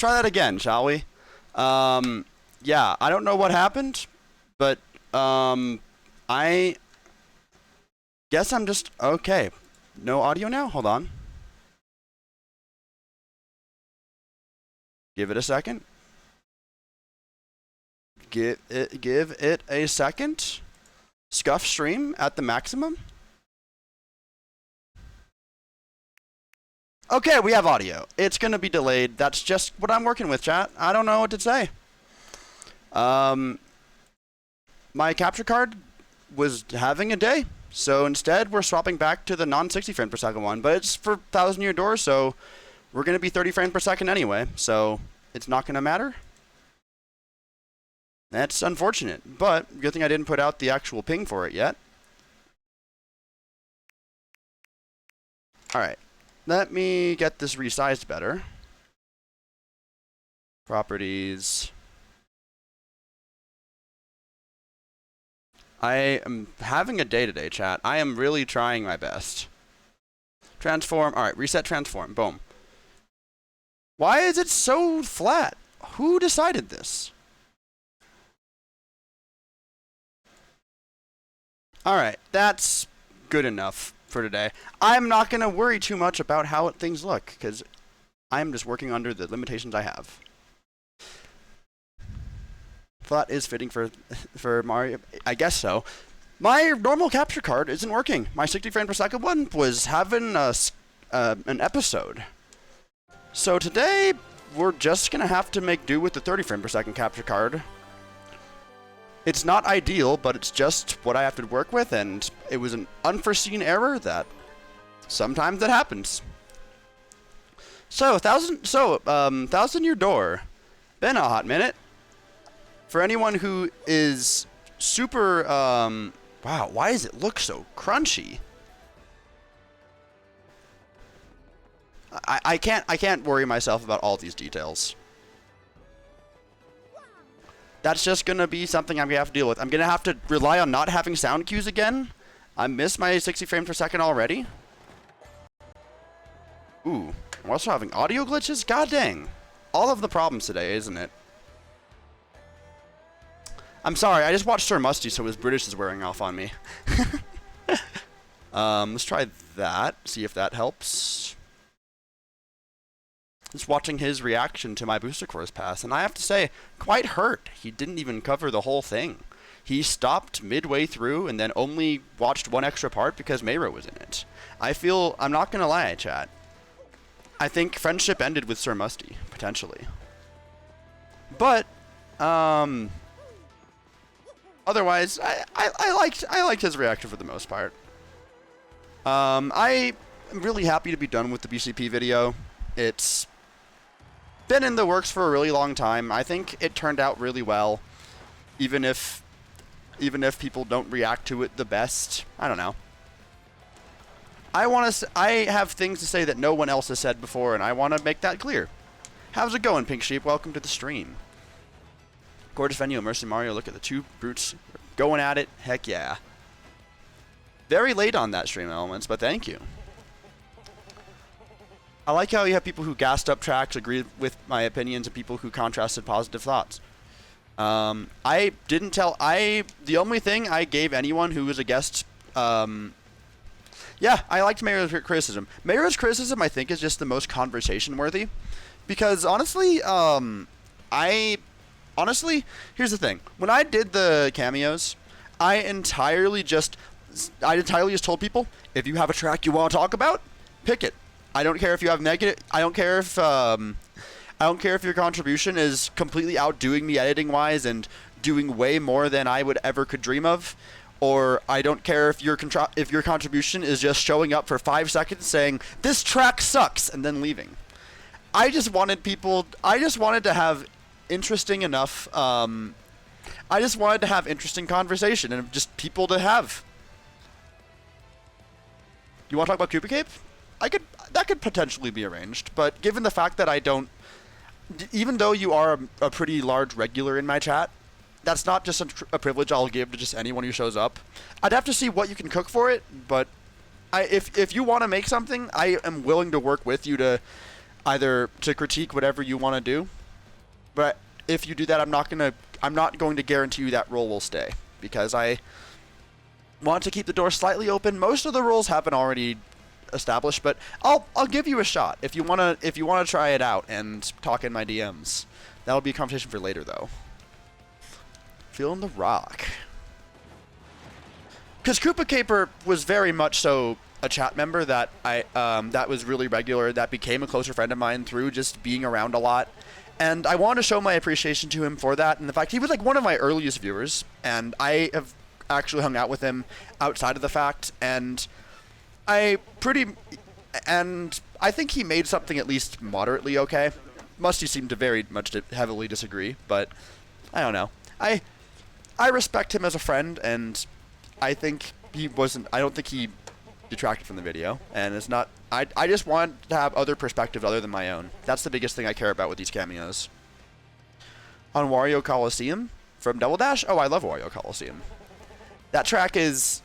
Try that again, shall we? Yeah, I don't know what happened, but I guess I'm just okay. No audio now? Hold on. Give it a second. Give it a second. Scuff stream at the maximum. Okay, we have audio. It's gonna be delayed. That's just what I'm working with, chat. I don't know what to say. My capture card was having a day, so instead we're swapping back to the non-60 frame per second one, but it's for 1,000-year door, so we're gonna be 30 frames per second anyway, so it's not gonna matter. That's unfortunate, but good thing I didn't put out the actual ping for it yet. Alright, let me get this resized better. Properties. I am having a day today, chat. I am really trying my best. Transform. Alright, reset transform. Boom. Why is it so flat? Who decided this? Alright, that's good enough for today. I'm not going to worry too much about how things look, because I'm just working under the limitations I have. Flat is fitting for Mario. I guess so. My normal capture card isn't working. My 60 frame per second one was having an episode. So today, we're just going to have to make do with the 30 frame per second capture card. It's not ideal, but it's just what I have to work with, and it was an unforeseen error that sometimes that happens. So, 1,000-year door. Been a hot minute. For anyone who is super, wow, why does it look so crunchy? I can't worry myself about all these details. That's just gonna be something I'm gonna have to deal with. I'm gonna have to rely on not having sound cues again. I missed my 60 frames per second already. Ooh, I'm also having audio glitches? God dang. All of the problems today, isn't it? I'm sorry, I just watched Sir Musty, so his British is wearing off on me. Let's try that, see if that helps. Just watching his reaction to my booster course pass, and I have to say, quite hurt. He didn't even cover the whole thing. He stopped midway through and then only watched one extra part because Mayro was in it. I'm not gonna lie, chat. I think friendship ended with Sir Musty, potentially. But, otherwise, I liked his reaction for the most part. I am really happy to be done with the BCP video. It's been in the works for a really long time. I think it turned out really well, even if people don't react to it the best. I don't know. I have things to say that no one else has said before, and I want to make that clear. How's it going, Pink Sheep? Welcome to the stream. Gorgeous venue, Mercy Mario. Look at the two brutes going at it. Heck yeah. Very late on that stream, Elements, but thank you. I like how you have people who gassed up tracks, agree with my opinions, and people who contrasted positive thoughts. The only thing I gave anyone who was a guest, yeah, I liked Mayro's criticism. Mayro's criticism, I think, is just the most conversation worthy. Because honestly, here's the thing. When I did the cameos, I entirely just told people, if you have a track you want to talk about, pick it. I don't care if you have negative. I don't care if your contribution is completely outdoing me editing wise and doing way more than I would ever could dream of, or I don't care if your contribution is just showing up for 5 seconds saying this track sucks and then leaving. I just wanted to have interesting enough. I just wanted to have interesting conversation and just people to have. You want to talk about Koopa Cape? That could potentially be arranged, but given the fact that I don't, even though you are a pretty large regular in my chat, that's not just a privilege I'll give to just anyone who shows up. I'd have to see what you can cook for it, but if you want to make something, I am willing to work with you to either to critique whatever you want to do. But if you do that, I'm not going to guarantee you that role will stay, because I want to keep the door slightly open. Most of the roles have been already established, but I'll give you a shot if you wanna try it out and talk in my DMs. That'll be a conversation for later, though. Feeling the rock. Because Koopa Caper was very much so a chat member that that was really regular, that became a closer friend of mine through just being around a lot. And I want to show my appreciation to him for that, and the fact he was like one of my earliest viewers, and I have actually hung out with him outside of the fact, and I think he made something at least moderately okay. Musty seemed to very much heavily disagree, but I don't know. I respect him as a friend, and I think I don't think he detracted from the video, and it's not. I just want to have other perspectives other than my own. That's the biggest thing I care about with these cameos. On Wario Coliseum from Double Dash. Oh, I love Wario Coliseum. That track is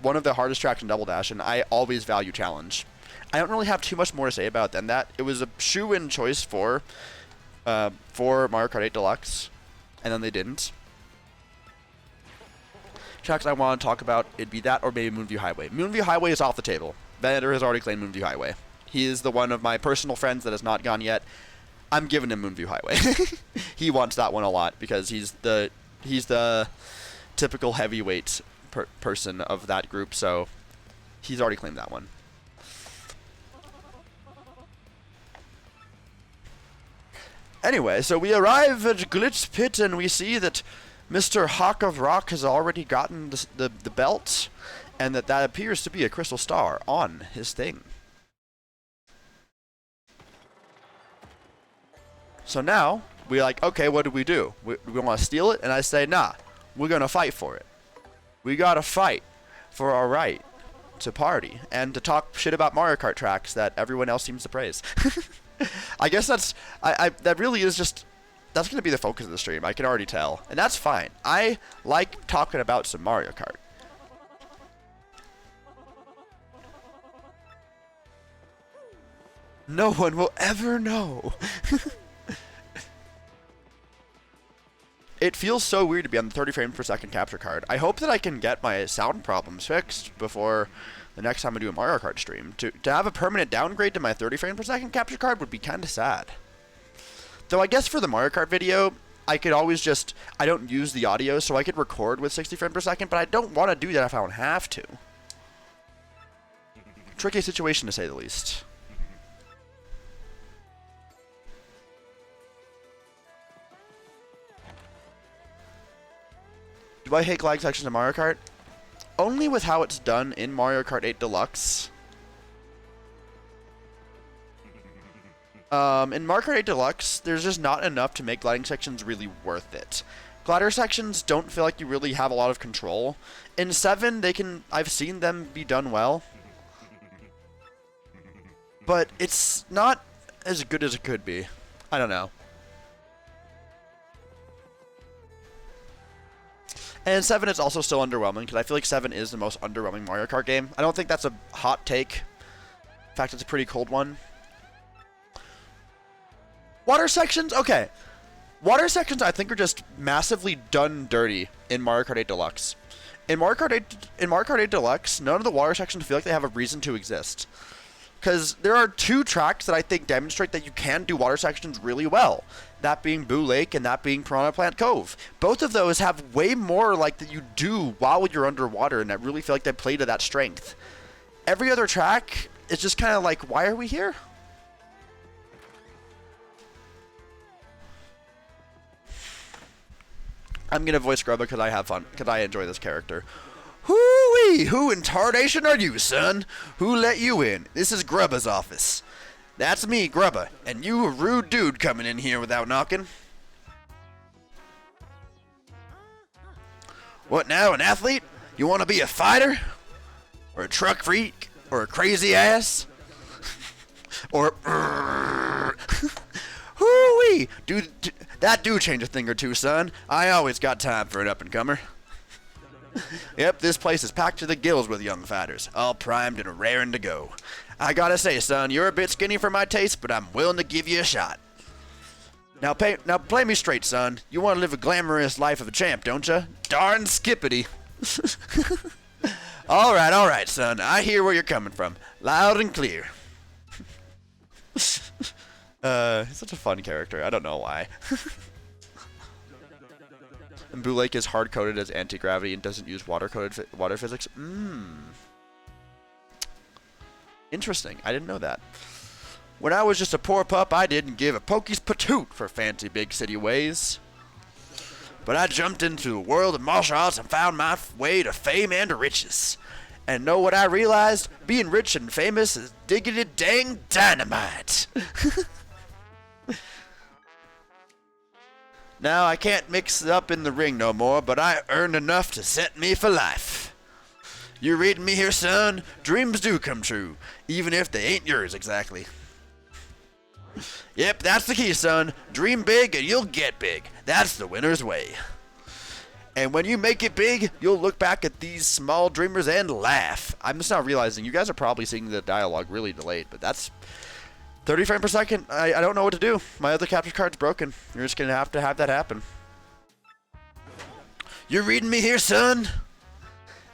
one of the hardest tracks in Double Dash, and I always value challenge. I don't really have too much more to say about it than that. It was a shoe-in choice for Mario Kart 8 Deluxe, and then they didn't. Tracks I want to talk about, it'd be that or maybe Moonview Highway. Moonview Highway is off the table. Venator has already claimed Moonview Highway. He is the one of my personal friends that has not gone yet. I'm giving him Moonview Highway. He wants that one a lot because he's the typical heavyweight person of that group, so he's already claimed that one. Anyway, so we arrive at Glitch Pit and we see that Mr. Hawk of Rock has already gotten the belt, and that appears to be a crystal star on his thing. So now, we're like, okay, what do? We want to steal it? And I say, nah, we're going to fight for it. We got to fight for our right to party and to talk shit about Mario Kart tracks that everyone else seems to praise. I guess that really is just... That's going to be the focus of the stream, I can already tell. And that's fine. I like talking about some Mario Kart. No one will ever know. It feels so weird to be on the 30 frames per second capture card. I hope that I can get my sound problems fixed before the next time I do a Mario Kart stream. To have a permanent downgrade to my 30 frames per second capture card would be kind of sad. Though I guess for the Mario Kart video, I could always just... I don't use the audio, so I could record with 60 frames per second, but I don't want to do that if I don't have to. Tricky situation, to say the least. Do I hate lag sections in Mario Kart? Only with how it's done in Mario Kart 8 Deluxe. In Mario Kart 8 Deluxe, there's just not enough to make gliding sections really worth it. Glider sections don't feel like you really have a lot of control. In 7, I've seen them be done well. But it's not as good as it could be. I don't know. And 7 is also still underwhelming, because I feel like 7 is the most underwhelming Mario Kart game. I don't think that's a hot take. In fact, it's a pretty cold one. Water sections? Okay. Water sections, I think, are just massively done dirty in Mario Kart 8 Deluxe. In Mario Kart 8 Deluxe, none of the water sections feel like they have a reason to exist. Because there are 2 tracks that I think demonstrate that you can do water sections really well. That being Boo Lake and that being Piranha Plant Cove. Both of those have way more like that you do while you're underwater, and I really feel like they play to that strength. Every other track is just kind of like, why are we here? I'm gonna voice Grubba because I have fun, because I enjoy this character. Hoo-wee! Who in tarnation are you, son? Who let you in? This is Grubba's office. That's me, Grubba, and you a rude dude coming in here without knocking. What now, an athlete? You want to be a fighter? Or a truck freak? Or a crazy ass? Or... Hoo-wee! Dude, that do change a thing or two, son. I always got time for an up-and-comer. Yep, this place is packed to the gills with young fighters, all primed and raring to go. I gotta say, son, you're a bit skinny for my taste, but I'm willing to give you a shot. Now play me straight, son. You want to live a glamorous life of a champ, don't you? Darn skippity. All right, son. I hear where you're coming from. Loud and clear. He's such a fun character. I don't know why. And Blue Lake is hard-coded as anti-gravity and doesn't use water physics. Interesting. I didn't know that. When I was just a poor pup, I didn't give a pokey's patoot for fancy big city ways. But I jumped into the world of martial arts and found my way to fame and riches. And know what I realized? Being rich and famous is diggity dang dynamite. Now I can't mix it up in the ring no more, but I earned enough to set me for life. You reading me here, son? Dreams do come true, even if they ain't yours exactly. Yep, that's the key, son. Dream big and you'll get big. That's the winner's way. And when you make it big, you'll look back at these small dreamers and laugh. I'm just now realizing you guys are probably seeing the dialogue really delayed, but that's 30 frames per second. I don't know what to do. My other capture card's broken. You're just going to have that happen. You reading me here, son?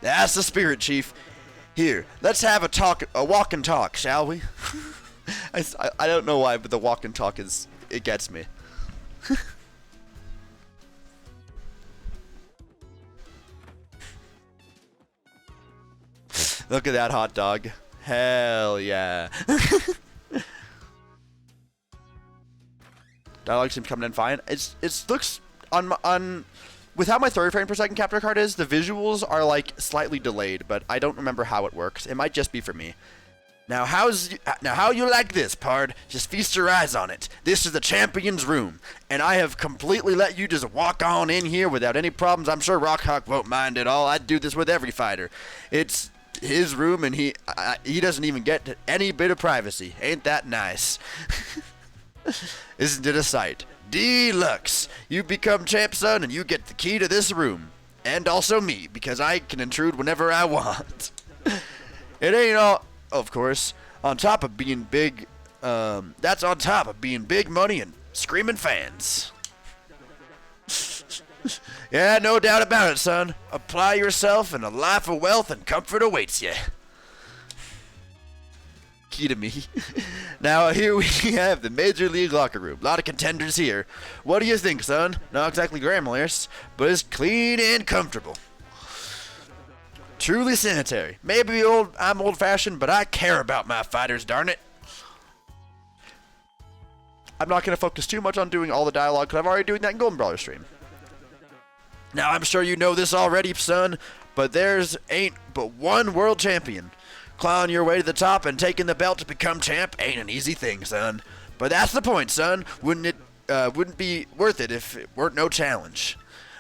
That's the spirit, Chief. Here, let's have a walk and talk, shall we? I don't know why, but the walk and talk it gets me. Look at that hot dog. Hell yeah. Dialogue seems coming in fine. It looks on with how my 30 frame per second capture card is, the visuals are like slightly delayed, but I don't remember how it works. It might just be for me. Now how you like this, pard? Just feast your eyes on it. This is the champion's room, and I have completely let you just walk on in here without any problems. I'm sure Rockhawk won't mind at all. I'd do this with every fighter. It's his room, and he doesn't even get any bit of privacy. Ain't that nice? Isn't it a sight? Deluxe. You become champ, son, and you get the key to this room. And also me, because I can intrude whenever I want. It ain't all, of course, on top of being big, that's on top of being big money and screaming fans. Yeah, no doubt about it, son. Apply yourself and a life of wealth and comfort awaits you. Key to me. Now here we have the Major League locker room. A lot of contenders here. What do you think, son? Not exactly glamorous, but it's clean and comfortable. Truly sanitary. Maybe I'm old-fashioned, but I care about my fighters, darn it. I'm not going to focus too much on doing all the dialogue, because I'm already doing that in Golden Brawler stream. Now, I'm sure you know this already, son, but there's ain't but one world champion. Clawing your way to the top and taking the belt to become champ ain't an easy thing, son. But that's the point, son. Wouldn't be worth it if it weren't no challenge.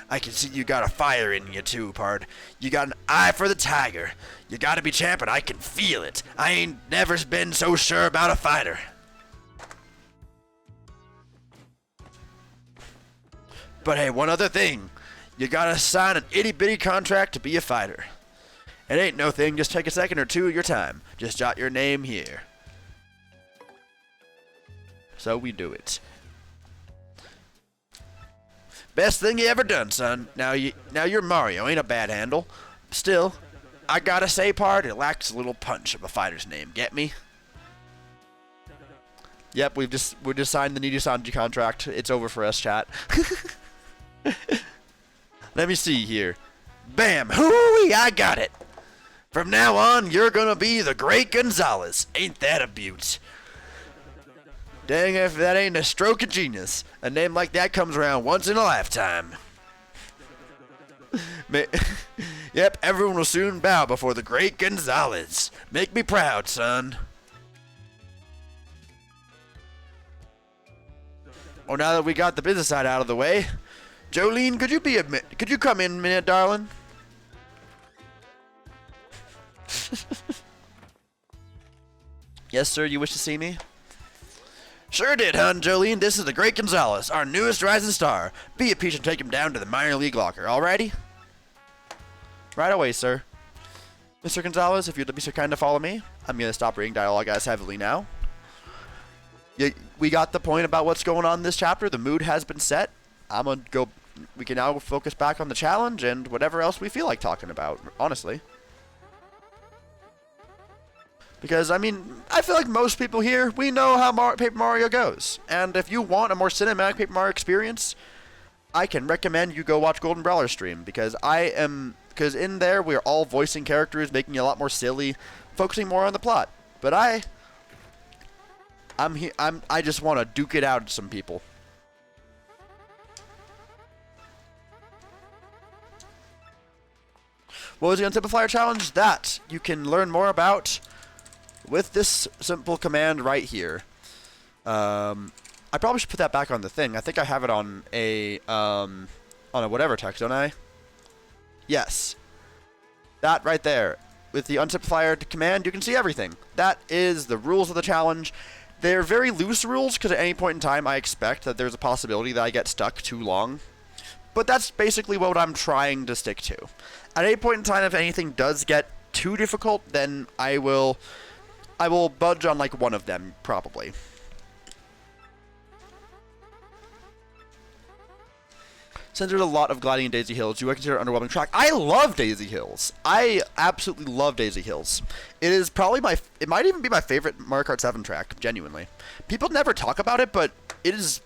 I can see you got a fire in you too, pard. You got an eye for the tiger. You gotta be champ, and I can feel it. I ain't never been so sure about a fighter. But hey, one other thing. You gotta sign an itty-bitty contract to be a fighter. It ain't no thing, just take a second or two of your time. Just jot your name here. So we do it. Best thing you ever done, son. Now you're Mario, ain't a bad handle. Still, I gotta say, pard, it lacks a little punch of a fighter's name. Get me? Yep, we just signed the Nijisanji contract. It's over for us, chat. Let me see here. Bam! Hooey! I got it! From now on, you're gonna be the Great Gonzalez. Ain't that a beaut? Dang if that ain't a stroke of genius. A name like that comes around once in a lifetime. Yep, everyone will soon bow before the Great Gonzalez. Make me proud, son. Well, now that we got the business side out of the way, Jolene, could you come in a minute, darling? Yes, sir, you wish to see me? Sure did, hun, Jolene. This is the Great Gonzalez, our newest rising star. Be a peach and take him down to the minor league locker, alrighty? Right away, sir. Mr. Gonzalez, if you'd be so kind to follow me, I'm going to stop reading dialogue as heavily now. We got the point about what's going on in this chapter. The mood has been set. I'm going to go. We can now focus back on the challenge and whatever else we feel like talking about, honestly. Because, I mean, I feel like most people here, we know how Paper Mario goes. And if you want a more cinematic Paper Mario experience, I can recommend you go watch Golden Brawler stream. Because in there, we're all voicing characters, making it a lot more silly, focusing more on the plot. But I just want to duke it out to some people. What was the Unsimplifier challenge? That you can learn more about with this simple command right here. I probably should put that back on the thing. I think I have it on a whatever text, don't I? Yes. That right there. With the Unsimplifier command, you can see everything. That is the rules of the challenge. They're very loose rules, because at any point in time, I expect that there's a possibility that I get stuck too long. But that's basically what I'm trying to stick to. At any point in time, if anything does get too difficult, then I will budge on like one of them, probably. Since there's a lot of gliding in Daisy Hills, do I consider it underwhelming track? I love Daisy Hills. I absolutely love Daisy Hills. It is probably it might even be my favorite Mario Kart 7 track, genuinely. People never talk about it, but it is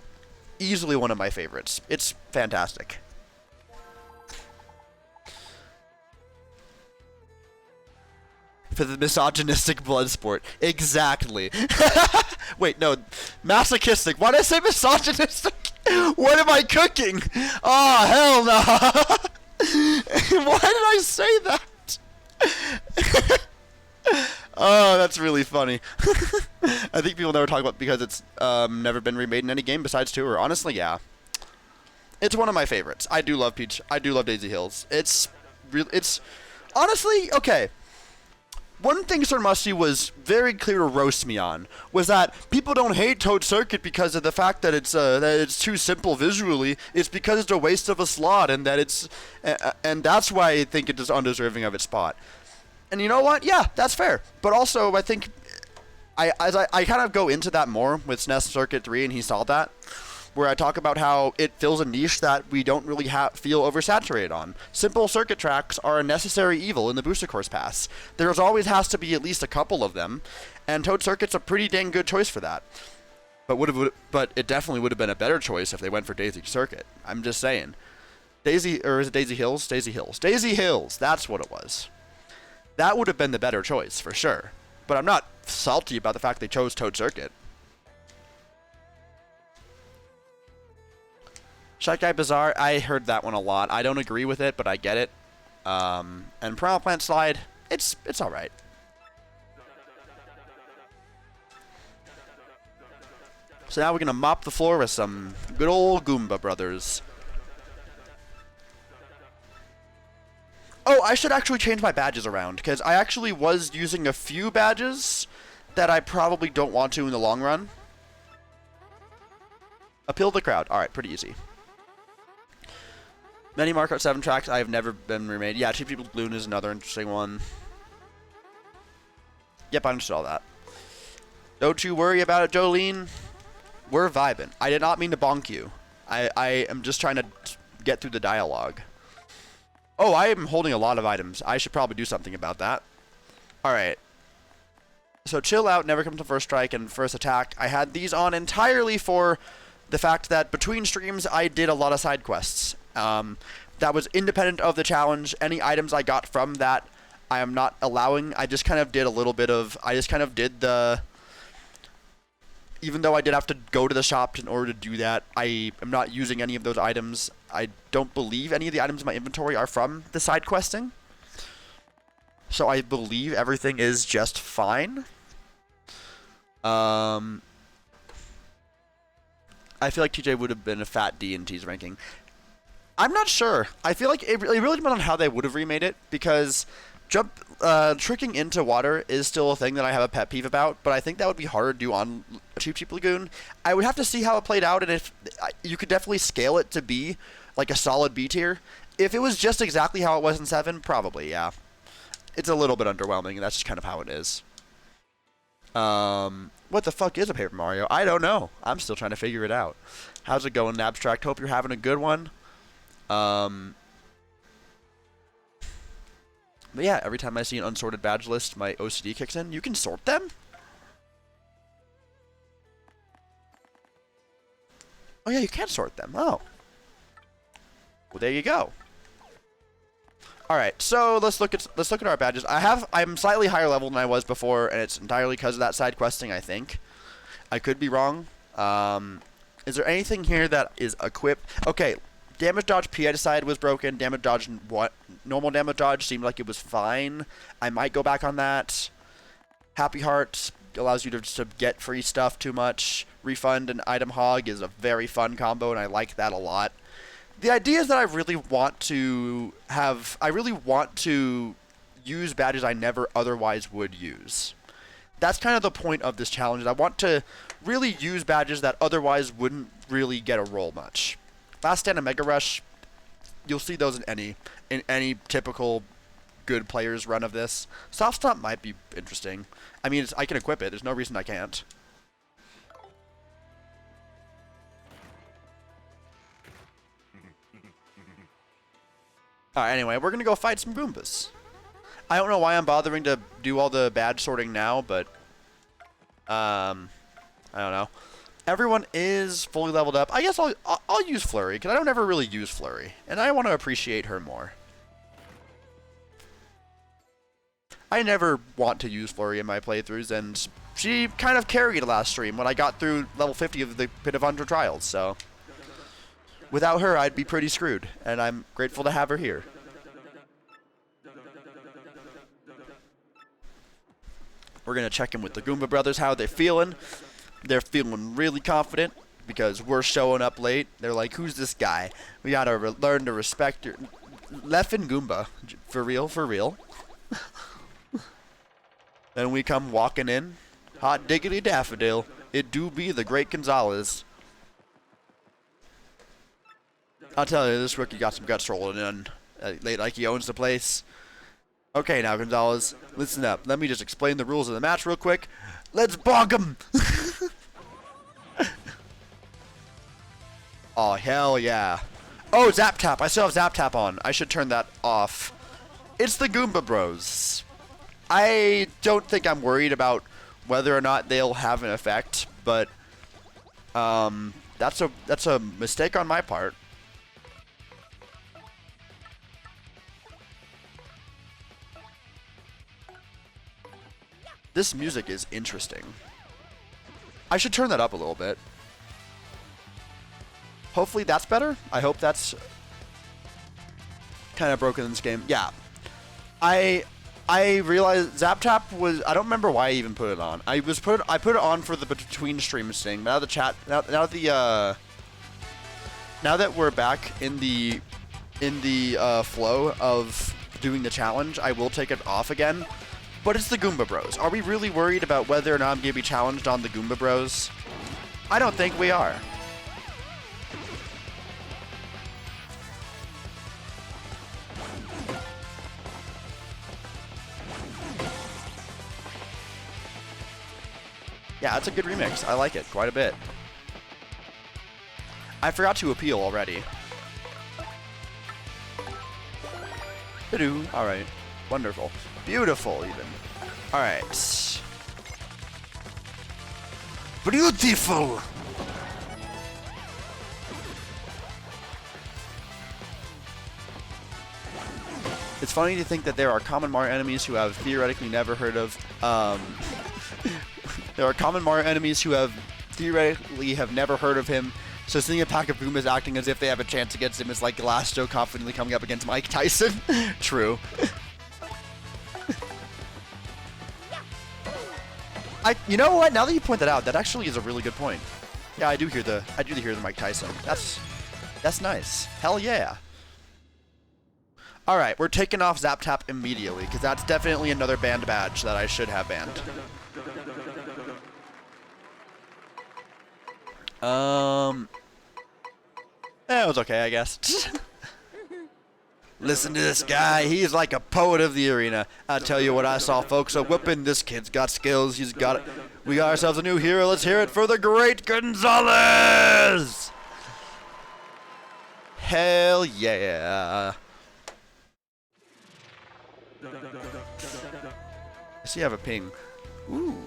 easily one of my favorites. It's fantastic. For the misogynistic blood sport. Exactly. Wait, no. Masochistic. Why did I say misogynistic? What am I cooking? Oh, hell no. Why did I say that? Oh, that's really funny. I think people never talk about it because it's never been remade in any game besides 2, or honestly, yeah. It's one of my favorites. I do love Peach. I do love Daisy Hills. It's honestly, okay. One thing Sir Musty was very clear to roast me on was that people don't hate Toad Circuit because of the fact that it's too simple visually. It's because it's a waste of a slot, and that and that's why I think it is undeserving of its spot. And you know what? Yeah, that's fair. But also, I think as I kind of go into that more with SNES Circuit 3, and he saw that, where I talk about how it fills a niche that we don't really feel oversaturated on. Simple circuit tracks are a necessary evil in the Booster Course Pass. There's always has to be at least a couple of them, and Toad Circuit's a pretty dang good choice for that. But it definitely would have been a better choice if they went for Daisy Circuit. I'm just saying. Daisy, or is it Daisy Hills? Daisy Hills. Daisy Hills, that's what it was. That would have been the better choice, for sure. But I'm not salty about the fact they chose Toad Circuit. Shy Guy Bazaar, I heard that one a lot. I don't agree with it, but I get it. And Piranha Plant Slide, it's alright. So now we're going to mop the floor with some good old Goomba Brothers. Oh, I should actually change my badges around, because I actually was using a few badges that I probably don't want to in the long run. Appeal to the crowd. Alright, pretty easy. Many Mario Kart 7 tracks I have never been remade. Yeah, Cheap People's Balloon is another interesting one. Yep, I understood all that. Don't you worry about it, Jolene. We're vibing. I did not mean to bonk you. I am just trying to get through the dialogue. Oh, I am holding a lot of items. I should probably do something about that. Alright. So chill out, never come to first strike, and first attack. I had these on entirely for the fact that between streams I did a lot of side quests. That was independent of the challenge. Any items I got from that, I am not allowing. I just kind of did a little bit of, I just kind of did the, even though I did have to go to the shop in order to do that, I am not using any of those items. I don't believe any of the items in my inventory are from the side questing. So I believe everything is just fine. I feel like TJ would have been a fat D in T's ranking. I'm not sure. I feel like it really depends on how they would have remade it, because tricking into water is still a thing that I have a pet peeve about, but I think that would be harder to do on Cheap Lagoon. I would have to see how it played out, and if you could definitely scale it to be like a solid B tier. If it was just exactly how it was in 7, probably, yeah. it's a little bit underwhelming, and that's just kind of how it is. What the fuck is a Paper Mario? I don't know. I'm still trying to figure it out. How's it going, Abstract? Hope you're having a good one. But yeah, every time I see an unsorted badge list, my OCD kicks in. You can sort them? Oh yeah, you can sort them. Oh. Well, there you go. All right, so let's look at our badges. I'm slightly higher level than I was before, and it's entirely because of that side questing, I think. I could be wrong. Is there anything here that is equipped? Okay, damage dodge P I decided was broken. Damage dodge normal damage dodge seemed like it was fine. I might go back on that. Happy Heart allows you to get free stuff too much. Refund and Item Hog is a very fun combo, and I like that a lot. The idea is that I really want to use badges I never otherwise would use. That's kind of the point of this challenge. I want to really use badges that otherwise wouldn't really get a roll much. Last Stand and Mega Rush, you'll see those in any typical good player's run of this. Soft Stomp might be interesting. I mean, I can equip it. There's no reason I can't. Alright, anyway, we're gonna go fight some Goombas. I don't know why I'm bothering to do all the badge sorting now, but I don't know. Everyone is fully leveled up. I guess I'll use Flurry, because I don't ever really use Flurry, and I want to appreciate her more. I never want to use Flurry in my playthroughs, and she kind of carried last stream when I got through level 50 of the Pit of Under Trials, so without her, I'd be pretty screwed, and I'm grateful to have her here. We're going to check in with the Goomba brothers. How are they feeling? They're feeling really confident because we're showing up late. They're like, who's this guy? We got to learn to respect her. Leffin' Goomba. For real, for real. Then we come walking in. Hot diggity daffodil. It do be the great Gonzalez. I'll tell you, this rookie got some guts rolling in. Late like he owns the place. Okay, now, Gonzalez, listen up. Let me just explain the rules of the match real quick. Let's bonk him! Oh, hell yeah. Oh, Zap Tap. I still have Zap Tap on. I should turn that off. It's the Goomba Bros. I don't think I'm worried about whether or not they'll have an effect, but that's a mistake on my part. This music is interesting. I should turn that up a little bit. Hopefully that's better. I hope that's kind of broken in this game. Yeah. I realized Zap Tap was, I don't remember why I even put it on. I put it on for the between streams thing. Now the chat now that we're back in the flow of doing the challenge, I will take it off again. But it's the Goomba Bros. Are we really worried about whether or not I'm going to be challenged on the Goomba Bros? I don't think we are. Yeah, it's a good remix. I like it quite a bit. I forgot to appeal already. Alright. Wonderful. Beautiful, even. Alright. Beautiful! It's funny to think that there are common Mario enemies who have theoretically never heard of, there are common Mario enemies who have theoretically never heard of him, so seeing a pack of Goombas acting as if they have a chance against him is like Galasto confidently coming up against Mike Tyson. True. You know what? Now that you point that out, that actually is a really good point. Yeah, I do hear the Mike Tyson. That's nice. Hell yeah. All right, we're taking off Zap Tap immediately because that's definitely another banned badge that I should have banned. It was okay, I guess. Listen to this guy. He's like a poet of the arena. I tell you what I saw, folks. A whipping. This kid's got skills. He's got it. We got ourselves a new hero. Let's hear it for the great Gonzalez. Hell yeah. I see I have a ping. Ooh.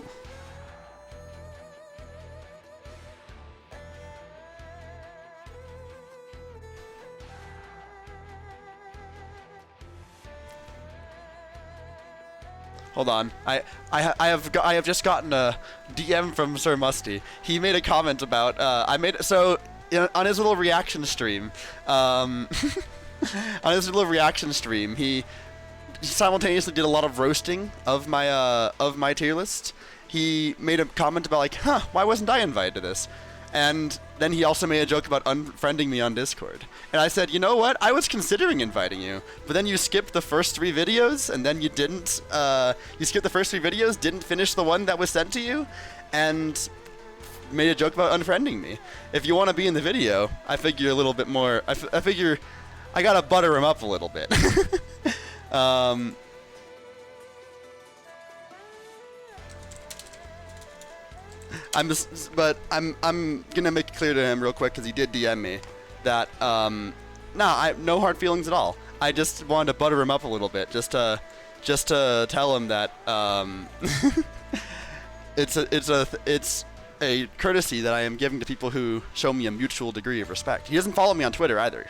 Hold on. I have just gotten a DM from Sir Musty. He made a comment about on his little reaction stream. On his little reaction stream, he simultaneously did a lot of roasting of my tier list. He made a comment about like, huh, why wasn't I invited to this? And then he also made a joke about unfriending me on Discord. And I said, you know what? I was considering inviting you, but then you skipped the first 3 videos, and then you didn't. You skipped the first 3 videos, didn't finish the one that was sent to you, and made a joke about unfriending me. If you want to be in the video, I figure a little bit more. I figure I gotta butter him up a little bit. I'm gonna make it clear to him real quick because he did DM me that I no hard feelings at all. I just wanted to butter him up a little bit, just to tell him that it's a courtesy that I am giving to people who show me a mutual degree of respect. He doesn't follow me on Twitter either.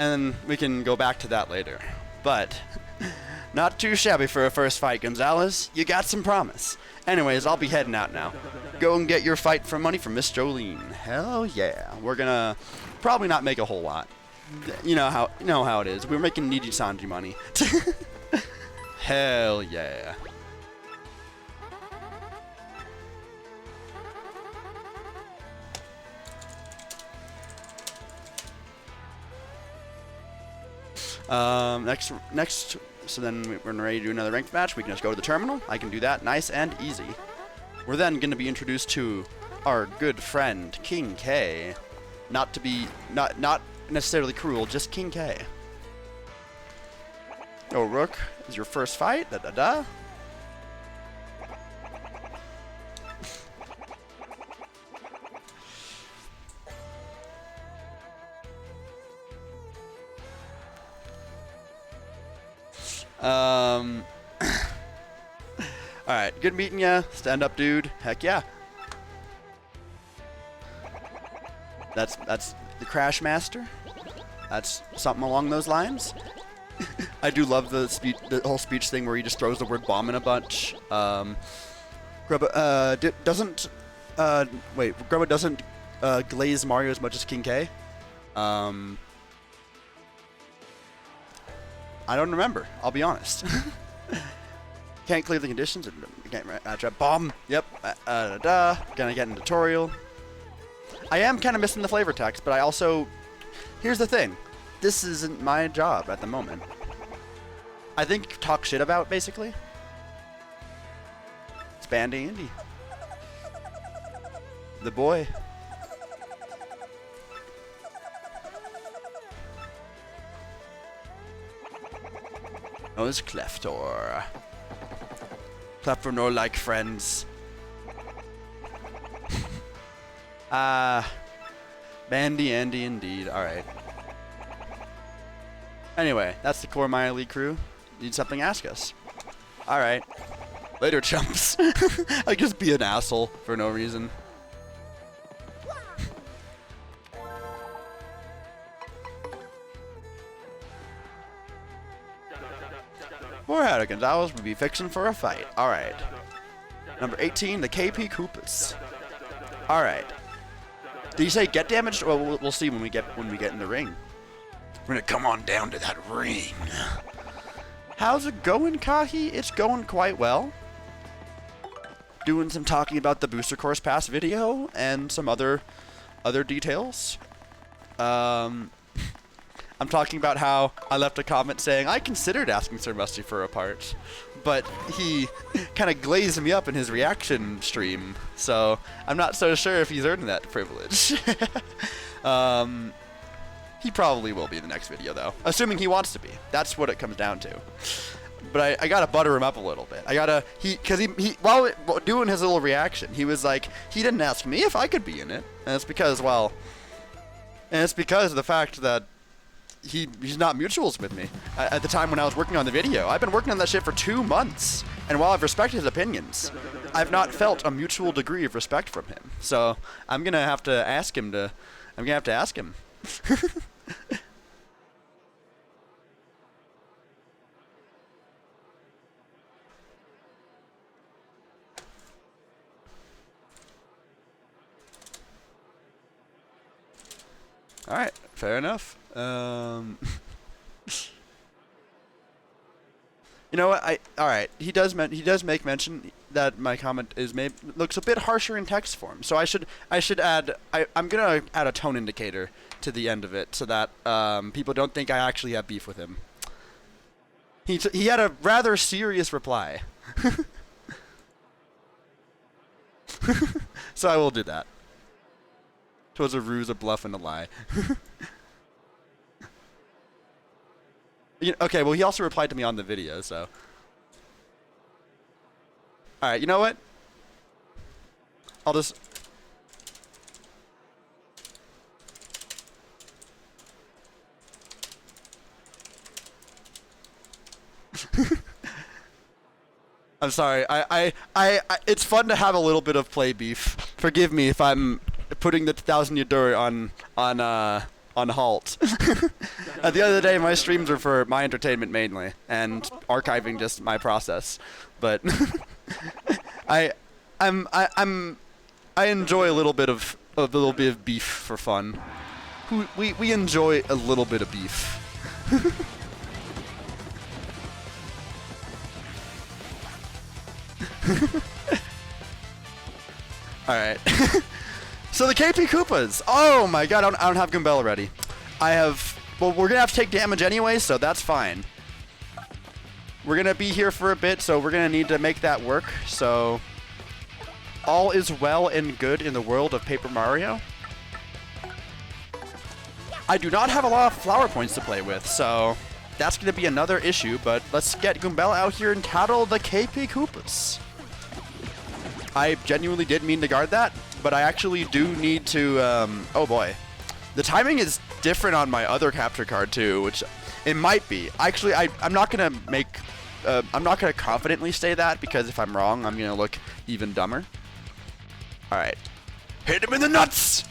And we can go back to that later. But, not too shabby for a first fight, Gonzalez. You got some promise. Anyways, I'll be heading out now. Go and get your fight for money from Miss Jolene. Hell yeah. We're gonna probably not make a whole lot. You know how it is. We're making Niji Sanji money. Hell yeah. Next, so then we're ready to do another ranked match. We can just go to the terminal. I can do that nice and easy. We're then going to be introduced to our good friend, King K. Not necessarily cruel, just King K. Oh, Rook, is your first fight? Da da da. Alright, good meeting ya. Stand up, dude. Heck yeah. That's the Crash Master. That's something along those lines. I do love the whole speech thing where he just throws the word bomb in a bunch. Grubba doesn't glaze Mario as much as King K. I don't remember. I'll be honest. Can't clear the conditions. Bomb. Yep. Gonna get in tutorial. I am kind of missing the flavor text, but I also... Here's the thing. This isn't my job at the moment. I think talk shit about, basically. It's Bandy Indy. The boy. Oh, it's Cleftor. Cleftor no like friends. Bandy Andy indeed. Alright. Anyway, that's the core Minor League crew. Need something, ask us. Alright. Later, chumps. I just be an asshole for no reason. Warhead Gonzalez will be fixing for a fight. Alright. Number 18, the KP Koopas. Alright. Did you say get damaged? Well, we'll see when we get in the ring. We're gonna come on down to that ring. How's it going, Kahi? It's going quite well. doing some talking about the Booster Course Pass video and some other details. I'm talking about how I left a comment saying I considered asking Sir Musty for a part, but he kind of glazed me up in his reaction stream, so I'm not so sure if he's earned that privilege. He probably will be in the next video, though, assuming he wants to be. That's what it comes down to. But I gotta butter him up a little bit. Because he while doing his little reaction, he was like, he didn't ask me if I could be in it, and it's because, well, of the fact that he's not mutuals with me at the time when I was working on the video. I've been working on that shit for 2 months, and while I've respected his opinions, I've not felt a mutual degree of respect from him. So I'm gonna have to ask him. All right, fair enough. You know what? All right. He does make mention that my comment looks a bit harsher in text form. So I should add. I'm gonna add a tone indicator to the end of it so that people don't think I actually have beef with him. He had a rather serious reply. So I will do that. 'Twas a ruse, a bluff, and a lie. Okay, well, he also replied to me on the video, so. Alright, you know what? I'll just. I'm sorry. It's fun to have a little bit of play beef. Forgive me if I'm putting the 1000 Yaduri on halt. At the end of the day, my streams are for my entertainment mainly, and archiving just my process. But I enjoy a little bit of beef for fun. We enjoy a little bit of beef. All right. So the KP Koopas. Oh my god, I don't have Goombella ready. Well, we're gonna have to take damage anyway, so that's fine. We're gonna be here for a bit, so we're gonna need to make that work. So all is well and good in the world of Paper Mario. I do not have a lot of flower points to play with, so that's gonna be another issue, but let's get Goombella out here and tattle the KP Koopas. I genuinely did mean to guard that, but I actually do need to, oh boy. The timing is different on my other capture card too, which it might be. Actually, I'm not gonna confidently say that, because if I'm wrong, I'm gonna look even dumber. Alright. Hit him in the nuts!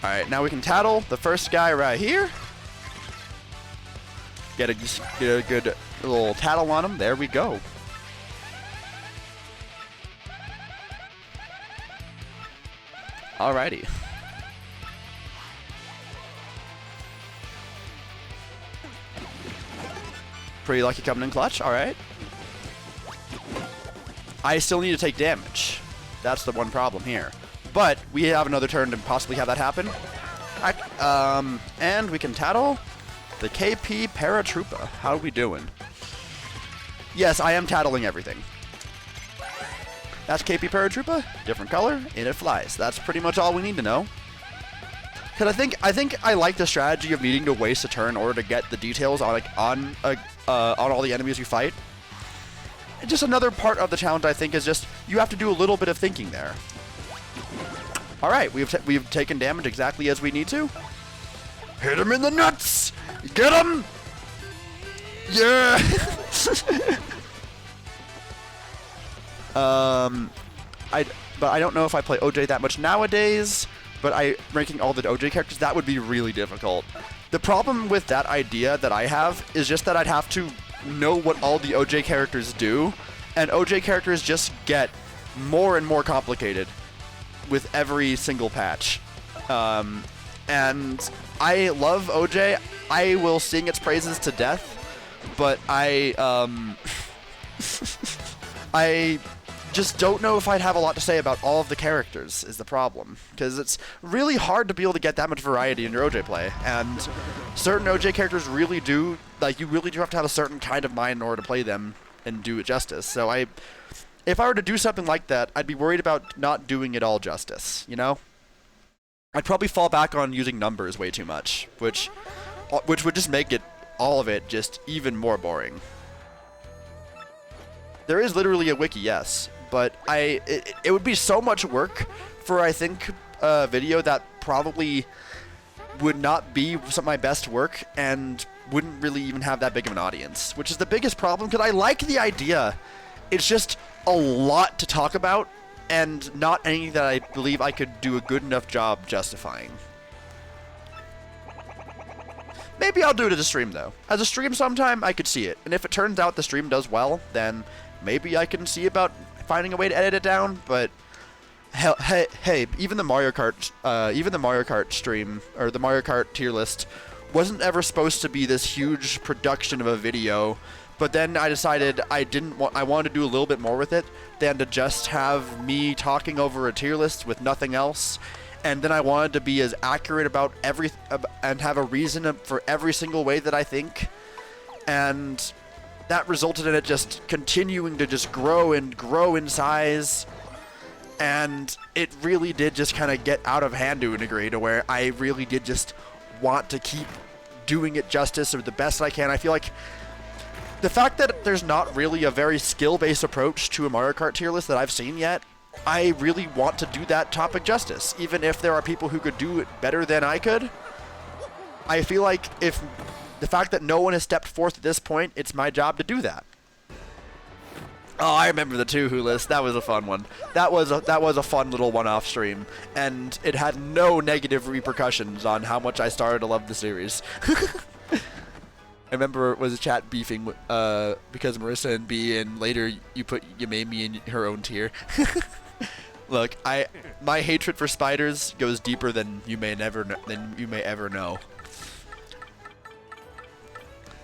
Alright, now we can tattle the first guy right here. Get a good little tattle on him. There we go. Alrighty. Pretty lucky coming in clutch. Alright. I still need to take damage. That's the one problem here. But we have another turn to possibly have that happen. And we can tattle the KP Paratroopa. How are we doing? Yes, I am tattling everything. That's KP Paratroopa, different color, and it flies. That's pretty much all we need to know. Because I think I like the strategy of needing to waste a turn in order to get the details on all the enemies you fight. And just another part of the challenge, I think, is just you have to do a little bit of thinking there. All right, we've taken damage exactly as we need to. Hit him in the nuts! Get him! Yeah! But I don't know if I play OJ that much nowadays, but ranking all the OJ characters, that would be really difficult. The problem with that idea that I have is just that I'd have to know what all the OJ characters do, and OJ characters just get more and more complicated with every single patch. And I love OJ. I will sing its praises to death, but I just don't know if I'd have a lot to say about all of the characters is the problem, because it's really hard to be able to get that much variety in your OJ play, and certain OJ characters really do, like, you really do have to have a certain kind of mind in order to play them and do it justice. So if I were to do something like that, I'd be worried about not doing it all justice, you know? I'd probably fall back on using numbers way too much, which would just make all of it just even more boring. There is literally a wiki, yes, but it would be so much work for, I think, a video that probably would not be some of my best work and wouldn't really even have that big of an audience, which is the biggest problem, because I like the idea. It's just a lot to talk about and not anything that I believe I could do a good enough job justifying. Maybe I'll do it as a stream, though. As a stream sometime, I could see it, and if it turns out the stream does well, then maybe I can see about finding a way to edit it down. But hell, hey, even the Mario Kart stream, or the Mario Kart tier list, wasn't ever supposed to be this huge production of a video. But then I decided I wanted to do a little bit more with it than to just have me talking over a tier list with nothing else. And then I wanted to be as accurate about and have a reason for every single way that I think. And that resulted in it just continuing to just grow and grow in size. And it really did just kind of get out of hand to a degree, to where I really did just want to keep doing it justice or the best I can. I feel like the fact that there's not really a very skill-based approach to a Mario Kart tier list that I've seen yet, I really want to do that topic justice. Even if there are people who could do it better than I could, I feel like if the fact that no one has stepped forth at this point, it's my job to do that. Oh, I remember the Two Who list. That was a fun one. That was a fun little one-off stream, and it had no negative repercussions on how much I started to love the series. I remember it was a chat beefing because Marissa and B, and later you made me in her own tier. Look, my hatred for spiders goes deeper than you may ever know.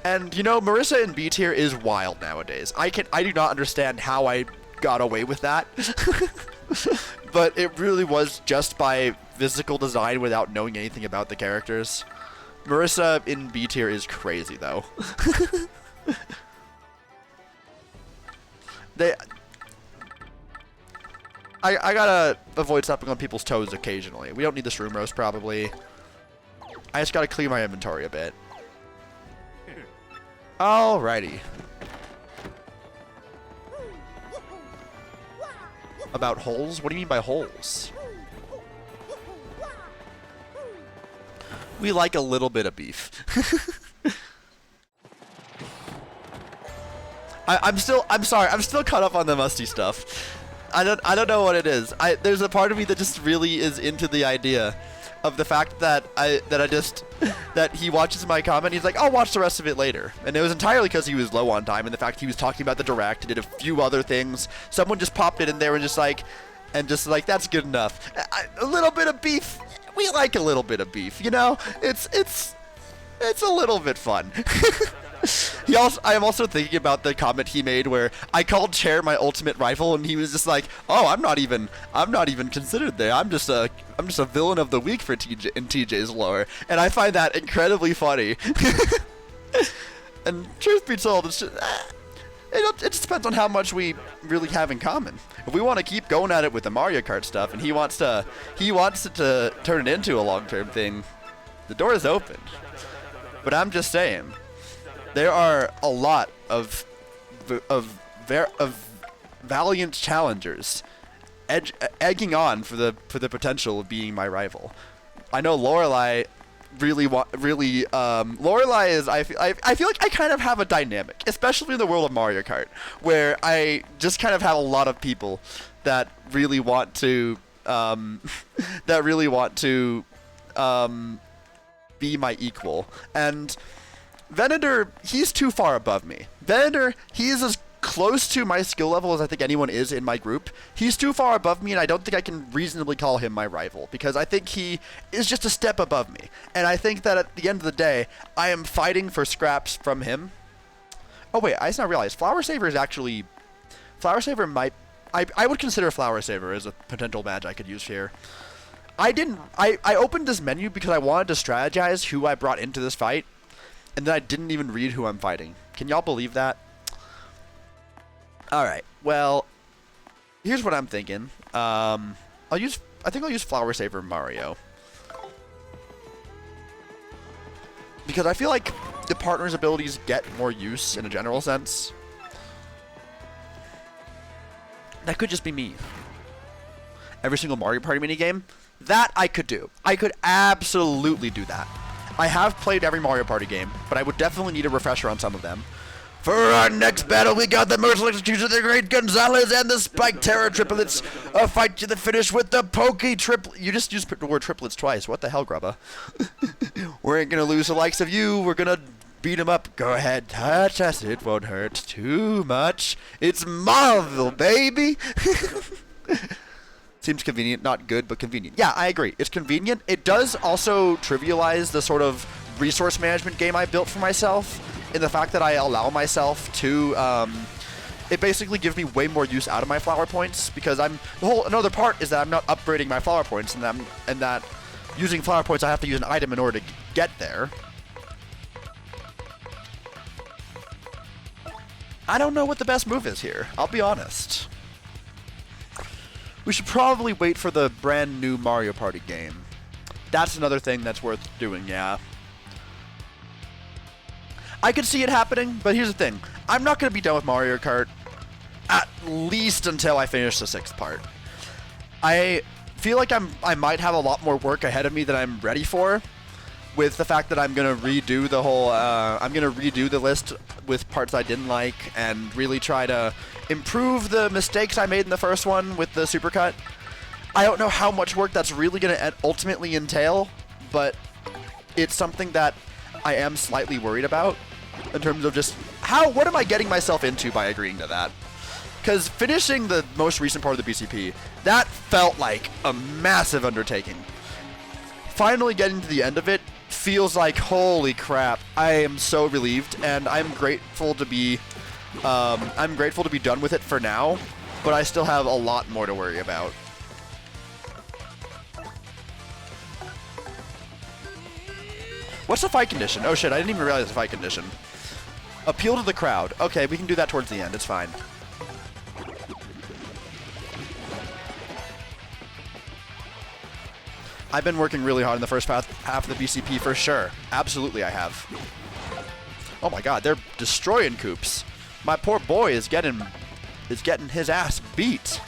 And you know, Marissa in B tier is wild nowadays. I do not understand how I got away with that. But it really was just by physical design without knowing anything about the characters. Marissa in B tier is crazy, though. I gotta avoid stepping on people's toes occasionally. We don't need this room roast, probably. I just gotta clear my inventory a bit. Alrighty. About holes? What do you mean by holes? We like a little bit of beef. I'm sorry, I'm still caught up on the musty stuff. I don't know what it is. There's a part of me that just really is into the idea of the fact that that he watches my comment, he's like, I'll watch the rest of it later. And it was entirely because he was low on time, and the fact he was talking about the direct, did a few other things. Someone just popped it in there and just like, that's good enough. A little bit of beef. We like a little bit of beef, you know? It's a little bit fun. I am also thinking about the comment he made where I called Chair my ultimate rival, and he was just like, "Oh, I'm not even considered there. I'm just a villain of the week for TJ in TJ's lore," and I find that incredibly funny. And truth be told, it's just, it just depends on how much we really have in common. If we want to keep going at it with the Mario Kart stuff, and he wants to turn it into a long-term thing, the door is open. But I'm just saying, there are a lot of valiant challengers egging on for the potential of being my rival. I know Lorelai Lorelai is, I feel like I kind of have a dynamic, especially in the world of Mario Kart, where I just kind of have a lot of people that really want to be my equal. And Venator, he's too far above me. Venator, he is as close to my skill level as I think anyone is in my group. He's too far above me, and I don't think I can reasonably call him my rival, because I think he is just a step above me. And I think that at the end of the day, I am fighting for scraps from him, Oh wait, I just now realized Flower Saver is actually Flower Saver might I would consider Flower Saver as a potential badge I could use here. I opened this menu because I wanted to strategize who I brought into this fight, and then I didn't even read who I'm fighting. Can y'all believe that? Alright, well, here's what I'm thinking. I think I'll use Flower Saver Mario. Because I feel like the partner's abilities get more use in a general sense. That could just be me. Every single Mario Party minigame, that I could do. I could absolutely do that. I have played every Mario Party game, but I would definitely need a refresher on some of them. For our next battle, we got the Merciless Execution, the Great Gonzalez, and the Spike Terror triplets. A fight to the finish with the Pokey triplet. You just used the word triplets twice. What the hell, Grubba? We ain't gonna lose the likes of you. We're gonna beat him up. Go ahead, touch us. It won't hurt too much. It's Marvel, baby. Seems convenient, not good, but convenient. Yeah, I agree. It's convenient. It does also trivialize the sort of resource management game I built for myself, in the fact that I allow myself to, it basically gives me way more use out of my flower points, because another part is that I'm not upgrading my flower points, and that using flower points I have to use an item in order to get there. I don't know what the best move is here, I'll be honest. We should probably wait for the brand new Mario Party game. That's another thing that's worth doing, yeah. I could see it happening, but here's the thing. I'm not going to be done with Mario Kart at least until I finish the 6th part. I feel like I might have a lot more work ahead of me than I'm ready for, with the fact that I'm going to redo the whole, I'm going to redo the list with parts I didn't like, and really try to improve the mistakes I made in the first one with the supercut. I don't know how much work that's really going to ultimately entail, but it's something that I am slightly worried about, in terms of just what am I getting myself into by agreeing to that? Because finishing the most recent part of the BCP, that felt like a massive undertaking. Finally getting to the end of it feels like, holy crap, I am so relieved, and I'm grateful to be done with it for now, but I still have a lot more to worry about. What's the fight condition? Oh shit, I didn't even realize the fight condition. Appeal to the crowd. Okay, we can do that towards the end, it's fine. I've been working really hard in the first half of the BCP for sure. Absolutely I have. Oh my god, they're destroying Koops. My poor boy is getting his ass beat.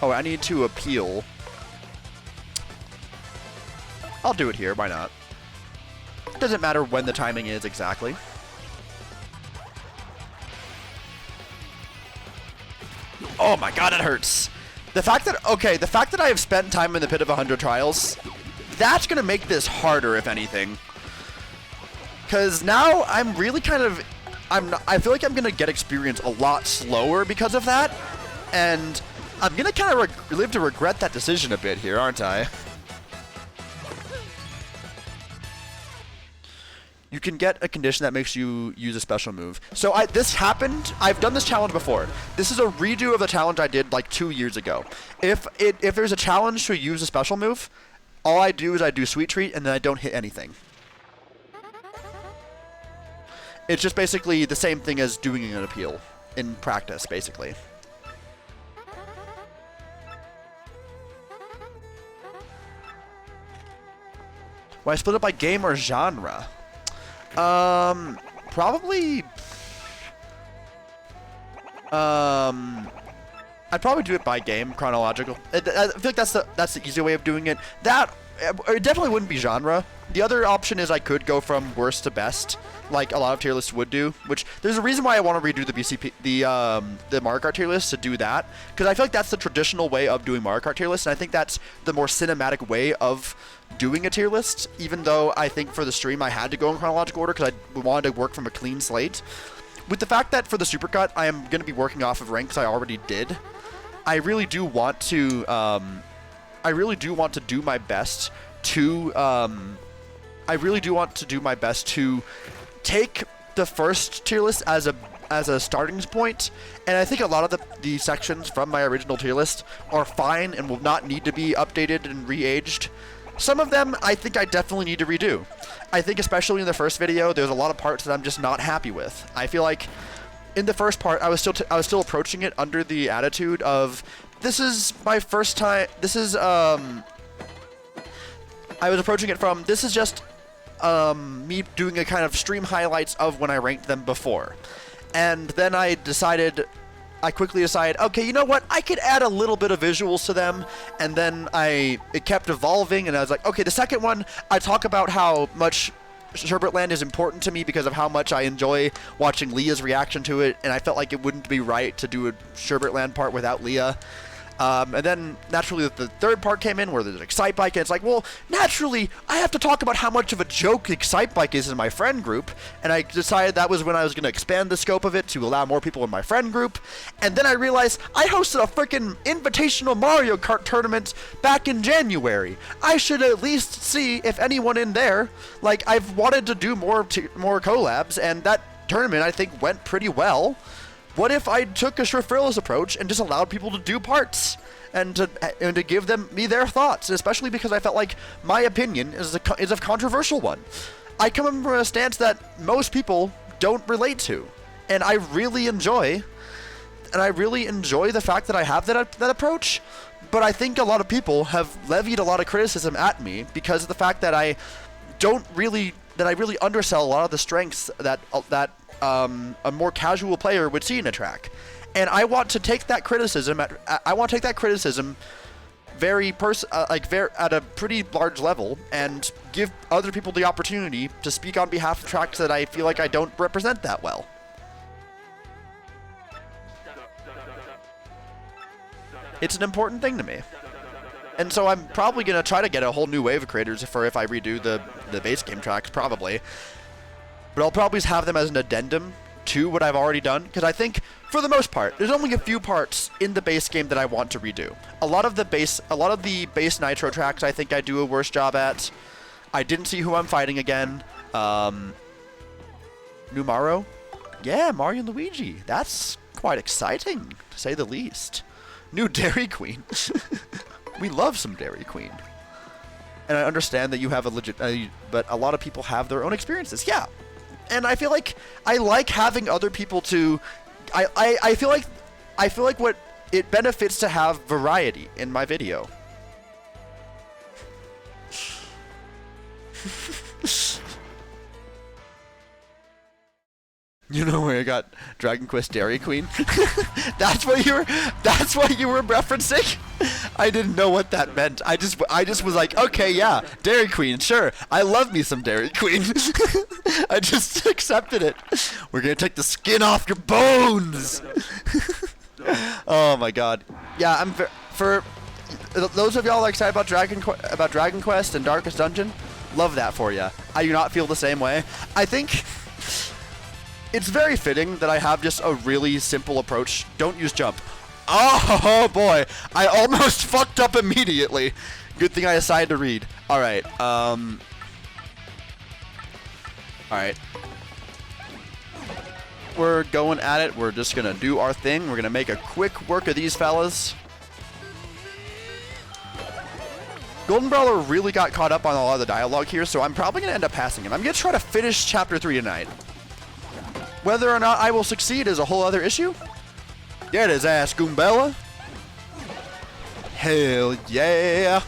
Oh, I need to appeal. I'll do it here, why not? Doesn't matter when the timing is exactly. Oh my god, it hurts. The fact that I have spent time in the pit of 100 trials, that's gonna make this harder, if anything. Cause now I'm really kind of, I feel like I'm gonna get experience a lot slower because of that, and I'm gonna kind of live to regret that decision a bit here, aren't I? You can get a condition that makes you use a special move. So this happened. I've done this challenge before. This is a redo of the challenge I did like 2 years ago. If there's a challenge to use a special move, all I do is I do Sweet Treat and then I don't hit anything. It's just basically the same thing as doing an appeal in practice, basically. Will I split it by game or genre? Probably. I'd probably do it by game, chronological. I feel like that's the easier way of doing it. It definitely wouldn't be genre. The other option is I could go from worst to best, like a lot of tier lists would do. Which there's a reason why I want to redo the BCP, the Mario Kart tier list to do that, because I feel like that's the traditional way of doing Mario Kart tier lists, and I think that's the more cinematic way of doing a tier list. Even though I think for the stream I had to go in chronological order because I wanted to work from a clean slate. With the fact that for the supercut I am going to be working off of ranks I already did, I really do want to I really do want to do my best to take the first tier list as a starting point, and I think a lot of the sections from my original tier list are fine and will not need to be updated and re-aged. Some of them I think I definitely need to redo. I think especially in the first video, there's a lot of parts that I'm just not happy with. I feel like in the first part, I was still approaching it under the attitude of, this is my first time. I was approaching it from, this is just me doing a kind of stream highlights of when I ranked them before. And then I quickly decided, okay, you know what? I could add a little bit of visuals to them, and then it kept evolving, and I was like, okay, the second one, I talk about how much Sherbetland is important to me because of how much I enjoy watching Leah's reaction to it, and I felt like it wouldn't be right to do a Sherbetland part without Leah. And then, naturally, the third part came in where there's Excite Bike, and it's like, well, naturally, I have to talk about how much of a joke Excite Bike is in my friend group, and I decided that was when I was going to expand the scope of it to allow more people in my friend group, and then I realized I hosted a freaking invitational Mario Kart tournament back in January. I should at least see if anyone in there, like, I've wanted to do more collabs, and that tournament, I think, went pretty well. What if I took a Shriffrillis approach and just allowed people to do parts and to give me their thoughts, especially because I felt like my opinion is a controversial one. I come from a stance that most people don't relate to, and I really enjoy the fact that I have that approach. But I think a lot of people have levied a lot of criticism at me because of the fact that I really undersell a lot of the strengths that a more casual player would see in a track, and I want to take that criticism at a pretty large level and give other people the opportunity to speak on behalf of tracks that I feel like I don't represent that well. It's an important thing to me. And so I'm probably going to try to get a whole new wave of creators if I redo the base game tracks, probably. But I'll probably have them as an addendum to what I've already done, because I think, for the most part, there's only a few parts in the base game that I want to redo. A lot of the base Nitro tracks I think I do a worse job at. I didn't see who I'm fighting again. New Mario? Yeah, Mario and Luigi. That's quite exciting, to say the least. New Dairy Queen. We love some Dairy Queen. And I understand that you have but a lot of people have their own experiences. Yeah. And I feel like I like having other people to, I feel like what it benefits to have variety in my video. You know where I got Dragon Quest Dairy Queen? That's what you were referencing? I didn't know what that meant. I just was like, okay, yeah, Dairy Queen, sure. I love me some Dairy Queen. I just accepted it. We're gonna take the skin off your bones. Oh my god. Yeah, for those of y'all excited about Dragon Quest and Darkest Dungeon, love that for you. I do not feel the same way. I think it's very fitting that I have just a really simple approach. Don't use jump. Oh boy, I almost fucked up immediately. Good thing I decided to read. Alright, alright. We're going at it. We're just gonna do our thing. We're gonna make a quick work of these fellas. Golden Brawler really got caught up on a lot of the dialogue here, so I'm probably gonna end up passing him. I'm gonna try to finish Chapter 3 tonight. Whether or not I will succeed is a whole other issue. Get his ass, Goombella. Hell yeah.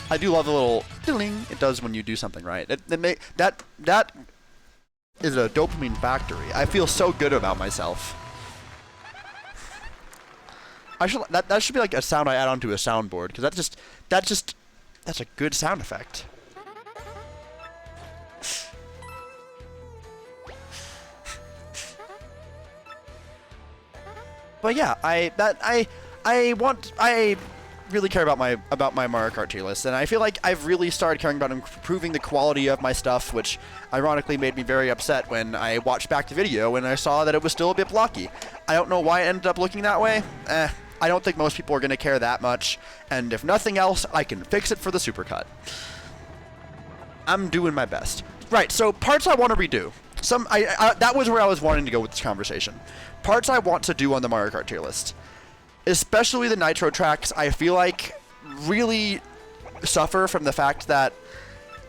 I do love the little ding it does when you do something right. That is a dopamine factory. I feel so good about myself. That should be like a sound I add onto a soundboard, because that's a good sound effect. But yeah, I really care about my Mario Kart tier list, and I feel like I've really started caring about improving the quality of my stuff, which ironically made me very upset when I watched back the video and I saw that it was still a bit blocky. I don't know why it ended up looking that way. I don't think most people are going to care that much, and if nothing else, I can fix it for the supercut. I'm doing my best. Right, so parts I want to redo. That was where I was wanting to go with this conversation. Parts I want to do on the Mario Kart tier list. Especially the Nitro tracks, I feel like really suffer from the fact that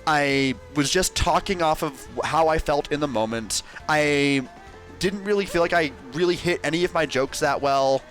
I was just talking off of how I felt in the moment. I didn't really feel like I really hit any of my jokes that well.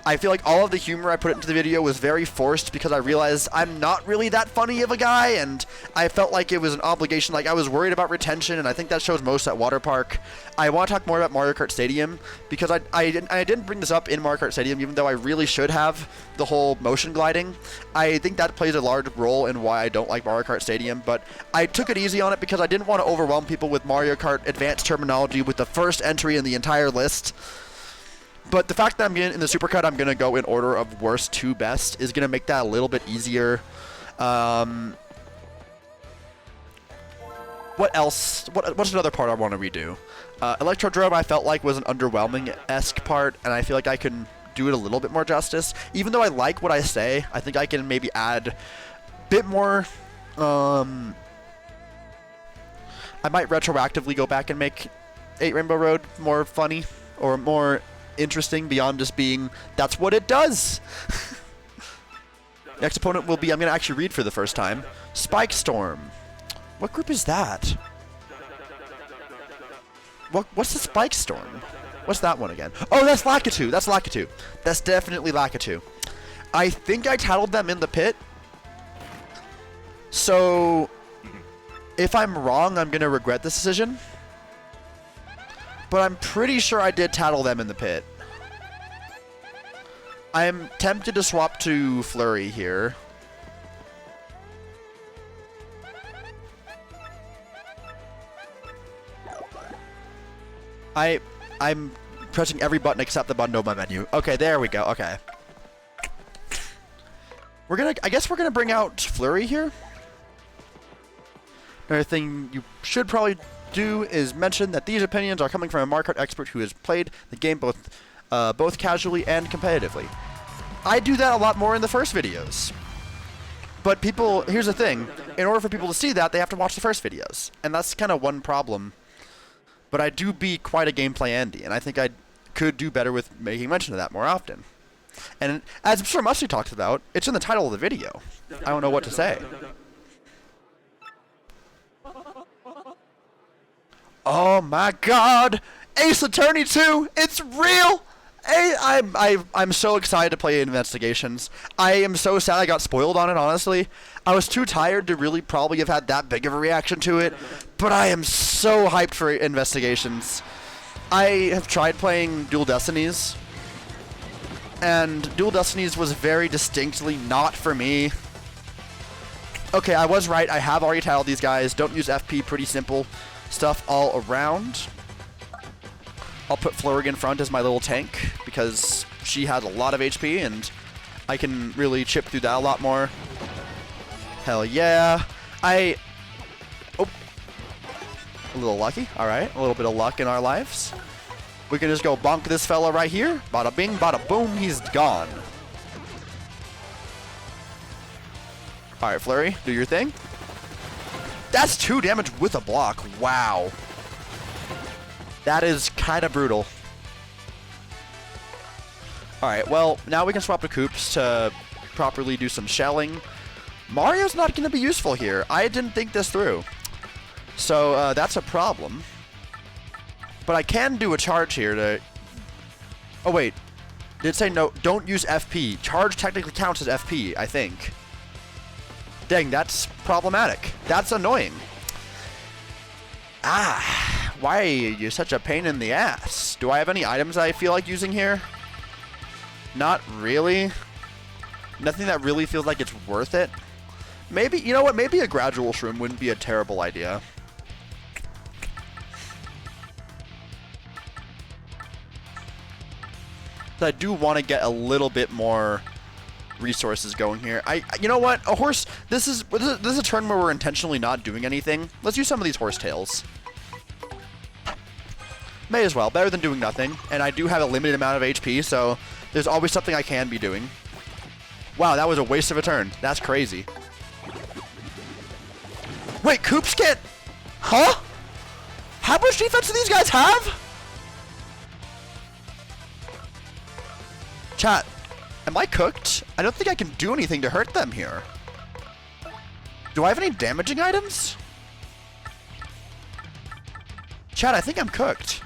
I feel like all of the humor I put into the video was very forced because I realized I'm not really that funny of a guy, and I felt like it was an obligation. Like, I was worried about retention, and I think that shows most at Water Park. I want to talk more about Mario Kart Stadium because I didn't bring this up in Mario Kart Stadium, even though I really should have, the whole motion gliding. I think that plays a large role in why I don't like Mario Kart Stadium, but I took it easy on it because I didn't want to overwhelm people with Mario Kart advanced terminology with the first entry in the entire list. But the fact that I'm in the supercut, I'm going to go in order of worst to best is going to make that a little bit easier. What else? What's another part I want to redo? Electrodrome I felt like was an underwhelming-esque part, and I feel like I can do it a little bit more justice. Even though I like what I say, I think I can maybe add a bit more. I might retroactively go back and make 8 Rainbow Road more funny or more interesting beyond just being, that's what it does. Next opponent will be, I'm going to actually read for the first time, Spike Storm. What group is that? What's the Spike Storm? What's that one again? Oh, that's Lakitu. That's Lakitu. That's definitely Lakitu. I think I tattled them in the pit. So, if I'm wrong, I'm going to regret this decision. But I'm pretty sure I did tattle them in the pit. I'm tempted to swap to Flurry here. I'm pressing every button except the button on my menu. Okay, there we go. Okay. I guess we're gonna bring out Flurry here. Another thing you should probably do is mention that these opinions are coming from a Mario Kart expert who has played the game both casually and competitively. I do that a lot more in the first videos. But people, here's the thing, in order for people to see that, they have to watch the first videos. And that's kind of one problem. But I do be quite a gameplay Andy, and I think I could do better with making mention of that more often. And as I'm sure Musty talks about, it's in the title of the video. I don't know what to say. Oh my god! Ace Attorney 2! It's real! I'm so excited to play Investigations. I am so sad I got spoiled on it, honestly. I was too tired to really probably have had that big of a reaction to it, but I am so hyped for Investigations. I have tried playing Dual Destinies, and Dual Destinies was very distinctly not for me. Okay, I was right. I have already titled these guys. Don't use FP, pretty simple stuff all around. I'll put Flurry in front as my little tank because she has a lot of HP and I can really chip through that a lot more. Hell yeah. Oh. A little lucky. Alright, a little bit of luck in our lives. We can just go bonk this fella right here. Bada bing, bada boom, he's gone. Alright, Flurry, do your thing. That's 2 damage with a block. Wow. That is kind of brutal. Alright, well, now we can swap to Koops to properly do some shelling. Mario's not going to be useful here. I didn't think this through. So, that's a problem. But I can do a charge here to... Oh, wait. Did it say no? Don't use FP. Charge technically counts as FP, I think. Dang, that's problematic. That's annoying. Ah, why are you such a pain in the ass? Do I have any items I feel like using here? Not really. Nothing that really feels like it's worth it. Maybe, you know what? Maybe a gradual shroom wouldn't be a terrible idea. I do want to get a little bit more resources going here. You know what? A horse. This is a turn where we're intentionally not doing anything. Let's use some of these horsetails. May as well. Better than doing nothing. And I do have a limited amount of HP, so there's always something I can be doing. Wow, that was a waste of a turn. That's crazy. Wait, Koops can't... Huh? How much defense do these guys have? Chat, am I cooked? I don't think I can do anything to hurt them here. Do I have any damaging items? Chat, I think I'm cooked.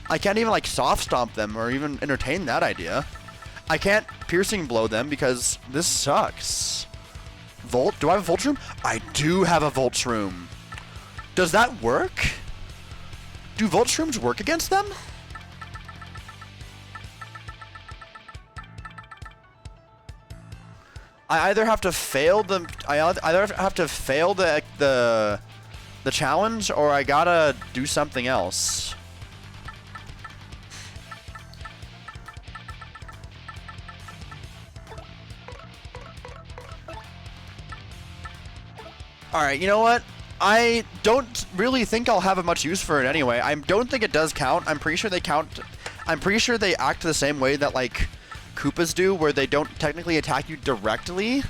I can't even like soft stomp them or even entertain that idea. I can't piercing blow them because this sucks. Volt? Do I have a Volt Shroom? I do have a Volt Shroom. Does that work? Do Volt Shrooms work against them? I either have to fail the the challenge, or I gotta do something else. Alright, you know what? I don't really think I'll have much use for it anyway. I don't think it does count. I'm pretty sure they count. I'm pretty sure they act the same way that, like, Koopas do, where they don't technically attack you directly.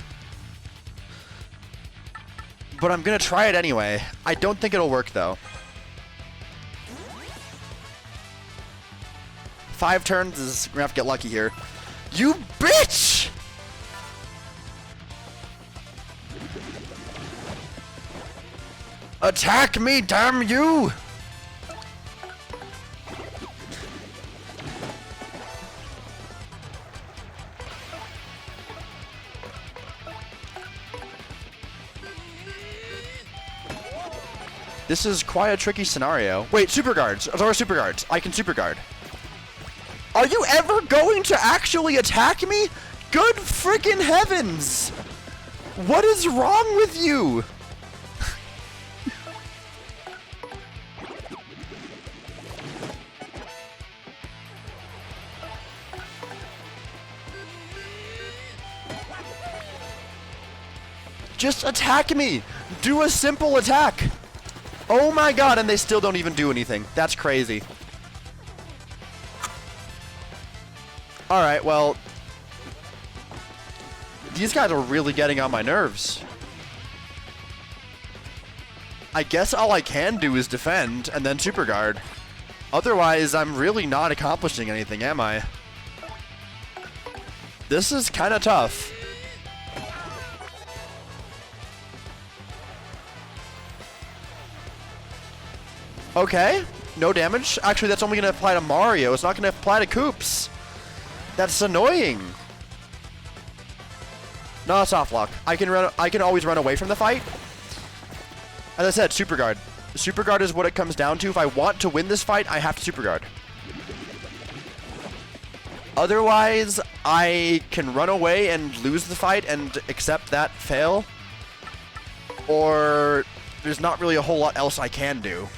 But I'm gonna try it anyway. I don't think it'll work, though. 5 turns is... We're gonna have to get lucky here. You bitch! Attack me, damn you! This is quite a tricky scenario. Wait, super guards. Or super guards. I can super guard. Are you ever going to actually attack me? Good freaking heavens! What is wrong with you? Just attack me! Do a simple attack! Oh my god, and they still don't even do anything. That's crazy. Alright, well... These guys are really getting on my nerves. I guess all I can do is defend, and then super guard. Otherwise, I'm really not accomplishing anything, am I? This is kinda tough. Okay, no damage. Actually, that's only going to apply to Mario. It's not going to apply to Koops. That's annoying. No, soft lock. I can always run away from the fight. As I said, super guard. Super guard is what it comes down to. If I want to win this fight, I have to super guard. Otherwise, I can run away and lose the fight and accept that fail. Or there's not really a whole lot else I can do.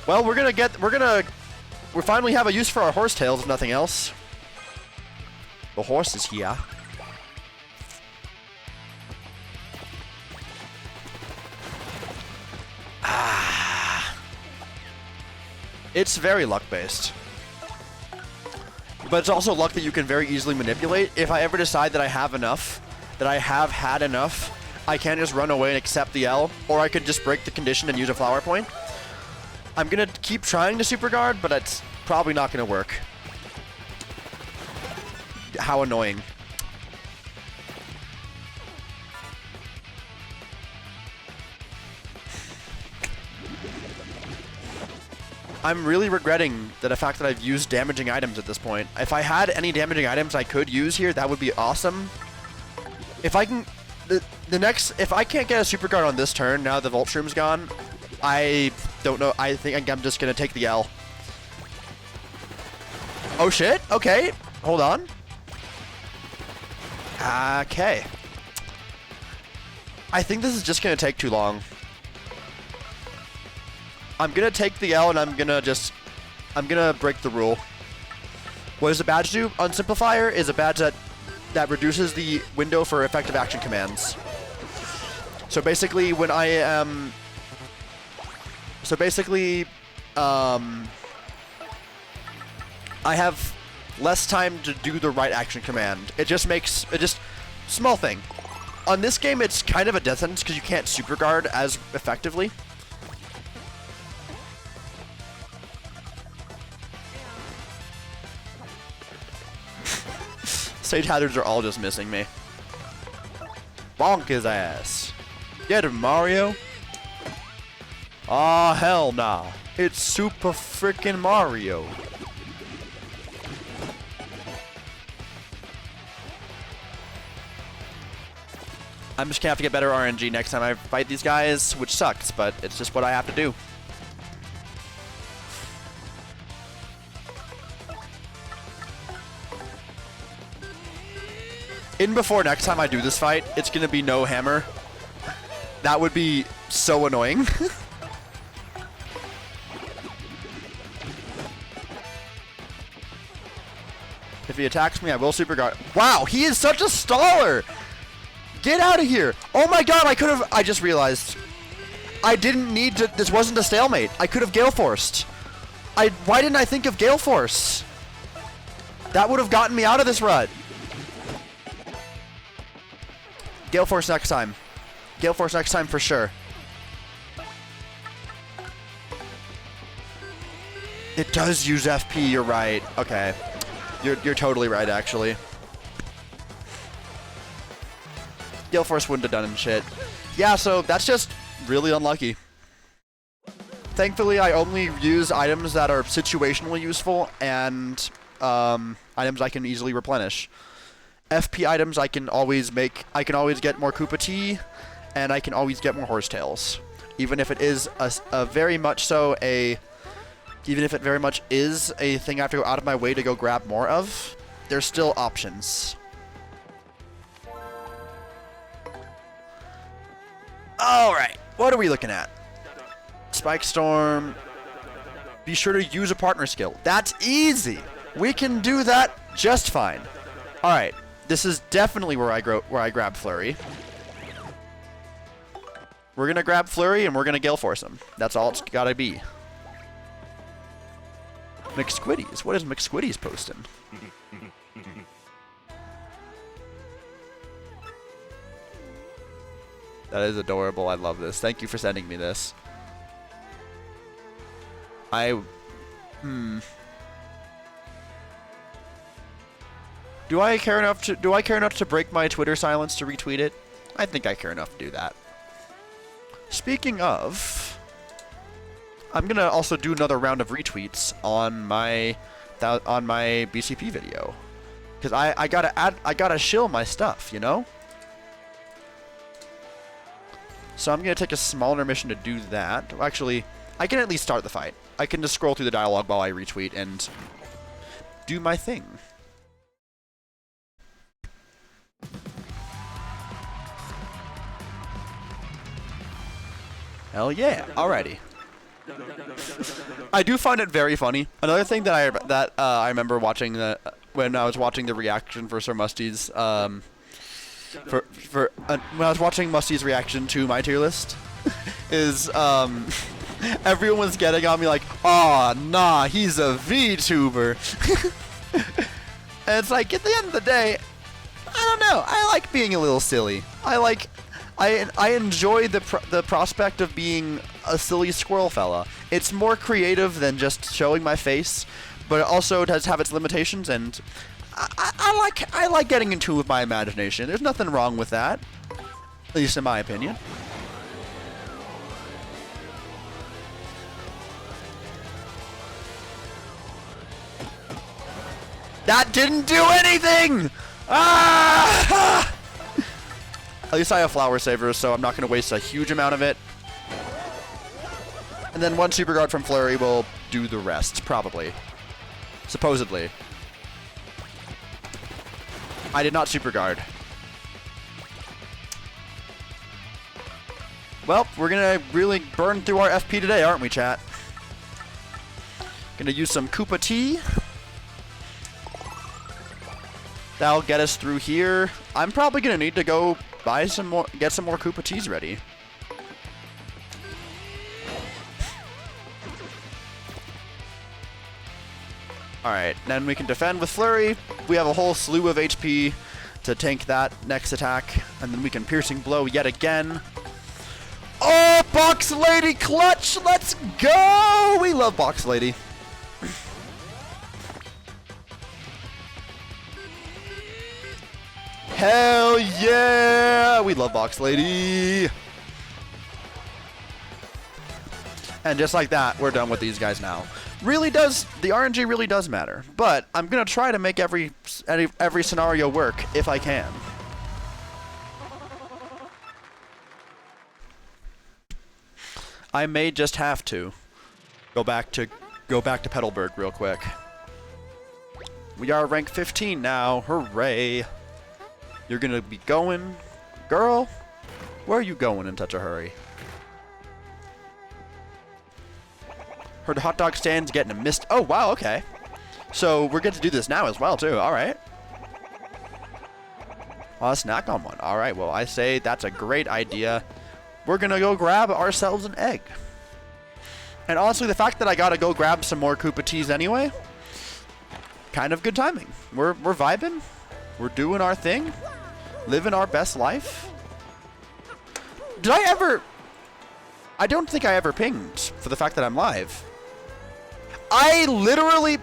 Well, we finally have a use for our horsetails, if nothing else. The horse is here. It's very luck-based. But it's also luck that you can very easily manipulate. If I ever decide that I have enough, that I have had enough, I can just run away and accept the L, or I could just break the condition and use a flower point. I'm gonna keep trying to super guard, but it's probably not gonna work. How annoying. I'm really regretting the fact that I've used damaging items at this point. If I had any damaging items I could use here, that would be awesome. If I can... If I can't get a super guard on this turn, now the Volt Shroom's gone, I don't know. I think I'm just going to take the L. Oh, shit. Okay. Hold on. Okay. I think this is just going to take too long. I'm going to take the L and I'm going to break the rule. What does the badge do? Unsimplifier is a badge that reduces the window for effective action commands. So basically, when I am... So basically, I have less time to do the right action command. It just makes... It just... Small thing. On this game, it's kind of a death sentence because you can't super guard as effectively. Stage hazards are all just missing me. Bonk his ass. Get him, Mario. Aw, hell nah. It's Super Frickin' Mario. I'm just gonna have to get better RNG next time I fight these guys, which sucks, but it's just what I have to do. In before next time I do this fight, it's gonna be no hammer. That would be so annoying. If he attacks me, I will super guard. Wow, he is such a staller! Get out of here! Oh my god, I just realized. I didn't need to, this wasn't a stalemate. I could have Gale Forced. Why didn't I think of Gale Force? That would have gotten me out of this rut. Gale Force next time. Gale Force next time for sure. It does use FP, you're right. Okay. You're totally right, actually. Gale Force wouldn't have done shit. Yeah, so that's just really unlucky. Thankfully, I only use items that are situationally useful and items I can easily replenish. FP items I can always get more Koopa Tea, and I can always get more Horsetails. Even if it is a very much is a thing I have to go out of my way to go grab more of, there's still options. Alright, what are we looking at? Spike Storm. Be sure to use a partner skill. That's easy! We can do that just fine. Alright, this is definitely where I grab Flurry. We're gonna grab Flurry and we're gonna Gale Force him. That's all it's gotta be. McSquiddies. What is McSquiddies posting? That is adorable. I love this. Thank you for sending me this. Do I care enough to break my Twitter silence to retweet it? I think I care enough to do that. Speaking of, I'm gonna also do another round of retweets on my BCP video, because I gotta shill my stuff, you know. So I'm gonna take a small intermission to do that. Actually, I can at least start the fight. I can just scroll through the dialogue while I retweet and do my thing. Hell yeah! Alrighty. I do find it very funny. Another thing that I remember watching when I was watching the reaction for Sir Musty's when I was watching Musty's reaction to my tier list is everyone was getting on me like, "Aw, nah, he's a VTuber," and it's like at the end of the day, I don't know. I like being a little silly. I enjoy the prospect of being a silly squirrel fella. It's more creative than just showing my face, but it also does have its limitations, and I like getting into with my imagination. There's nothing wrong with that, at least in my opinion. That didn't do anything! Ah! At least I have Flower Saver, so I'm not going to waste a huge amount of it. And then one Super Guard from Flurry will do the rest, probably. Supposedly. I did not Super Guard. Well, we're going to really burn through our FP today, aren't we, chat? Going to use some Koopa Tea. That'll get us through here. I'm probably going to need to go buy some more, get some more Koopa Teas ready. Alright, then we can defend with Flurry. We have a whole slew of HP to tank that next attack. And then we can Piercing Blow yet again. Oh, Box Lady clutch! Let's go! We love Box Lady. Hell yeah! We love Box Lady. And just like that, we're done with these guys now. Really does, the RNG really does matter. But I'm gonna try to make every scenario work if I can. I may just have to go back to Petalburg real quick. We are rank 15 now. Hooray! You're gonna be going, girl. Where are you going in such a hurry? Her hot dog stand's getting a mist. Oh, wow, okay. So we're going to do this now as well, too. All right. I'll snack on one. All right, well, I say that's a great idea. We're going to go grab ourselves an egg. And honestly, the fact that I got to go grab some more Koopa Teas anyway, kind of good timing. We're vibing. We're doing our thing. Living our best life. Did I ever... I don't think I ever pinged for the fact that I'm live. I literally...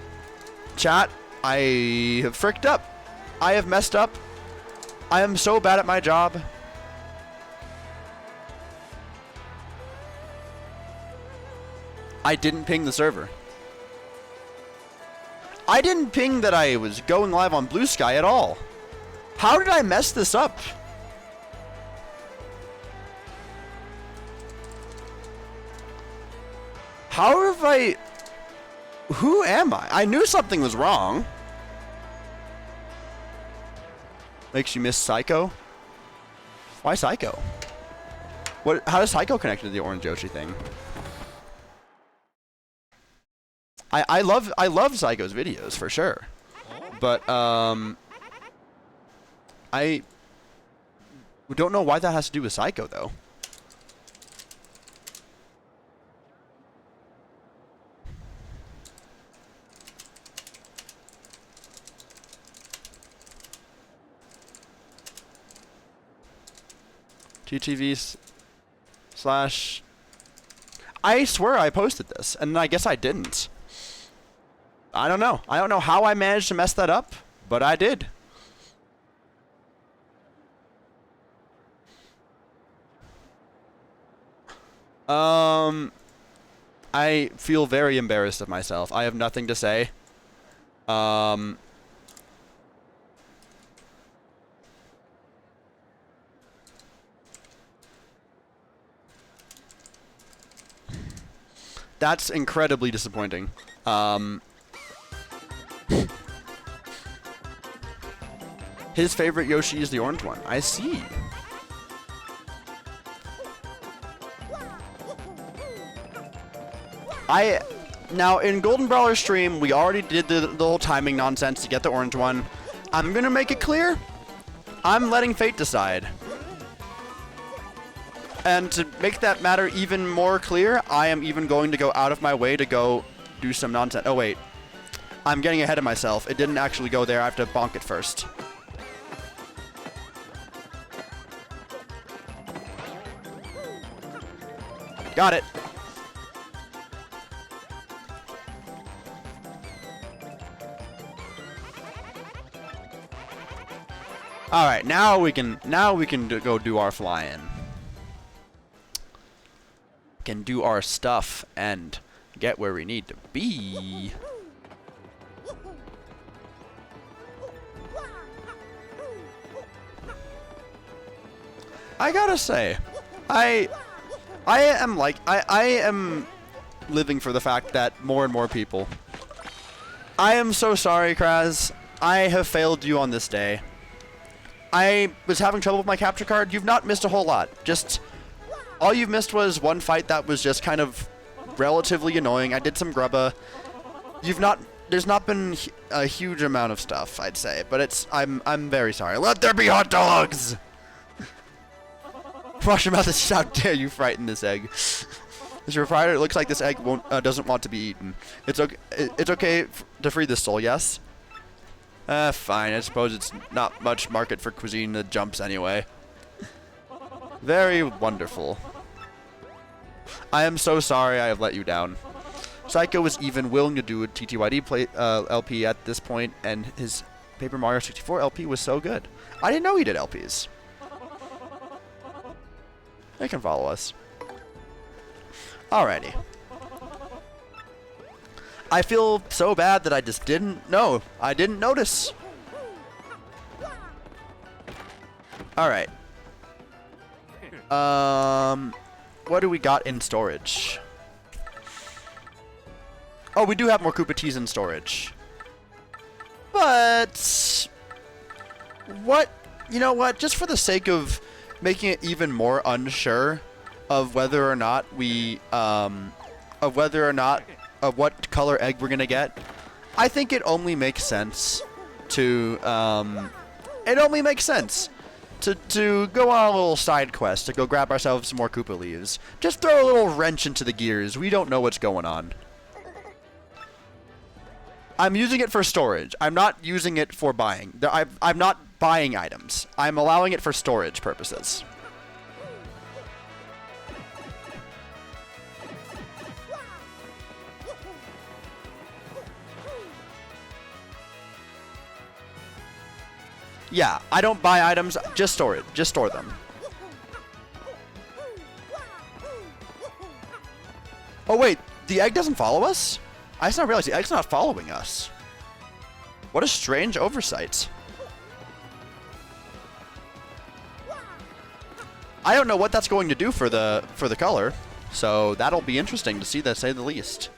Chat, I have fricked up. I have messed up. I am so bad at my job. I didn't ping the server. I didn't ping that I was going live on Blue Sky at all. How did I mess this up? How have I... Who am I? I knew something was wrong. Makes you miss Psycho? Why Psycho? What? How does Psycho connect to the Orange Yoshi thing? I love Psycho's videos for sure, but I don't know why that has to do with Psycho though. TTV slash... I swear I posted this, and I guess I didn't. I don't know. I don't know how I managed to mess that up, but I did. I feel very embarrassed of myself. I have nothing to say. That's incredibly disappointing. His favorite Yoshi is the orange one. I see. Now in Golden Brawler stream, we already did the whole timing nonsense to get the orange one. I'm gonna make it clear. I'm letting fate decide. And to make that matter even more clear, I am even going to go out of my way to go do some nonsense. Oh wait, I'm getting ahead of myself. It didn't actually go there. I have to bonk it first. Got it. All right, now we can go do our flying. Can do our stuff and get where we need to be. I gotta say, I am living for the fact that more and more people. I am so sorry, Kraz. I have failed you on this day. I was having trouble with my capture card. You've not missed a whole lot. Just all you've missed was one fight that was just kind of relatively annoying. I did some grubba. There's not been a huge amount of stuff, I'd say, but I'm very sorry. Let there be hot dogs. Wash your mouth. How dare you frighten this egg? Mr. Proprietor, it looks like this egg doesn't want to be eaten. It's okay. It's okay to free this soul. Yes. Fine. I suppose it's not much market for cuisine that jumps anyway. Very wonderful. I am so sorry I have let you down. Psycho was even willing to do a TTYD LP at this point, and his Paper Mario 64 LP was so good. I didn't know he did LPs. They can follow us. Alrighty. I feel so bad that I just didn't know. I didn't notice. Alright. What do we got in storage? Oh, we do have more Koopa Teas in storage. But what, you know what, just for the sake of making it even more unsure of whether or not we, of what color egg we're gonna get, I think it only makes sense to, to go on a little side quest, to go grab ourselves some more Koopa leaves. Just throw a little wrench into the gears. We don't know what's going on. I'm using it for storage. I'm not using it for buying. I'm not buying items. I'm allowing it for storage purposes. Yeah, I don't buy items, just store it. Just store them. Oh wait, the egg doesn't follow us? I just not realized the egg's not following us. What a strange oversight. I don't know what that's going to do for the color, so that'll be interesting to see, to say the least.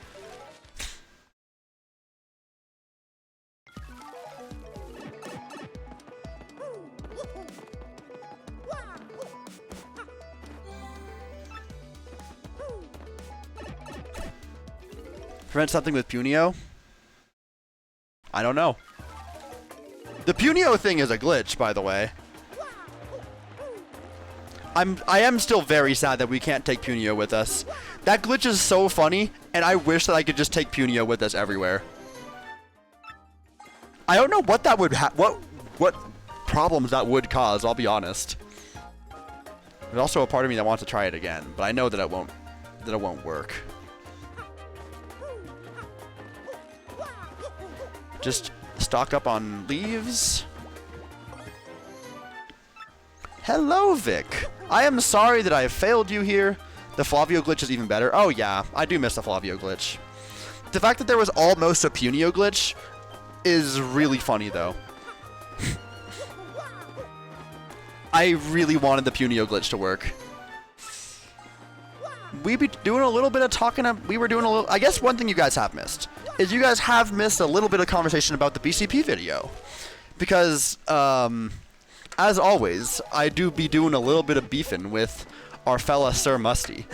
Prevent something with Punio? I don't know. The Punio thing is a glitch, by the way. I am still very sad that we can't take Punio with us. That glitch is so funny, and I wish that I could just take Punio with us everywhere. I don't know what that would what problems that would cause, I'll be honest. There's also a part of me that wants to try it again, but I know that it won't work. Just stock up on leaves. Hello, Vic. I am sorry that I have failed you here. The Flavio glitch is even better. Oh yeah, I do miss the Flavio glitch. The fact that there was almost a Punio glitch is really funny, though. I really wanted the Punio glitch to work. We be doing a little bit of talking. We were doing a little. I guess one thing you guys have missed is you guys have missed a little bit of conversation about the BCP video, because as always, I do be doing a little bit of beefing with our fella Sir Musty.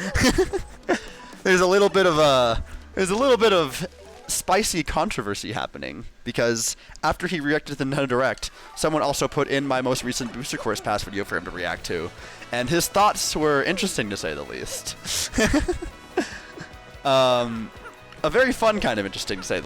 There's a little bit of spicy controversy happening, because after he reacted to the Nintendo Direct, someone also put in my most recent Booster Course Pass video for him to react to, and his thoughts were interesting to say the least. A very fun kind of interesting to say,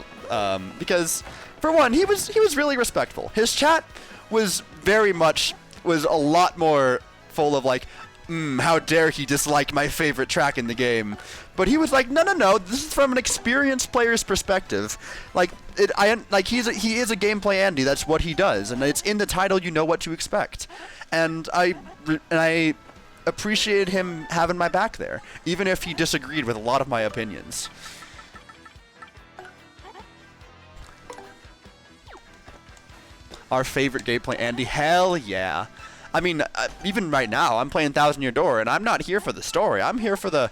because for one, he was really respectful. His chat was a lot more full of like, how dare he dislike my favorite track in the game. But he was like, no, this is from an experienced player's perspective. Like, he is a gameplay Andy, that's what he does, and it's in the title, you know what to expect. And I appreciated him having my back there, even if he disagreed with a lot of my opinions. Our favorite gameplay Andy, hell yeah. I mean, even right now, I'm playing Thousand Year Door, and I'm not here for the story. I'm here for the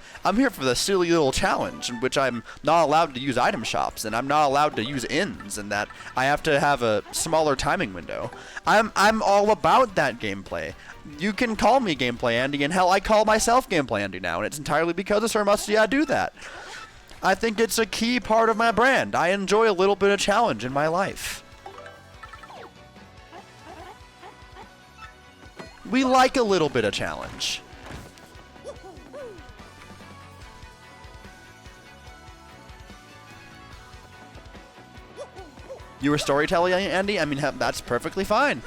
silly little challenge, in which I'm not allowed to use item shops, and I'm not allowed to use inns, and that I have to have a smaller timing window. I'm all about that gameplay. You can call me Gameplay Andy, and hell, I call myself Gameplay Andy now, and it's entirely because of Sir Musty I do that. I think it's a key part of my brand. I enjoy a little bit of challenge in my life. We like a little bit of challenge. You were storytelling, Andy? I mean, that's perfectly fine.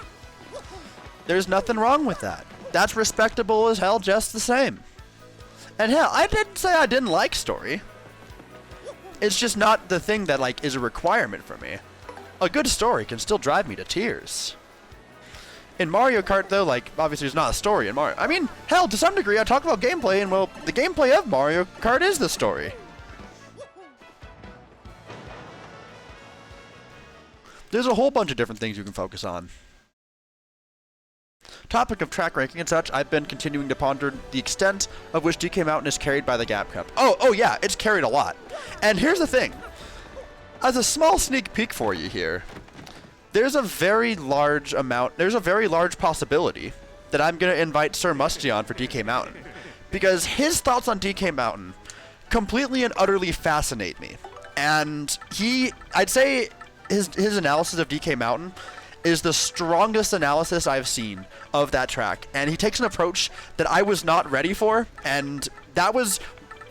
There's nothing wrong with that. That's respectable as hell just the same. And hell, I didn't say I didn't like story. It's just not the thing that, like, is a requirement for me. A good story can still drive me to tears. In Mario Kart, though, like, obviously there's not a story in Mario. I mean, hell, to some degree, I talk about gameplay, and, well, the gameplay of Mario Kart is the story. There's a whole bunch of different things you can focus on. Topic of track ranking and such, I've been continuing to ponder the extent of which DK Mountain is carried by the Gap Cup. Oh yeah, it's carried a lot. And here's the thing. As a small sneak peek for you here, there's a very large possibility that I'm going to invite Sir Musty on for DK Mountain. Because his thoughts on DK Mountain completely and utterly fascinate me. And I'd say his analysis of DK Mountain is the strongest analysis I've seen of that track. And he takes an approach that I was not ready for, and that was...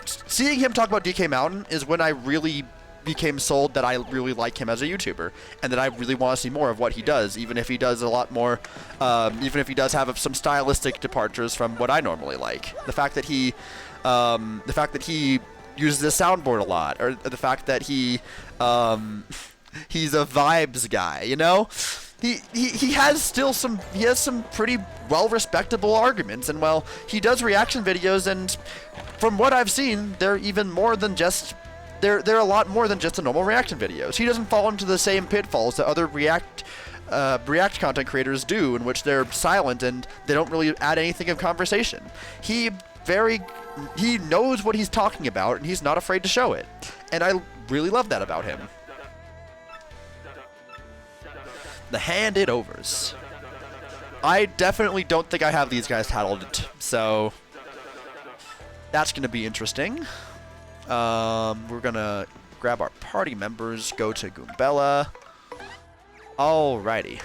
Seeing him talk about DK Mountain is when I really became sold that I really like him as a YouTuber, and that I really want to see more of what he does, even if he does a lot more, even if he does have some stylistic departures from what I normally like. The fact that he uses a soundboard a lot, or the fact that he's a vibes guy, you know? He has some pretty well respectable arguments, and well, he does reaction videos, and from what I've seen, they're even more than just they're a lot more than just a normal reaction videos. He doesn't fall into the same pitfalls that other react content creators do, in which they're silent and they don't really add anything of conversation. He knows what he's talking about, and he's not afraid to show it, and I really love that about him. The handed overs. I definitely don't think I have these guys titled, so that's going to be interesting. We're going to grab our party members, go to Goombella. Alrighty.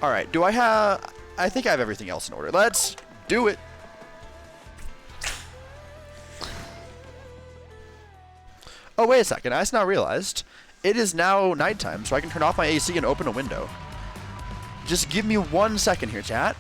Alright, I think I have everything else in order. Let's do it. Oh, wait a second. I just now realized it is now nighttime, so I can turn off my AC and open a window. Just give me 1 second here, chat.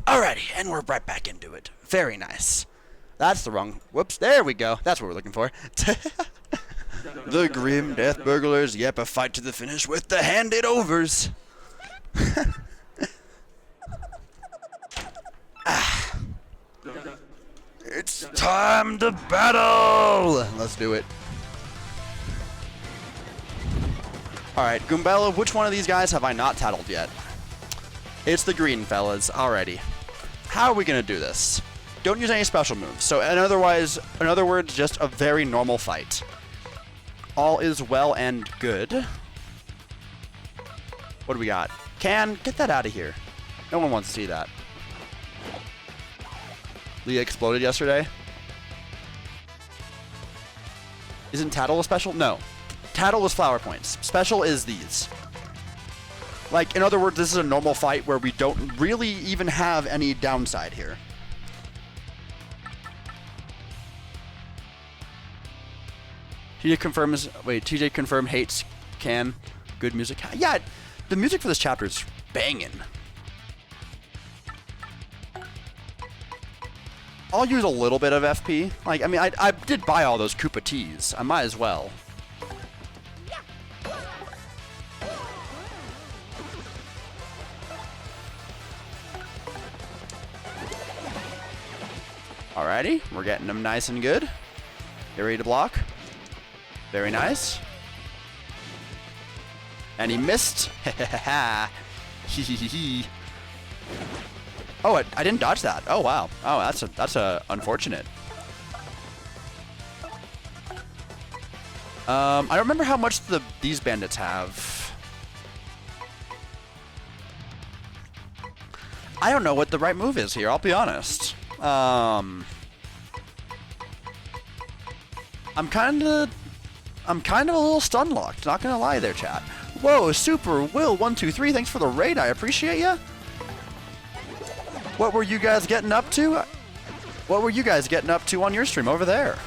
Alrighty, and we're right back into it. Very nice. That's the wrong... Whoops, there we go. That's what we're looking for. The grim death burglars, yep, a fight to the finish with the handed overs. It's time to battle! Let's do it. Alright, Goombella, which one of these guys have I not tattled yet? It's the green fellas. Alrighty. How are we going to do this? Don't use any special moves. So in other words, just a very normal fight. All is well and good. What do we got? Get that out of here. No one wants to see that. Leah exploded yesterday. Isn't Tattle a special? No. Tattle is flower points. Special is these. Like, in other words, this is a normal fight where we don't really even have any downside here. TJ confirmed hates can. Good music. Yeah, the music for this chapter is banging. I'll use a little bit of FP. Like, I mean, I did buy all those Koopa Teas. I might as well. Alrighty, we're getting them nice and good. Get ready to block. Very nice. And he missed. Oh, I didn't dodge that. Oh wow. Oh, that's a unfortunate. I don't remember how much these bandits have. I don't know what the right move is here, I'll be honest. I'm kind of a little stun locked, not gonna lie there, chat. Whoa, Super Will 123, thanks for the raid, I appreciate ya. What were you guys getting up to? What were you guys getting up to on your stream over there?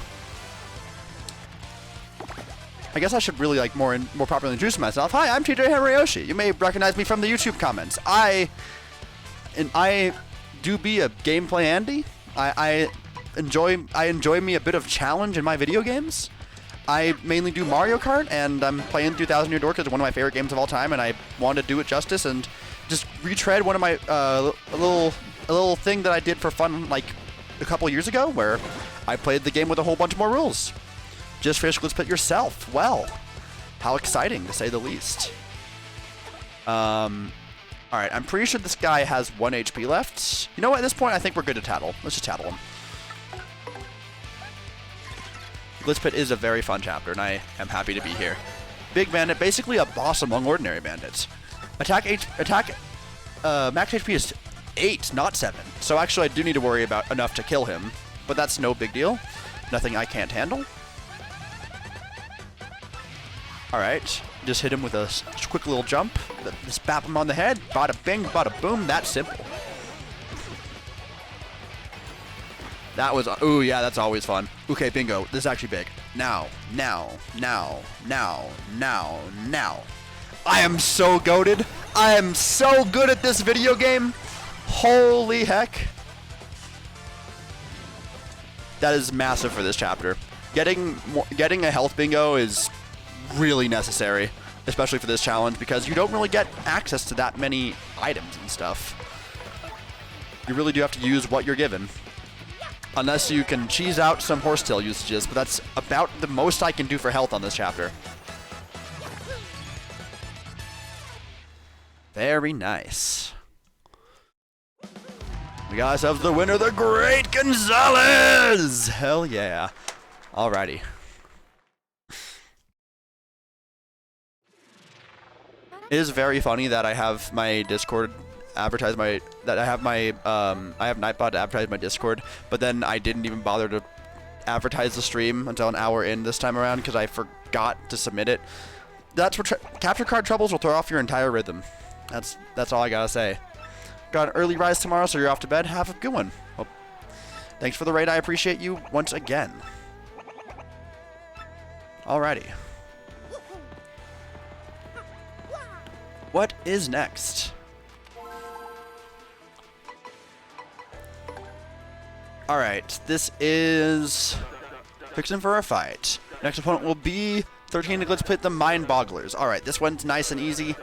I guess I should really like more properly introduce myself. Hi, I'm TJ Hirayoshi. You may recognize me from the YouTube comments. I do be a gameplay Andy. I enjoy me a bit of challenge in my video games. I mainly do Mario Kart, and I'm playing 2000 Year Door because it's one of my favorite games of all time, and I wanted to do it justice and just retread one of my a little thing that I did for fun like a couple years ago, where I played the game with a whole bunch more rules. Just finished Glitch Pit yourself. Well, how exciting to say the least. Alright, I'm pretty sure this guy has 1 HP left. You know what, at this point I think we're good to tattle. Let's just tattle him. Glitch Pit is a very fun chapter, and I am happy to be here. Big Bandit, basically a boss among ordinary bandits. Max HP is 8, not 7. So actually I do need to worry about enough to kill him, but that's no big deal. Nothing I can't handle. Alright, just hit him with a quick little jump. Just bap him on the head. Bada bing, bada boom. That simple. That was, ooh, yeah, that's always fun. Okay, bingo. This is actually big. Now. I am so goated. I am so good at this video game. Holy heck. That is massive for this chapter. Getting a health bingo is really necessary, especially for this challenge, because you don't really get access to that many items and stuff. You really do have to use what you're given. Unless you can cheese out some horsetail usages, but that's about the most I can do for health on this chapter. Very nice. We got ourselves the winner, the Great Gonzalez! Hell yeah. Alrighty. It is very funny that I have my Discord advertise my, that I have Nightbot to advertise my Discord, but then I didn't even bother to advertise the stream until an hour in this time around because I forgot to submit it. That's what capture card troubles will throw off your entire rhythm. That's all I gotta say. Got an early rise tomorrow, so you're off to bed. Have a good one. Well, thanks for the raid. I appreciate you once again. Alrighty. What is next? Alright, this is fixing for a fight. Next opponent will be 13 to Glitch Pit, the Mind Bogglers. Alright, this one's nice and easy.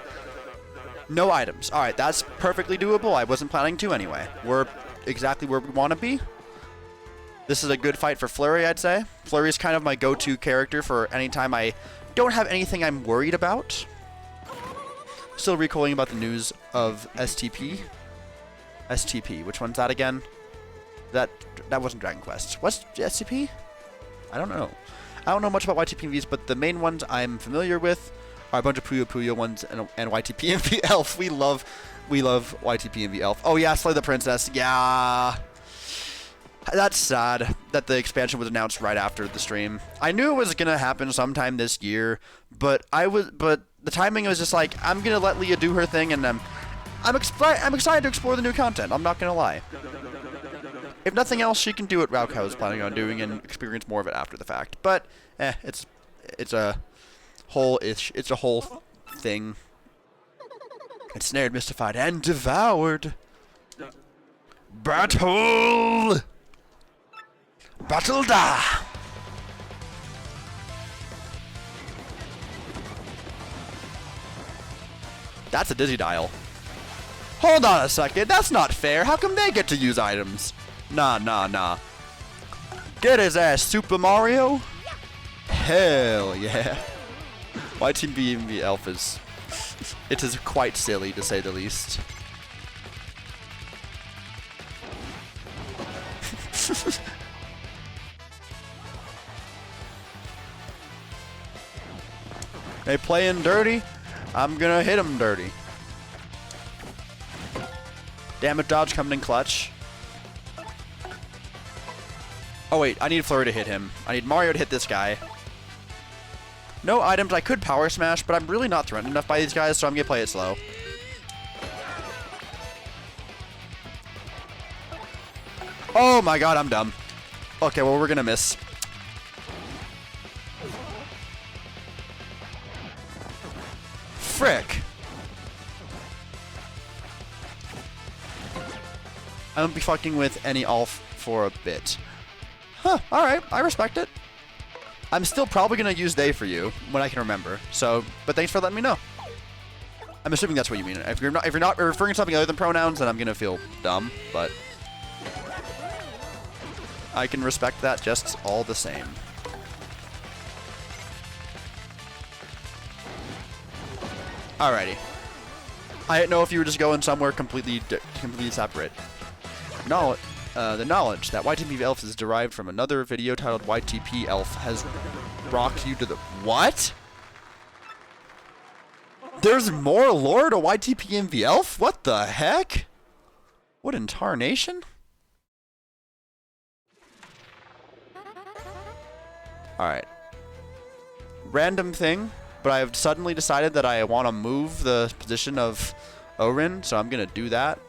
No items. Alright, that's perfectly doable. I wasn't planning to anyway. We're exactly where we want to be. This is a good fight for Flurry, I'd say. Flurry is kind of my go-to character for any time I don't have anything I'm worried about. Still recoiling about the news of STP. STP, which one's that again? That wasn't Dragon Quest. What's STP? I don't know. I don't know much about YTPVs, but the main ones I'm familiar with are a bunch of Puyo Puyo ones and YTP and V Elf. We love YTP and V Elf. Oh yeah, Slay the Princess. Yeah. That's sad that the expansion was announced right after the stream. I knew it was gonna happen sometime this year, but the timing was just like, I'm gonna let Leah do her thing, and I'm excited to explore the new content. I'm not gonna lie. If nothing else, she can do what Raukau is planning on doing and experience more of it after the fact. But it's a whole thing. It's snared, mystified, and devoured. Battle da. That's a Dizzy Dial. Hold on a second, that's not fair. How come they get to use items? Nah. Get his ass, Super Mario. Hell yeah. YTB Elf is It is quite silly, to say the least. They playing dirty. I'm gonna hit them dirty. Damage dodge coming in clutch. Oh wait, I need Flurry to hit him. I need Mario to hit this guy. No items. I could power smash, but I'm really not threatened enough by these guys, so I'm gonna play it slow. Oh my god, I'm dumb. Okay, well, we're gonna miss. Frick. I won't be fucking with any Alf for a bit. Huh, alright, I respect it. I'm still probably gonna use they for you when I can remember. So, but thanks for letting me know. I'm assuming that's what you mean. If you're not referring to something other than pronouns, then I'm gonna feel dumb, but I can respect that just all the same. Alrighty. I didn't know if you were just going somewhere completely separate. The knowledge that YTP Elf is derived from another video titled YTP Elf has rocked you to the... What? There's more lore to YTP MV Elf? What the heck? What in tarnation? Alright. Random thing, but I have suddenly decided that I want to move the position of Orin, so I'm going to do that.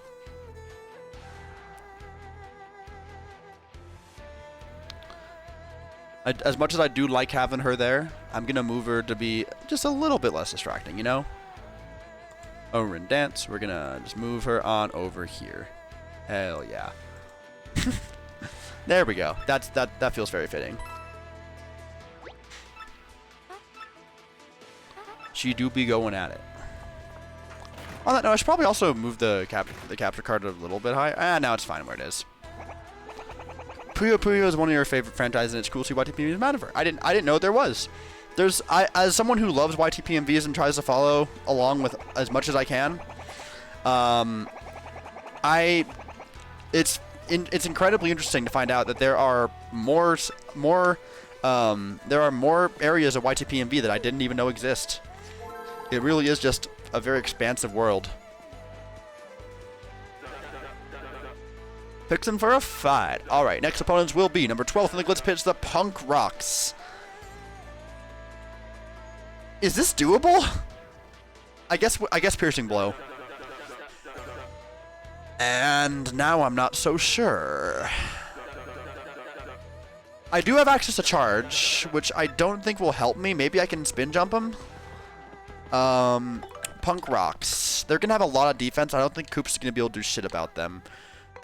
As much as I do like having her there, I'm going to move her to be just a little bit less distracting, you know? Orin dance. We're going to just move her on over here. Hell yeah. There we go. That feels very fitting. She do be going at it. On that note, I should probably also move the capture card a little bit higher. Ah, now it's fine where it is. Puyo Puyo is one of your favorite franchises, and it's cool to see YTP is mad of her. I didn't know there was. As someone who loves YTP MVs and tries to follow along with as much as I can, it's incredibly interesting to find out that there are more areas of YTP MV that I didn't even know exist. It really is just a very expansive world. Picks him for a fight. Alright, next opponents will be number 12 in the Glitz Pitch, the Punk Rocks. Is this doable? I guess Piercing Blow. And now I'm not so sure. I do have access to Charge, which I don't think will help me. Maybe I can spin jump him. Punk Rocks. They're gonna have a lot of defense. I don't think Coop's gonna be able to do shit about them.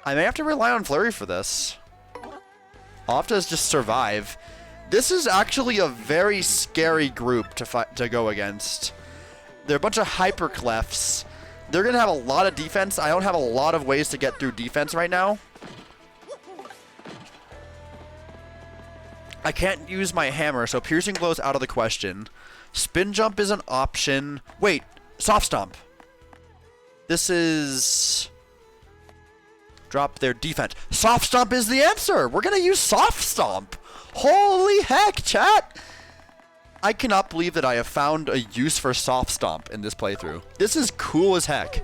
I may have to rely on Flurry for this. I'll have to just survive. This is actually a very scary group to go against. They're a bunch of hyperclefs. They're gonna have a lot of defense. I don't have a lot of ways to get through defense right now. I can't use my hammer, so Piercing Blow's out of the question. Spin Jump is an option. Wait, Soft Stomp. This is... Drop their defense. Soft Stomp is the answer! We're gonna use Soft Stomp! Holy heck, chat! I cannot believe that I have found a use for Soft Stomp in this playthrough. This is cool as heck.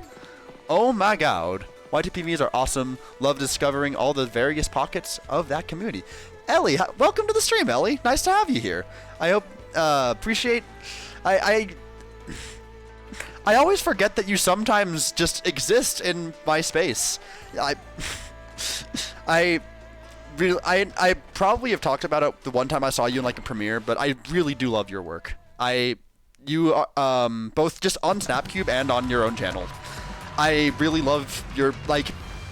Oh my god. YTPVs are awesome. Love discovering all the various pockets of that community. Ellie, welcome to the stream, Ellie. Nice to have you here. I hope, appreciate... I always forget that you sometimes just exist in my space. I probably have talked about it the one time I saw you in like a premiere, but I really do love your work. You are, both just on Snapcube and on your own channel. I really love your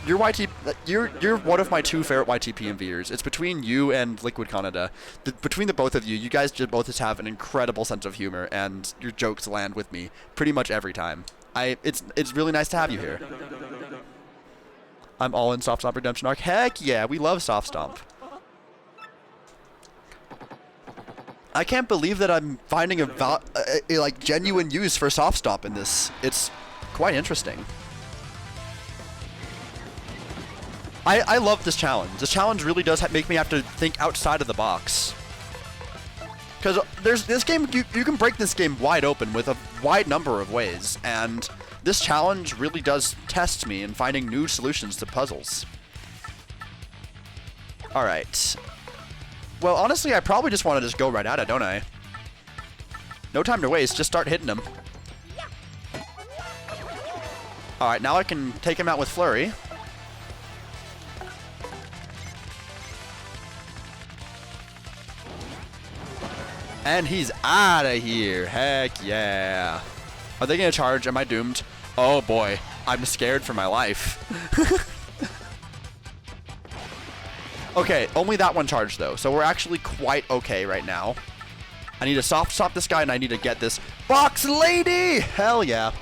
you're one of my two favorite YTP MVers. It's between you and Liquid Canada. Between the both of you, you guys both just have an incredible sense of humor, and your jokes land with me pretty much every time. It's really nice to have you here. I'm all in Soft Stomp Redemption Arc. Heck yeah, we love Soft Stomp. I can't believe that I'm finding a like genuine use for soft stop in this. It's quite interesting. I love this challenge. This challenge really does make me have to think outside of the box. Because this game, you can break this game wide open with a wide number of ways, and this challenge really does test me in finding new solutions to puzzles. Alright. Well, honestly, I probably just want to just go right at it, don't I? No time to waste, just start hitting him. Alright, now I can take him out with Flurry. And he's out of here. Heck yeah. Are they going to charge? Am I doomed? Oh boy. I'm scared for my life. Okay, only that one charged though. So we're actually quite okay right now. I need to soft stop this guy and I need to get this box lady. Hell yeah.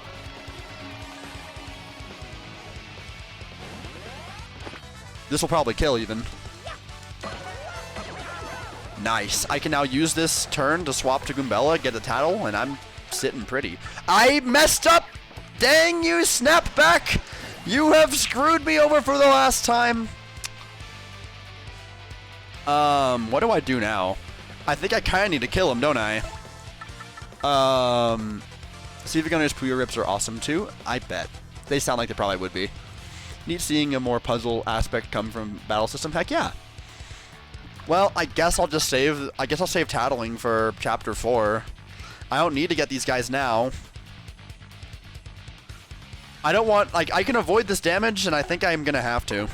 This will probably kill even. Nice. I can now use this turn to swap to Goombella, get the tattle, and I'm sitting pretty. I messed up! Dang you, Snapback! You have screwed me over for the last time. What do I do now? I think I kind of need to kill him, don't I? See if you're gonna use Puyo Rips are awesome too. I bet. They sound like they probably would be. Neat seeing a more puzzle aspect come from battle system. Heck yeah. Well, I guess I'll just save. I guess I'll save tattling for chapter 4. I don't need to get these guys now. I don't want, like, I can avoid this damage, and I think I'm gonna have to.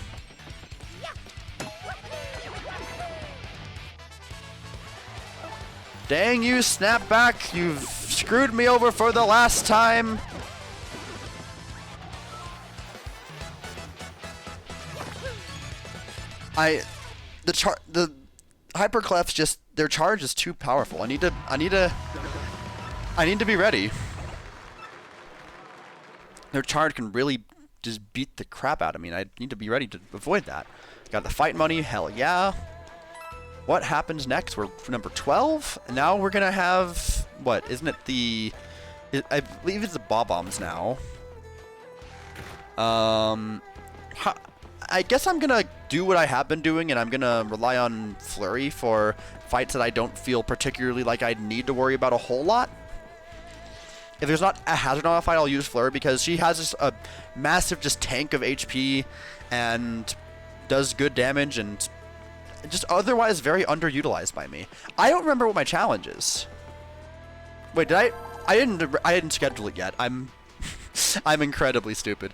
Dang you, Snapback! You've screwed me over for the last time. The Hyperclefs just, their charge is too powerful. I need to be ready. Their charge can really just beat the crap out of me, and I need to be ready to avoid that. Got the fight money, hell yeah. What happens next? We're number 12, and now we're gonna have, what, isn't it the, I believe it's the Bob-Bombs now. I guess I'm gonna do what I have been doing, and I'm gonna rely on Flurry for fights that I don't feel particularly like I need to worry about a whole lot. If there's not a hazard on a fight, I'll use Flurry because she has just a massive just tank of HP and does good damage and just otherwise very underutilized by me. I don't remember what my challenge is. Wait, did I didn't schedule it yet. I'm incredibly stupid.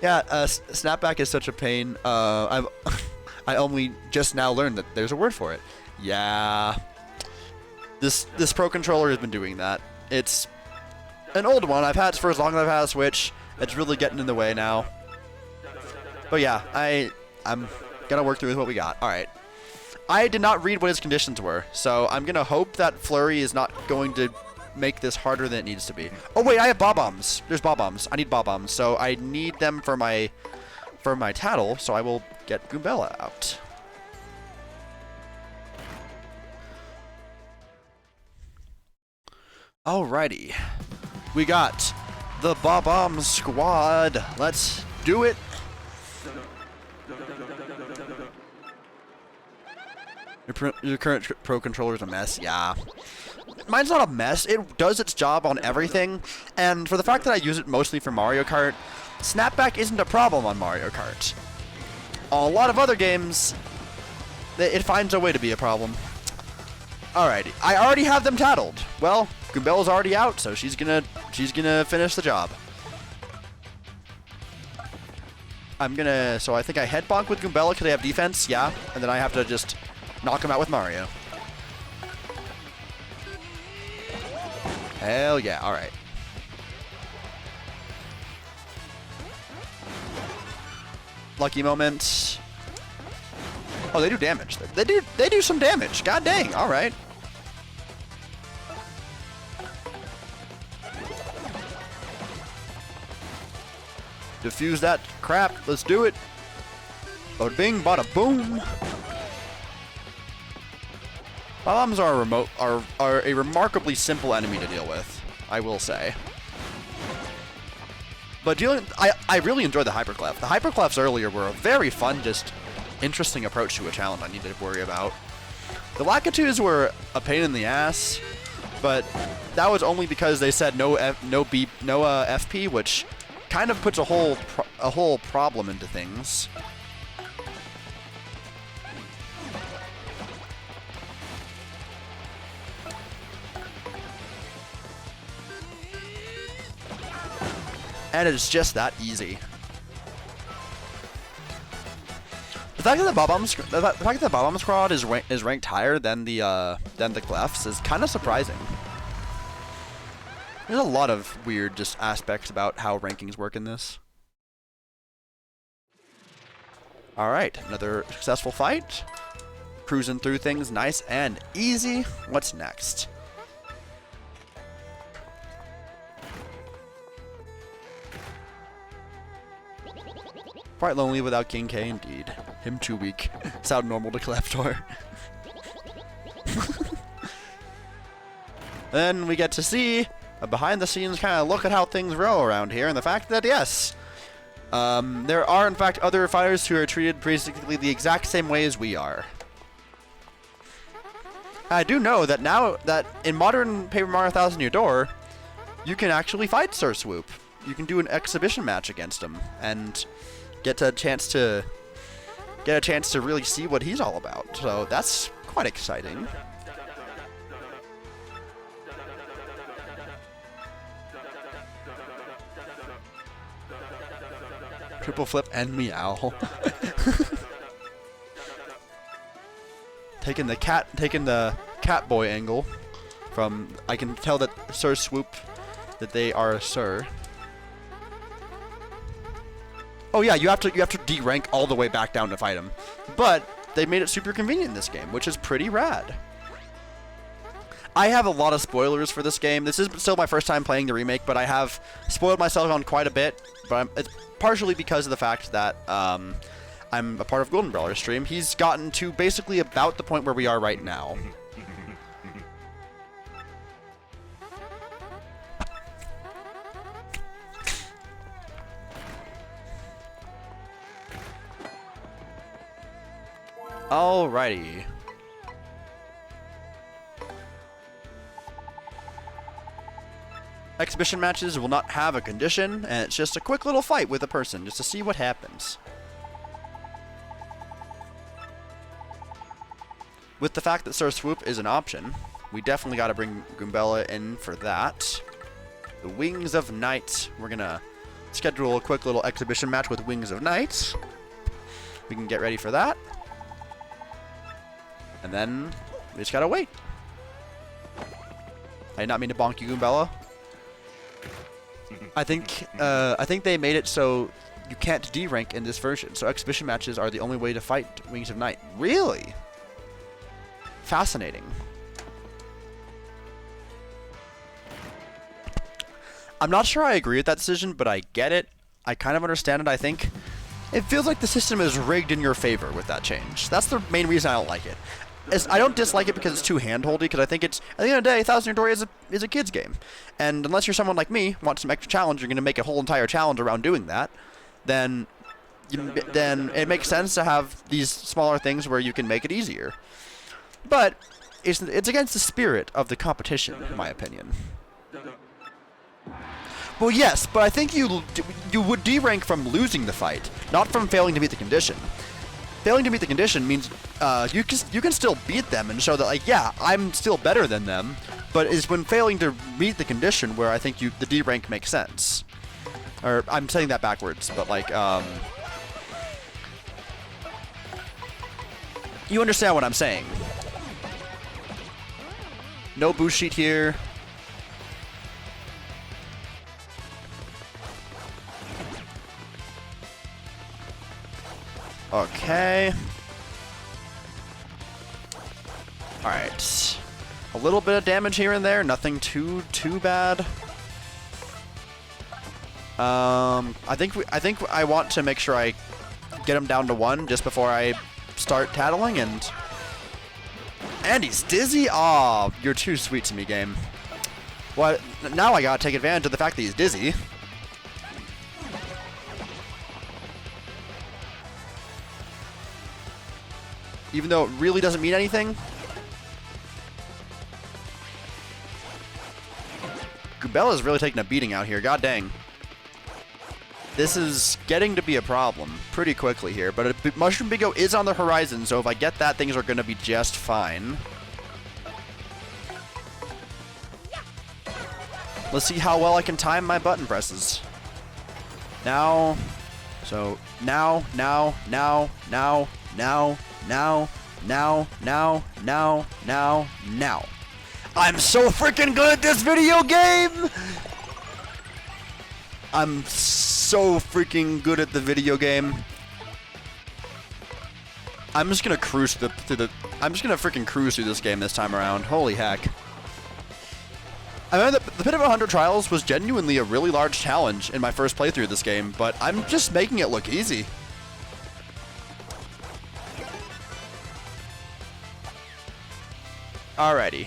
Yeah, Snapback is such a pain. I only just now learned that there's a word for it. Yeah. This Pro Controller has been doing that. It's an old one. I've had it for as long as I've had a Switch. It's really getting in the way now. But yeah, I'm gonna work through with what we got. Alright. I did not read what his conditions were, so I'm gonna hope that Flurry is not going to make this harder than it needs to be. Oh wait, I have Bob-Bombs. There's Bob-Bombs. I need Bob-Bombs, so I need them for my tattle, so I will get Goombella out. Alrighty. We got the Bob-Bomb squad. Let's do it. Your current Pro Controller is a mess. Yeah. Mine's not a mess. It does its job on everything, and for the fact that I use it mostly for Mario Kart, Snapback isn't a problem on Mario Kart. On a lot of other games, it finds a way to be a problem. Alrighty, I already have them tattled. Well, Goombella's already out, so she's gonna finish the job. So I think I head bonk with Goombella because they have defense, yeah, and then I have to just knock him out with Mario. Hell yeah, alright. Lucky moment. Oh, they do damage. They do some damage. God dang, alright. Diffuse that crap. Let's do it. Bada bing, bada boom. Bob-ombs are a remarkably simple enemy to deal with, I will say. But I really enjoyed the Hyperclef. The Hyperclefs earlier were a very fun, just interesting approach to a challenge I needed to worry about. The Lakitus were a pain in the ass, but that was only because they said no FP, which kind of puts a whole problem into things. And it's just that easy. The fact that the Bob-omb squad is ranked higher than the Clefs is kind of surprising. There's a lot of weird just aspects about how rankings work in this. All right, another successful fight. Cruising through things nice and easy. What's next? Quite lonely without King K, indeed. Him too weak. Sound normal to Cleftor. Then we get to see a behind-the-scenes kind of look at how things roll around here, and the fact that, yes, there are, in fact, other fighters who are treated basically the exact same way as we are. I do know that now that in modern Paper Mario Thousand Year Door, you can actually fight Sir Swoop. You can do an exhibition match against him, and get a chance to really see what he's all about. So that's quite exciting. Triple flip and meow. taking the cat boy angle from, I can tell that Sir Swoop, that they are a Sir. Oh yeah, you have to D-rank all the way back down to fight him. But they made it super convenient in this game, which is pretty rad. I have a lot of spoilers for this game. This is still my first time playing the remake, but I have spoiled myself on quite a bit. But it's partially because of the fact that I'm a part of Golden Brawler's stream. He's gotten to basically about the point where we are right now. Alrighty. Exhibition matches will not have a condition, and it's just a quick little fight with a person just to see what happens. With the fact that Sir Swoop is an option, we definitely got to bring Goombella in for that. The Wings of Night. We're going to schedule a quick little exhibition match with Wings of Night. We can get ready for that. And then we just gotta wait. I did not mean to bonk you, Goombella. I think they made it so you can't D-rank in this version. So exhibition matches are the only way to fight Wings of Night. Really? Fascinating. I'm not sure I agree with that decision, but I get it. I kind of understand it, I think. It feels like the system is rigged in your favor with that change. That's the main reason I don't like it. I don't dislike it because it's too hand-holdy, because I think it's, at the end of the day, Thousand Year Door is a kid's game. And unless you're someone like me, want some extra challenge, you're going to make a whole entire challenge around doing that, then it makes sense to have these smaller things where you can make it easier. But it's against the spirit of the competition, in my opinion. Well, yes, but I think you would D-rank from losing the fight, not from failing to meet the condition. Failing to meet the condition means you can still beat them and show that, like, yeah, I'm still better than them, but it's when failing to meet the condition where I think the D rank makes sense. Or I'm saying that backwards, but like you understand what I'm saying. No boost sheet here. Okay. Alright. A little bit of damage here and there, nothing too bad. I think I want to make sure I get him down to 1 just before I start tattling, and And he's dizzy? Aw, you're too sweet to me, game. What? Now I gotta take advantage of the fact that he's dizzy. Even though it really doesn't mean anything. Gubella's really taking a beating out here, god dang. This is getting to be a problem pretty quickly here, but Mushroom Bingo is on the horizon, so if I get that, things are going to be just fine. Let's see how well I can time my button presses. Now, so now. I'm so freaking good at this video game! I'm so freaking good at the video game. I'm just gonna cruise I'm just gonna freaking cruise through this game this time around. Holy heck. I know that the Pit of 100 Trials was genuinely a really large challenge in my first playthrough of this game, but I'm just making it look easy. Alrighty.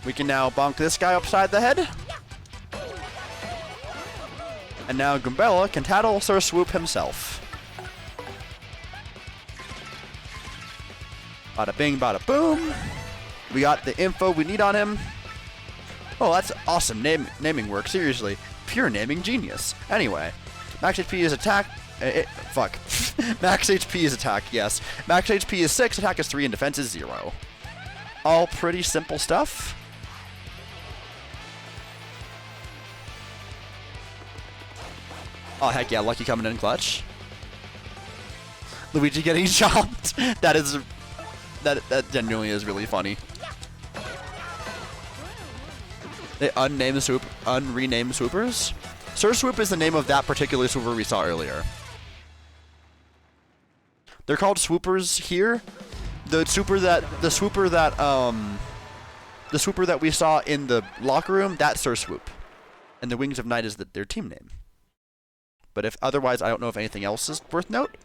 We can now bonk this guy upside the head. And now Goombella can tattle Sir Swoop himself. Bada bing, bada boom. We got the info we need on him. Oh, that's awesome naming work, seriously. Pure naming genius. Anyway, max HP is attack. Fuck. Max HP is attack, yes. Max HP is 6, attack is 3, and defense is 0. All pretty simple stuff. Oh, heck yeah, Lucky coming in clutch. Luigi getting chopped. That genuinely is really funny. They unrenamed swoopers? Sir Swoop is the name of that particular swooper we saw earlier. They're called swoopers here. The swooper that we saw in the locker room, that's Sir Swoop. And the Wings of Night is their team name. But if otherwise, I don't know if anything else is worth note.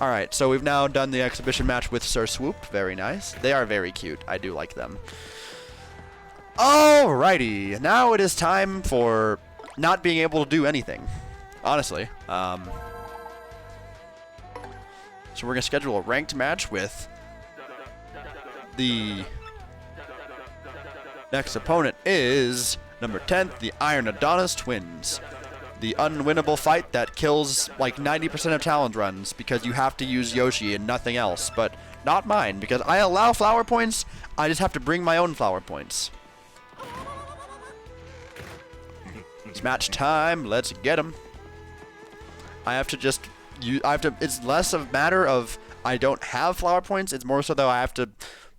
Alright, so we've now done the exhibition match with Sir Swoop. Very nice. They are very cute. I do like them. Alrighty. Now it is time for not being able to do anything. Honestly. So we're going to schedule a ranked match with the next opponent is number 10, the Iron Adonis Twins. The unwinnable fight that kills like 90% of challenge runs because you have to use Yoshi and nothing else. But not mine, because I allow flower points, I just have to bring my own flower points. It's match time, let's get them. It's less of a matter of I don't have flower points, it's more so that I have to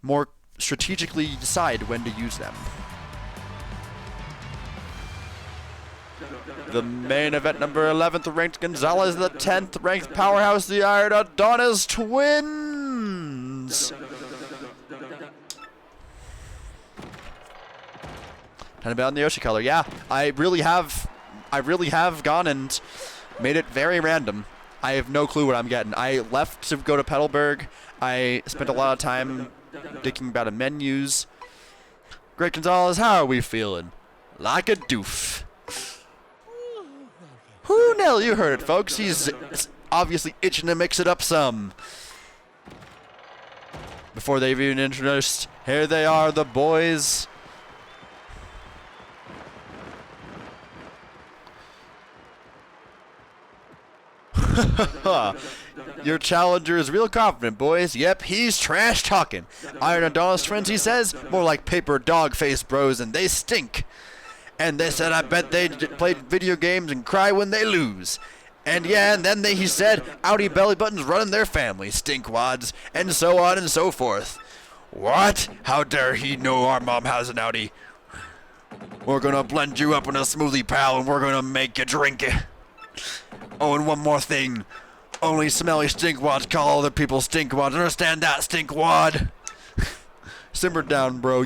more strategically decide when to use them. The main event, number 11th ranked Gonzalez, the 10th ranked powerhouse, the Iron Adonis Twins. Time to bet on the Yoshi color. Yeah, I really have gone and made it very random. I have no clue what I'm getting. I left to go to Petalburg. I spent a lot of time thinking about the menus. Great Gonzalez, how are we feeling? Like a doof. Whoo, Nell, you heard it, folks. He's obviously itching to mix it up some. Before they've even introduced, here they are, the boys. Your challenger is real confident, boys. Yep, he's trash talking. Iron Adonis Twins, he says, more like paper dog face bros, and they stink. And they said, I bet they play video games and cry when they lose. And yeah, and then he said, Audi belly buttons running their family, stinkwads, and so on and so forth. What? How dare he know our mom has an Audi? We're gonna blend you up in a smoothie, pal, and we're gonna make you drink it. Oh, and one more thing. Only smelly stinkwads call other people stinkwads. Understand that, stinkwad? Simmer down, bro.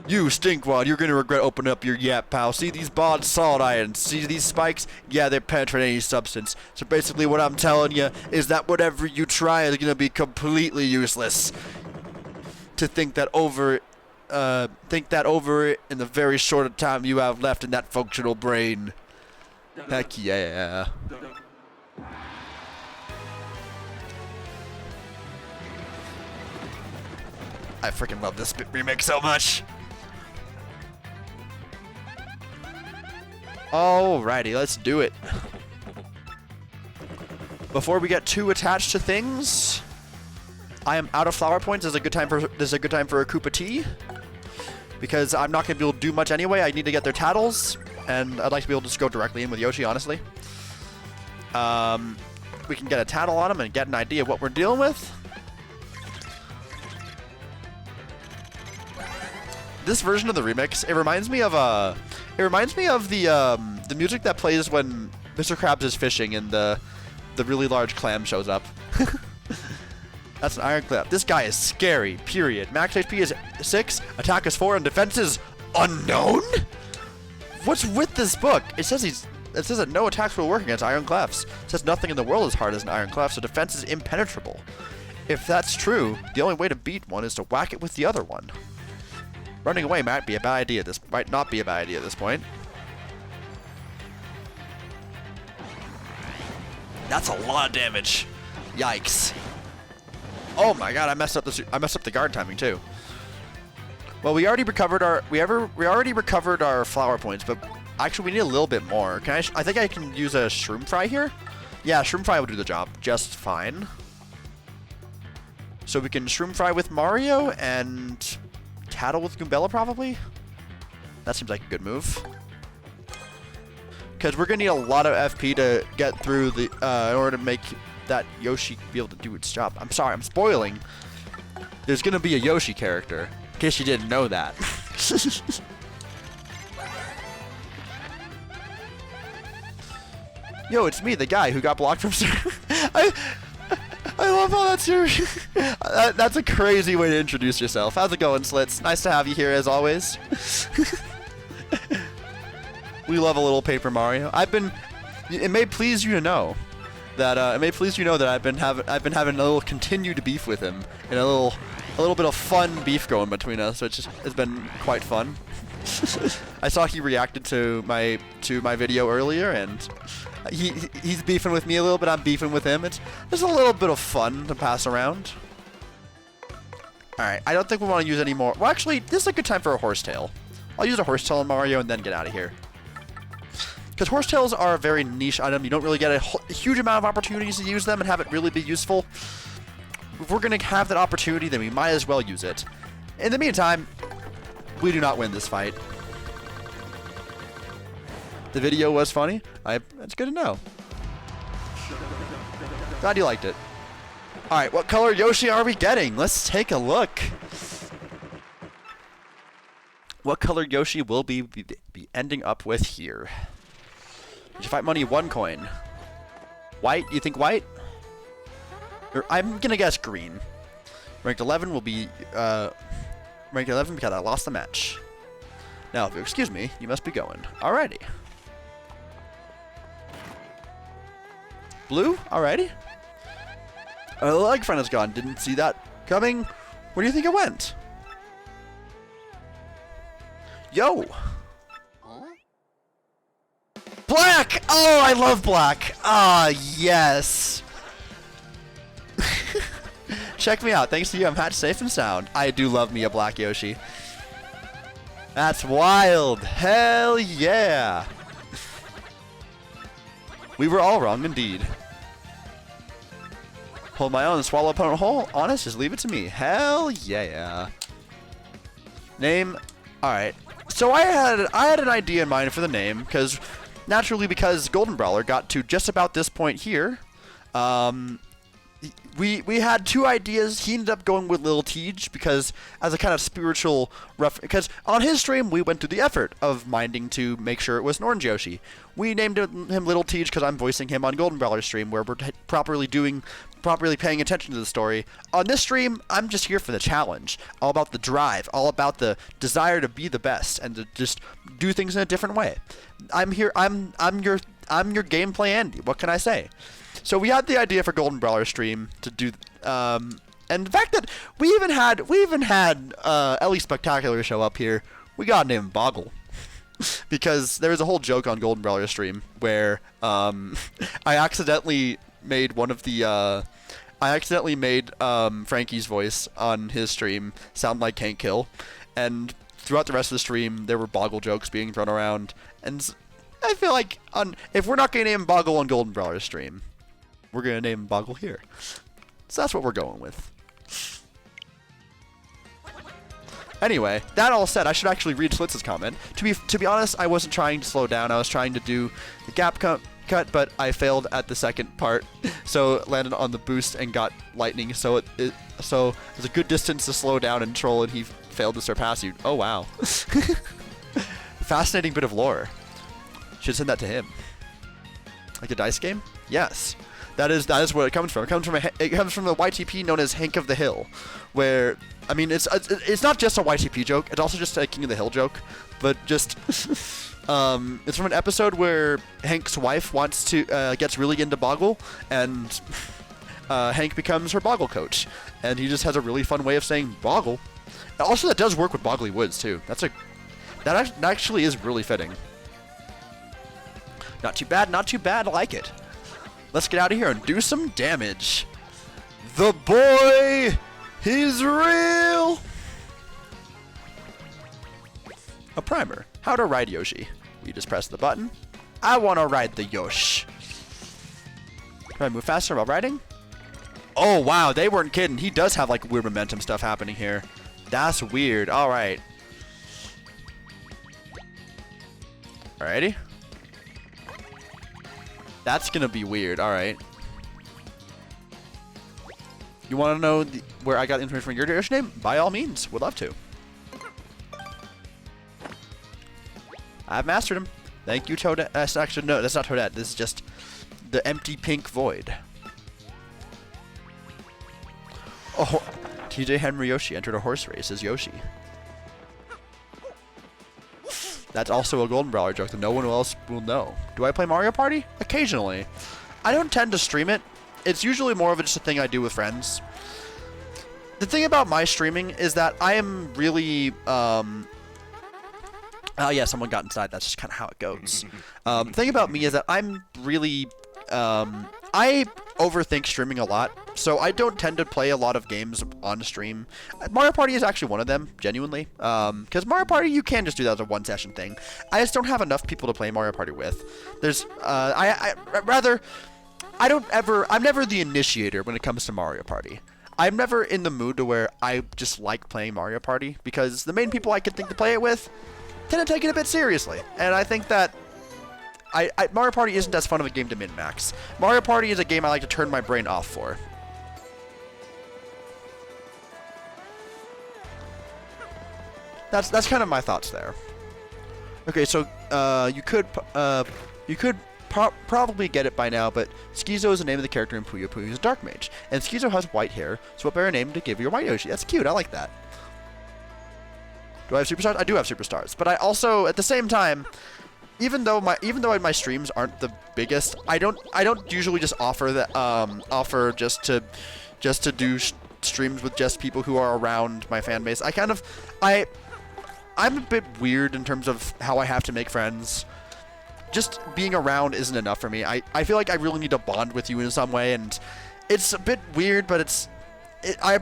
You stinkwad, you're gonna regret opening up your yap, pal. See these bonds, solid iron. See these spikes? Yeah, they penetrate any substance. So basically what I'm telling you is that whatever you try is gonna be completely useless. To think that over it in the very short time you have left in that functional brain. Heck yeah. I freaking love this remake so much. Alrighty, let's do it. Before we get too attached to things, I am out of flower points. This is a good time for a Koopa Tea, because I'm not gonna be able to do much anyway. I need to get their tattles, and I'd like to be able to just go directly in with Yoshi, honestly. We can get a tattle on him and get an idea of what we're dealing with. This version of the remix, it reminds me of the music that plays when Mr. Krabs is fishing and the really large clam shows up. That's an iron clip. This guy is scary, period. Max HP is 6, attack is 4, and defense is unknown? What's with this book? It says that no attacks will work against iron clefs. It says nothing in the world is hard as an iron clef, so defense is impenetrable. If that's true, the only way to beat one is to whack it with the other one. Running away might be a bad idea. This might not be a bad idea at this point. That's a lot of damage. Yikes. Oh my god, I messed up the guard timing too. Well, we already recovered our flower points, but actually we need a little bit more. I think I can use a shroom fry here? Yeah, shroom fry will do the job just fine. So we can shroom fry with Mario and tattle with Goombella probably? That seems like a good move. Because we're going to need a lot of FP to get through the in order to make that Yoshi be able to do its job. I'm sorry, I'm spoiling. There's going to be a Yoshi character, in case you didn't know that. Yo, it's me, the guy who got blocked from... I love how that's your... that's a crazy way to introduce yourself. How's it going, Slits? Nice to have you here, as always. We love a little Paper Mario. It may please you to know that I've been having a little continued beef with him, and a little bit of fun beef going between us, which has been quite fun. I saw he reacted to my video earlier, and he's beefing with me a little bit. I'm beefing with him. There's a little bit of fun to pass around. All right, I don't think we want to use any more. Well, actually, this is a good time for a horsetail. I'll use a horsetail on Mario and then get out of here. Because horsetails are a very niche item. You don't really get a huge amount of opportunities to use them and have it really be useful. If we're going to have that opportunity, then we might as well use it. In the meantime, we do not win this fight. The video was funny. That's good to know. Glad you liked it. Alright, what color Yoshi are we getting? Let's take a look. What color Yoshi will be ending up with here? Did you fight money 1 coin? White? You think white? I'm gonna guess green. Ranked 11 will be ranked 11 because I lost the match. Now, if you excuse me, you must be going. Alrighty. Blue? Alrighty. The leg friend is gone. Didn't see that coming. Where do you think it went? Yo! Black! Oh, I love black. Ah, yes. Check me out. Thanks to you, I'm hatched safe and sound. I do love me a black Yoshi. That's wild. Hell yeah. We were all wrong indeed. Hold my own and swallow opponent whole. Honest, just leave it to me. Hell yeah. Name. Alright. So I had an idea in mind for the name, because Golden Brawler got to just about this point here. We had 2 ideas. He ended up going with Little Tej because as a kind of spiritual because on his stream we went through the effort of minding to make sure it was an orange Yoshi. We named him Little Tej because I'm voicing him on Golden Brawler's stream, where we're properly doing properly paying attention to the story. On this stream, I'm just here for the challenge, all about the drive, all about the desire to be the best and to just do things in a different way. I'm here. I'm your gameplay Andy. What can I say? So we had the idea for Golden Brawler stream to do, and the fact that we even had Ellie Spectacular show up here. We got named Boggle. Because there was a whole joke on Golden Brawler stream where I accidentally made Frankie's voice on his stream sound like Hank Hill, and throughout the rest of the stream there were Boggle jokes being thrown around, and I feel like if we're not gonna name Boggle on Golden Brawler stream, we're gonna name Boggle here. So that's what we're going with. Anyway, that all said, I should actually read Slitz's comment. To be honest, I wasn't trying to slow down. I was trying to do the gap cut, but I failed at the second part, so landed on the boost and got lightning. So it was a good distance to slow down and troll, and he failed to surpass you. Oh wow, fascinating bit of lore. Should send that to him. Like a dice game? Yes. That is where it comes from. It comes from the YTP known as Hank of the Hill, where I mean it's not just a YTP joke. It's also just a King of the Hill joke, but just it's from an episode where Hank's wife gets really into Boggle, and Hank becomes her Boggle coach, and he just has a really fun way of saying Boggle. Also, that does work with Boggly Woods too. That actually is really fitting. Not too bad. Not too bad. I like it. Let's get out of here and do some damage. The boy, he's real. A primer. How to ride Yoshi. We just press the button. I want to ride the Yosh. Can I move faster while riding? Oh, wow. They weren't kidding. He does have like weird momentum stuff happening here. That's weird. All right. Alrighty. That's gonna be weird. All right. You want to know where I got information from your Yoshi name? By all means, would love to. I've mastered him. Thank you, Toadette. Actually, no, that's not Toadette. This is just the empty pink void. Oh, TJ Henry Yoshi entered a horse race as Yoshi. That's also a Golden Brawler joke that no one else will know. Do I play Mario Party? Occasionally. I don't tend to stream it. It's usually more of just a thing I do with friends. The thing about my streaming is that I am really... oh yeah, someone got inside. That's just kind of how it goes. The thing about me is that I'm really... I overthink streaming a lot, so I don't tend to play a lot of games on stream. Mario Party is actually one of them, genuinely. Because Mario Party, you can just do that as a one-session thing. I just don't have enough people to play Mario Party with. I'm never the initiator when it comes to Mario Party. I'm never in the mood to where I just like playing Mario Party, because the main people I can think to play it with tend to take it a bit seriously. And I think that Mario Party isn't as fun of a game to min-max. Mario Party is a game I like to turn my brain off for. That's kind of my thoughts there. Okay, so you could probably get it by now, but Schizo is the name of the character in Puyo Puyo. He's a dark mage, and Schizo has white hair, so what better name to give your white Yoshi? That's cute. I like that. Do I have superstars? I do have superstars, but I also, at the same time, even though my streams aren't the biggest, I don't usually just offer just to do streams with just people who are around my fan base. I'm a bit weird in terms of how I have to make friends. Just being around isn't enough for me. I feel like I really need to bond with you in some way, and it's a bit weird, but it's a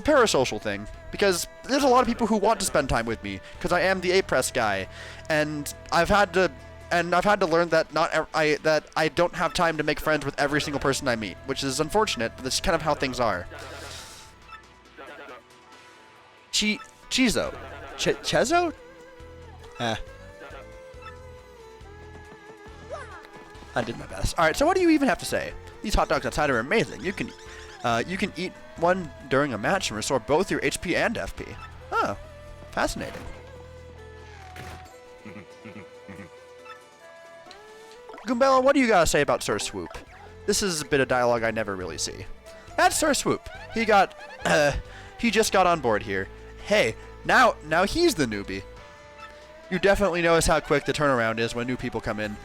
parasocial thing, because there's a lot of people who want to spend time with me because I am the A-Press guy, and I've had to learn that that I don't have time to make friends with every single person I meet, which is unfortunate, but that's kind of how things are. Chezo? Chezo? I did my best. All right, so what do you even have to say? These hot dogs outside are amazing. You can eat one during a match and restore both your HP and FP. Oh, fascinating. Goombella, what do you gotta say about Sir Swoop? This is a bit of dialogue I never really see. That's Sir Swoop. He just got on board here. Hey, now he's the newbie. You definitely notice how quick the turnaround is when new people come in.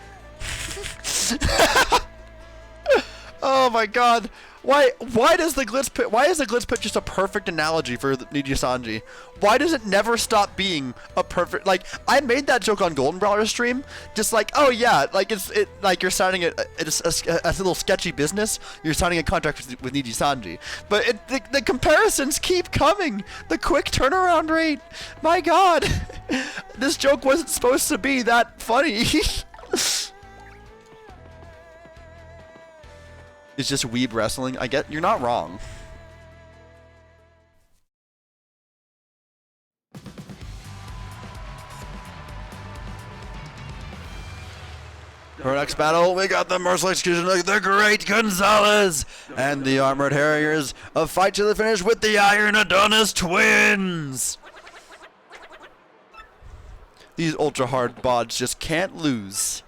Oh my god. Why is the glitz pit just a perfect analogy for Niji Sanji? Why does it never stop being a perfect, like, I made that joke on Golden Brawler stream, just like, oh yeah, like like you're signing a little sketchy business, you're signing a contract with Niji Sanji. But the comparisons keep coming. The quick turnaround rate. My god. This joke wasn't supposed to be that funny. It's just weeb wrestling. I get, you're not wrong. For our next battle, we got the Merciless Execution of the Great Gonzalez and the Armored Harriers. A fight to the finish with the Iron Adonis twins. These ultra hard bods just can't lose.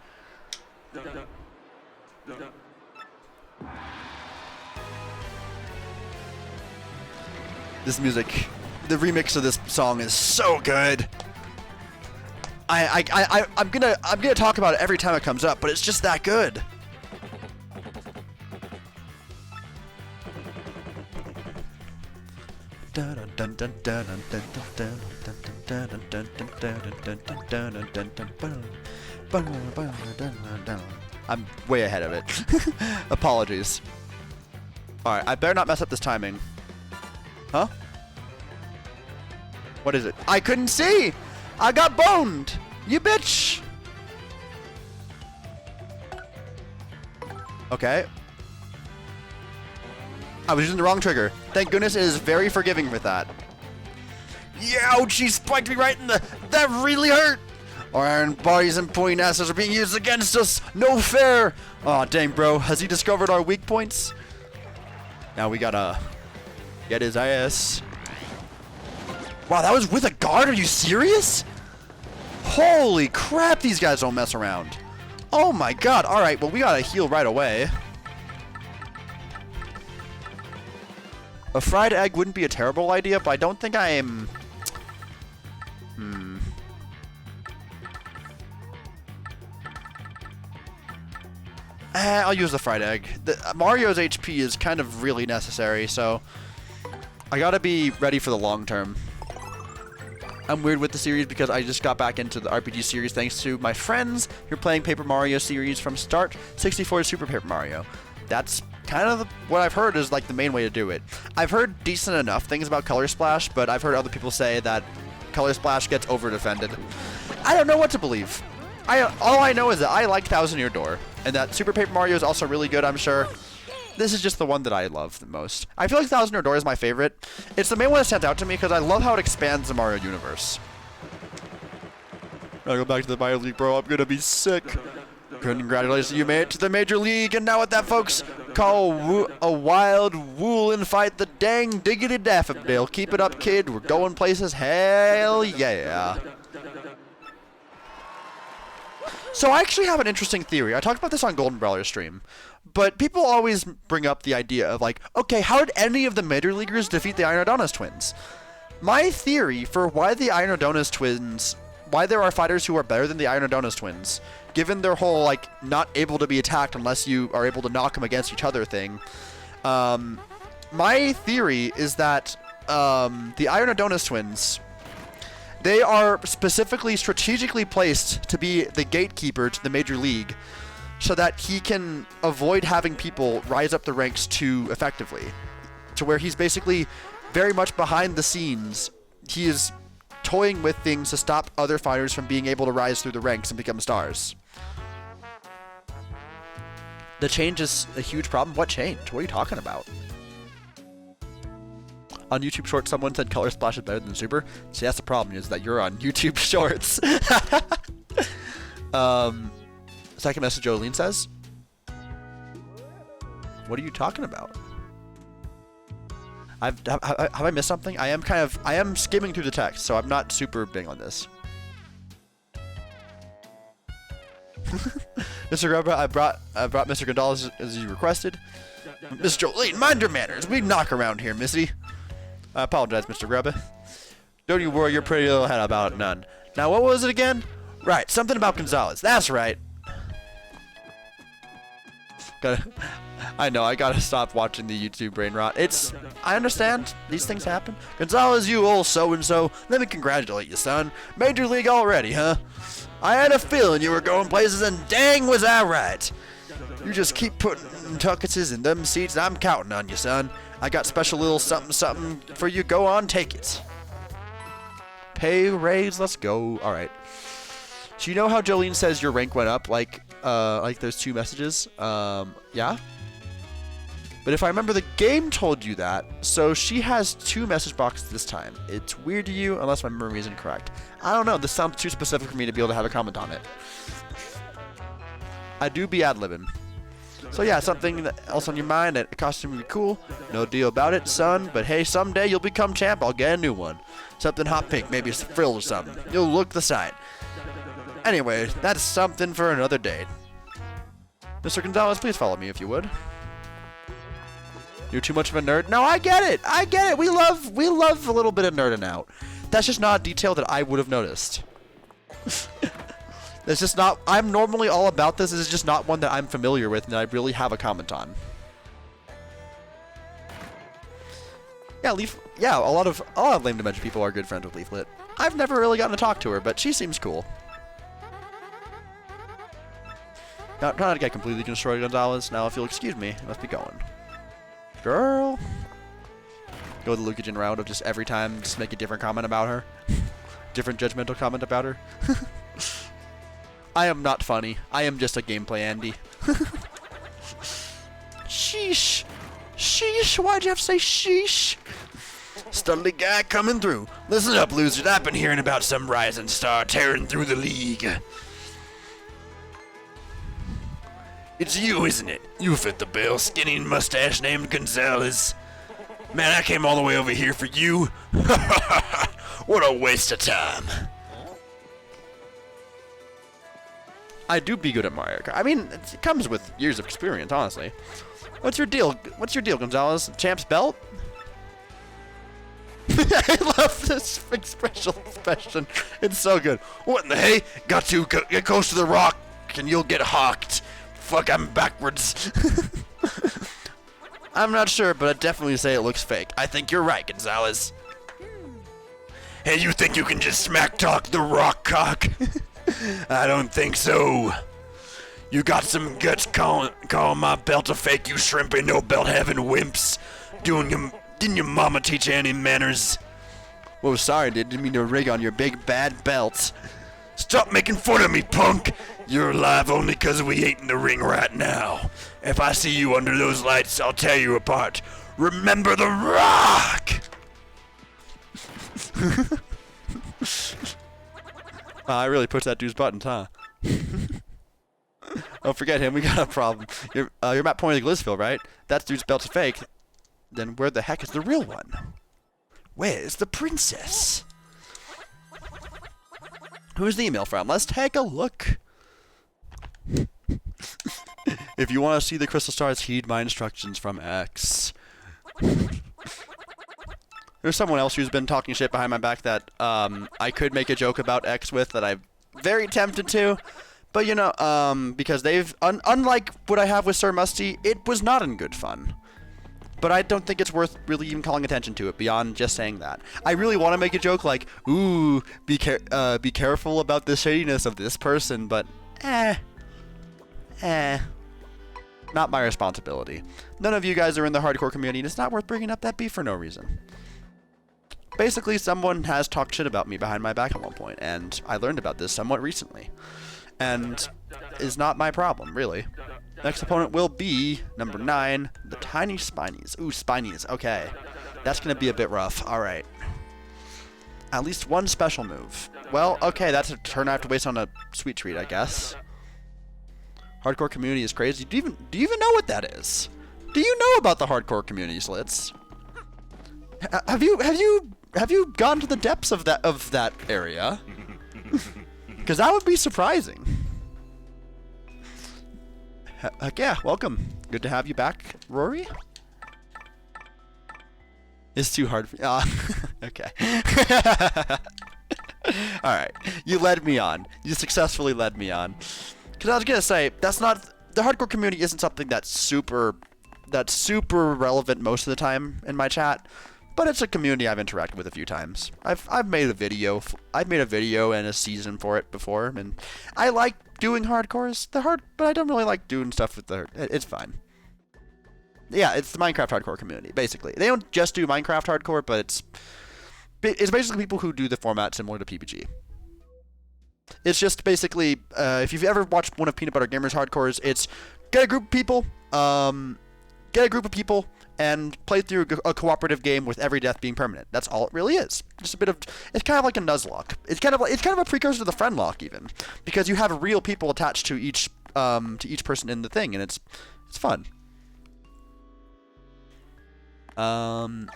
This music, the remix of this song is so good. I'm gonna talk about it every time it comes up, but it's just that good. I'm way ahead of it. Apologies. Alright, I better not mess up this timing. Huh? What is it? I couldn't see! I got boned! You bitch! Okay. I was using the wrong trigger. Thank goodness it is very forgiving with that. Ouch, she spiked me right in the... That really hurt! Our iron bodies and pointing asses are being used against us! No fair! Aw, dang, bro. Has he discovered our weak points? Now we gotta... get his ass. Wow, that was with a guard? Are you serious? Holy crap, these guys don't mess around. Oh my god. Alright, well, we gotta heal right away. A fried egg wouldn't be a terrible idea, but I don't think I am... I'll use the fried egg. Mario's HP is kind of really necessary, so... I gotta be ready for the long term. I'm weird with the series because I just got back into the RPG series thanks to my friends who are playing Paper Mario series from start, 64 Super Paper Mario. That's kind of what I've heard is like the main way to do it. I've heard decent enough things about Color Splash, but I've heard other people say that Color Splash gets over-defended. I don't know what to believe. All I know is that I like Thousand Year Door, and that Super Paper Mario is also really good, I'm sure. This is just the one that I love the most. I feel like Thousand Year Door is my favorite. It's the main one that stands out to me because I love how it expands the Mario universe. Gotta go back to the Mario League, bro. I'm gonna be sick. Congratulations, you made it to the Major League, and now what that, folks, call a wild woolin' fight the dang diggity daffodil. Keep it up, kid. We're going places. Hell yeah. So I actually have an interesting theory. I talked about this on Golden Brawler stream. But people always bring up the idea of like, okay, how did any of the Major Leaguers defeat the Iron Adonis twins? My theory for why the Iron Adonis twins, why there are fighters who are better than the Iron Adonis twins, given their whole like not able to be attacked unless you are able to knock them against each other thing, my theory is that the Iron Adonis twins, they are specifically strategically placed to be the gatekeeper to the Major League, so that he can avoid having people rise up the ranks too effectively. To where he's basically very much behind the scenes. He is toying with things to stop other fighters from being able to rise through the ranks and become stars. The change is a huge problem. What change? What are you talking about? On YouTube Shorts, someone said Color Splash is better than Super. See, that's the problem, is that you're on YouTube Shorts. Second message Jolene says, what are you talking about? Have I missed something? I am skimming through the text, so I'm not super big on this. Mr. Grubba, I brought Mr. Gonzalez as you requested. Miss Jolene, mind your manners. We knock around here, missy. I apologize, Mr. Grubba. Don't you worry your pretty little head about it none. Now, what was it again? Right, something about Gonzalez. That's right. I know, I gotta stop watching the YouTube brain rot. I understand. These things happen. Gonzalez, you old so-and-so. Let me congratulate you, son. Major League already, huh? I had a feeling you were going places, and dang was I right. You just keep putting tuckuses in them seats, and I'm counting on you, son. I got special little something for you. Go on, take it. Pay raise, let's go. All right. So you know how Jolene says your rank went up, like those 2 messages? Yeah? But if I remember, the game told you that, so she has 2 message boxes this time. It's weird to you, unless my memory is incorrect. I don't know, this sounds too specific for me to be able to have a comment on it. I do be ad-libbing. So yeah, something else on your mind, that costume would be cool. No deal about it, son, but hey, someday you'll become champ, I'll get a new one. Something hot pink, maybe a frill or something. You'll look the sight. Anyway, that's something for another day. Mr. Gonzalez, please follow me if you would. You're too much of a nerd? No, I get it. I get it. We love a little bit of nerding out. That's just not a detail that I would have noticed. It's just not. I'm normally all about this. This is just not one that I'm familiar with and I really have a comment on. Yeah, Yeah, a lot of lame dimension people are good friends with Leaflet. I've never really gotten to talk to her, but she seems cool. Not trying to get completely destroyed, Gonzalez. Now, if you'll excuse me, I must be going. Girl. Go the Lucagen route of just every time just make a different comment about her. Different judgmental comment about her. I am not funny. I am just a gameplay Andy. Sheesh. Sheesh. Why'd you have to say sheesh? Studly guy coming through. Listen up, losers. I've been hearing about some rising star tearing through the league. It's you, isn't it? You fit the bill, skinny mustache named Gonzalez. Man, I came all the way over here for you. What a waste of time. I do be good at Mario Kart. I mean, it comes with years of experience, honestly. What's your deal? What's your deal, Gonzalez? Champ's belt? I love this special expression. It's so good. What in the hey? Got to get close to the rock and you'll get hawked. Fuck, I'm backwards. I'm not sure, but I'd definitely say it looks fake. I think you're right, Gonzalez. Hey, you think you can just smack talk the rock cock? I don't think so. You got some guts calling my belt a fake, you shrimp ain't no belt having wimps. Didn't your mama teach you any manners? Whoa, sorry, didn't mean to rig on your big bad belt. Stop making fun of me, punk! You're alive only 'cause we ain't in the ring right now. If I see you under those lights, I'll tear you apart. Remember the rock! I really pushed that dude's buttons, huh? Oh, forget him. We got a problem. You're Matt pointing to Glissville, right? That dude's belt's fake. Then where the heck is the real one? Where's the princess? Who's the email from? Let's take a look. If you want to see the crystal stars, heed my instructions from X. There's someone else who's been talking shit behind my back that I could make a joke about X with that I'm very tempted to. But, you know, because they've... unlike what I have with Sir Musty, it was not in good fun. But I don't think it's worth really even calling attention to it beyond just saying that. I really want to make a joke like, ooh, be careful about the shadiness of this person, but not my responsibility. None of you guys are in the hardcore community, and it's not worth bringing up that beef for no reason. Basically, someone has talked shit about me behind my back at one point, and I learned about this somewhat recently. And is not my problem, really. Next opponent will be number 9, the Tiny Spinies. Ooh, Spinies. Okay. That's going to be a bit rough. All right. At least one special move. Well, okay, that's a turn I have to waste on a sweet treat, I guess. Hardcore community is crazy. Do you even know what that is? Do you know about the hardcore community, Slits? Have you gone to the depths of that area? Because that would be surprising. Heck yeah, welcome. Good to have you back, Rory. It's too hard for okay. Alright, you led me on. You successfully led me on. Because I was going to say, that's not... The hardcore community isn't something that's super relevant most of the time in my chat. But it's a community I've interacted with a few times. I've made a video. I've made a video and a season for it before, and I like doing hardcores. But I don't really like doing stuff with the. It's fine. Yeah, it's the Minecraft hardcore community basically. They don't just do Minecraft hardcore, but it's basically people who do the format similar to PPG. It's just basically if you've ever watched one of Peanut Butter Gamer's hardcores, it's get a group of people. And play through a cooperative game with every death being permanent. That's all it really is. Just a bit of, it's kind of like a Nuzlocke. It's kind of a precursor to the friend lock even, because you have real people attached to each person in the thing, and it's fun. But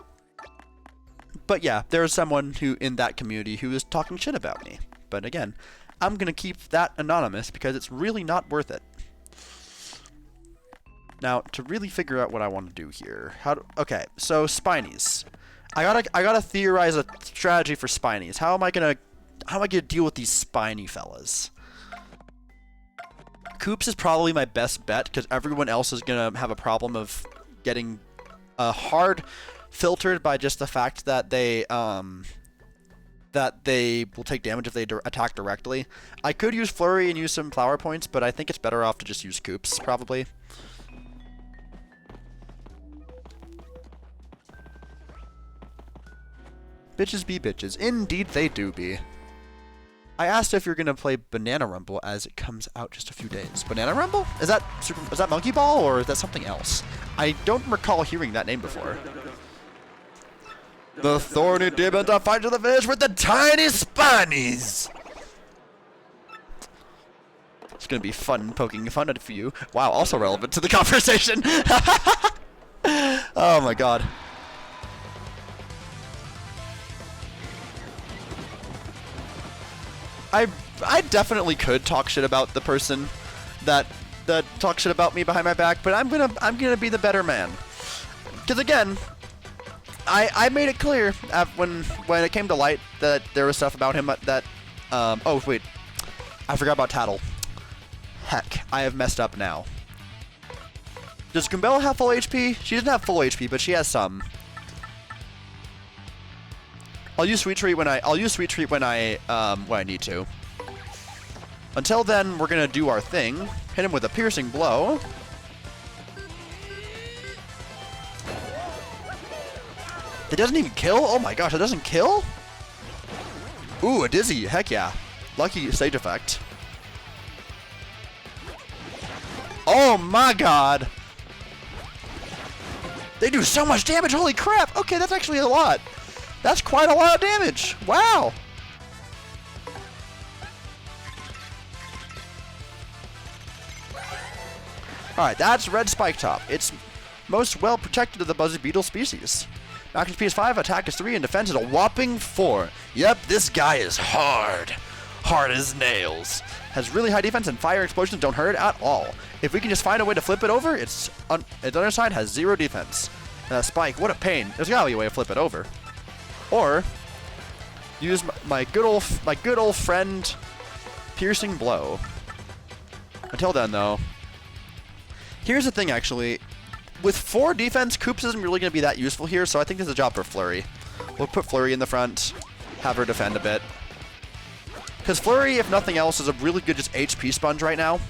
yeah, there's someone who in that community who is talking shit about me. But again, I'm gonna keep that anonymous because it's really not worth it. Now, to really figure out what I want to do here, okay, so Spinies. I gotta theorize a strategy for Spinies. How am I gonna deal with these spiny fellas? Coops is probably my best bet because everyone else is gonna have a problem of getting hard filtered by just the fact that they will take damage if they attack directly. I could use Flurry and use some flower points, but I think it's better off to just use Coops probably. Bitches be bitches. Indeed they do be. I asked if you're gonna play Banana Rumble as it comes out just a few days. Banana Rumble? Is that Monkey Ball or is that something else? I don't recall hearing that name before. The thorny demons are fighting to the finish with the tiny spinies! It's gonna be fun poking fun at you. Wow, also relevant to the conversation. Oh my god. I definitely could talk shit about the person that talks shit about me behind my back, but I'm gonna be the better man. Because again, I made it clear when it came to light that there was stuff about him that oh wait, I forgot about Tattle. Heck, I have messed up now. Does Gumbella have full HP? She doesn't have full HP, but she has some. I'll use Sweet Treat when I need to. Until then, we're gonna do our thing. Hit him with a piercing blow. That doesn't even kill? Oh my gosh, that doesn't kill? Ooh, a dizzy. Heck yeah. Lucky stage effect. Oh my god. They do so much damage. Holy crap. Okay, that's actually a lot. That's quite a lot of damage. Wow. Alright, that's Red Spike Top. It's most well protected of the Buzzy Beetle species. Max HP is 5, attack is 3, and defense is a whopping 4. Yep, this guy is hard. Hard as nails. Has really high defense and fire explosions don't hurt at all. If we can just find a way to flip it over, its underside has 0 defense. Spike, what a pain. There's gotta be a way to flip it over. Or use my good old friend Piercing Blow. Until then though, here's the thing actually. With 4 defense, Koops isn't really going to be that useful here, so I think there's a job for Flurry. We'll put Flurry in the front, have her defend a bit. Because Flurry, if nothing else, is a really good just HP sponge right now.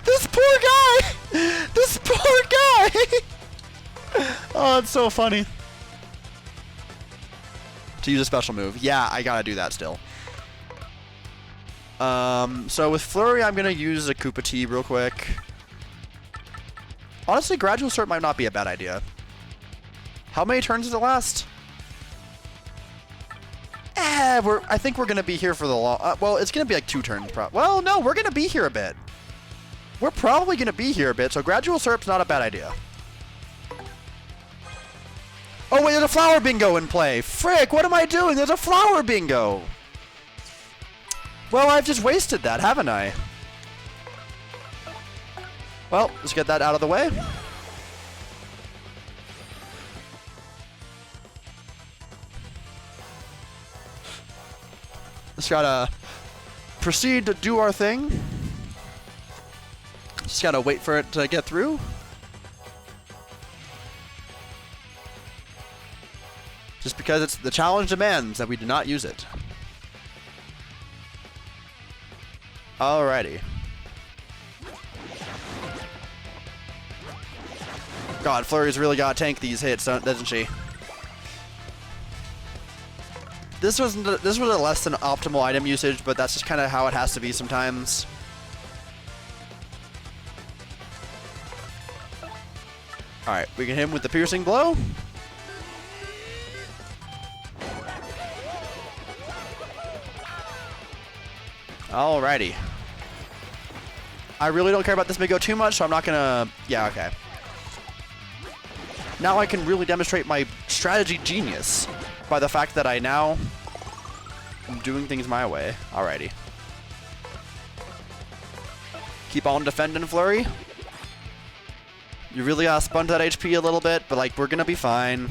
This poor guy! This poor guy! Oh, it's so funny. To use a special move. Yeah, I gotta do that still. So with Flurry, I'm gonna use a Koopa Tea real quick. Honestly, Gradual Start might not be a bad idea. How many turns does it last? I think we're gonna be here for the long. Well, it's gonna be like 2 turns. Well, no, we're gonna be here a bit. We're probably gonna be here a bit, so Gradual Syrup's not a bad idea. Oh wait, there's a flower bingo in play. Frick, what am I doing? There's a flower bingo. Well, I've just wasted that, haven't I? Well, let's get that out of the way. Just gotta proceed to do our thing. Just gotta wait for it to get through. Just because it's the challenge demands that we do not use it. Alrighty. God, Flurry's really gotta tank these hits, doesn't she? This was a less than optimal item usage, but that's just kind of how it has to be sometimes. Alright, we can hit him with the piercing blow. Alrighty. I really don't care about this Migo too much, so I'm not gonna... Yeah, okay. Now I can really demonstrate my strategy genius by the fact that I now am doing things my way. Alrighty. Keep on defending, Flurry. You really gotta sponge that HP a little bit, but like, we're gonna be fine.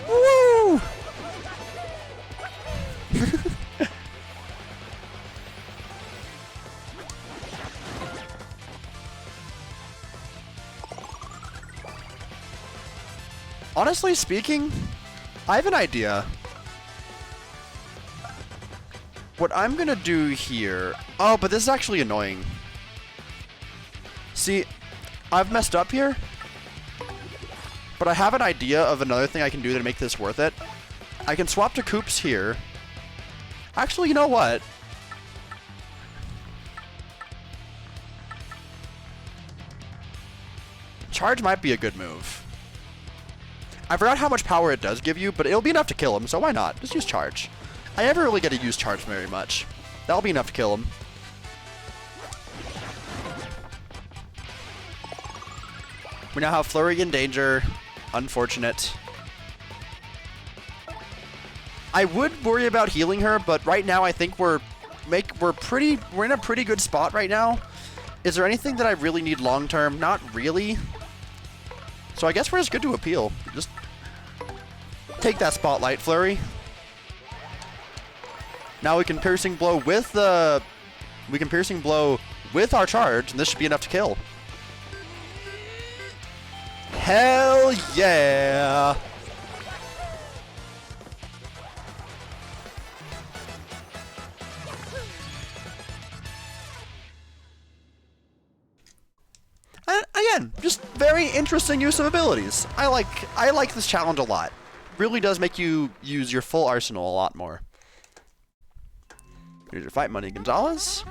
Woo! Honestly speaking, I have an idea. What I'm gonna do here... Oh, but this is actually annoying. See, I've messed up here. But I have an idea of another thing I can do to make this worth it. I can swap to Koops here. Actually, you know what? Charge might be a good move. I forgot how much power it does give you, but it'll be enough to kill him, so why not? Just use Charge. I never really get to use Charge very much. That'll be enough to kill him. We now have Flurry in danger. Unfortunate. I would worry about healing her, but right now I think we're in a pretty good spot right now. Is there anything that I really need long term? Not really. So I guess we're just good to appeal. Just take that spotlight, Flurry. Now we can piercing blow with the... We can piercing blow with our charge, and this should be enough to kill. Hell yeah! And again, just very interesting use of abilities. I like this challenge a lot. Really does make you use your full arsenal a lot more. Here's your fight money, Gonzalez.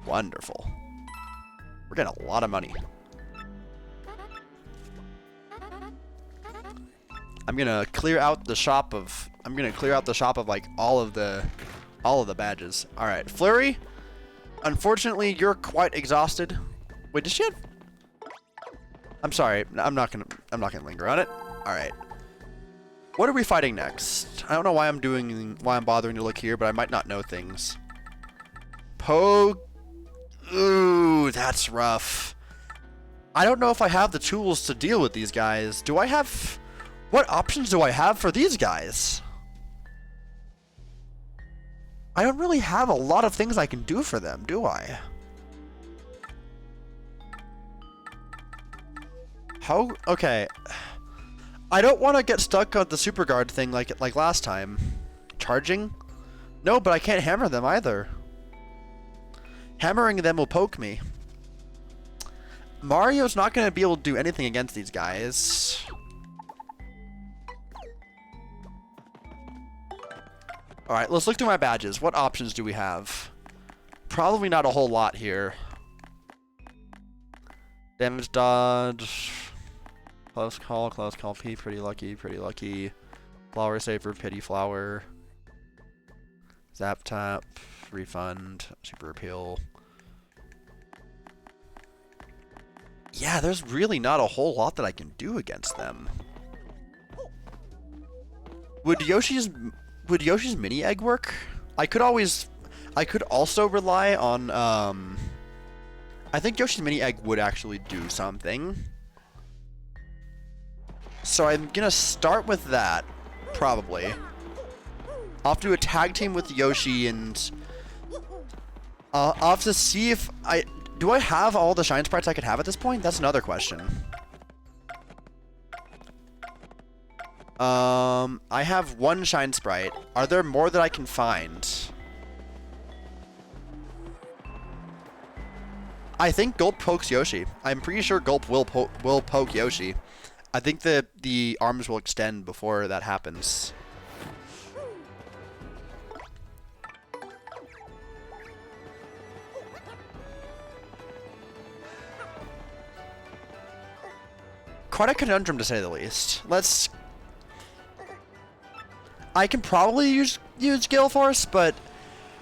Wonderful. We're getting a lot of money. I'm gonna clear out the shop of like all of the badges. All right, Flurry. Unfortunately, you're quite exhausted. Wait, does she have... I'm sorry. I'm not gonna linger on it. All right. What are we fighting next? I don't know why I'm bothering to look here, but I might not know things. Ooh, that's rough. I don't know if I have the tools to deal with these guys. Do I have... What options do I have for these guys? I don't really have a lot of things I can do for them, do I? How... Okay. I don't want to get stuck on the super guard thing like last time. Charging? No, but I can't hammer them either. Hammering them will poke me. Mario's not going to be able to do anything against these guys. Alright, let's look through my badges. What options do we have? Probably not a whole lot here. Damage dodge. Close call, P, pretty lucky. Flower saver, pity flower. Zap tap, refund, super appeal. Yeah, there's really not a whole lot that I can do against them. Would Yoshi's mini egg work? I could also rely on, I think Yoshi's Mini Egg would actually do something. So I'm gonna start with that, probably. I'll have to do a tag team with Yoshi, and I'll have to see if do I have all the Shine Sprites I could have at this point? That's another question. I have one Shine Sprite. Are there more that I can find? I think Gulp pokes Yoshi. I'm pretty sure Gulp will poke Yoshi. I think the arms will extend before that happens. Quite a conundrum, to say the least. I can probably use Gale Force, but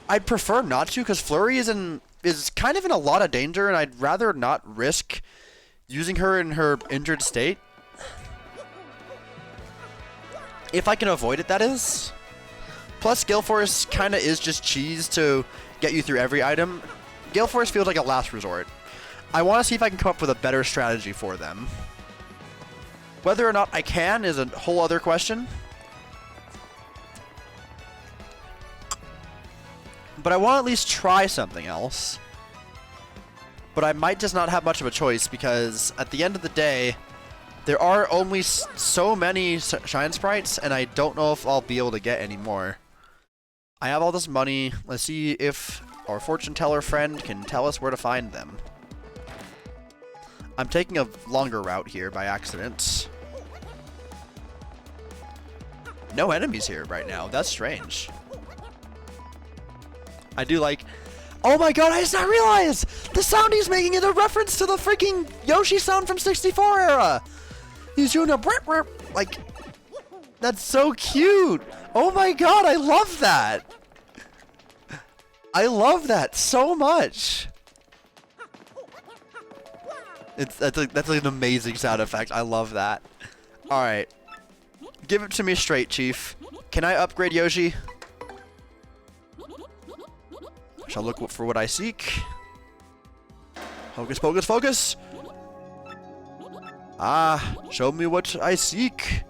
I'd prefer not to, because Flurry is kind of in a lot of danger, and I'd rather not risk using her in her injured state. If I can avoid it, that is. Plus, Gale Force kind of is just cheese to get you through every item. Gale Force feels like a last resort. I want to see if I can come up with a better strategy for them. Whether or not I can is a whole other question. But I want to at least try something else. But I might just not have much of a choice, because at the end of the day, there are only so many Shine Sprites, and I don't know if I'll be able to get any more. I have all this money. Let's see if our fortune teller friend can tell us where to find them. I'm taking a longer route here by accident. No enemies here right now. That's strange. I do like... Oh my god, I just not realized! The sound he's making is a reference to the freaking Yoshi sound from 64 era! He's doing a brip brip, like... That's so cute! Oh my god, I love that! I love that so much! That's an amazing sound effect. I love that. Alright. Give it to me straight, Chief. Can I upgrade Yoshi? I shall look for what I seek. Hocus pocus focus! Ah, show me what I seek.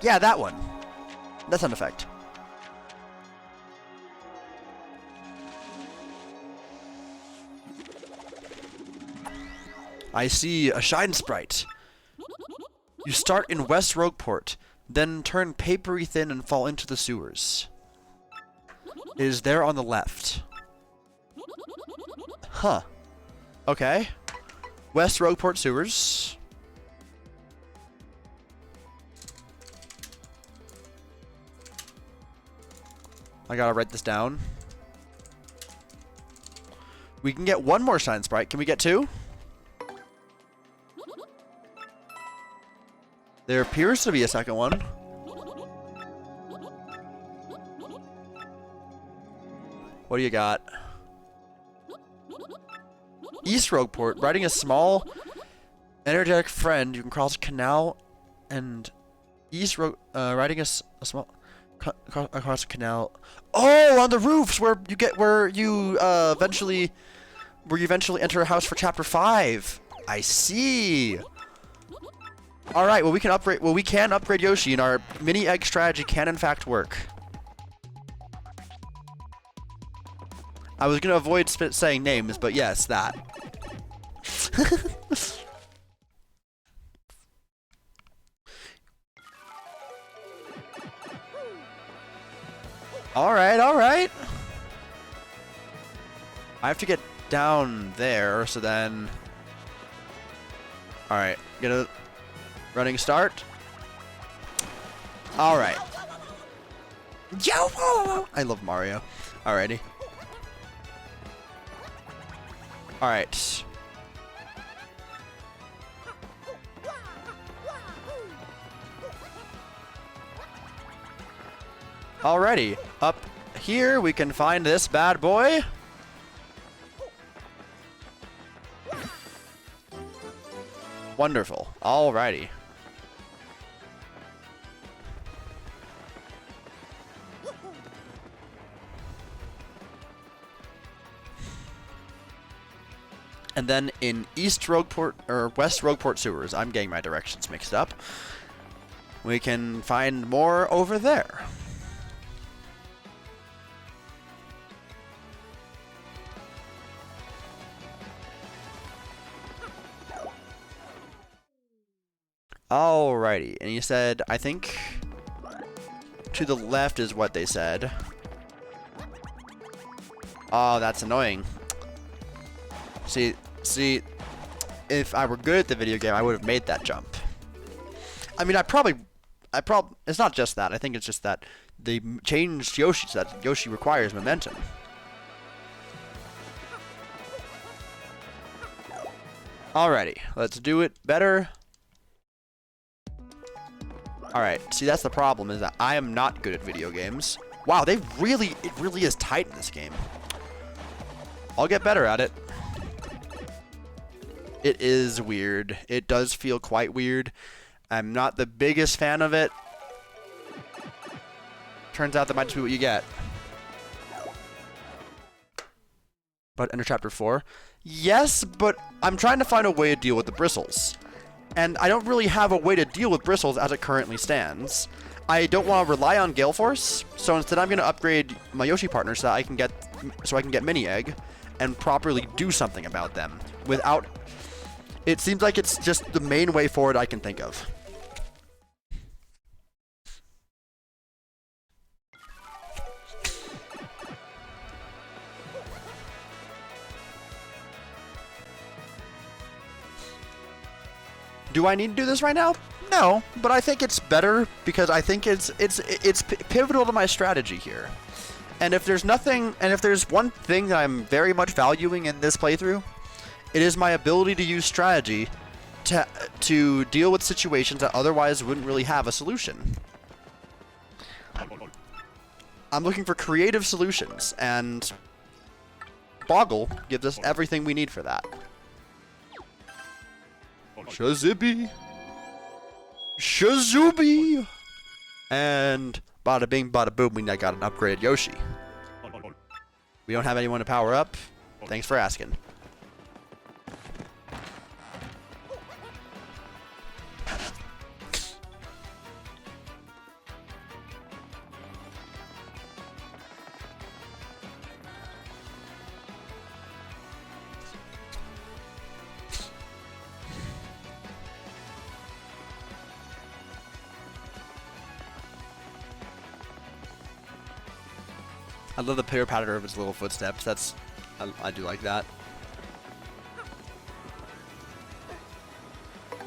Yeah, that one. That's an effect. I see a Shine Sprite. You start in West Rogueport, then turn papery thin and fall into the sewers. It is there on the left. Huh. Okay. West Rogueport sewers. I gotta write this down. We can get one more Shine Sprite. Can we get two? There appears to be a second one. What do you got? East Rogueport, riding a small, energetic friend, you can cross a canal and riding a small across a canal. Oh, on the roofs where you eventually enter a house for chapter 5. I see. All right, well we can upgrade Yoshi, and our mini egg strategy can in fact work. I was gonna avoid saying names, but yes, that. All right, all right. I have to get down there, so then. All right, get a running start. All right. Yo! I love Mario. Alrighty. All right. Alrighty. Up here we can find this bad boy. Wonderful. And then in East Rogueport, or West Rogueport Sewers, I'm getting my directions mixed up, we can find more over there. Alrighty, and you said, I think to the left is what they said. Oh, that's annoying. See, if I were good at the video game, I would have made that jump. I mean, it's not just that. I think it's just that they changed Yoshi so that Yoshi requires momentum. Alrighty, let's do it better. Alright, see, that's the problem, is that I am not good at video games. Wow, it really is tight in this game. I'll get better at it. It is weird. It does feel quite weird. I'm not the biggest fan of it. Turns out that might just be what you get. But enter chapter 4. Yes, but I'm trying to find a way to deal with the bristles. And I don't really have a way to deal with bristles as it currently stands. I don't want to rely on Gale Force, so instead I'm going to upgrade my Yoshi partner so that I can get Mini Egg and properly do something about them without. It seems like it's just the main way forward I can think of. Do I need to do this right now? No, but I think it's better because I think it's pivotal to my strategy here. And if there's one thing that I'm very much valuing in this playthrough, it is my ability to use strategy to deal with situations that otherwise wouldn't really have a solution. I'm looking for creative solutions, and Boggle gives us everything we need for that. Shazippy! Shazubi! And bada bing, bada boom, we got an upgraded Yoshi. We don't have anyone to power up. Thanks for asking. I love the pitter patter of his little footsteps. I do like that.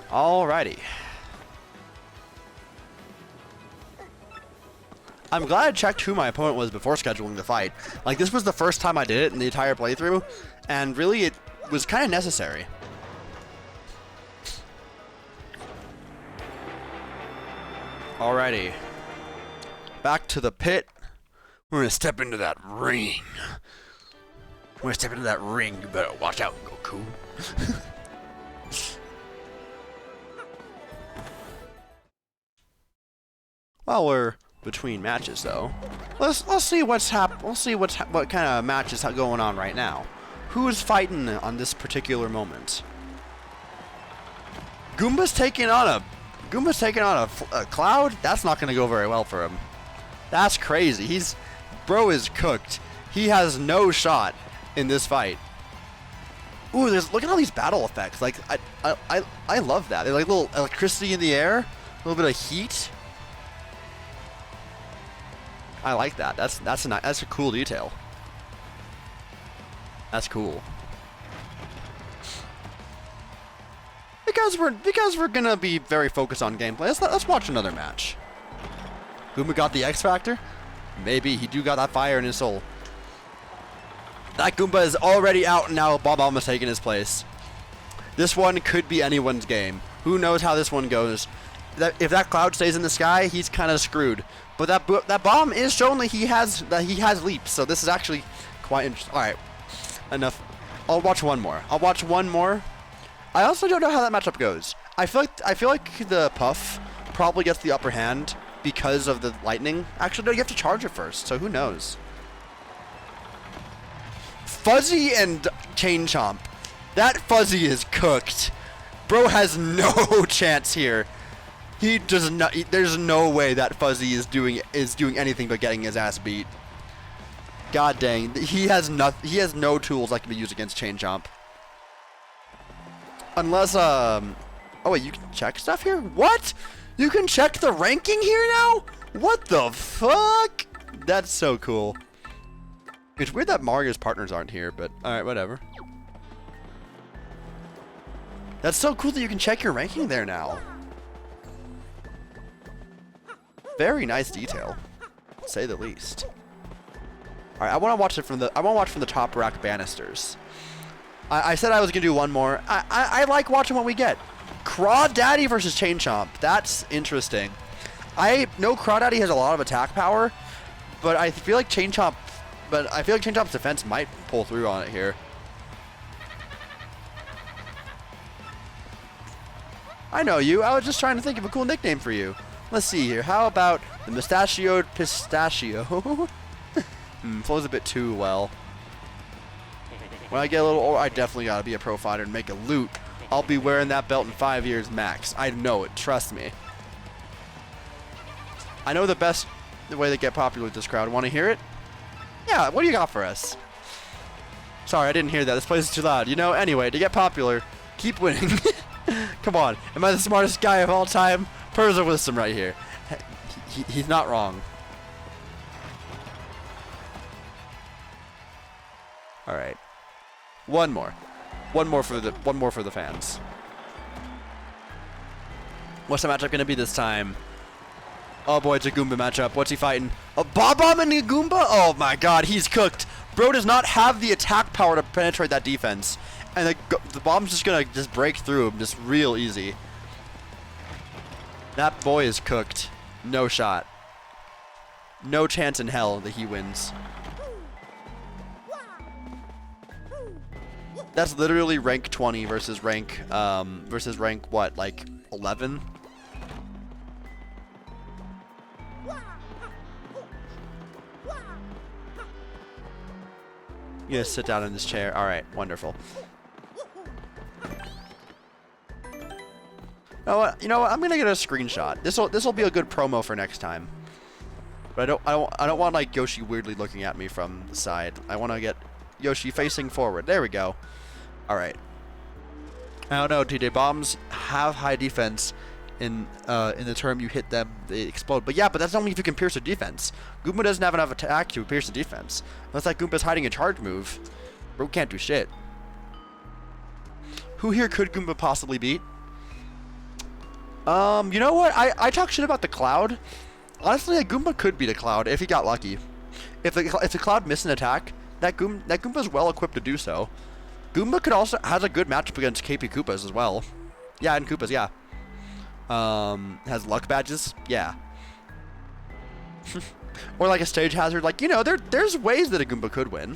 Alrighty. I'm glad I checked who my opponent was before scheduling the fight. Like, this was the first time I did it in the entire playthrough, and really it was kind of necessary. Alrighty. Back to the pit. We're gonna step into that ring. You better watch out, Goku. While we're between matches, though, let's see what kind of match is going on right now. Who is fighting on this particular moment? Goomba's taking on a Cloud. That's not gonna go very well for him. That's crazy. Bro is cooked. He has no shot in this fight. Ooh, look at all these battle effects. Like, I love that. They're like little electricity in the air, a little bit of heat. I like that. That's a cool detail. That's cool. Because we're gonna be very focused on gameplay. Let's watch another match. Goomba got the X Factor? Maybe. He do got that fire in his soul. That Goomba is already out, and now Bob-Omb's taking his place. This one could be anyone's game. Who knows how this one goes. If that Cloud stays in the sky, he's kind of screwed. But that bomb is showing that he has leaps, so this is actually quite interesting. All right, enough. I'll watch one more. I also don't know how that matchup goes. I feel like the Puff probably gets the upper hand because of the lightning. Actually, no, you have to charge it first, so who knows? Fuzzy and Chain Chomp. That Fuzzy is cooked. Bro has no chance here. He does not. There's no way that Fuzzy is doing anything but getting his ass beat. God dang, he has no tools that can be used against Chain Chomp. Unless oh wait, you can check stuff here? What? You can check the ranking here now? What the fuck? That's so cool. It's weird that Mario's partners aren't here, but alright, whatever. That's so cool that you can check your ranking there now. Very nice detail, to say the least. All right, I want to watch it from the top rack banisters. I said I was gonna do one more. I like watching what we get. Crawdaddy versus Chain Chomp. That's interesting. I know Crawdaddy has a lot of attack power, but I feel like Chain Chomp's defense might pull through on it here. I know you. I was just trying to think of a cool nickname for you. Let's see here. How about the Mustachioed Pistachio? Flows a bit too well. When I get a little older, I definitely gotta be a pro fighter and make a loot. I'll be wearing that belt in 5 years max. I know it. Trust me. I know the way to get popular with this crowd. Want to hear it? Yeah. What do you got for us? Sorry, I didn't hear that. This place is too loud. You know. Anyway, to get popular, keep winning. Come on. Am I the smartest guy of all time? Persia Wisdom right here. He's not wrong. All right. One more for the fans. What's the matchup gonna be this time? Oh boy, it's a Goomba matchup. What's he fighting? A Bob-omb and a Goomba? Oh my god, he's cooked. Bro does not have the attack power to penetrate that defense. And the bomb's just gonna break through him just real easy. That boy is cooked. No shot. No chance in hell that he wins. That's literally rank 20 versus rank what, like 11? You gonna sit down in this chair? All right, wonderful. You know what? I'm gonna get a screenshot. This'll be a good promo for next time. But I don't want like Yoshi weirdly looking at me from the side. I want to get Yoshi facing forward. There we go. All right. I don't know. TJ bombs have high defense. In the term you hit them, they explode. But yeah, but that's only if you can pierce a defense. Goomba doesn't have enough attack to pierce the defense. Unless that Goomba's hiding a charge move, bro can't do shit. Who here could Goomba possibly beat? You know what? I talk shit about the Cloud. Honestly, a Goomba could beat a Cloud if he got lucky. If the Cloud missed an attack, that Goomba's well equipped to do so. Goomba has a good matchup against KP Koopas as well. Yeah, and Koopas, yeah. Has luck badges, yeah. Or like a stage hazard, like, you know, there's ways that a Goomba could win.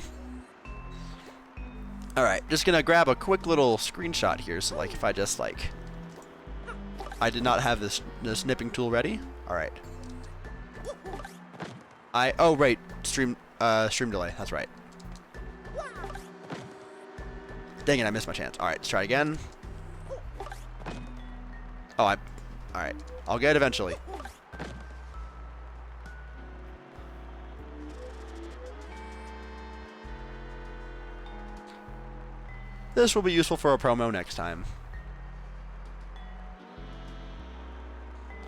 Alright, just gonna grab a quick little screenshot here, so like if I just like I did not have this snipping tool ready. Alright. Oh right, stream delay, that's right. Dang it, I missed my chance. Alright, let's try again. Oh, alright. I'll get it eventually. This will be useful for a promo next time.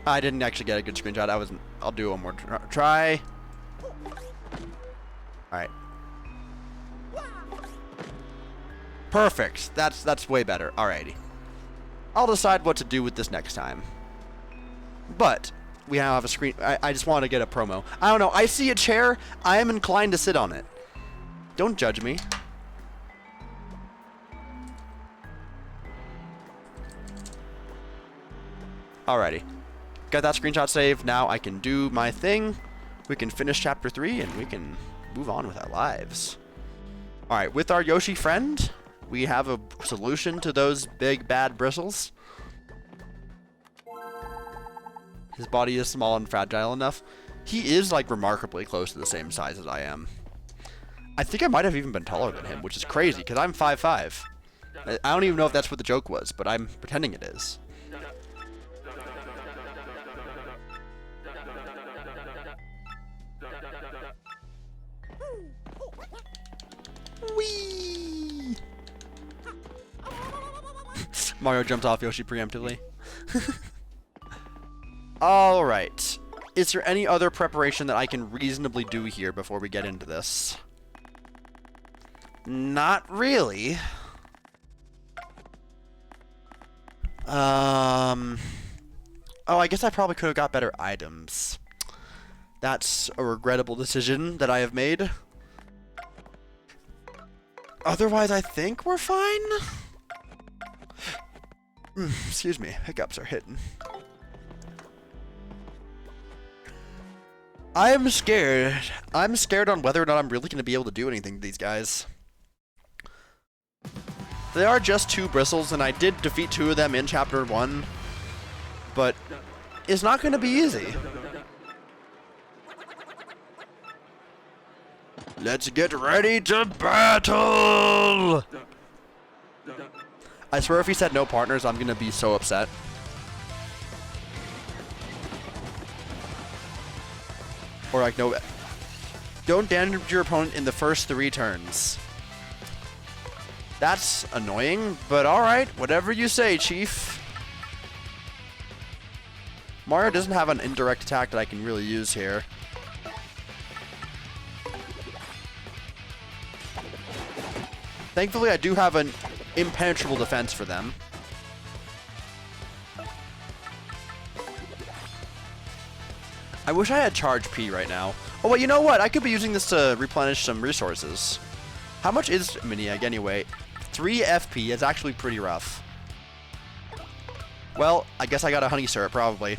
I didn't actually get a good screenshot. I'll do one more try. Alright. Perfect. That's way better. Alrighty. I'll decide what to do with this next time. But we now have a screen. I just want to get a promo. I don't know. I see a chair. I am inclined to sit on it. Don't judge me. Alrighty. Got that screenshot saved. Now I can do my thing. We can finish chapter 3 and we can move on with our lives. Alright, with our Yoshi friend, we have a solution to those big bad bristles. His body is small and fragile enough. He is like remarkably close to the same size as I am. I think I might have even been taller than him, which is crazy because I'm 5'5". I don't even know if that's what the joke was, but I'm pretending it is. Whee! Mario jumped off Yoshi preemptively. Alright. Is there any other preparation that I can reasonably do here before we get into this? Not really. Oh, I guess I probably could have got better items. That's a regrettable decision that I have made. Otherwise, I think we're fine. Excuse me, hiccups are hitting. I'm scared. I'm scared on whether or not I'm really going to be able to do anything to these guys. They are just 2 bristles, and I did defeat 2 of them in Chapter 1. But it's not going to be easy. Let's get ready to battle! I swear if he said no partners, I'm going to be so upset. Or like, no, don't damage your opponent in the first 3 turns. That's annoying, but alright, whatever you say, Chief. Mario doesn't have an indirect attack that I can really use here. Thankfully, I do have an impenetrable defense for them. I wish I had Charge P right now. Oh, wait, you know what? I could be using this to replenish some resources. How much is Mini Egg anyway? 3 FP is actually pretty rough. Well, I guess I got a honey syrup, probably.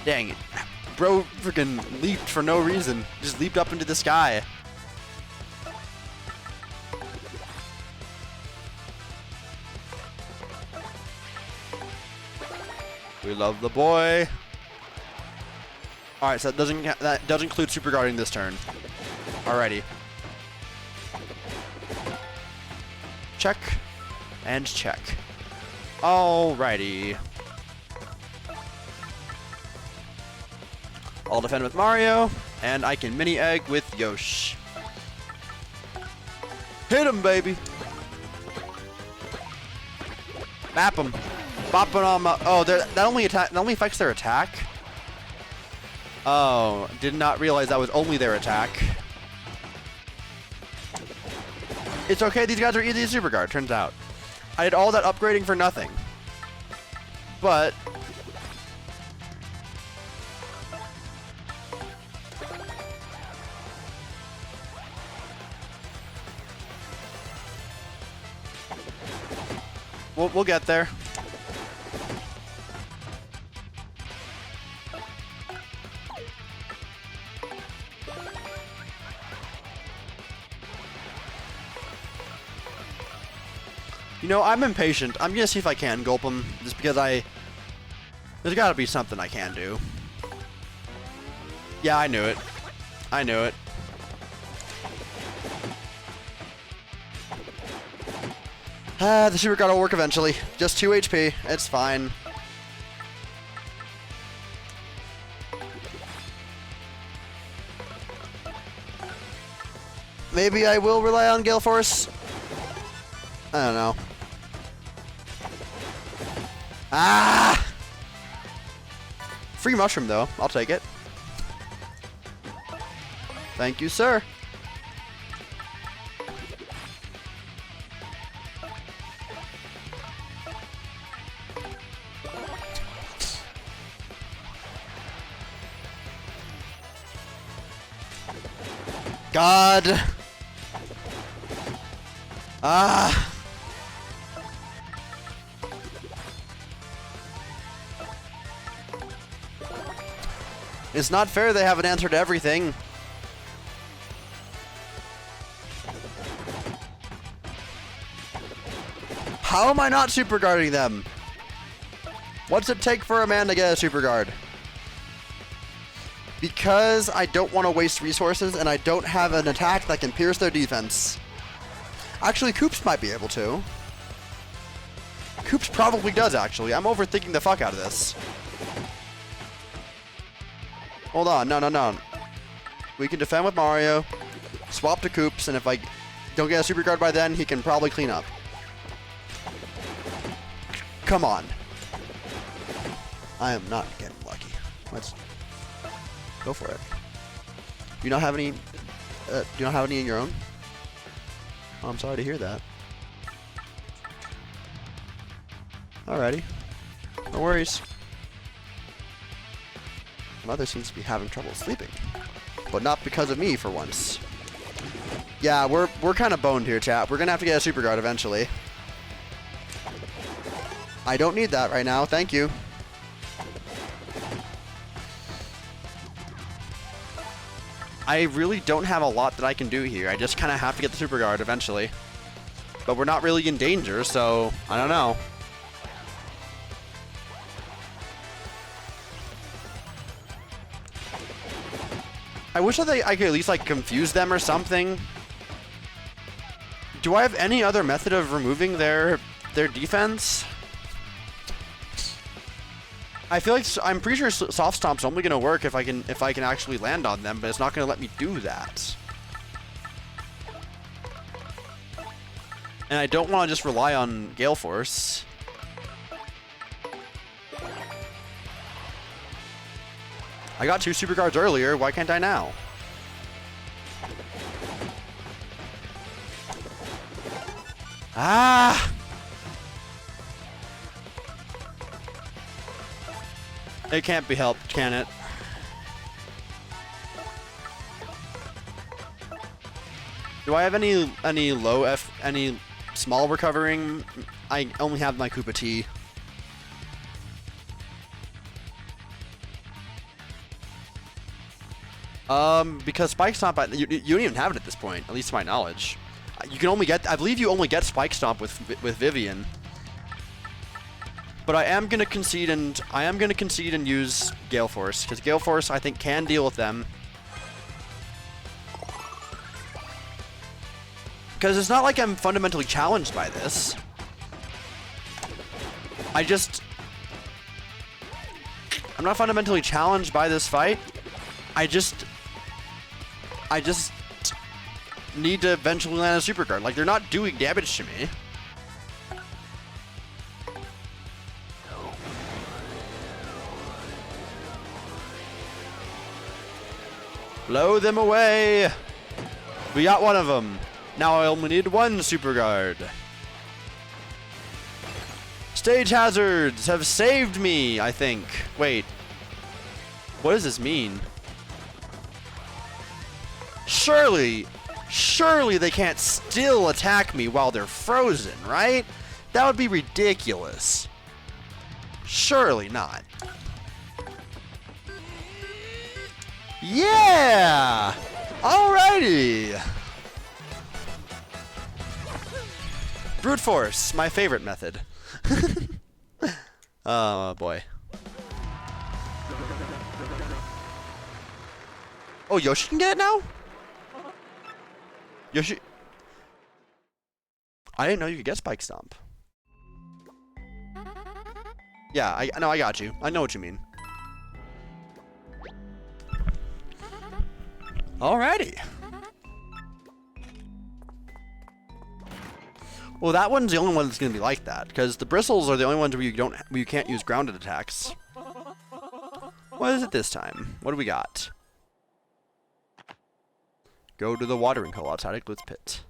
Dang it. Bro freaking leaped for no reason. Just leaped up into the sky. We love the boy. Alright, so that does include super guarding this turn. Alrighty. Check. And check. Alrighty. I'll defend with Mario, and I can mini egg with Yosh. Hit him, baby! Bap him. Bopping on my... Oh, that only affects their attack? Oh, did not realize that was only their attack. It's okay, these guys are easy to super guard, turns out. I did all that upgrading for nothing. But... We'll get there. You know, I'm impatient. I'm gonna see if I can gulp him, just because there's gotta be something I can do. Yeah, I knew it. I knew it. The super guard will work eventually. Just 2 HP. It's fine. Maybe I will rely on Gale Force. I don't know. Ah! Free mushroom, though. I'll take it. Thank you, sir. God. Ah. It's not fair they haven't answered everything. How am I not super guarding them? What's it take for a man to get a super guard? Because I don't want to waste resources and I don't have an attack that can pierce their defense. Actually, Koops might be able to. Koops probably does, actually. I'm overthinking the fuck out of this. Hold on, no. We can defend with Mario, swap to Koops, and if I don't get a super guard by then, he can probably clean up. Come on. I am not getting lucky. Let's go for it. Do you not have any? Do you not have any in your own? Oh, I'm sorry to hear that. Alrighty. No worries. Mother seems to be having trouble sleeping. But not because of me, for once. Yeah, we're kind of boned here, chat. We're gonna have to get a super guard eventually. I don't need that right now, thank you. I really don't have a lot that I can do here. I just kind of have to get the super guard eventually. But we're not really in danger, so I don't know. I wish that I could at least like confuse them or something. Do I have any other method of removing their defense? I feel like I'm pretty sure soft stomp's only gonna work if I can actually land on them, but it's not gonna let me do that. And I don't want to just rely on Gale Force. I got 2 super guards earlier, why can't I now? Ah! It can't be helped, can it? Do I have any low any small recovering? I only have my Koopa T. Because Spike Stomp, you don't even have it at this point, at least to my knowledge. You can only get, I believe you only get Spike Stomp with Vivian. But I am gonna concede and use Gale Force, because Gale Force I think can deal with them. Because it's not like I'm fundamentally challenged by this. I'm not fundamentally challenged by this fight. I just need to eventually land a super guard. Like, they're not doing damage to me. Blow them away! We got one of them. Now I only need 1 super guard. Stage hazards have saved me, I think. Wait. What does this mean? Surely they can't still attack me while they're frozen, right? That would be ridiculous. Surely not. Yeah! Alrighty! Brute Force, my favorite method. Oh boy. Oh, Yoshi can get it now? Yoshi... I didn't know you could get Spike Stomp. Yeah, I know, I got you. I know what you mean. Alrighty. Well, that one's the only one that's gonna be like that, because the bristles are the only ones where you can't use grounded attacks. What is it this time? What do we got? Go to the watering hole outside of Glitz Pit.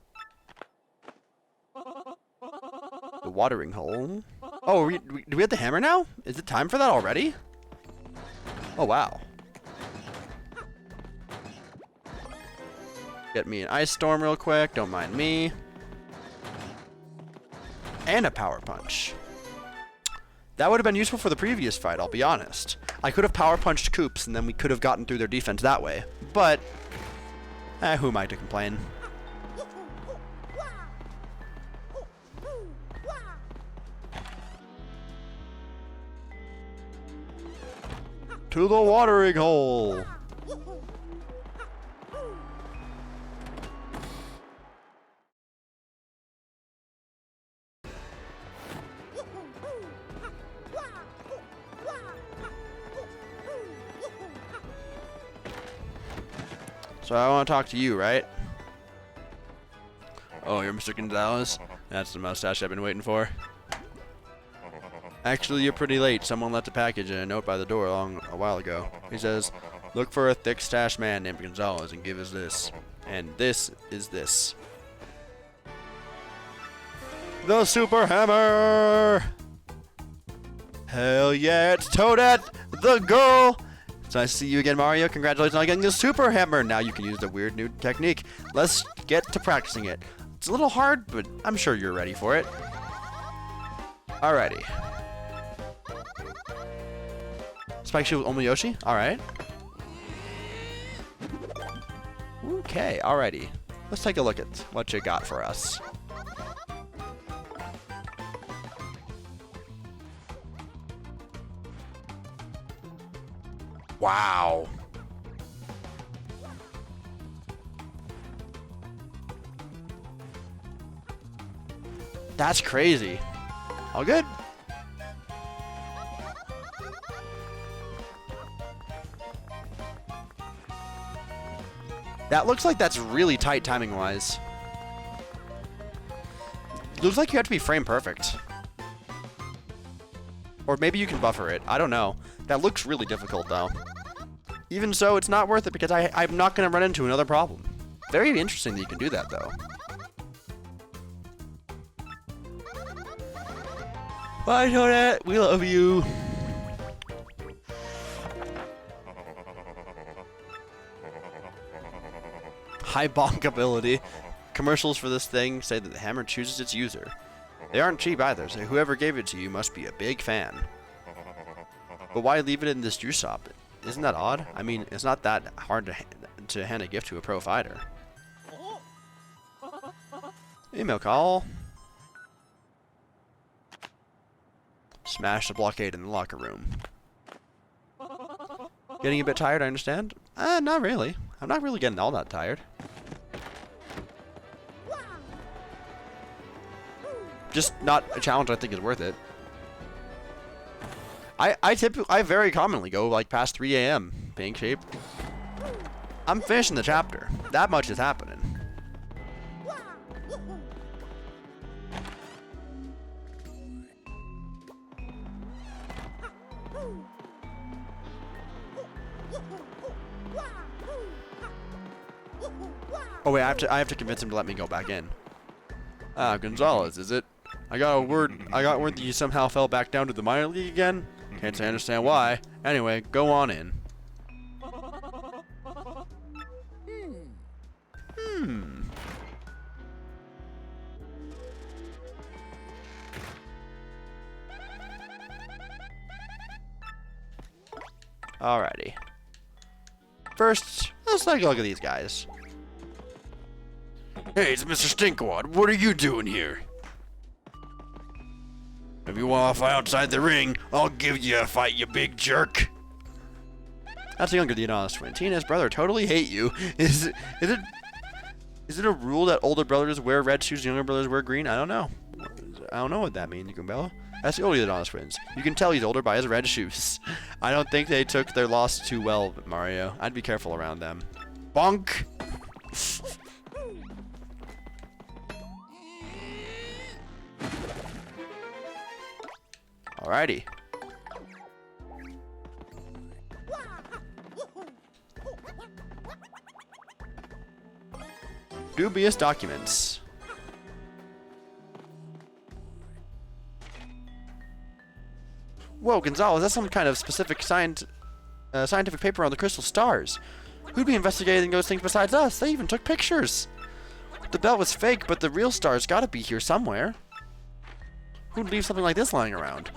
The watering hole. Oh, do we have the hammer now? Is it time for that already? Oh wow. Get me an ice storm real quick. Don't mind me. And a power punch. That would have been useful for the previous fight, I'll be honest. I could have power punched Koops and then we could have gotten through their defense that way. But, who am I to complain? To the watering hole. So I want to talk to you, right? Oh, you're Mr. Gonzalez? That's the mustache I've been waiting for. Actually, you're pretty late. Someone left a package and a note by the door a while ago. He says, look for a thick stash man named Gonzalez and give us this. And this is this. The Super Hammer! Hell yeah, it's Toadette, the girl! It's nice to see you again, Mario. Congratulations on getting the Super Hammer. Now you can use the weird new technique. Let's get to practicing it. It's a little hard, but I'm sure you're ready for it. Alrighty. Spike Shield Omoyoshi? Alright. Okay, alrighty. Let's take a look at what you got for us. Wow. That's crazy. All good? That looks like that's really tight timing-wise. Looks like you have to be frame perfect. Or maybe you can buffer it. I don't know. That looks really difficult, though. Even so, it's not worth it because I'm not going to run into another problem. Very interesting that you can do that, though. Bye, Toadette. We love you. High bonk ability. Commercials for this thing say that the hammer chooses its user. They aren't cheap either, so whoever gave it to you must be a big fan. But why leave it in this juice shop? Isn't that odd? I mean, it's not that hard to hand a gift to a pro fighter. Email call. Smash the blockade in the locker room. Getting a bit tired, I understand? Not really. I'm not really getting all that tired. Just not a challenge I think is worth it. I very commonly go like past 3 a.m. pink shape. I'm finishing the chapter. That much is happening. Oh wait, I have to convince him to let me go back in. Ah, Gonzalez, is it? I got word that you somehow fell back down to the minor league again. Can't say I understand why. Anyway, go on in. Alrighty. First, let's take a look at these guys. Hey, it's Mr. Stinkwad. What are you doing here? If you want to fight outside the ring, I'll give you a fight, you big jerk. That's younger than the Adonis twin. He and his brother totally hate you. Is it a rule that older brothers wear red shoes and younger brothers wear green? I don't know. I don't know what that means, Goombella. That's the older Adonis twins. You can tell he's older by his red shoes. I don't think they took their loss too well, Mario. I'd be careful around them. Bonk! Alrighty. Dubious documents. Whoa, Gonzalez, that's some kind of specific scientific paper on the crystal stars. Who'd be investigating those things besides us? They even took pictures. The belt was fake, but the real stars gotta be here somewhere. Who'd leave something like this lying around?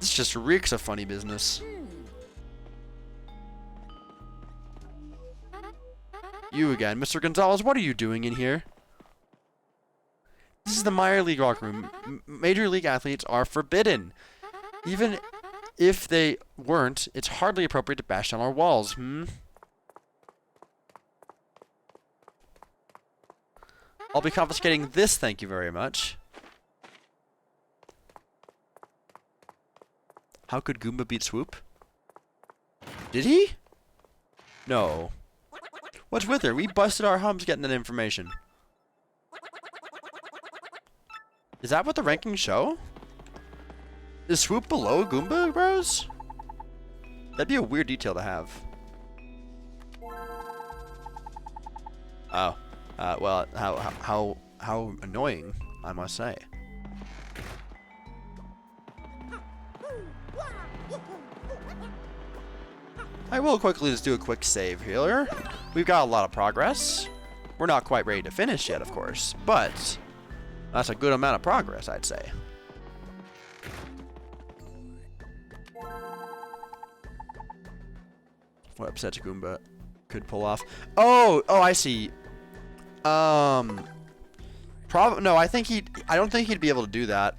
This just reeks of funny business. You again. Mr. Gonzalez, what are you doing in here? This is the minor league locker room. Major league athletes are forbidden. Even If they weren't, it's hardly appropriate to bash down our walls, I'll be confiscating this, thank you very much. How could Goomba beat Swoop? Did he? No. What's with her? We busted our humps getting that information. Is that what the rankings show? Is Swoop below Goomba Bros? That'd be a weird detail to have. Oh. Well, how annoying, I must say. I will quickly just do a quick save here. We've got a lot of progress. We're not quite ready to finish yet, of course, but that's a good amount of progress, I'd say. What upset Goomba could pull off? Oh, I see. No, I don't think he'd be able to do that.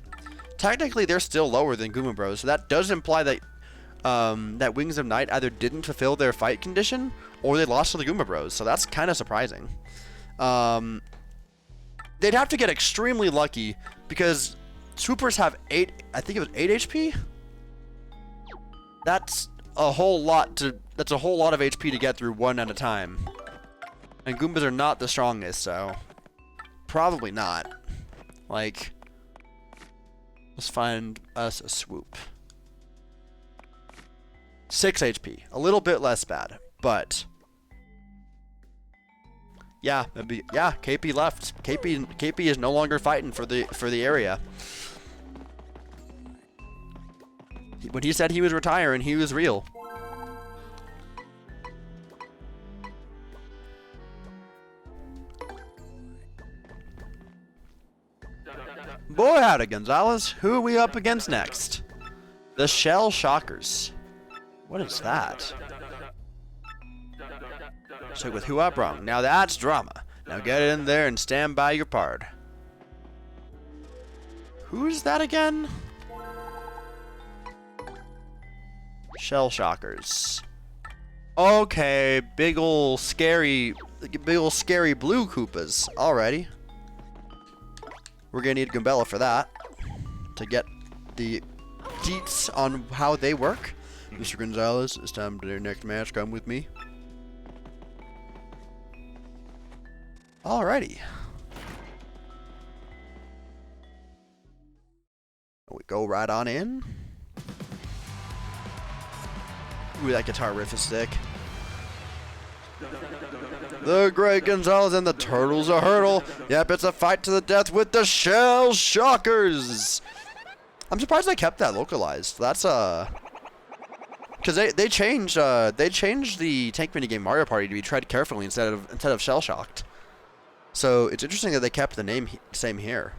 Technically, they're still lower than Goomba Bros, so that does imply that that Wings of Night either didn't fulfill their fight condition or they lost to the Goomba Bros, so that's kind of surprising. They'd have to get extremely lucky because Swoopers have 8, I think it was 8 HP? That's a whole lot of HP to get through one at a time. And Goombas are not the strongest, so probably not. Like, let's find us a Swoop. 6 HP, a little bit less bad, but yeah, KP left. KP is no longer fighting for the area. When he said he was retiring, he was real. Boy howdy, Gonzalez. Who are we up against next? The Shell Shockers. What is that? So with who I brung. Now that's drama. Now get in there and stand by your pard. Who's that again? Shell Shockers. Okay, big ol' scary blue Koopas. Alrighty. We're gonna need Goombella for that. To get the deets on how they work. Mr. Gonzalez, it's time for your next match. Come with me. Alrighty. We go right on in. Ooh, that guitar riff is sick. The Great Gonzalez and the Turtles a hurdle. Yep, it's a fight to the death with the Shell Shockers. I'm surprised they kept that localized. That's because they changed the tank minigame Mario Party to be tread carefully instead of shell shocked. So it's interesting that they kept the name same here.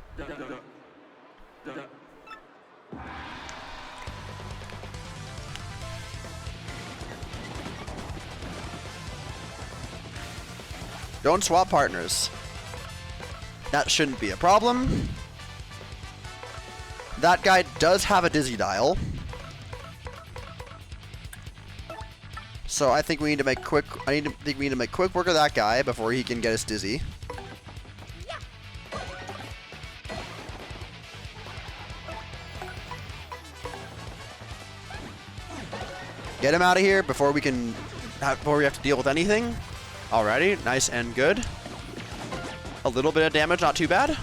Don't swap partners. That shouldn't be a problem. That guy does have a dizzy dial. So I think we need to make quick work of that guy before he can get us dizzy. Get him out of here before we have to deal with anything. Alrighty, nice and good. A little bit of damage, not too bad.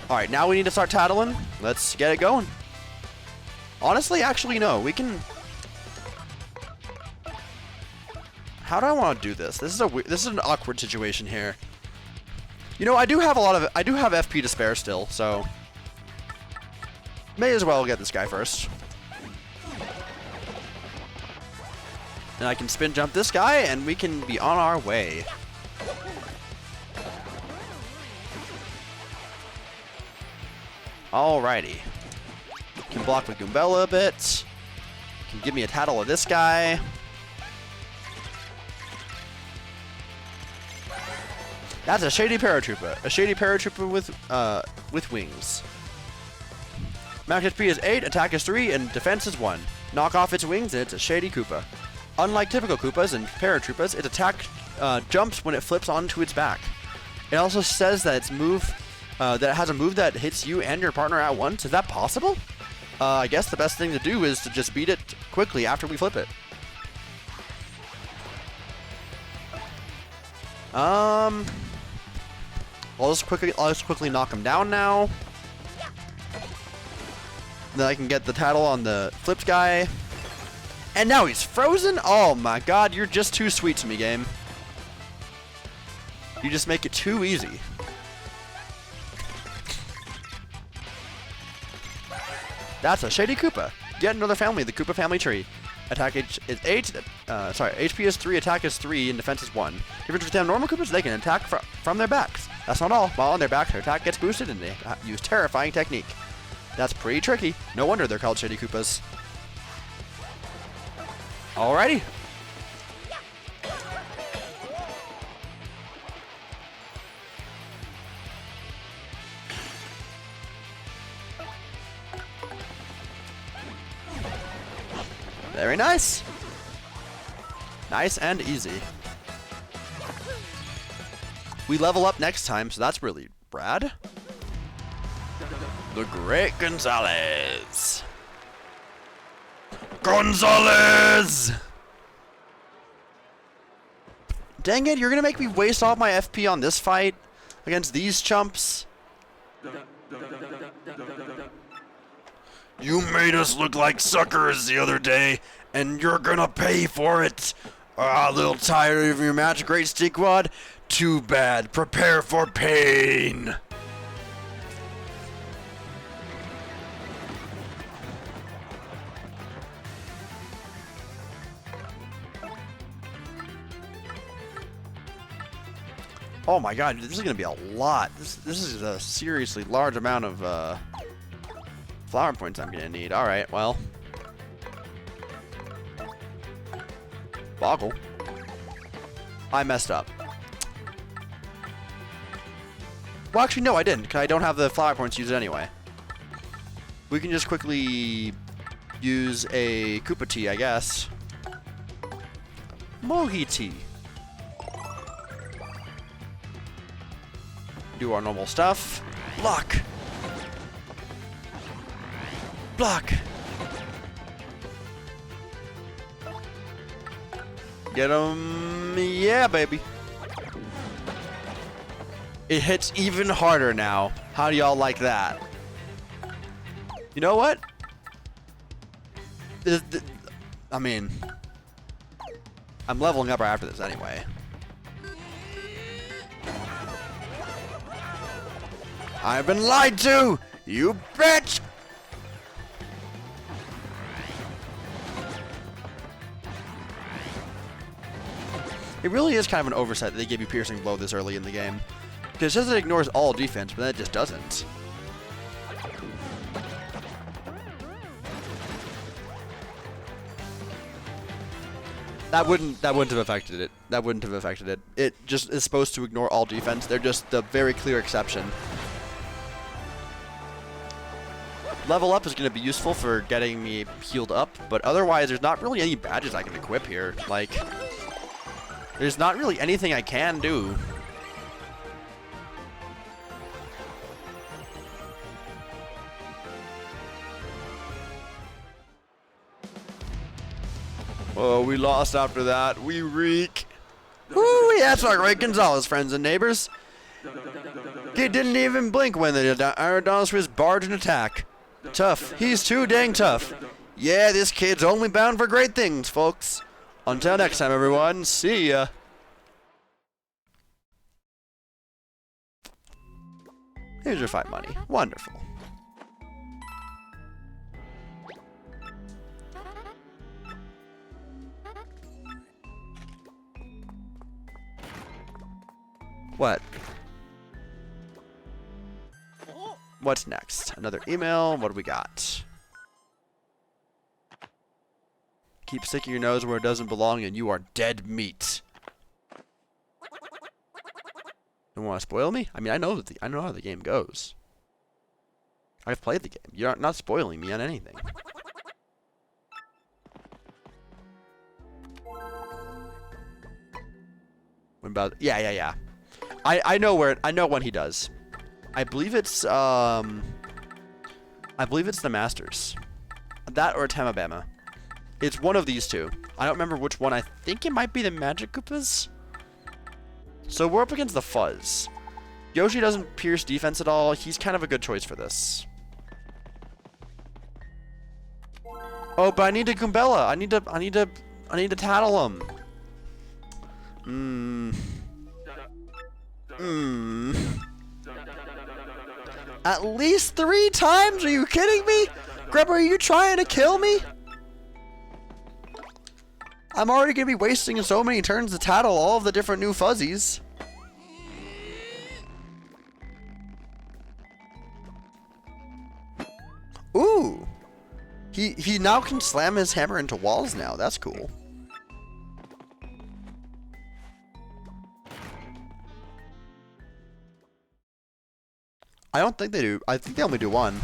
Alright, now we need to start tattling. Let's get it going. Honestly, actually, no. We can... How do I want to do this? This is an awkward situation here. You know, I do have FP to spare still, so... May as well get this guy first. And I can spin jump this guy, and we can be on our way. Alrighty. Can block with Goombella a bit. Can give me a tattle of this guy. That's a shady paratrooper. A shady paratrooper with wings. Max HP is 8, attack is 3, and defense is 1. Knock off its wings, and it's a shady Koopa. Unlike typical Koopas and paratroopas, its attack jumps when it flips onto its back. It also says that its move, that it has a move that hits you and your partner at once. Is that possible? I guess the best thing to do is to just beat it quickly after we flip it. I'll just quickly knock him down now. Then I can get the title on the flipped guy. And now he's frozen? Oh my god, you're just too sweet to me, game. You just make it too easy. That's a shady Koopa. Yet another family, the Koopa family tree. Attack is 8, HP is 3, attack is 3, and defense is 1. Difference with them normal Koopas, they can attack from their backs. That's not all. While on their back, their attack gets boosted, and they use terrifying technique. That's pretty tricky. No wonder they're called shady Koopas. Alrighty. Very nice. Nice and easy. We level up next time, so that's really rad. The Great Gonzalez. Gonzalez! Dang it, you're gonna make me waste all my FP on this fight against these chumps? You made us look like suckers the other day, and you're gonna pay for it. Ah, a little tired of your match, Great Stinkwad? Too bad. Prepare for pain. Oh my god, this is gonna be a lot. This is a seriously large amount of flower points I'm gonna need. Alright, well. Boggle. I messed up. Well, actually, no, I didn't, because I don't have the flower points to use it anyway. We can just quickly use a Koopa Tea, I guess. Mohi Tea. Do our normal stuff. Block. Block. Get him. Yeah, baby. It hits even harder now. How do y'all like that? You know what? I mean, I'm leveling up right after this anyway. I've been lied to! You bitch! It really is kind of an oversight that they give you Piercing Blow this early in the game. Because it says it ignores all defense, but then it just doesn't. That wouldn't have affected it. That wouldn't have affected it. It just is supposed to ignore all defense. They're just the very clear exception. Level up is going to be useful for getting me healed up, but otherwise there's not really any badges I can equip here. Like, there's not really anything I can do. Oh, we lost after that. We reek. Woo, that's our Great Gonzalez, friends and neighbors. Kid didn't even blink when the Aerodonus barged an attack. Tough. He's too dang tough. Yeah, this kid's only bound for great things, folks. Until next time, everyone. See ya. Here's your fight money. Wonderful. What? What's next? Another email. What do we got? Keep sticking your nose where it doesn't belong and you are dead meat. Don't want to spoil me? I mean, I know how the game goes. I've played the game. You're not spoiling me on anything. When about yeah. I know when he does. I believe it's the Masters. That or Tamabama. It's one of these two. I don't remember which one. I think it might be the Magic Koopas. So we're up against the Fuzz. Yoshi doesn't pierce defense at all. He's kind of a good choice for this. Oh, but I need to Goombella. I need to tattle him. At least 3 times? Are you kidding me? Grubber, are you trying to kill me? I'm already gonna be wasting so many turns to tattle all of the different new fuzzies. Ooh. He now can slam his hammer into walls now. That's cool. I don't think they do. I think they only do one.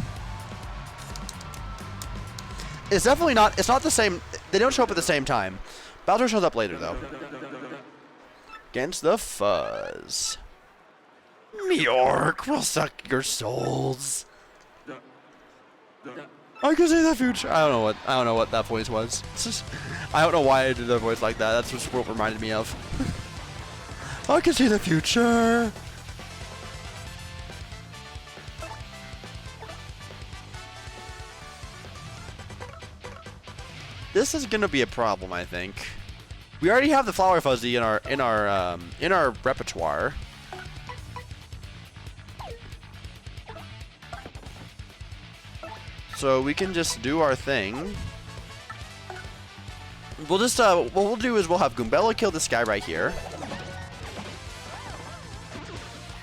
It's definitely not. It's not the same. They don't show up at the same time. Bowser shows up later, though. Against the Fuzz. Mjork will suck your souls. I can see the future. I don't know what that voice was. I don't know why I did a voice like that. That's just what it reminded me of. I can see the future. This is gonna be a problem, I think. We already have the Flower Fuzzy in our repertoire. So we can just do our thing. We'll just what we'll do is we'll have Goombella kill this guy right here.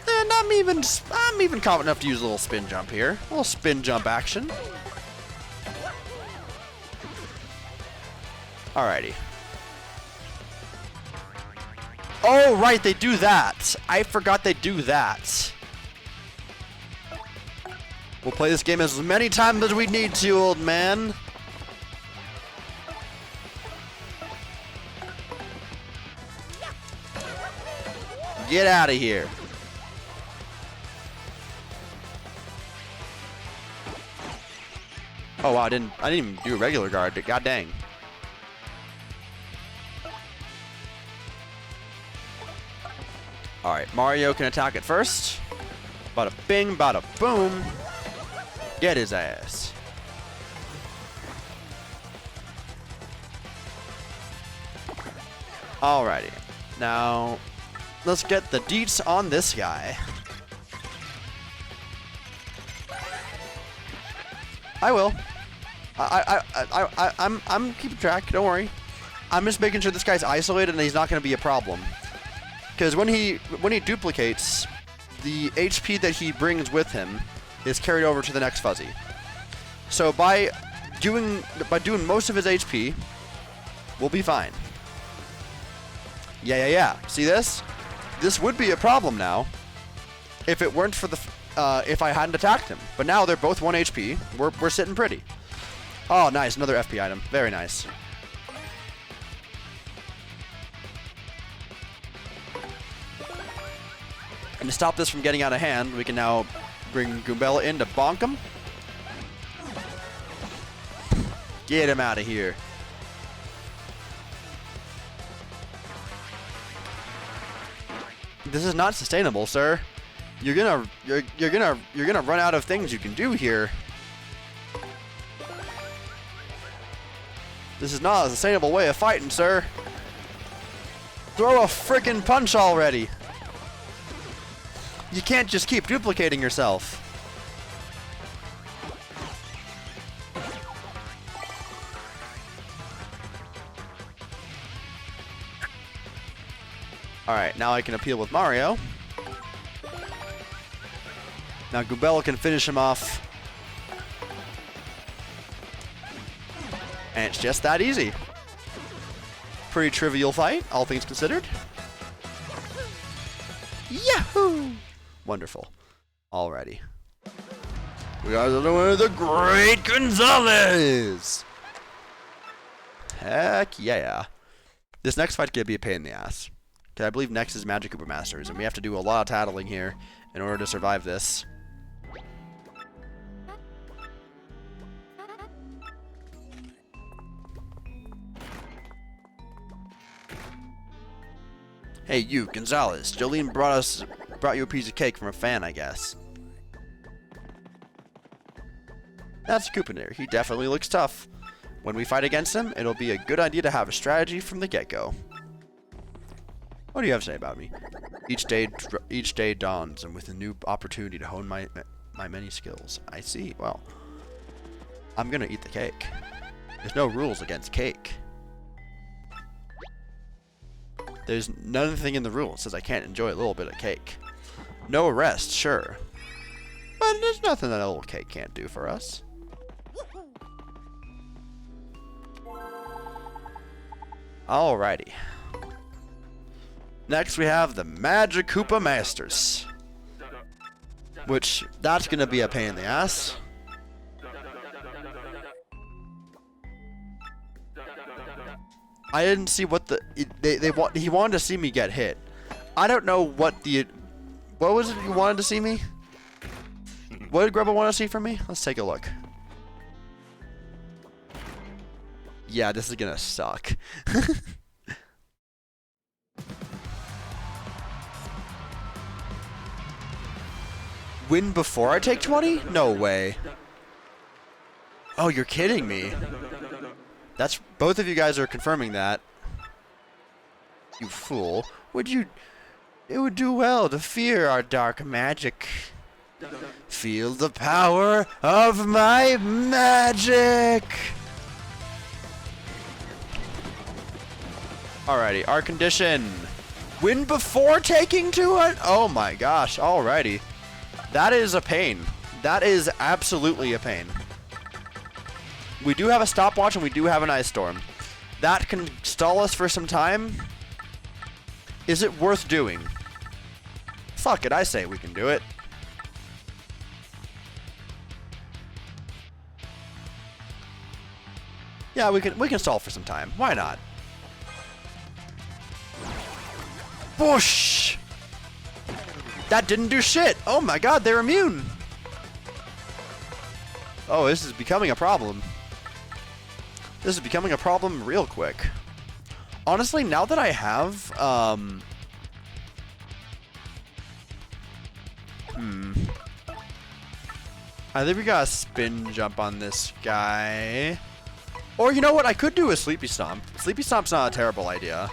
And I'm even confident enough to use a little spin jump here. A little spin jump action. Alrighty. Oh, right, they do that. I forgot they do that. We'll play this game as many times as we need to, old man. Get out of here. Oh wow, I didn't even do a regular guard. God dang. Alright, Mario can attack it first. Bada bing, bada boom. Get his ass. Alrighty. Now, let's get the deets on this guy. I will. I'm keeping track, don't worry. I'm just making sure this guy's isolated and he's not going to be a problem. Because when he duplicates, the HP that he brings with him is carried over to the next fuzzy. So by doing most of his HP, we'll be fine. Yeah. See this? This would be a problem now if it weren't for the if I hadn't attacked him. But now they're both 1 HP. We're sitting pretty. Oh, nice, another FP item. Very nice. And to stop this from getting out of hand, we can now bring Goombella in to bonk him. Get him out of here. This is not sustainable, sir. You're gonna run out of things you can do here. This is not a sustainable way of fighting, sir. Throw a frickin' punch already. You can't just keep duplicating yourself. Alright, now I can appeal with Mario. Now Goombella can finish him off. And it's just that easy. Pretty trivial fight, all things considered. Yahoo! Wonderful. Alrighty. We got another one of the Great Gonzalez! Heck yeah. This next fight's gonna be a pain in the ass. Because I believe next is Magic Koopa Masters, and we have to do a lot of tattling here in order to survive this. Hey, you, Gonzalez. Jolene brought you a piece of cake from a fan, I guess. That's Koopa there. He definitely looks tough. When we fight against him, it'll be a good idea to have a strategy from the get-go. What do you have to say about me? Each day dawns, and with a new opportunity to hone my many skills. I see. Well, I'm gonna eat the cake. There's no rules against cake. There's nothing in the rule that says I can't enjoy a little bit of cake. No rest, sure. But there's nothing that a little cake can't do for us. Alrighty. Next we have the Magic Koopa Masters. Which, that's gonna be a pain in the ass. I didn't see what the he wanted to see me get hit. I don't know what was it you wanted to see me? What did Grubba want to see from me? Let's take a look. Yeah, this is gonna suck. Win before I take 20? No way. Oh, you're kidding me. That's both of you guys are confirming that. You fool. It would do well to fear our dark magic. Feel the power of my magic. Alrighty, our condition. Win before taking 200? Oh my gosh, alrighty. That is a pain. That is absolutely a pain. We do have a stopwatch and we do have an ice storm. That can stall us for some time. Is it worth doing? Fuck it, I say we can do it. Yeah, we can stall for some time. Why not? Whoosh! That didn't do shit. Oh my god, they're immune. Oh, this is becoming a problem. This is becoming a problem real quick. Honestly, now that I have, I think we got a spin jump on this guy. Or you know what? I could do a Sleepy Stomp. Sleepy Stomp's not a terrible idea.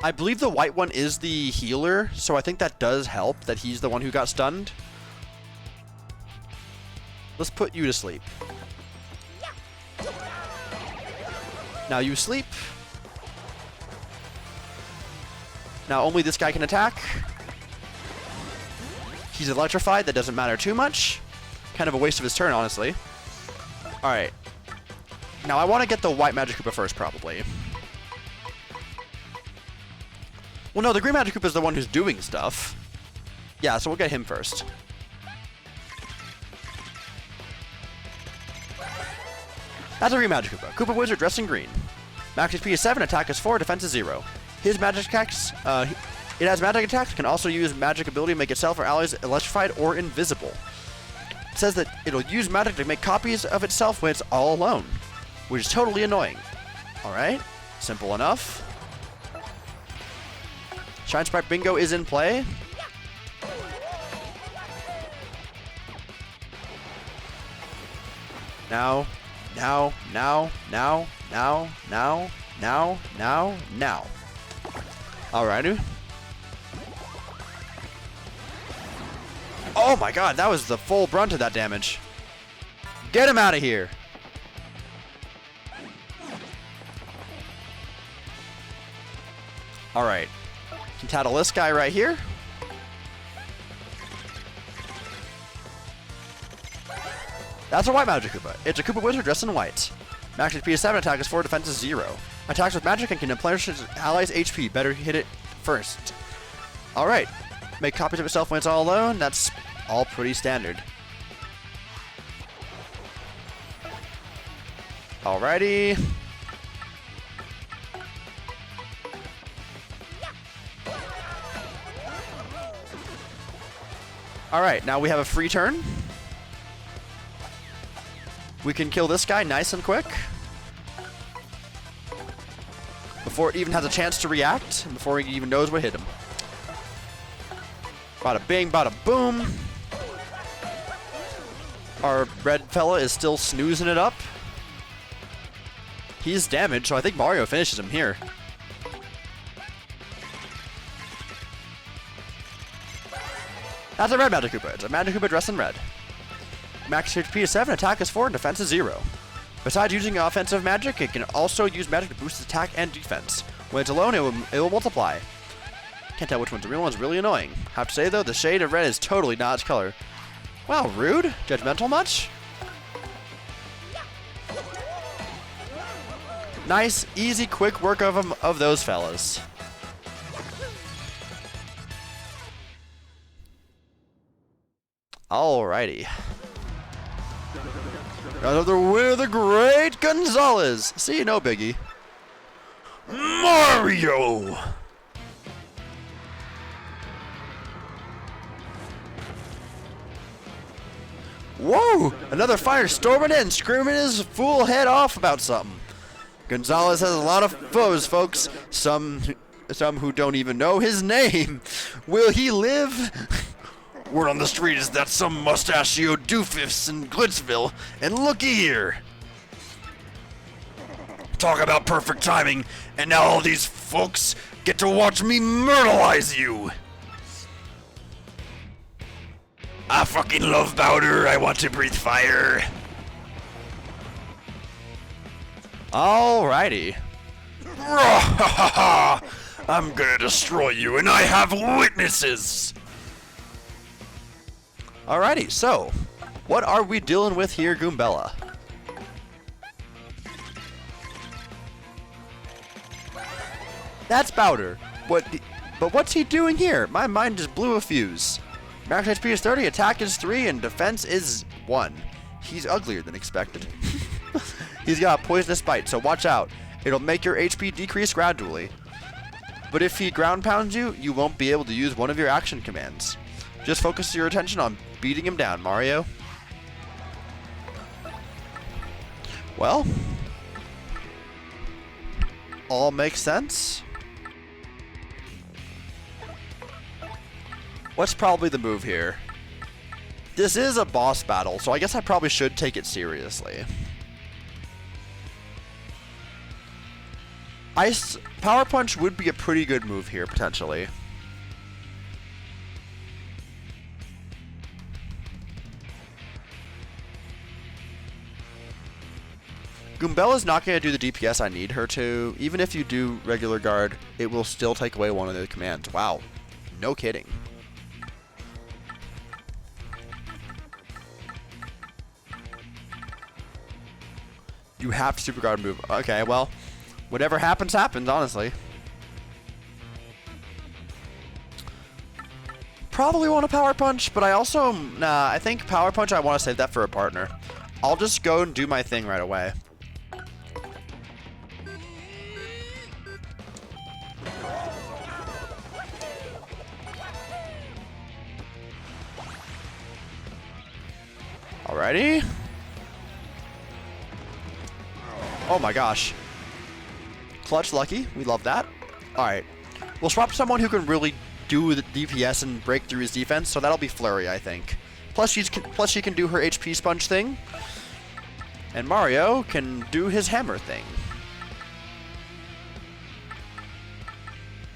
I believe the white one is the healer, so I think that does help that he's the one who got stunned. Let's put you to sleep. Now you sleep. Now only this guy can attack. He's electrified, that doesn't matter too much. Kind of a waste of his turn, honestly. Alright. Now I want to get the white Magic Koopa first, probably. Well, no, the green Magic Koopa is the one who's doing stuff. Yeah, so we'll get him first. That's a green Magic Koopa. Koopa Wizard dressed in green. Max HP is 7, attack is 4, defense is 0. His magic attacks, it has magic attacks, can also use magic ability to make itself or allies electrified or invisible. It says that it'll use magic to make copies of itself when it's all alone, which is totally annoying. Alright, simple enough. Shine Sprite Bingo is in play. Now. Alrighty. Oh my god, that was the full brunt of that damage. Get him out of here. Alright. Can tattle this guy right here. That's a white Magic Koopa. It's a Koopa Wizard dressed in white. Max HP is 7, attack is 4, defense is 0. Attacks with magic and can replenish his allies' HP. Better hit it first. Alright. Make copies of itself when it's all alone. That's all pretty standard. Alrighty. Alright, now we have a free turn. We can kill this guy nice and quick. Before it even has a chance to react, and before he even knows what hit him. Bada bing, bada boom. Our red fella is still snoozing it up. He's damaged, so I think Mario finishes him here. That's a red Magic Koopa. It's a Magic Koopa dressed in red. Max HP is 7, attack is 4, and defense is 0. Besides using offensive magic, it can also use magic to boost its attack and defense. When it's alone, it will multiply. Can't tell which one's the real one's really annoying. Have to say though, the shade of red is totally not its color. Wow, rude? Judgmental much? Nice, easy, quick work of those fellas. Alrighty. Another win of the great Gonzalez. See, no biggie. Mario! Whoa! Another fighter storming in, screaming his fool head off about something. Gonzalez has a lot of foes, folks. Some who don't even know his name. Will he live? Word on the street is that some mustachio doofus in Glitzville, and looky here. Talk about perfect timing, and now all these folks get to watch me myrtleize you. I fucking love powder, I want to breathe fire. Alrighty. I'm gonna destroy you, and I have witnesses. Alrighty, so, what are we dealing with here, Goombella? That's Bowder. But what's he doing here? My mind just blew a fuse. Max HP is 30, attack is 3, and defense is 1. He's uglier than expected. He's got a poisonous bite, so watch out. It'll make your HP decrease gradually. But if he ground pounds you, you won't be able to use one of your action commands. Just focus your attention on beating him down, Mario. Well, all makes sense. What's probably the move here? This is a boss battle, so I guess I probably should take it seriously. Power Punch would be a pretty good move here, potentially. Goombella's not going to do the DPS I need her to. Even if you do regular guard, it will still take away one of the commands. Wow. No kidding. You have to super guard move. Okay, well, whatever happens, happens, honestly. Probably want a Power Punch, but I also, I think Power Punch, I want to save that for a partner. I'll just go and do my thing right away. Alrighty. Oh my gosh. Clutch lucky. We love that. Alright. We'll swap someone who can really do the DPS and break through his defense, so that'll be Flurry, I think. Plus she can do her HP sponge thing. And Mario can do his hammer thing.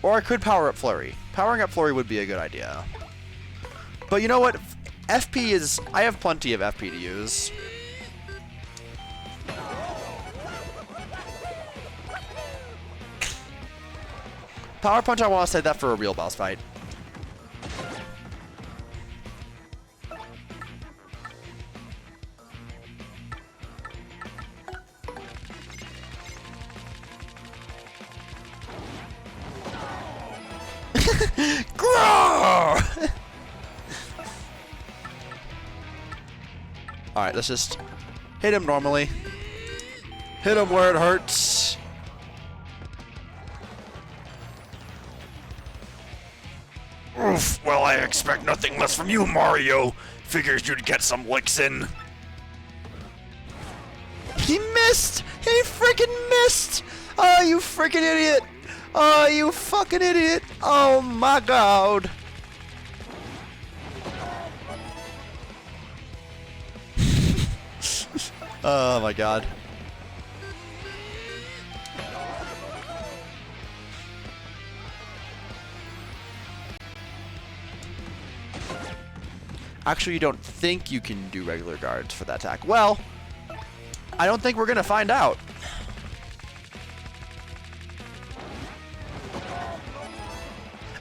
Or I could power up Flurry. Powering up Flurry would be a good idea. But you know what? FP is... I have plenty of FP to use. Power Punch, I want to save that for a real boss fight. Grow! Alright, let's just hit him normally. Hit him where it hurts. Oof, well, I expect nothing less from you, Mario. Figures you'd get some licks in. He missed! He freaking missed! Oh, you freaking idiot! Oh, you fucking idiot! Oh my god! Oh my god. Actually, you don't think you can do regular guards for that attack. Well, I don't think we're gonna find out.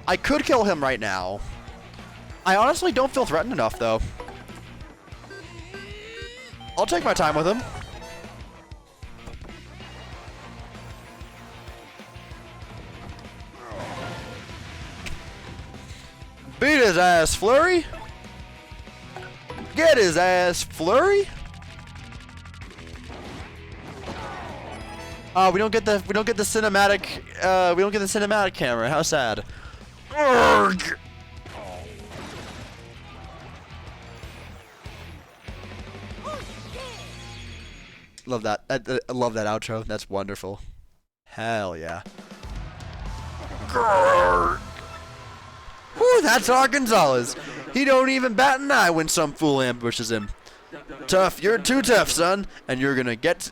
I could kill him right now. I honestly don't feel threatened enough, though. I'll take my time with him. Beat his ass, Flurry. Get his ass, Flurry. We don't get the cinematic camera. How sad. Urgh. Love that. I love that outro. That's wonderful. Hell yeah. Grrr. Whew, that's our Gonzalez. He don't even bat an eye when some fool ambushes him. Tough, you're too tough, son, and you're gonna get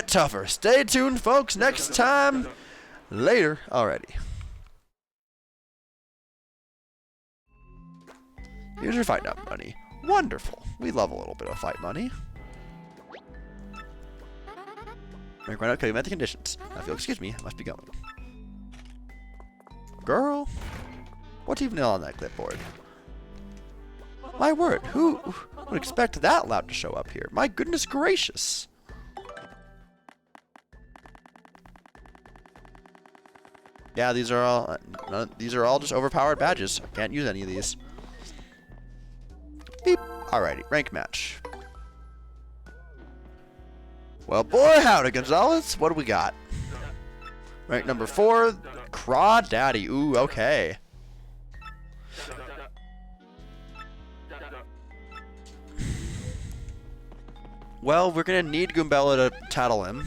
tougher. Stay tuned, folks. Next time, later. Alrighty. Here's your fight up money. Wonderful. We love a little bit of fight money. Right now, okay, met the conditions. Now, if you'll excuse me, I must be going. Girl, what's even on that clipboard? My word, who would expect that loud to show up here? My goodness gracious. Yeah, these are all just overpowered badges. I can't use any of these. Beep. Alrighty, rank match. Well, boy, howdy, Gonzalez. What do we got? Rank number 4, Craw Daddy. Ooh, okay. Well, we're gonna need Goombella to tattle him.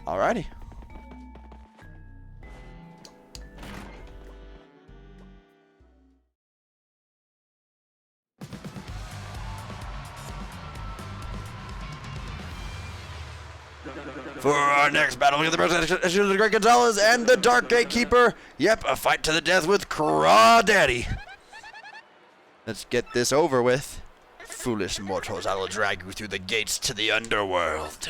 Alrighty. For our next battle, we get the presentation of the Great Gonzalez and the Dark Gatekeeper. Yep, a fight to the death with Craw Daddy. Let's get this over with. Foolish mortals, I will drag you through the gates to the underworld.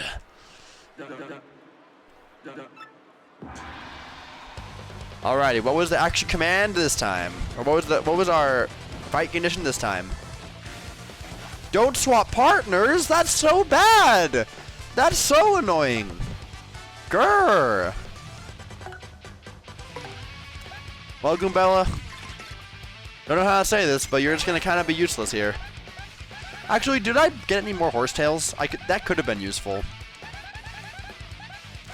Alrighty, what was the action command this time? Or what was our fight condition this time? Don't swap partners! That's so bad! That's so annoying! Grr! Well, Goombella, don't know how to say this, but you're just gonna kind of be useless here. Actually, did I get any more horsetails? That could have been useful.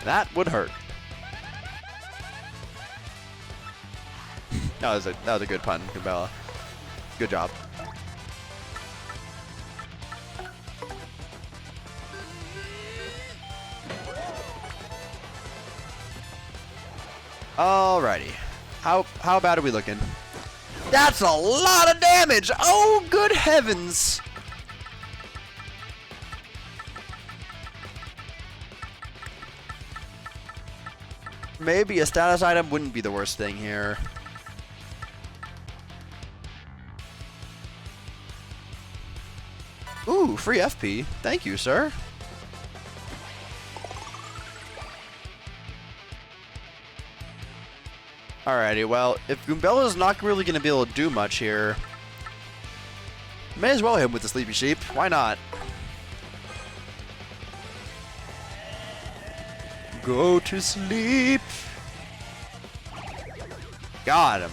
That would hurt. That was a good pun, Goombella. Good job. Alrighty. How bad are we looking? That's a lot of damage! Oh, good heavens! Maybe a status item wouldn't be the worst thing here. Ooh, free FP. Thank you, sir. Alrighty, well, if Goombella's not really going to be able to do much here, may as well hit him with the Sleepy Sheep. Why not? Go to sleep. Got him.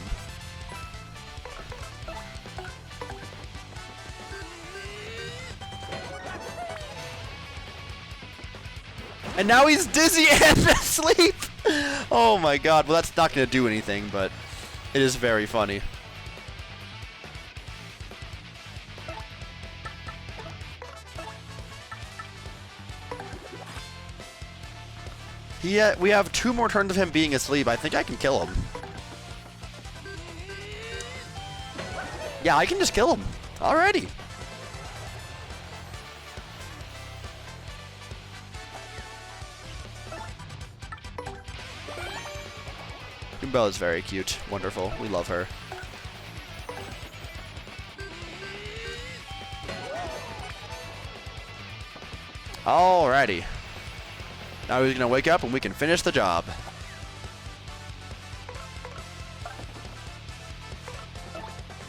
And now he's dizzy and asleep. Oh my god. Well, that's not going to do anything, but it is very funny. We have 2 more turns of him being asleep. I think I can kill him. Yeah, I can just kill him. Alrighty. Goombella's very cute. Wonderful. We love her. Alrighty. Now he's going to wake up and we can finish the job.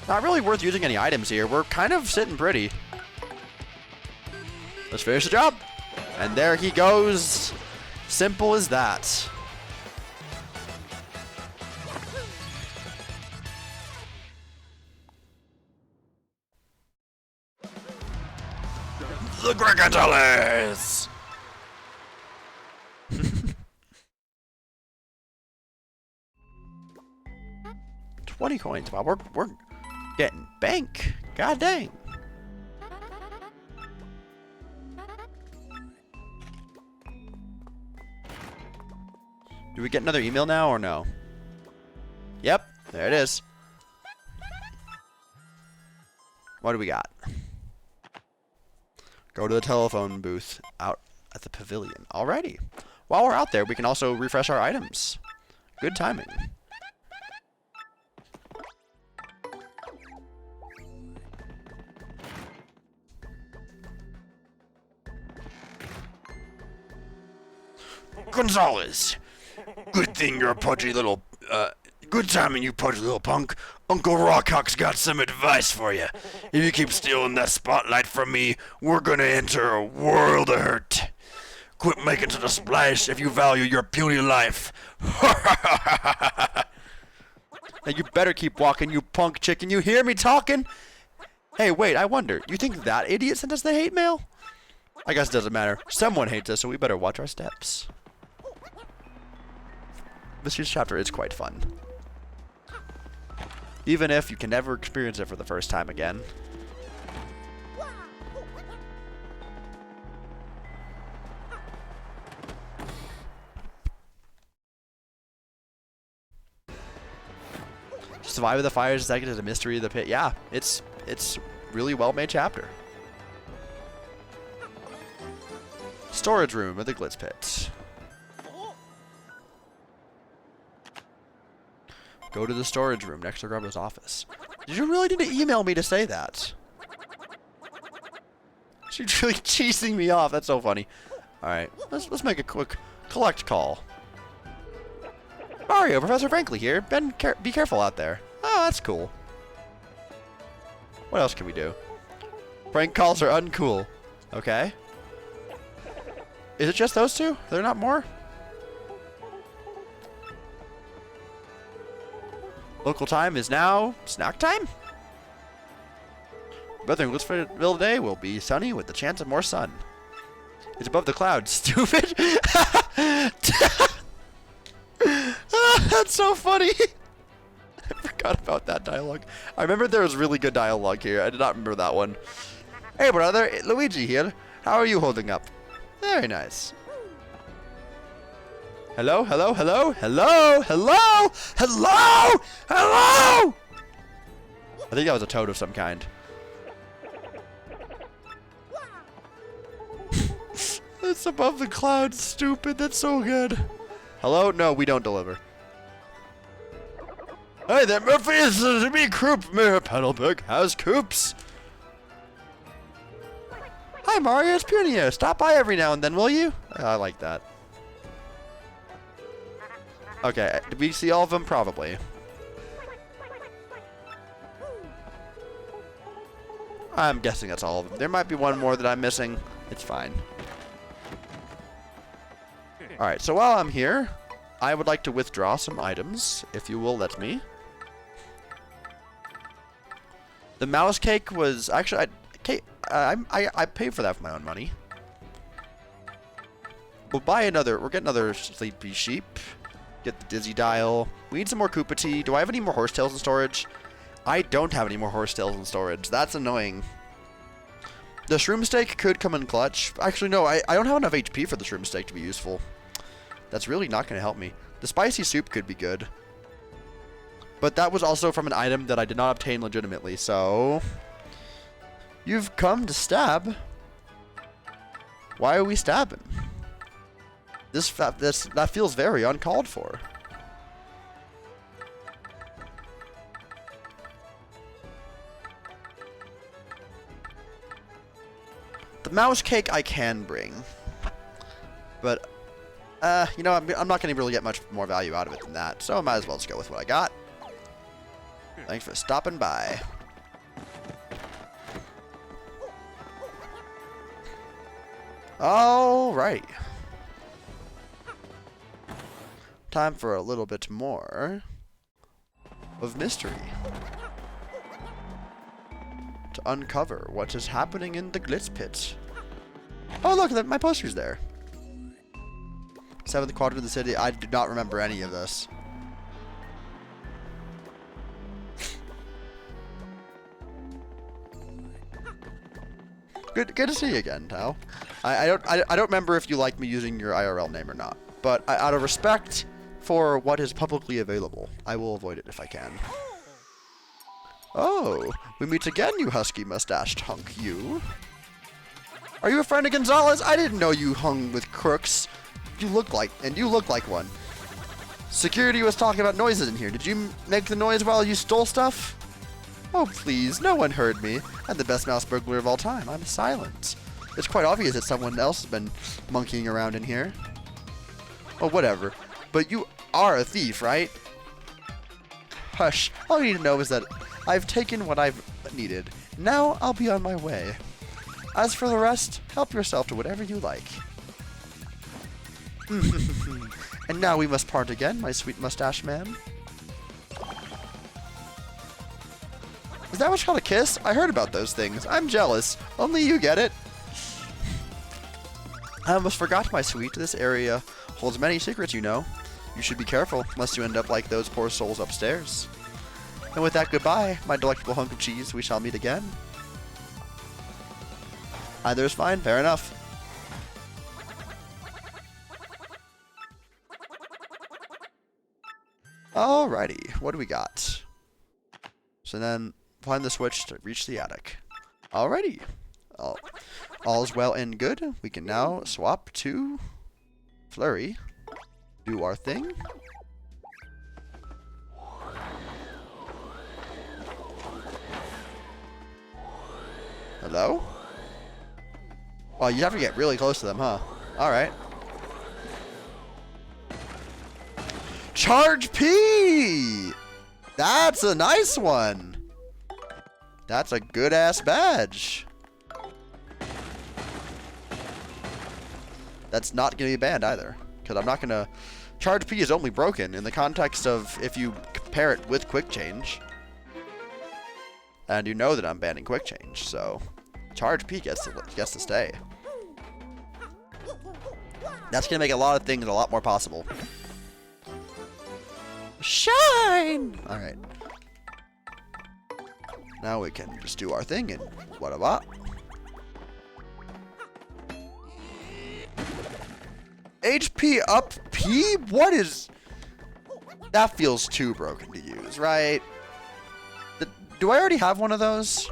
Not really worth using any items here. We're kind of sitting pretty. Let's finish the job. And there he goes. Simple as that. The Crocodiles! 20 coins. Wow, we're getting bank. God dang. Do we get another email now or no? Yep, there it is. What do we got? Go to the telephone booth out at the pavilion. Alrighty. While we're out there, we can also refresh our items. Good timing. Gonzalez! Good thing you're a pudgy little, good timing, you pudgy little punk. Uncle Rockhock's got some advice for you. If you keep stealing that spotlight from me, we're gonna enter a world of hurt. Quit making such a splash if you value your puny life. Now you better keep walking, you punk chicken. You hear me talking? Hey, wait, I wonder, you think that idiot sent us the hate mail? I guess it doesn't matter. Someone hates us, so we better watch our steps. This year's chapter is quite fun. Even if you can never experience it for the first time again. Survive the fires, second is a mystery of the pit. Yeah, it's really well made chapter. Storage room of the Glitz Pit. Go to the storage room next to Grubbo's office. Did you really need to email me to say that? She's really cheesing me off. That's so funny. Alright, let's make a quick collect call. Mario, Professor Frankly here. Be careful out there. Oh, that's cool. What else can we do? Prank calls are uncool. Okay. Is it just those two? There not more? Local time is now snack time? Weather in Glitzville today will be sunny with the chance of more sun. It's above the clouds, stupid! That's so funny! I forgot about that dialogue. I remember there was really good dialogue here. I did not remember that one. Hey brother, Luigi here. How are you holding up? Very nice. Hello, hello, hello, hello, hello, hello, hello! I think that was a toad of some kind. It's above the clouds, stupid. That's so good. Hello? No, we don't deliver. Hey there, Murphy. This is me, Coop. Mayor Petalburg has Coops. Hi, Mario. It's Punio. Stop by every now and then, will you? I like that. Okay, did we see all of them? Probably. I'm guessing that's all of them. There might be one more that I'm missing. It's fine. Alright, so while I'm here, I would like to withdraw some items, if you will let me. The mouse cake was... Actually, I paid for that with my own money. We'll buy another... We'll get another sleepy sheep. Get the dizzy dial. We need some more Koopa tea. Do I have any more horsetails in storage? I don't have any more horsetails in storage. That's annoying. The shroom steak could come in clutch. Actually, no. I don't have enough HP for the shroom steak to be useful. That's really not going to help me. The spicy soup could be good. But that was also from an item that I did not obtain legitimately, so... You've come to stab. Why are we stabbing? That feels very uncalled for. The mouse cake I can bring. But, you know, I'm not going to really get much more value out of it than that, so I might as well just go with what I got. Thanks for stopping by. Alright. Time for a little bit more of mystery. To uncover what is happening in the Glitz Pit. Oh, look, my poster's there. 7th quadrant of the city. I do not remember any of this. Good to see you again, Tao. I don't remember if you like me using your IRL name or not, but out of respect for what is publicly available, I will avoid it if I can. Oh, we meet again, you husky-mustached hunk, you. Are you a friend of Gonzalez? I didn't know you hung with crooks. You look like one. Security was talking about noises in here. Did you make the noise while you stole stuff? Oh, please, no one heard me. I'm the best mouse burglar of all time. I'm silent. It's quite obvious that someone else has been monkeying around in here. Oh, whatever. But you are a thief, right? Hush. All you need to know is that I've taken what I've needed. Now I'll be on my way. As for the rest, help yourself to whatever you like. And now we must part again, my sweet mustache man. Is that what's called a kiss? I heard about those things. I'm jealous. Only you get it. I almost forgot, my sweet. This area holds many secrets, you know. You should be careful, lest you end up like those poor souls upstairs. And with that, goodbye, my delectable hunk of cheese. We shall meet again. Either is fine. Fair enough. Alrighty. What do we got? So then... Find the switch to reach the attic. Alrighty. All's well and good. We can now swap to Flurry. Do our thing. Hello? Oh, you have to get really close to them, huh? Alright. Charge P! That's a nice one! That's a good-ass badge. That's not going to be banned either. Because I'm not going to... Charge P is only broken in the context of if you compare it with Quick Change. And you know that I'm banning Quick Change, so... Charge P gets to stay. That's going to make a lot of things a lot more possible. Shine! Alright. Now we can just do our thing and what about? HP up P? What is... That feels too broken to use, right? Do I already have one of those?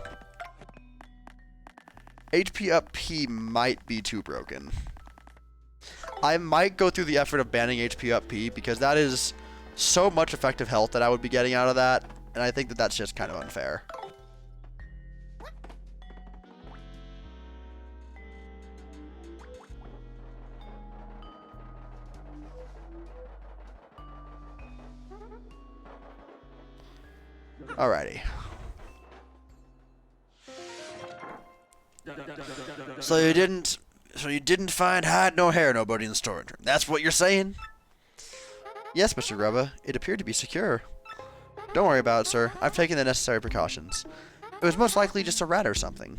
HP up P might be too broken. I might go through the effort of banning HP up P because that is so much effective health that I would be getting out of that. And I think that that's just kind of unfair. Alrighty. So you didn't find hide nor hair nobody in the storage room. That's what you're saying? Yes, Mr. Grubba. It appeared to be secure. Don't worry about it, sir. I've taken the necessary precautions. It was most likely just a rat or something.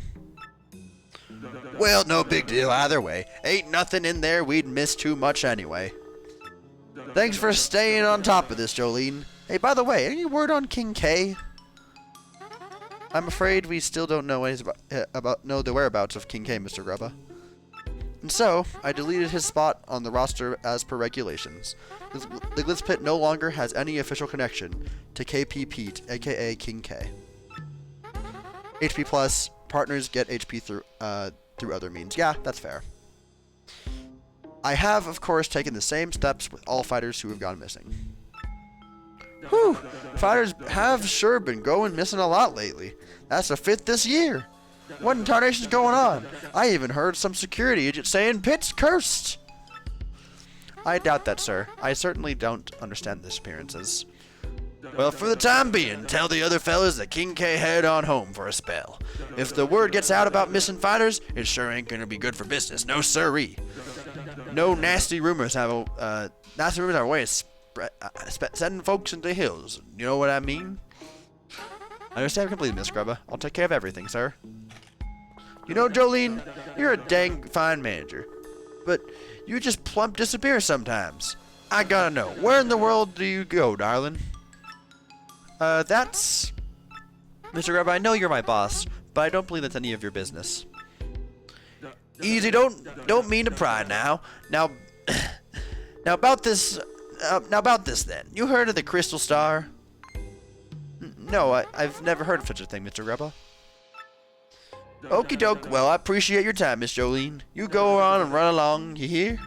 Well, no big deal either way. Ain't nothing in there we'd miss too much anyway. Thanks for staying on top of this, Jolene. Hey, by the way, any word on King K? I'm afraid we still don't know the whereabouts of King K, Mr. Grubba. And so, I deleted his spot on the roster as per regulations. The Glitz Pit no longer has any official connection to KP Pete, aka King K. HP plus, partners get HP through other means. Yeah, that's fair. I have, of course, taken the same steps with all fighters who have gone missing. Whew, fighters have sure been going missing a lot lately. That's the 5th this year. What in tarnation's going on? I even heard some security agent saying Pitt's cursed. I doubt that, sir. I certainly don't understand the disappearances. Well, for the time being, tell the other fellas that King K head on home for a spell. If the word gets out about missing fighters, it sure ain't gonna be good for business. No siree. No nasty rumors have a way of sending folks into the hills. You know what I mean? I understand completely, Miss Grubba. I'll take care of everything, sir. You know, Jolene, you're a dang fine manager, but you just plump disappear sometimes. I gotta know, where in the world do you go, darling? That's... Mr. Grubba, I know you're my boss, but I don't believe that's any of your business. Easy, don't mean to pry now. Now about this then. You heard of the Crystal Star? No, I've never heard of such a thing, Mr. Grubba. Okie doke, well, I appreciate your time, Miss Jolene. You go on and run along, you hear?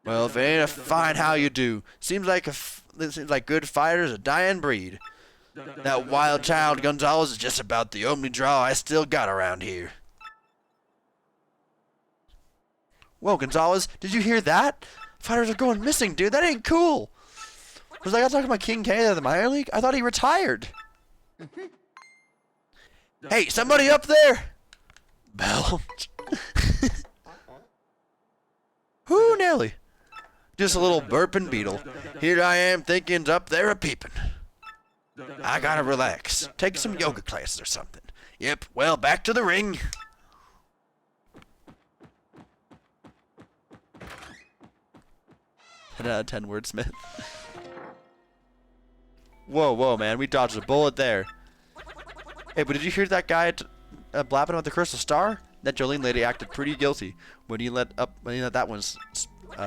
Well, if it ain't a fine how you do. Seems like good fighters a dying breed. That wild child Gonzalez is just about the only draw I still got around here. Whoa, Gonzalez, did you hear that? Fighters are going missing, dude. That ain't cool. Was I talking about King K of the minor league? I thought he retired. Hey, somebody up there? Bell. Whoo, Nelly. Just a little burping beetle. Here I am thinking's up there a-peeping. I gotta relax. Take some yoga classes or something. Yep, well, back to the ring. 10 out of 10 wordsmith. Whoa, man, we dodged a bullet there. Hey, but did you hear that guy blabbing about the Crystal Star? That Jolene lady acted pretty guilty when he let that one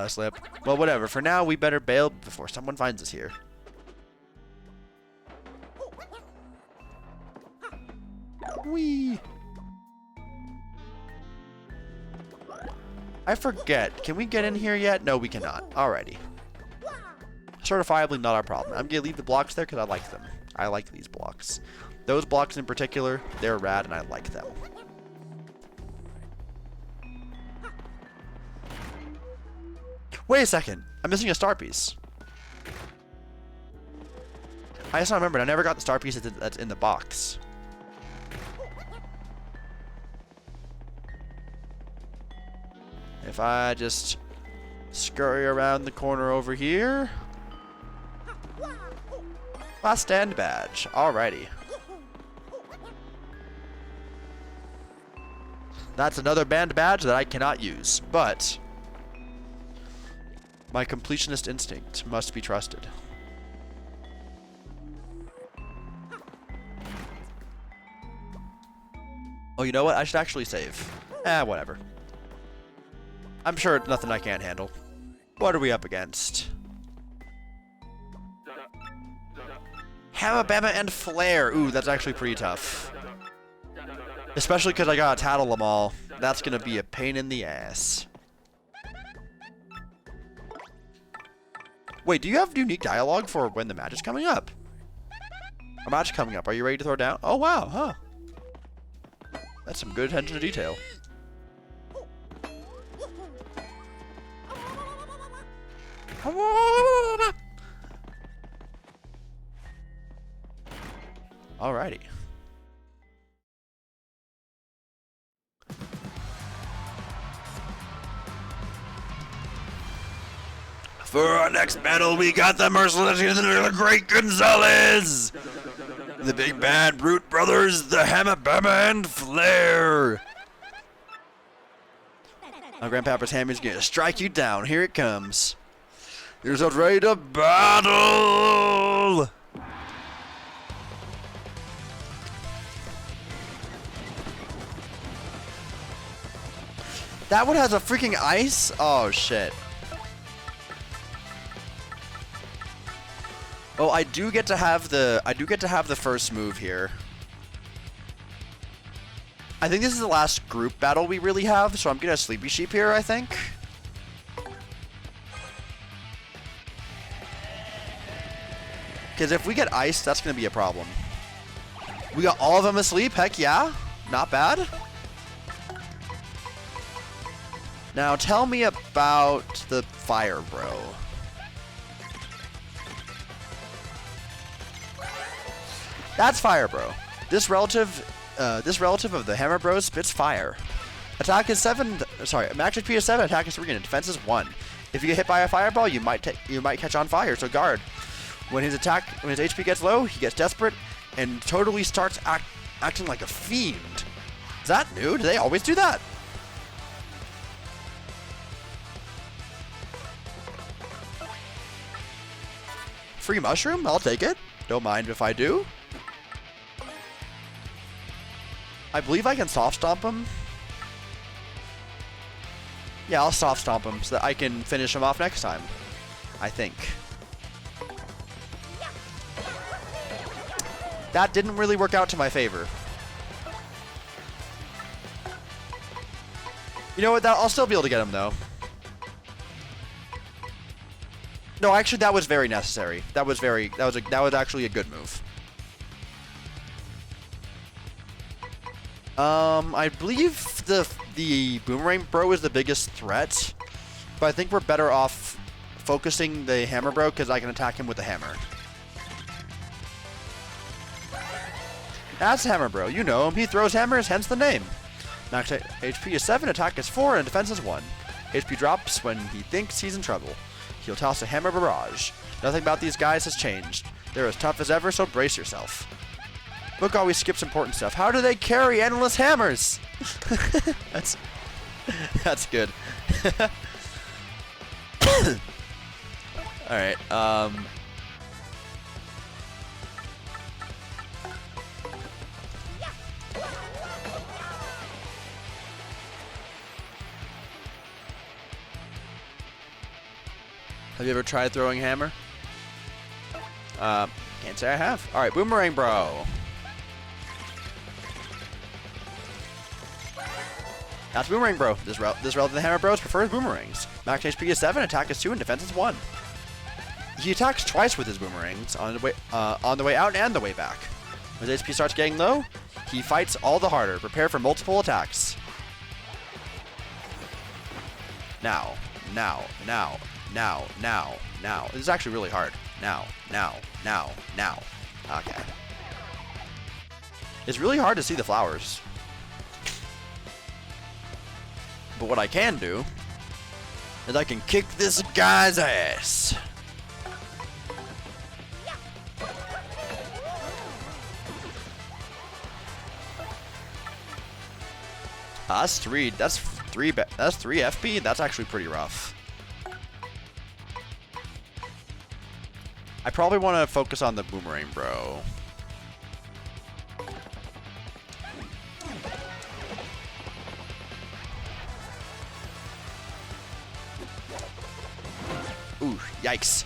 slip. Well, whatever. For now, we better bail before someone finds us here. Whee! I forget. Can we get in here yet? No, we cannot. Alrighty. Certifiably not our problem. I'm gonna leave the blocks there because I like them. I like these blocks. Those blocks in particular, they're rad and I like them. Wait a second. I'm missing a star piece. I just remembered. I never got the star piece that's in the box. If I just scurry around the corner over here. Last stand badge. Alrighty. That's another band badge that I cannot use, but my completionist instinct must be trusted. Oh, you know what? I should actually save. Whatever. I'm sure it's nothing I can't handle. What are we up against? Hamabama and Flare. Ooh, that's actually pretty tough. Especially because I gotta tattle them all. That's gonna be a pain in the ass. Wait, do you have unique dialogue for when the match is coming up? A match coming up. Are you ready to throw down? Oh, wow, huh. That's some good attention to detail. Alrighty. For our next battle, we got the merciless the Great Gonzalez, the Big Bad Brute Brothers, the Hammer Bama, and Flair. Now Grandpapa's Hammy's gonna strike you down. Here it comes. Yourselves ready to battle! That one has a freaking ice? Oh shit. Oh, I do get to have the first move here. I think this is the last group battle we really have, so I'm gonna Sleepy Sheep here, I think. Because if we get ice, that's gonna be a problem. We got all of them asleep, heck yeah. Not bad. Now tell me about the Fire Bro. That's Fire Bro. This relative of the Hammer Bros spits fire. Attack is 7. Sorry, max HP is 7. Attack is 3, and defense is 1. If you get hit by a fireball, you might catch on fire. So guard. When his HP gets low, he gets desperate and totally starts acting like a fiend. Is that new? Do they always do that? Free mushroom? I'll take it. Don't mind if I do. I believe I can soft stomp him. Yeah, I'll soft stomp him so that I can finish him off next time. I think. That didn't really work out to my favor. You know what? I'll still be able to get him though. No, actually, that was very necessary. That was actually a good move. I believe the Boomerang Bro is the biggest threat, but I think we're better off focusing the Hammer Bro because I can attack him with the hammer. That's Hammer Bro. You know him. He throws hammers, hence the name. Max HP is 7, attack is 4, and defense is 1. HP drops when he thinks he's in trouble. He'll toss a hammer barrage. Nothing about these guys has changed. They're as tough as ever, so brace yourself. Book always skips important stuff. How do they carry endless hammers? That's good. Alright, have you ever tried throwing hammer? Can't say I have. Alright, Boomerang Bro. That's Boomerang Bro. This route of the Hammer Bros prefers boomerangs. Max HP is 7, attack is 2, and defense is 1. He attacks twice with his boomerangs on the way out and the way back. When his HP starts getting low, he fights all the harder. Prepare for multiple attacks. Now. This is actually really hard. Now. Okay. It's really hard to see the flowers. But what I can do is I can kick this guy's ass. That's 3 FP. That's actually pretty rough. I probably want to focus on the Boomerang Bro. Ooh, yikes.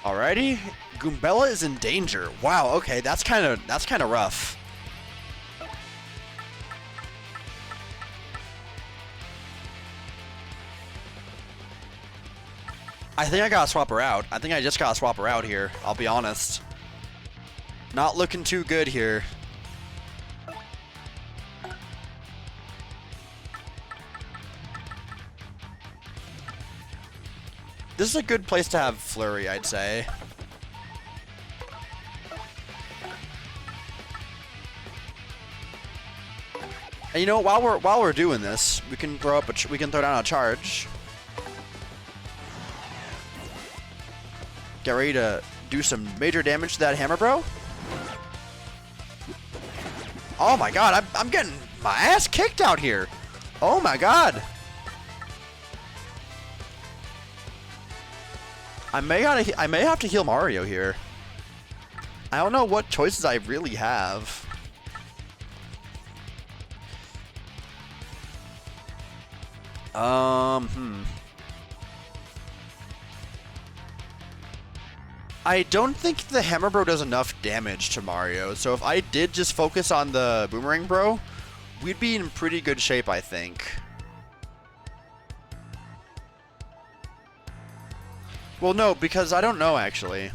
Alrighty, Goombella is in danger. Wow, okay, that's kind of rough. I think I gotta swap her out. I think I just gotta swap her out here. I'll be honest. Not looking too good here. This is a good place to have Flurry, I'd say. And you know, while we're doing this, we can throw down a charge. Get ready to do some major damage to that hammer, bro. Oh my god, I'm getting my ass kicked out here. Oh my god. I may have to heal Mario here. I don't know what choices I really have. I don't think the Hammer Bro does enough damage to Mario, so if I did just focus on the Boomerang Bro, we'd be in pretty good shape, I think. Well, no, because I don't know, actually.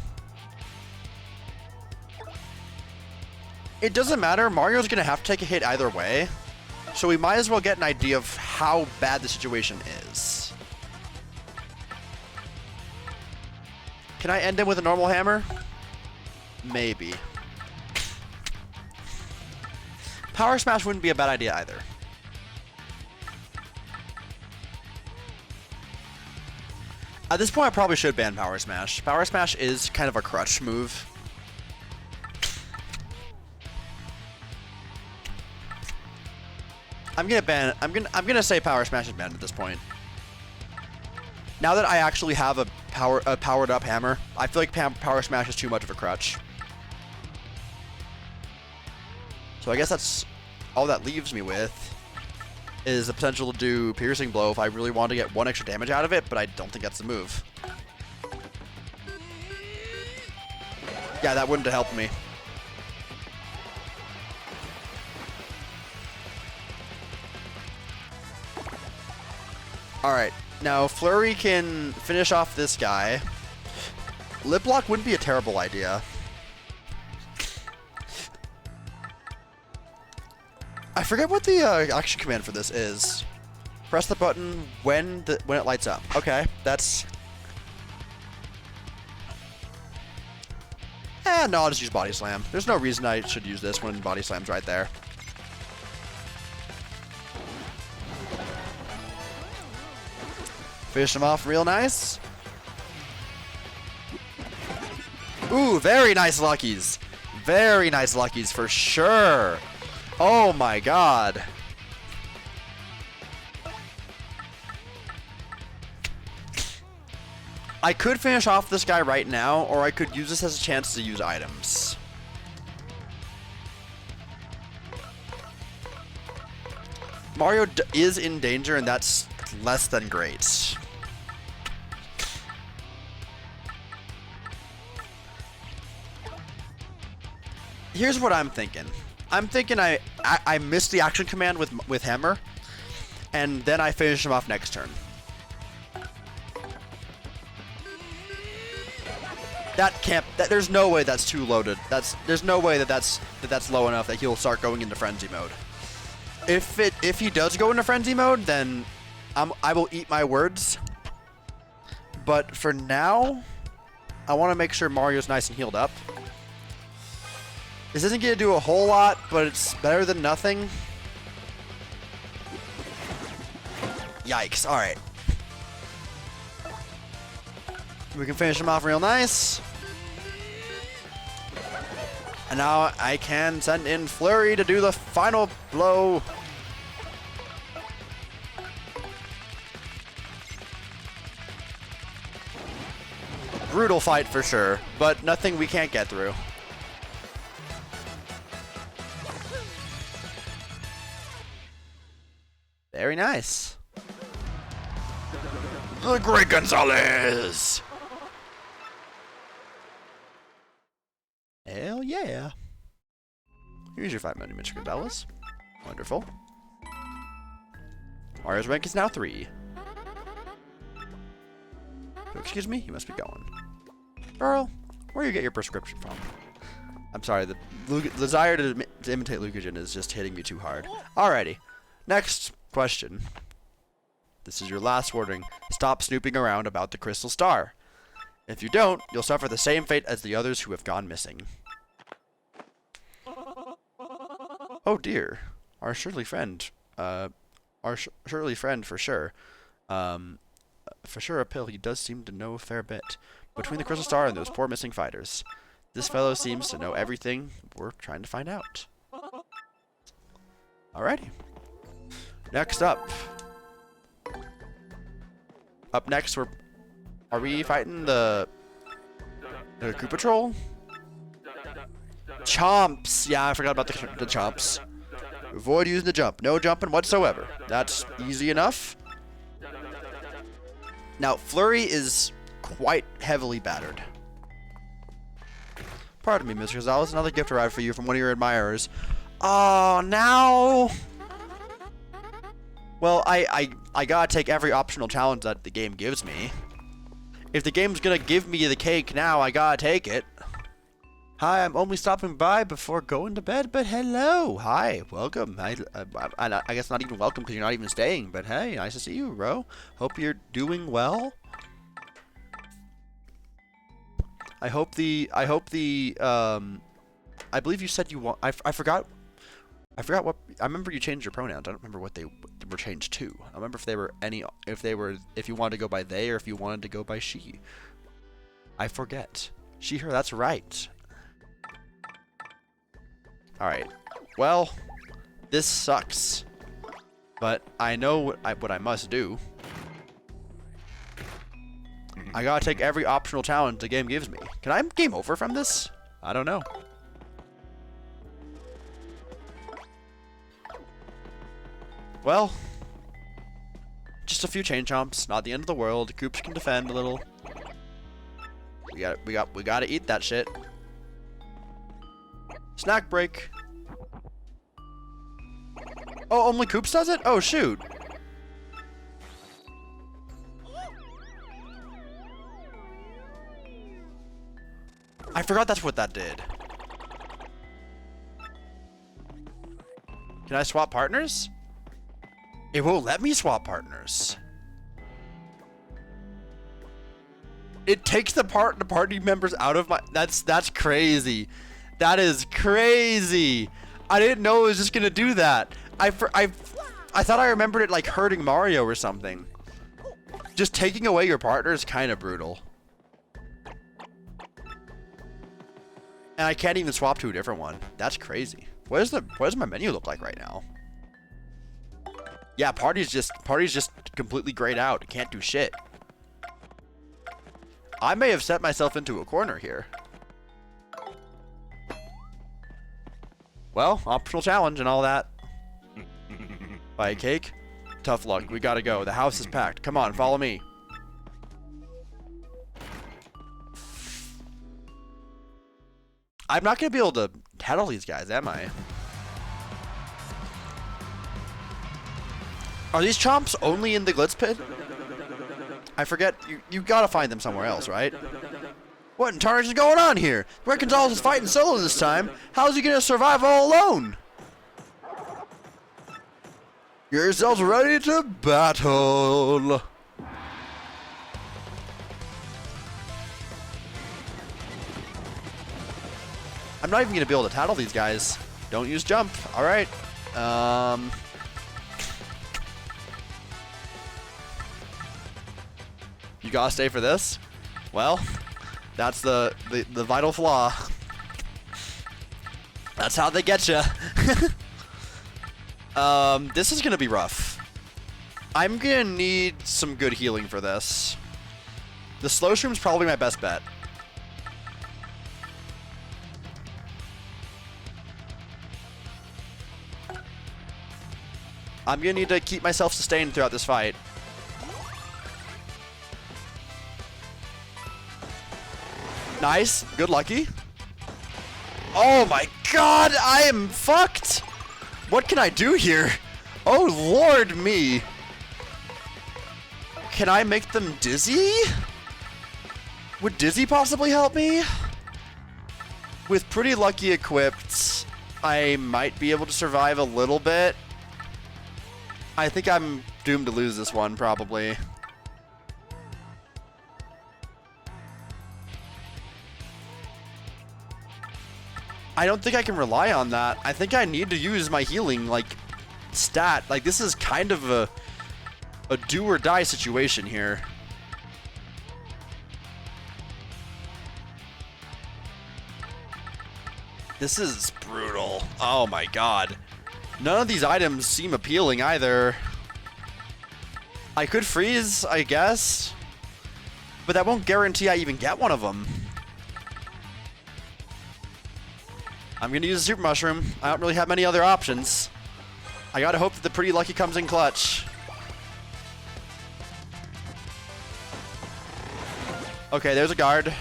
It doesn't matter. Mario's going to have to take a hit either way, so we might as well get an idea of how bad the situation is. Can I end him with a normal hammer? Maybe. Power Smash wouldn't be a bad idea either. At this point, I probably should ban Power Smash. Power Smash is kind of a crutch move. I'm gonna say Power Smash is banned at this point. Now that I actually have a powered up hammer, I feel like Power Smash is too much of a crutch. So I guess that's all that leaves me with is the potential to do Piercing Blow if I really want to get one extra damage out of it, but I don't think that's the move. Yeah, that wouldn't have helped me. Alright, now Flurry can finish off this guy. Lip Lock wouldn't be a terrible idea. I forget what the action command for this is. Press the button when it lights up. Okay, that's... no, I'll just use Body Slam. There's no reason I should use this when Body Slam's right there. Finish him off real nice. Ooh, very nice Luckies. Very nice Luckies for sure. Oh my god. I could finish off this guy right now, or I could use this as a chance to use items. Mario is in danger, and that's less than great. Here's what I'm thinking. I'm thinking I missed the action command with Hammer, and then I finish him off next turn. There's no way that's too loaded. There's no way that's low enough that he'll start going into frenzy mode. If he does go into frenzy mode, then I will eat my words. But for now, I want to make sure Mario's nice and healed up. This isn't going to do a whole lot, but it's better than nothing. Yikes. Alright. We can finish him off real nice. And now I can send in Flurry to do the final blow. Brutal fight for sure, but nothing we can't get through. Very nice. The Great Gonzalez! Hell yeah. Here's your 5-minute Mr. Gonzalez. Wonderful. Mario's rank is now 3. Oh, excuse me, you must be going. Earl, where do you get your prescription from? I'm sorry, the desire to imitate Lucagen is just hitting me too hard. Alrighty. Next question. This is your last warning. Stop snooping around about the Crystal Star. If you don't, you'll suffer the same fate as the others who have gone missing. Oh dear. our surly friend. Surly friend for sure. For sure a pill. He does seem to know a fair bit. Between the Crystal Star and those poor missing fighters. This fellow seems to know everything we're trying to find out. Alrighty. Next up. Up next, are we fighting the Koopa Patrol? Chomps! Yeah, I forgot about the chomps. Avoid using the jump. No jumping whatsoever. That's easy enough. Now, Flurry is quite heavily battered. Pardon me, Mr. Gonzalez. Another gift arrived for you from one of your admirers. Oh, now... Well, I gotta take every optional challenge that the game gives me. If the game's gonna give me the cake now, I gotta take it. Hi, I'm only stopping by before going to bed, but hello. Hi, welcome. I guess not even welcome because you're not even staying, but hey, nice to see you, bro. Hope you're doing well. I believe you said you want, I forgot what, I remember you changed your pronouns. I don't remember what they were changed to. I remember if you wanted to go by they or if you wanted to go by she. I forget. She, her, that's right. Alright. Well, this sucks. But I know what I must do. I gotta take every optional challenge the game gives me. Can I game over from this? I don't know. Well, just a few chain chomps, not the end of the world. Koops can defend a little. We gotta eat that shit. Snack break. Oh, only Koops does it? Oh shoot. I forgot that's what that did. Can I swap partners? It won't let me swap partners. It takes the party members out of my... That's crazy. That is crazy. I didn't know it was just gonna do that. I thought I remembered it like hurting Mario or something. Just taking away your partner is kind of brutal. And I can't even swap to a different one. That's crazy. What does my menu look like right now? Yeah, party's just completely grayed out. Can't do shit. I may have set myself into a corner here. Well, optional challenge and all that. Buy a cake? Tough luck. We gotta go. The house is packed. Come on, follow me. I'm not gonna be able to handle these guys, am I? Are these chomps only in the Glitz Pit? I forget. You gotta find them somewhere else, right? What in tarnish is going on here? Red Gonzalez is fighting solo this time. How's he gonna survive all alone? Get yourselves ready to battle. I'm not even gonna be able to tattle these guys. Don't use jump. All right. You gotta stay for this? Well, that's the vital flaw. That's how they get you. This is gonna be rough. I'm gonna need some good healing for this. The slow shroom's probably my best bet. I'm gonna need to keep myself sustained throughout this fight. Nice. Good lucky. Oh my god, I am fucked! What can I do here? Oh lord me. Can I make them dizzy? Would dizzy possibly help me? With pretty lucky equipped, I might be able to survive a little bit. I think I'm doomed to lose this one, probably. I don't think I can rely on that. I think I need to use my healing, like, stat. Like, this is kind of a do or die situation here. This is brutal. Oh my god. None of these items seem appealing either. I could freeze, I guess. But that won't guarantee I even get one of them. I'm going to use a Super Mushroom. I don't really have many other options. I gotta hope that the Pretty Lucky comes in clutch. Okay, there's a guard.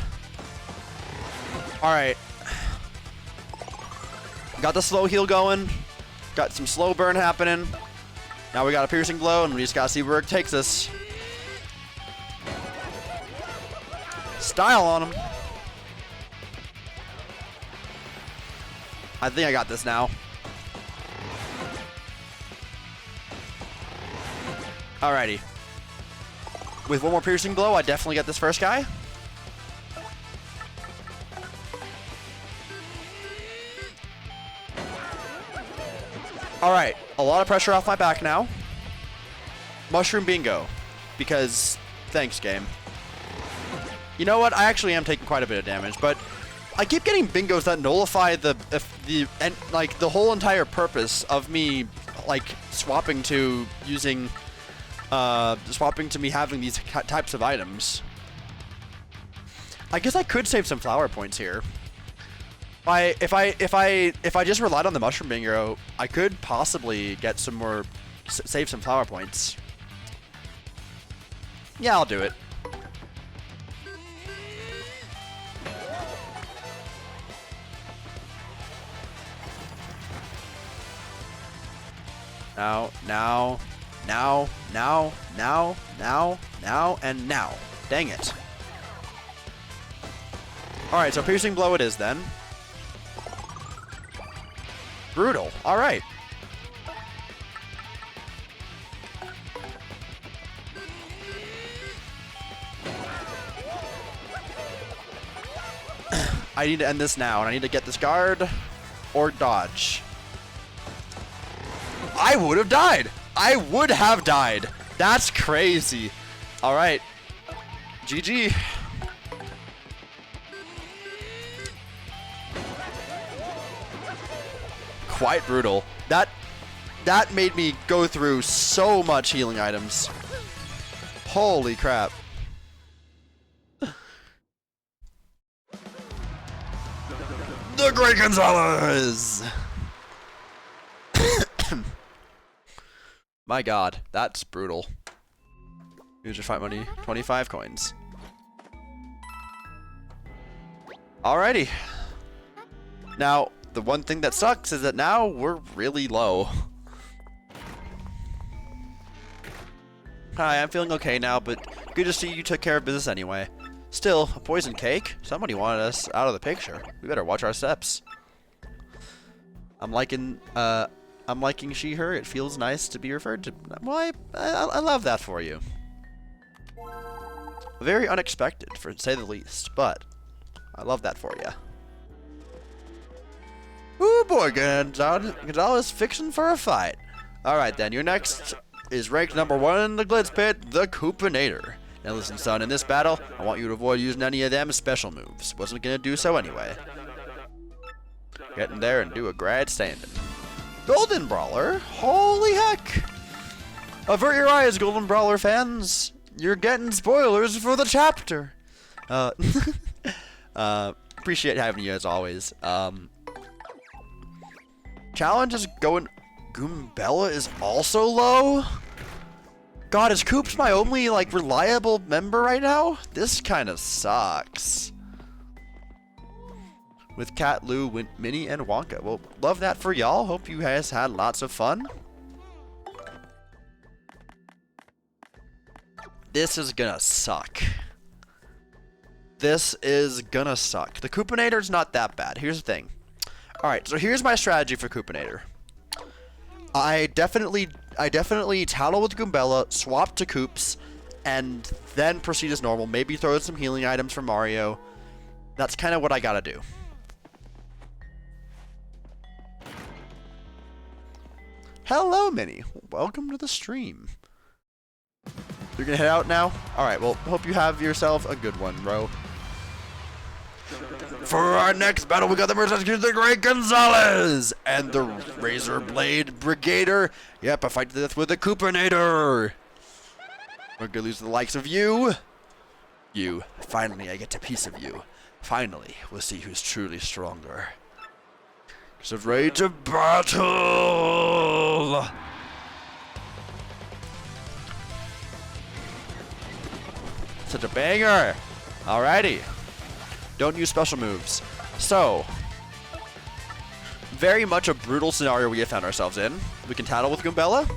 Alright. Got the slow heal going. Got some slow burn happening. Now we got a piercing blow, and we just gotta see where it takes us. Style on him. I think I got this now. Alrighty. With one more piercing blow, I definitely get this first guy. Alright, a lot of pressure off my back now. Mushroom bingo. Because, thanks, game. You know what? I actually am taking quite a bit of damage, but I keep getting bingos that nullify the whole entire purpose of me, like, swapping to me having these types of items. I guess I could save some flower points here. If I just relied on the mushroom bingo, I could possibly get some more, save some flower points. Yeah, I'll do it. Now, and now. Dang it. Alright, so piercing blow it is then. Brutal. Alright. I need to end this now, and I need to get this guard or dodge. I would have died. I would have died. That's crazy. All right. GG. Quite brutal. That made me go through so much healing items. Holy crap. The Great Gonzalez. My god, that's brutal. Use your fight money, 25 coins. Alrighty. Now, the one thing that sucks is that now we're really low. Hi, I'm feeling okay now, but good to see you took care of business anyway. Still, a poison cake? Somebody wanted us out of the picture. We better watch our steps. I'm liking she, her. It feels nice to be referred to. Well, I love that for you. Very unexpected, to say the least, but I love that for you. Ooh, boy, Gonzalez fixing for a fight. Alright then, your next is ranked number 1 in the Glitz Pit, the Coopinator. Now listen, son, in this battle, I want you to avoid using any of them special moves. Wasn't gonna do so anyway. Get in there and do a grad standing. Golden Brawler? Holy heck! Avert your eyes, Golden Brawler fans. You're getting spoilers for the chapter. Appreciate having you as always. Challenge is going... Goombella is also low? God, is Coop's my only, like, reliable member right now? This kind of sucks. With Cat, Lou, Minnie, and Wonka. Well, love that for y'all. Hope you guys had lots of fun. This is gonna suck. This is gonna suck. The Coopinator's not that bad. Here's the thing. Alright, so here's my strategy for Coopinator. I definitely tattle with Goombella, swap to Koops, and then proceed as normal. Maybe throw some healing items for Mario. That's kind of what I gotta do. Hello, Minnie. Welcome to the stream. You're gonna head out now? Alright, well, hope you have yourself a good one, bro. For our next battle, we got the Mercy Executioner, the Great Gonzalez, and the Razor Blade Brigader. Yep, a fight to the death with the Coopinator. We're gonna lose the likes of you. You. Finally, I get a piece of you. Finally, we'll see who's truly stronger. So ready to battle! Such a banger! Alrighty. Don't use special moves. So, very much a brutal scenario we have found ourselves in. We can tattle with Goombella.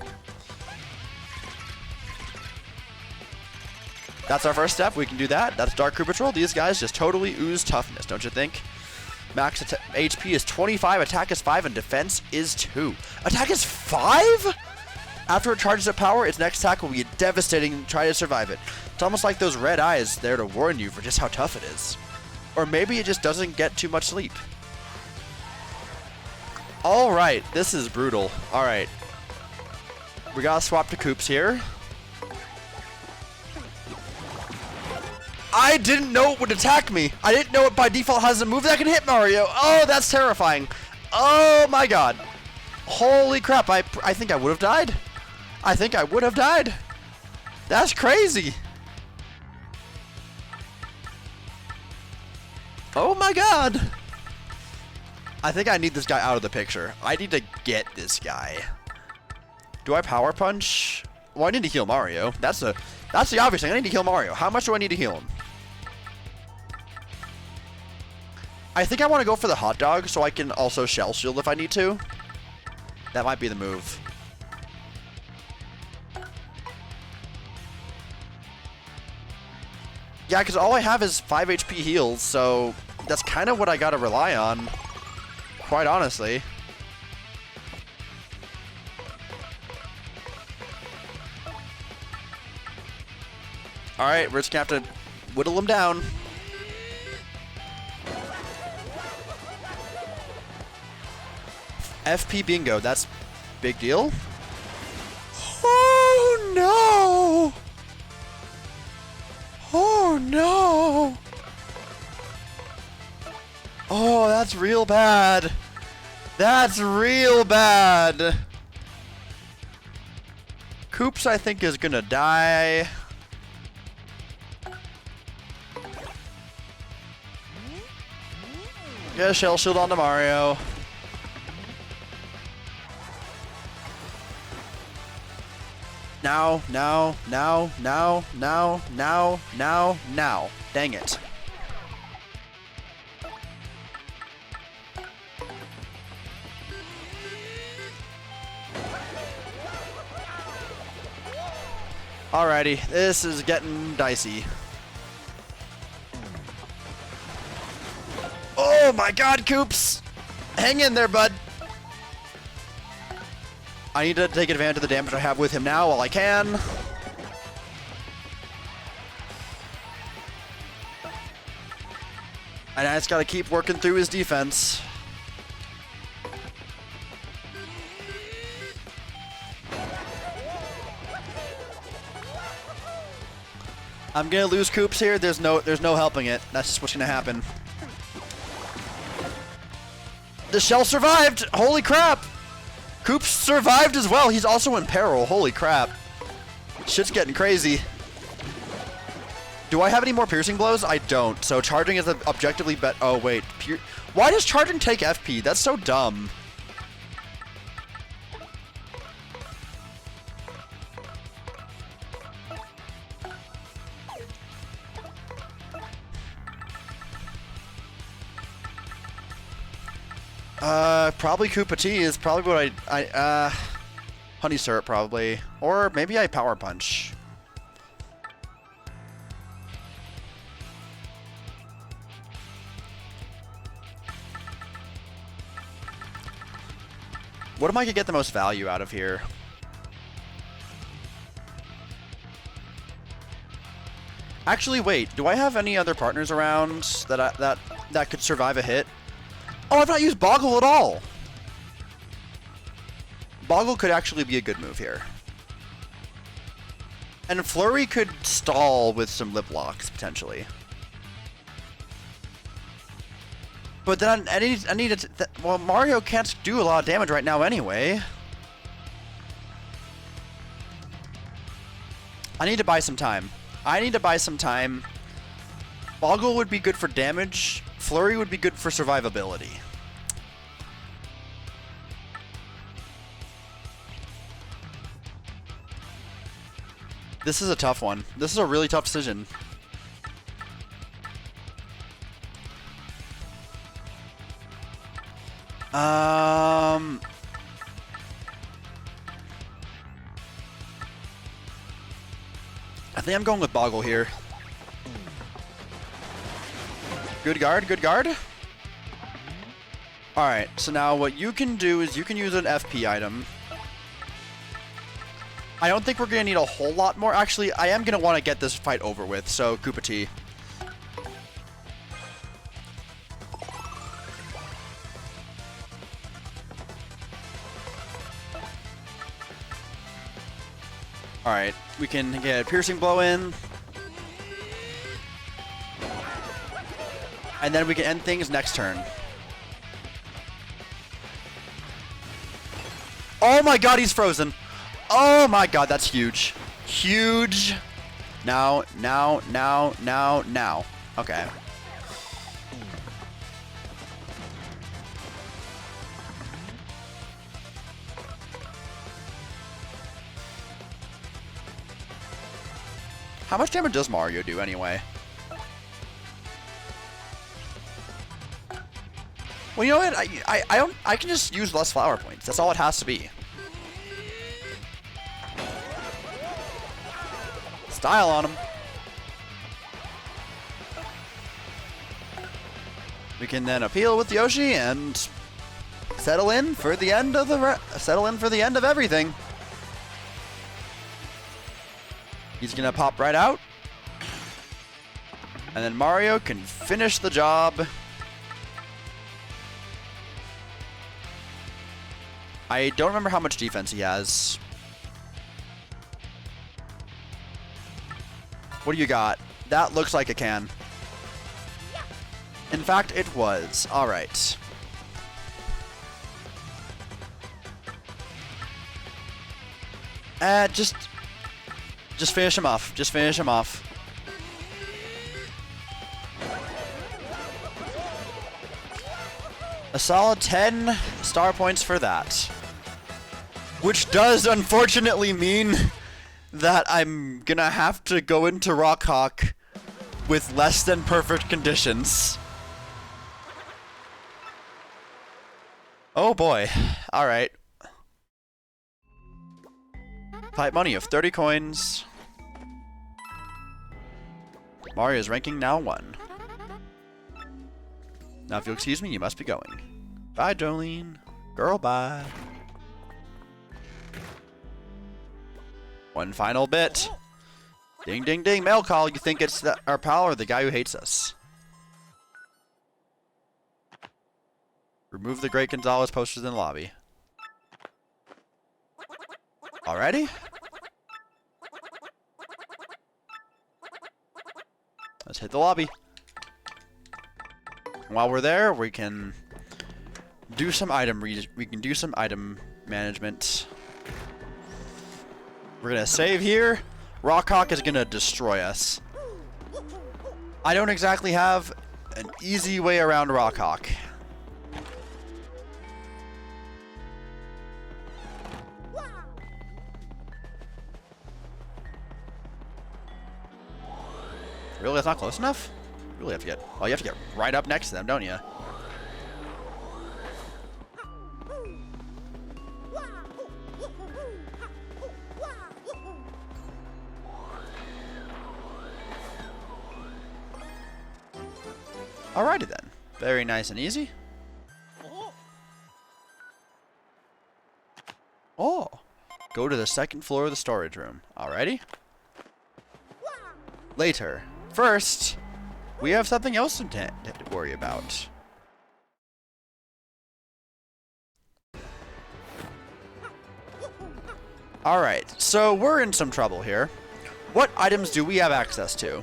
That's our first step. We can do that. That's Dark Crew Patrol. These guys just totally ooze toughness, don't you think? Max HP is 25, attack is 5, and defense is 2. Attack is 5?! After it charges up power, its next attack will be devastating. Try to survive it. It's almost like those red eyes there to warn you for just how tough it is. Or maybe it just doesn't get too much sleep. Alright, this is brutal. Alright. We gotta swap to Koops here. I didn't know it would attack me. I didn't know it by default has a move that can hit Mario. Oh, that's terrifying. Oh my god. Holy crap, I think I would have died. I think I would have died. That's crazy. Oh my god. I think I need this guy out of the picture. I need to get this guy. Do I power punch? Well, I need to heal Mario. That's the obvious thing. I need to heal Mario. How much do I need to heal him? I think I want to go for the hot dog so I can also shell shield if I need to. That might be the move. Yeah, because all I have is 5 HP heals, so that's kind of what I gotta rely on, quite honestly. Alright, we're just gonna have to whittle him down. FP bingo, that's big deal. Oh no! Oh no! Oh, that's real bad. That's real bad. Koops, I think, is gonna die. Get a shell shield onto Mario. Now. Dang it. Alrighty, this is getting dicey. Oh my god, Koops! Hang in there, bud. I need to take advantage of the damage I have with him now while I can. And I just gotta keep working through his defense. I'm gonna lose Koops here. There's no helping it. That's just what's gonna happen. The shell survived! Holy crap! Koops survived as well. He's also in peril. Holy crap. Shit's getting crazy. Do I have any more piercing blows? I don't. So charging is objectively bet. Oh, wait. Why does charging take FP? That's so dumb. Probably Koopa Tea is probably what Honey Syrup probably. Or maybe I Power Punch. What am I gonna get the most value out of here? Actually, wait. Do I have any other partners around that could survive a hit? Oh, I've not used Boggle at all. Boggle could actually be a good move here. And Flurry could stall with some lip locks, potentially. But then I need to... Well, Mario can't do a lot of damage right now anyway. I need to buy some time. Boggle would be good for damage. Flurry would be good for survivability. This is a tough one. This is a really tough decision. I think I'm going with Boggle here. Good guard, good guard. Alright, so now what you can do is you can use an FP item. I don't think we're going to need a whole lot more. Actually, I am going to want to get this fight over with, so Koopa Tea. Alright, we can get a Piercing Blow in. And then we can end things next turn. Oh my god, he's frozen! Oh my god, that's huge. Huge! Now. Okay. How much damage does Mario do anyway? Well, you know what? I can just use less flower points. That's all it has to be. Style on him. We can then appeal with Yoshi and settle in for the end of everything. He's gonna pop right out, and then Mario can finish the job. I don't remember how much defense he has. What do you got? That looks like a can. In fact, it was. Alright. Just finish him off. Just finish him off. A solid 10 star points for that. Which does unfortunately mean that I'm gonna have to go into Rockhawk with less than perfect conditions. Oh boy. Alright. Pipe money of 30 coins. Mario's ranking now 1. Now if you'll excuse me, you must be going. Bye, Jolene. Girl, bye. One final bit. Ding, ding, ding. Mail call. You think it's our pal or the guy who hates us? Remove the Great Gonzalez posters in the lobby. Already? Let's hit the lobby. While we're there, we can do some item management. We're gonna save here. Rockhawk is gonna destroy us. I don't exactly have an easy way around Rockhawk. Really, that's not close enough? You really have to get... Oh, you have to get right up next to them, don't you? Alrighty then. Very nice and easy. Oh! Go to the second floor of the storage room. Alrighty. Later. First, we have something else to worry about. Alright, so we're in some trouble here. What items do we have access to?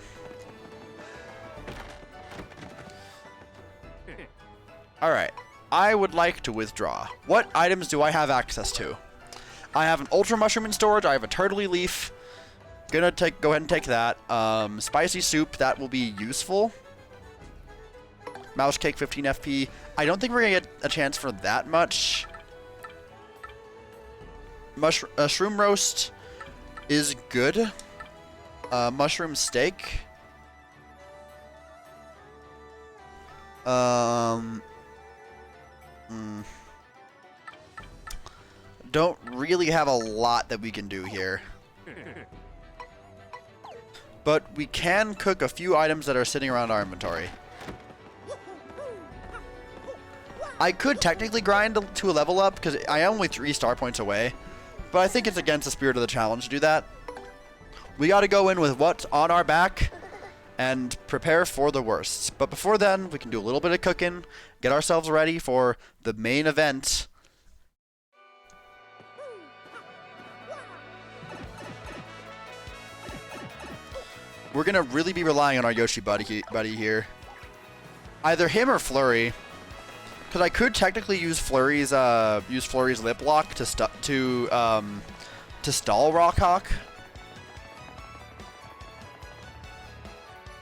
Alright, I would like to withdraw. What items do I have access to? I have an Ultra Mushroom in storage, I have a Turtley Leaf. Go ahead and take that. Spicy Soup, that will be useful. Mouse Cake, 15 FP. I don't think we're going to get a chance for that much. Shroom Roast is good. Mushroom Steak. Don't really have a lot that we can do here. But we can cook a few items that are sitting around our inventory. I could technically grind to a level up because I am only 3 star points away. But I think it's against the spirit of the challenge to do that. We got to go in with what's on our back and prepare for the worst. But before then, we can do a little bit of cooking, get ourselves ready for the main event. We're going to really be relying on our Yoshi buddy here. Either him or Flurry. Because I could technically use Flurry's lip lock to stall Rockhawk.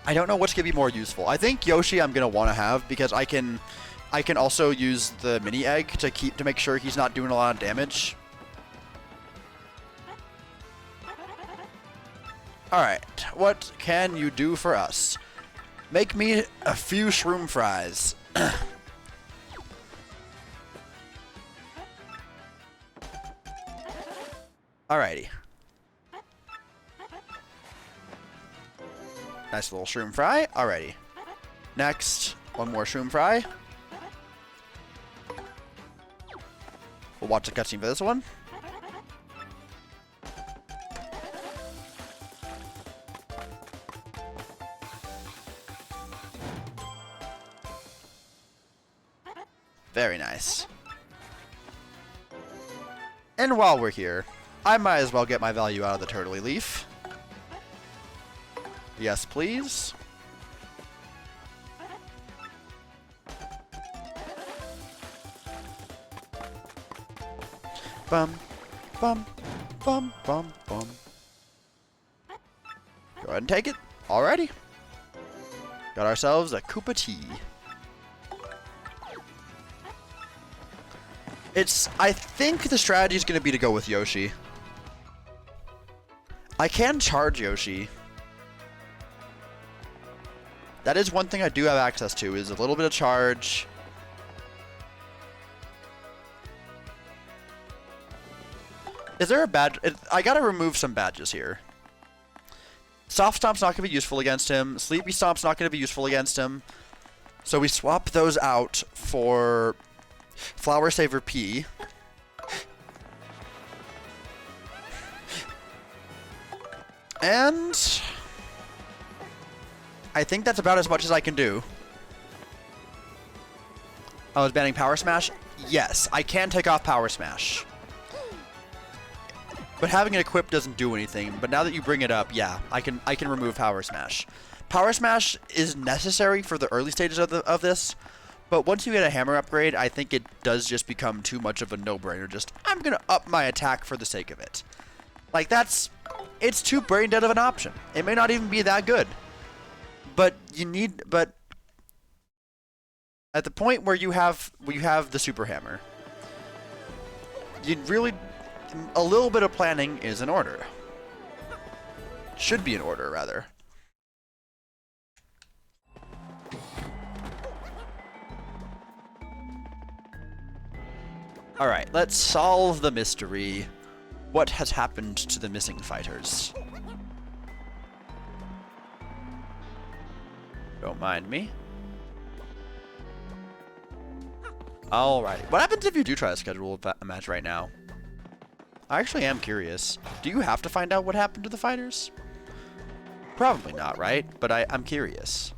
I don't know which could be more useful. I think Yoshi I'm gonna want to have because I can also use the mini egg to make sure he's not doing a lot of damage. All right, what can you do for us? Make me a few shroom fries. Alrighty. Nice little shroom fry. Alrighty. Next, one more shroom fry. We'll watch the cutscene for this one. Very nice. And while we're here, I might as well get my value out of the Turtley Leaf. Yes, please. Bum, bum, bum, bum, bum. Go ahead and take it. Alrighty. Got ourselves a Koopa Tea. I think the strategy is going to be to go with Yoshi. I can charge Yoshi. That is one thing I do have access to, is a little bit of charge. Is there a badge? I gotta remove some badges here. Soft Stomp's not gonna be useful against him. Sleepy Stomp's not gonna be useful against him. So we swap those out for Flower Saver P. And I think that's about as much as I can do. I was banning Power Smash? Yes, I can take off Power Smash. But having it equipped doesn't do anything. But now that you bring it up, yeah, I can remove Power Smash. Power Smash is necessary for the early stages of this, but once you get a hammer upgrade, I think it does just become too much of a no-brainer. Just, I'm gonna up my attack for the sake of it. Like, it's too brain dead of an option. It may not even be that good. But at the point where you have the Super Hammer, a little bit of planning is in order. Should be in order, rather. Alright, let's solve the mystery. What has happened to the missing fighters? Don't mind me. Alright, what happens if you do try to schedule a match right now? I actually am curious. Do you have to find out what happened to the fighters? Probably not, right? But I'm curious.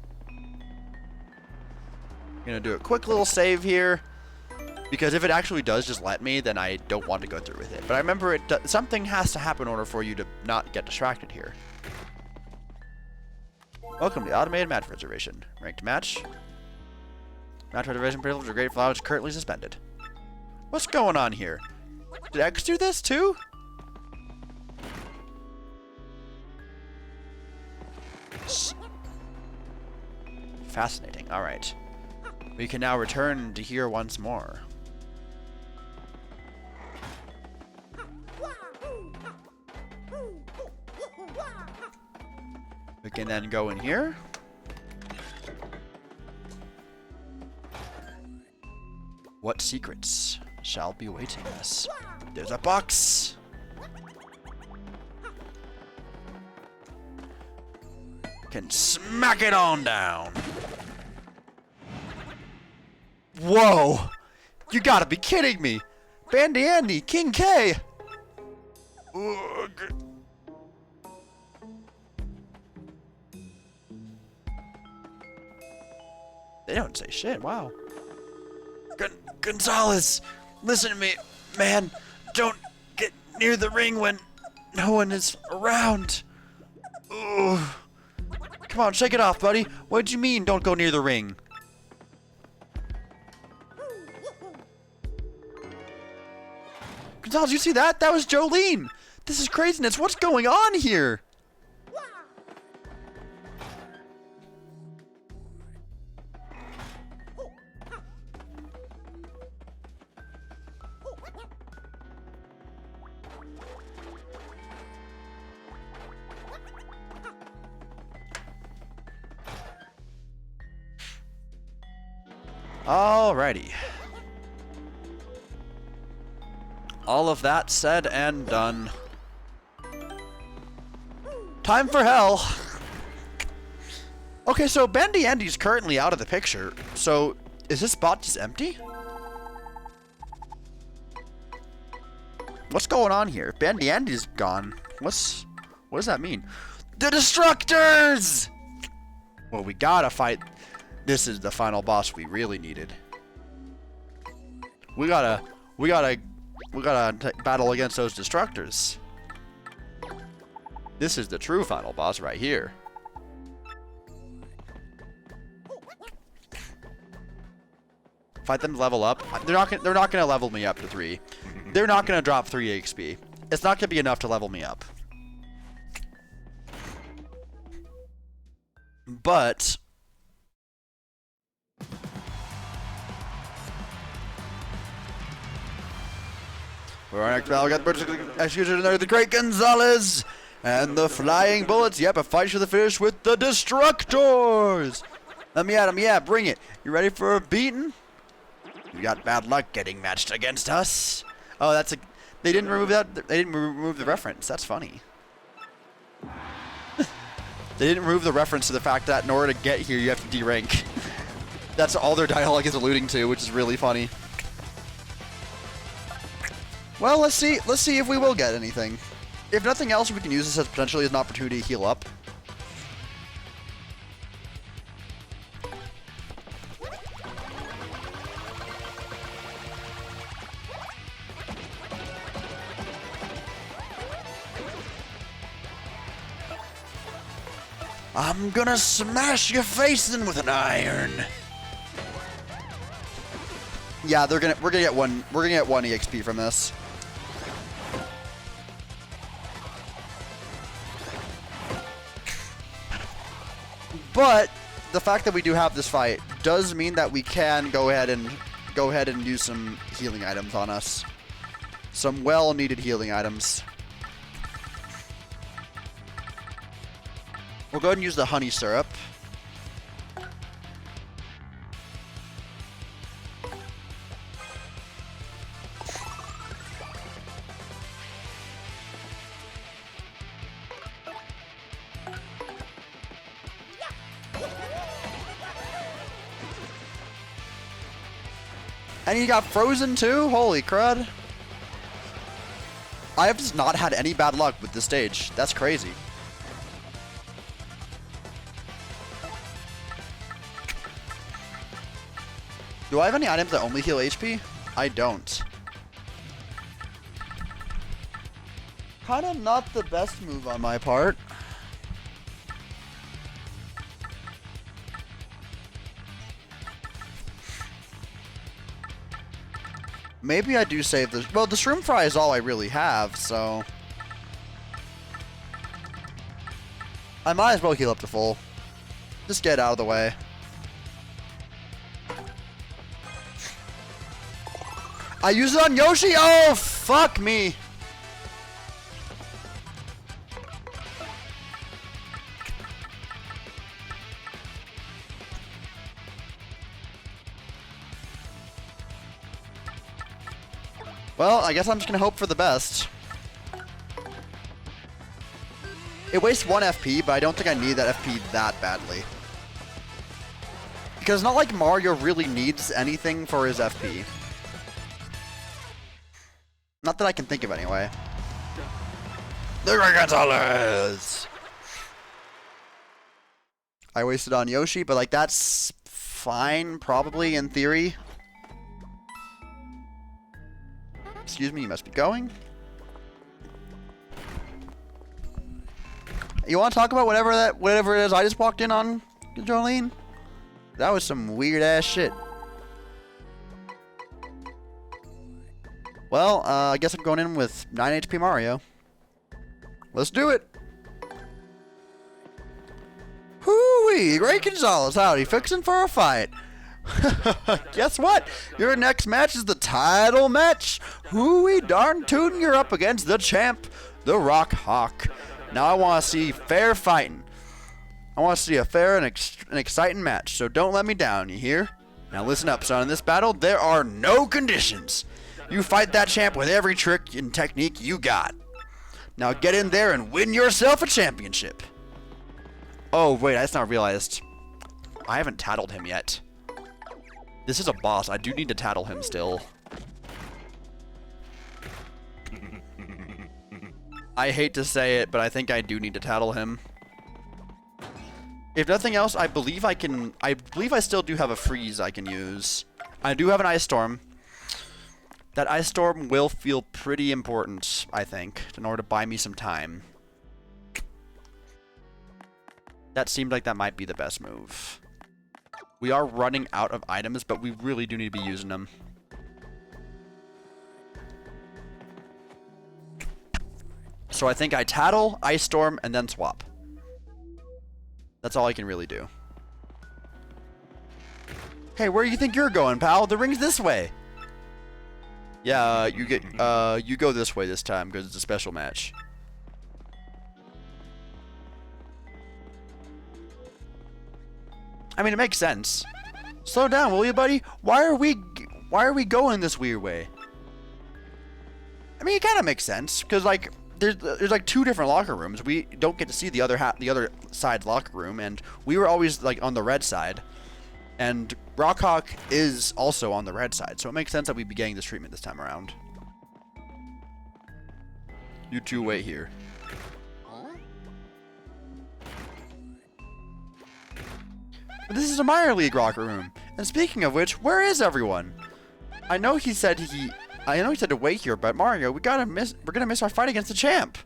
Gonna do a quick little save here. Because if it actually does just let me, then I don't want to go through with it. But I remember something has to happen in order for you to not get distracted here. Welcome to the automated match reservation. Ranked match. Match reservation privilege of Great Flower is currently suspended. What's going on here? Did X do this too? Fascinating. Alright. We can now return to here once more. We can then go in here. What secrets shall be waiting us? There's a box! Can smack it on down! Whoa! You gotta be kidding me! Bandy Andy, King K! Ugh. They don't say shit, wow. Gonzalez, listen to me, man. Don't get near the ring when no one is around. Ugh. Come on, shake it off, buddy. What do you mean, don't go near the ring? Gonzalez, you see that? That was Jolene. This is craziness. What's going on here? Alrighty. All of that said and done. Time for hell. Okay, so Bandy Andy's currently out of the picture. So, is this spot just empty? What's going on here? Bandy Andy's gone. What does that mean? The Destructors! Well, we gotta fight. This is the final boss we really needed. We gotta battle against those Destructors. This is the true final boss right here. Fight them to level up. They're not gonna level me up to 3. They're not gonna drop 3 XP. It's not gonna be enough to level me up. But we're on next battle. Got the executioner, the Great Gonzalez, and the Flying Bullets. Yep, a fight to the finish with the Destructors. Let me at him. Yeah, bring it. You ready for a beating? You got bad luck getting matched against us. Oh, that's a. They didn't remove that. They didn't remove the reference. That's funny. They didn't remove the reference to the fact that in order to get here, you have to D-rank. That's all their dialogue is alluding to, which is really funny. Well, let's see if we will get anything. If nothing else, we can use this as potentially as an opportunity to heal up. I'm gonna smash your face in with an iron. Yeah, we're gonna get one EXP from this. But the fact that we do have this fight does mean that we can go ahead and use some healing items on us. Some well-needed healing items. We'll go ahead and use the honey syrup. And he got frozen too? Holy crud. I have just not had any bad luck with this stage. That's crazy. Do I have any items that only heal HP? I don't. Kinda not the best move on my part. Maybe I do save this. Well, the shroom fry is all I really have, so I might as well heal up to full. Just get out of the way. I use it on Yoshi? Oh, fuck me. Well, I guess I'm just gonna hope for the best. It wastes 1 FP, but I don't think I need that FP that badly. Because it's not like Mario really needs anything for his FP. Not that I can think of anyway. The Great Gonzalez! I wasted on Yoshi, but like that's fine, probably, in theory. Excuse me, you must be going. You want to talk about whatever it is I just walked in on, Jolene? That was some weird ass shit. Well, I guess I'm going in with 9 HP Mario. Let's do it. Hoo-wee, Great Gonzalez, howdy, fixing for a fight. Guess what? Your next match is the title match. Hooey darn tootin', you're up against the champ, the Rock Hawk. Now I want to see fair fighting. I want to see a fair and exciting match, so don't let me down, you hear? Now listen up, son. In this battle, there are no conditions. You fight that champ with every trick and technique you got. Now get in there and win yourself a championship. Oh, wait, I just now realized I haven't tattled him yet. This is a boss. I do need to tattle him still. I hate to say it, but I think I do need to tattle him. If nothing else, I believe I still do have a freeze I can use. I do have an ice storm. That ice storm will feel pretty important, I think, in order to buy me some time. That seemed like that might be the best move. We are running out of items, but we really do need to be using them. So I think I tattle, ice storm, and then swap. That's all I can really do. Hey, where do you think you're going, pal? The ring's this way. Yeah, you go this way this time because it's a special match. I mean, it makes sense. Slow down, will you, buddy? Why are we going this weird way? I mean, it kind of makes sense because like there's like 2 different locker rooms. We don't get to see the other side's locker room, and we were always like on the red side, and Rockhawk is also on the red side, so it makes sense that we'd be getting this treatment this time around. You 2 wait here. This is a minor league locker room. And speaking of which, where is everyone? I know he said to wait here, but Mario, we're gonna miss our fight against the champ.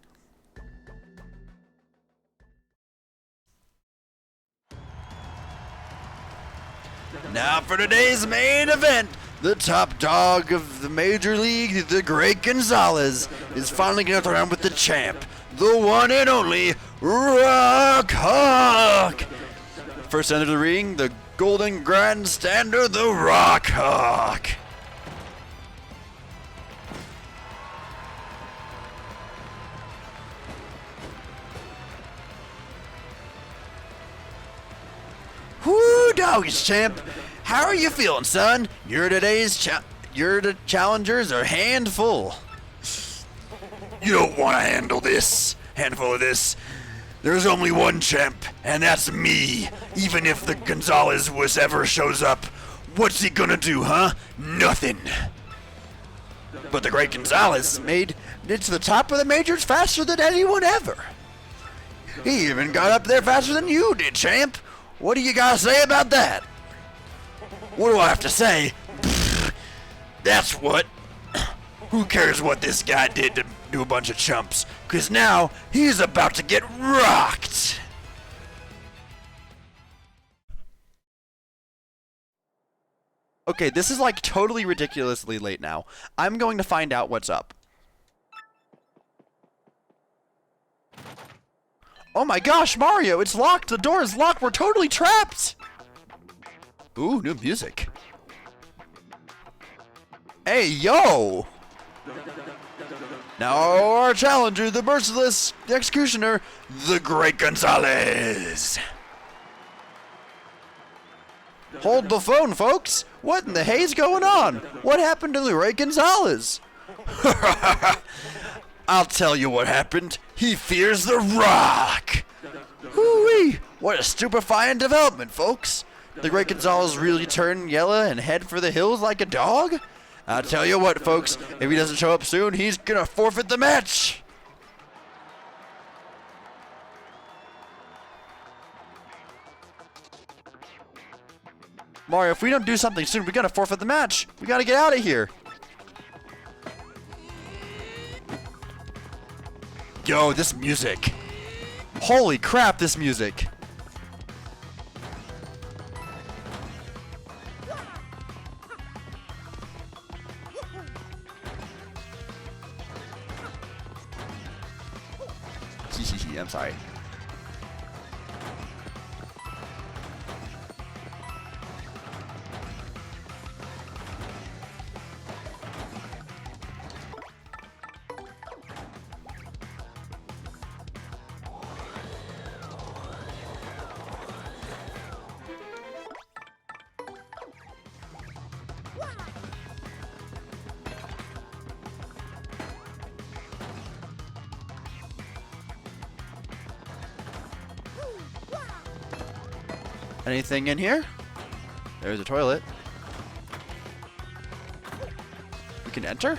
Now for today's main event, the top dog of the major league, the Great Gonzalez, is finally gonna throw down with the champ, the one and only Rock Hawk. First enter the ring, the Golden Grandstander, the Rock Hawk. Whoo, doggies, champ. How are you feeling, son? Your challengers are handful. You don't want to handful of this. There's only one champ, and that's me. Even if the Gonzalez was ever shows up, what's he gonna do, huh? Nothing. But the Great Gonzalez made it to the top of the majors faster than anyone ever. He even got up there faster than you did, champ. What do you gotta say about that? What do I have to say? That's what. Who cares what this guy did to a bunch of chumps? 'Cause now he's about to get rocked. Okay, this is like totally ridiculously late now. I'm going to find out what's up. Oh my gosh, Mario, it's locked. The door is locked. We're totally trapped. Ooh, new music. Hey, yo! Now our challenger, the merciless executioner, the Great Gonzalez. Hold the phone, folks. What in the hay's going on? What happened to the Great Gonzalez? I'll tell you what happened. He fears the rock. Hoo-wee! What a stupefying development, folks. The Great Gonzalez really turned yellow and head for the hills like a dog? I'll tell you what, folks. If he doesn't show up soon, he's gonna forfeit the match. Mario, if we don't do something soon, we gotta forfeit the match. We gotta get out of here. Yo, this music. Holy crap, this music. I'm sorry. Anything in here? There's a toilet. We can enter?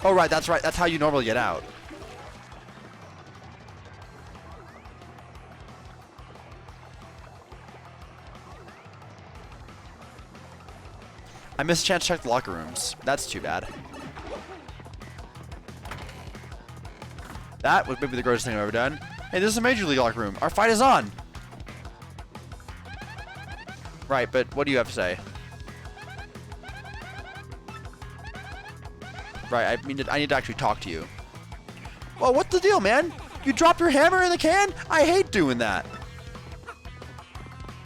Oh, right, that's right. That's how you normally get out. I missed a chance to check the locker rooms. That's too bad. That was maybe the grossest thing I've ever done. Hey, this is a Major League locker room. Our fight is on. Right, but what do you have to say? Right, I need to actually talk to you. Well, what's the deal, man? You dropped your hammer in the can? I hate doing that.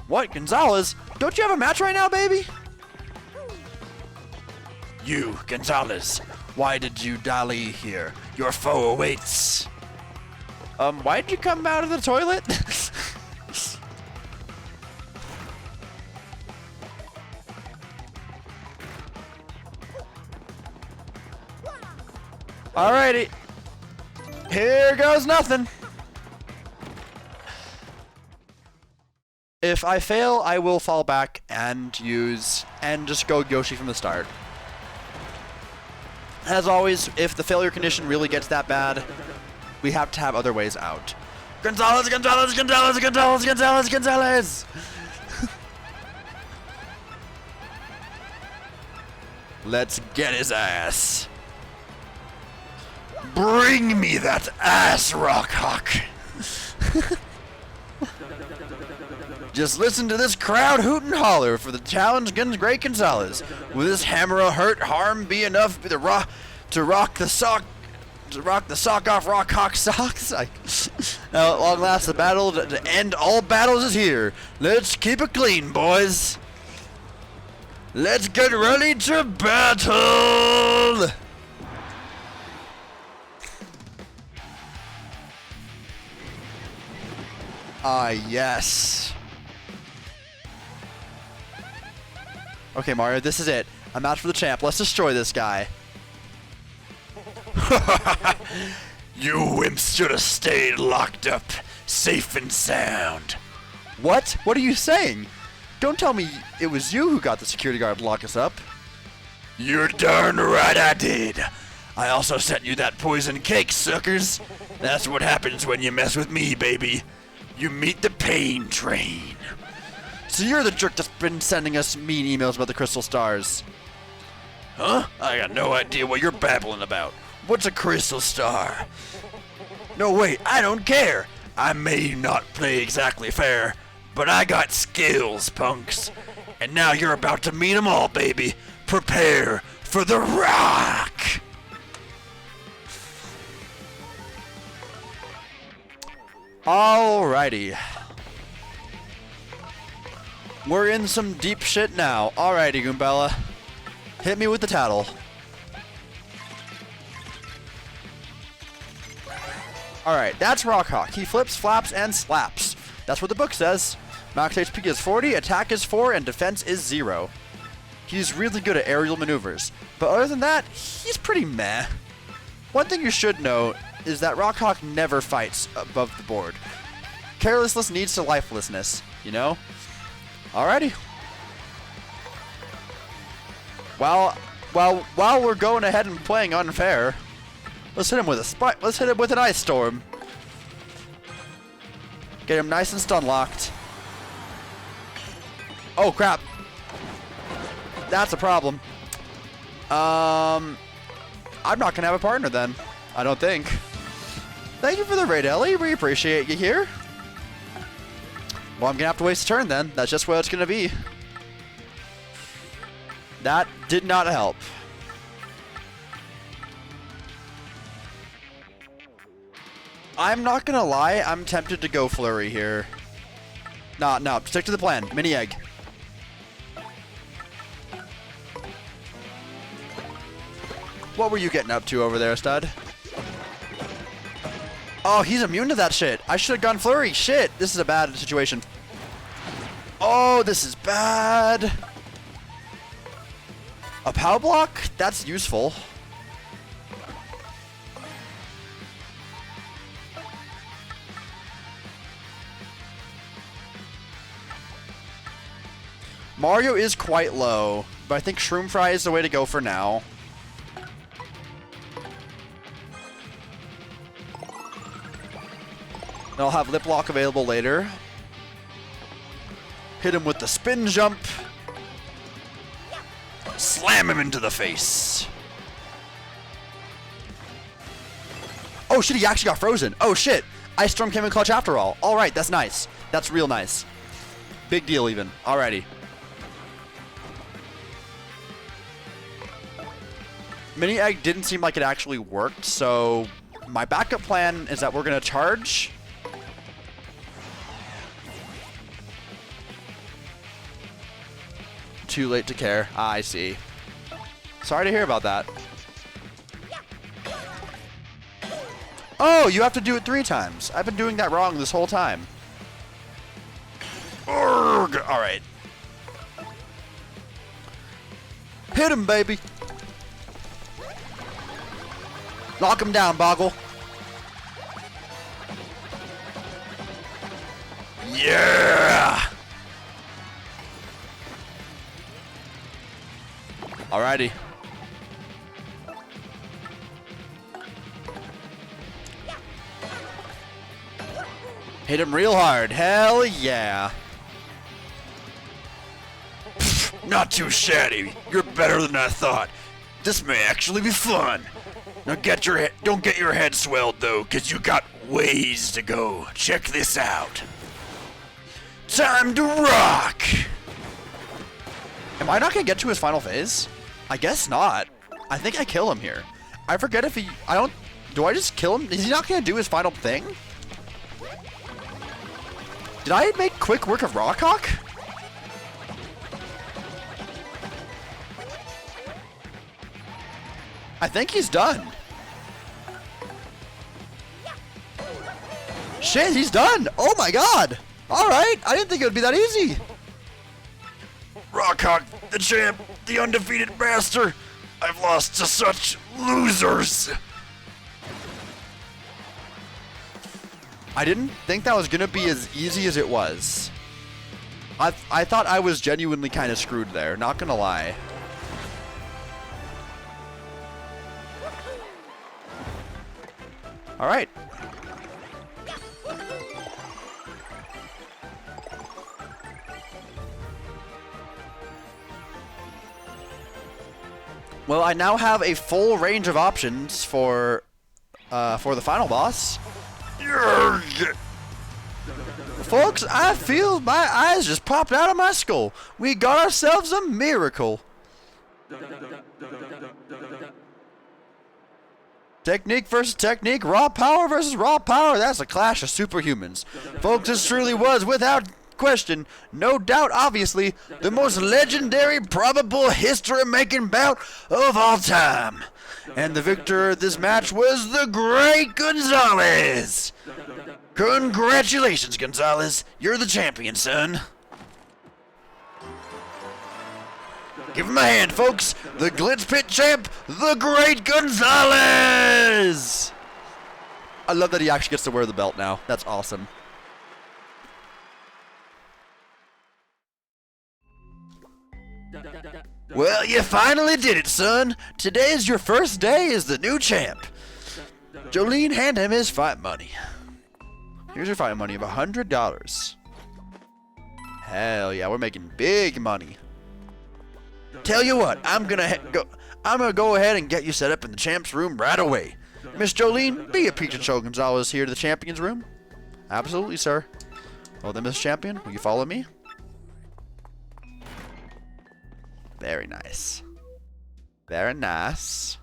What, Gonzalez? Don't you have a match right now, baby? You, Gonzalez, why did you dally here? Your foe awaits. Why did you come out of the toilet? Alrighty. Here goes nothing. If I fail, I will fall back and just go Yoshi from the start. As always, if the failure condition really gets that bad, we have to have other ways out. Gonzalez, Gonzalez, Gonzalez, Gonzalez, Gonzalez, Gonzalez! Let's get his ass. Bring me that ass, Rockhawk. Just listen to this crowd hoot and holler for the challenge against Great Gonzalez. Will this hammer a hurt harm be enough to rock the sock off Rockhawk's socks? Now, at long last, the battle to end all battles is here. Let's keep it clean, boys. Let's get ready to battle. Ah, yes. Okay, Mario, this is it. I'm out for the champ. Let's destroy this guy. You wimps should have stayed locked up, safe and sound. What? What are you saying? Don't tell me it was you who got the security guard to lock us up. You're darn right I did. I also sent you that poison cake, suckers. That's what happens when you mess with me, baby. You meet the pain train. So you're the jerk that's been sending us mean emails about the crystal stars. Huh? I got no idea what you're babbling about. What's a crystal star? No, wait, I don't care. I may not play exactly fair, but I got skills, punks. And now you're about to meet 'em all, baby. Prepare for the rock! Alrighty. We're in some deep shit now. Alrighty, Goombella. Hit me with the tattle. Alright, that's Rockhawk. He flips, flaps, and slaps. That's what the book says. Max HP is 40, attack is 4, and defense is 0. He's really good at aerial maneuvers. But other than that, he's pretty meh. One thing you should know is that Rockhawk never fights above the board. Carelessness needs to lifelessness, you know? Alrighty. While we're going ahead and playing unfair, let's hit him with let's hit him with an ice storm. Get him nice and stun locked. Oh crap. That's a problem. I'm not gonna have a partner then. I don't think. Thank you for the raid, Ellie. We appreciate you here. Well, I'm gonna have to waste a turn then. That's just what it's gonna be. That did not help. I'm not gonna lie, I'm tempted to go flurry here. No, stick to the plan. Mini egg. What were you getting up to over there, stud? Oh, he's immune to that shit. I should have gone flurry. Shit, this is a bad situation. Oh, this is bad. A POW block? That's useful. Mario is quite low, but I think Shroom Fry is the way to go for now. And I'll have Lip Lock available later. Hit him with the spin jump. Slam him into the face. Oh shit, he actually got frozen. Oh shit, Ice Storm came in clutch after all. Alright, that's nice. That's real nice. Big deal even. Alrighty. Mini Egg didn't seem like it actually worked, so my backup plan is that we're gonna charge. Too late to care. Ah, I see. Sorry to hear about that. Oh, you have to do it 3 times. I've been doing that wrong this whole time. Urgh. All right. Hit him, baby. Lock him down, Boggle. Yeah! Alrighty. Hit him real hard. Hell yeah. Not too shabby. You're better than I thought. This may actually be fun. Now don't get your head swelled though, cause you got ways to go. Check this out. Time to rock! Am I not gonna get to his final phase? I guess not. I think I kill him here. I forget if he... Do I just kill him? Is he not gonna do his final thing? Did I make quick work of Rockhawk? I think he's done. Shit, he's done! Oh my god! Alright, I didn't think it would be that easy. Rockhawk, the champ, the undefeated master. I've lost to such losers. I didn't think that was gonna be as easy as it was. I thought I was genuinely kind of screwed there, not gonna lie. Alright. Well, I now have a full range of options for the final boss. Folks, I feel my eyes just popped out of my skull. We got ourselves a miracle. Technique versus technique, raw power versus raw power. That's a clash of superhumans. Folks, this truly was, without question, no doubt, obviously, the most legendary, probable, history-making bout of all time. And the victor of this match was the great Gonzalez. Congratulations, Gonzalez. You're the champion, son. Give him a hand, folks. The Glitz Pit champ, the great Gonzalez. I love that he actually gets to wear the belt now. That's awesome. Well, you finally did it, son. Today's your first day as the new champ. Jolene, hand him his fight money. Here's your fight money of $100. Hell yeah, we're making big money. Tell you what, I'm gonna go ahead and get you set up in the champ's room right away. Miss Jolene, be a peach and show Gonzalez here to the champion's room. Absolutely, sir. Well then, Miss Champion, will you follow me? Very nice. Very nice.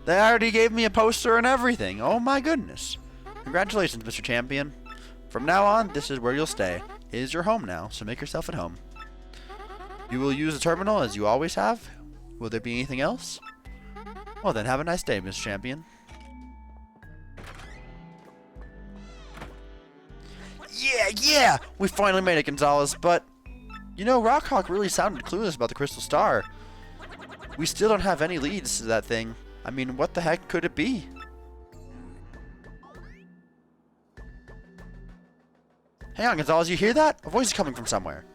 They already gave me a poster and everything. Oh my goodness. Congratulations, Mr. Champion. From now on, this is where you'll stay. It is your home now, so make yourself at home. You will use the terminal as you always have. Will there be anything else? Well then, have a nice day, Mr. Champion. Yeah! We finally made it, Gonzalez, but... You know, Rockhawk really sounded clueless about the Crystal Star. We still don't have any leads to that thing. I mean, what the heck could it be? Hang on, Gonzalez, you hear that? A voice is coming from somewhere.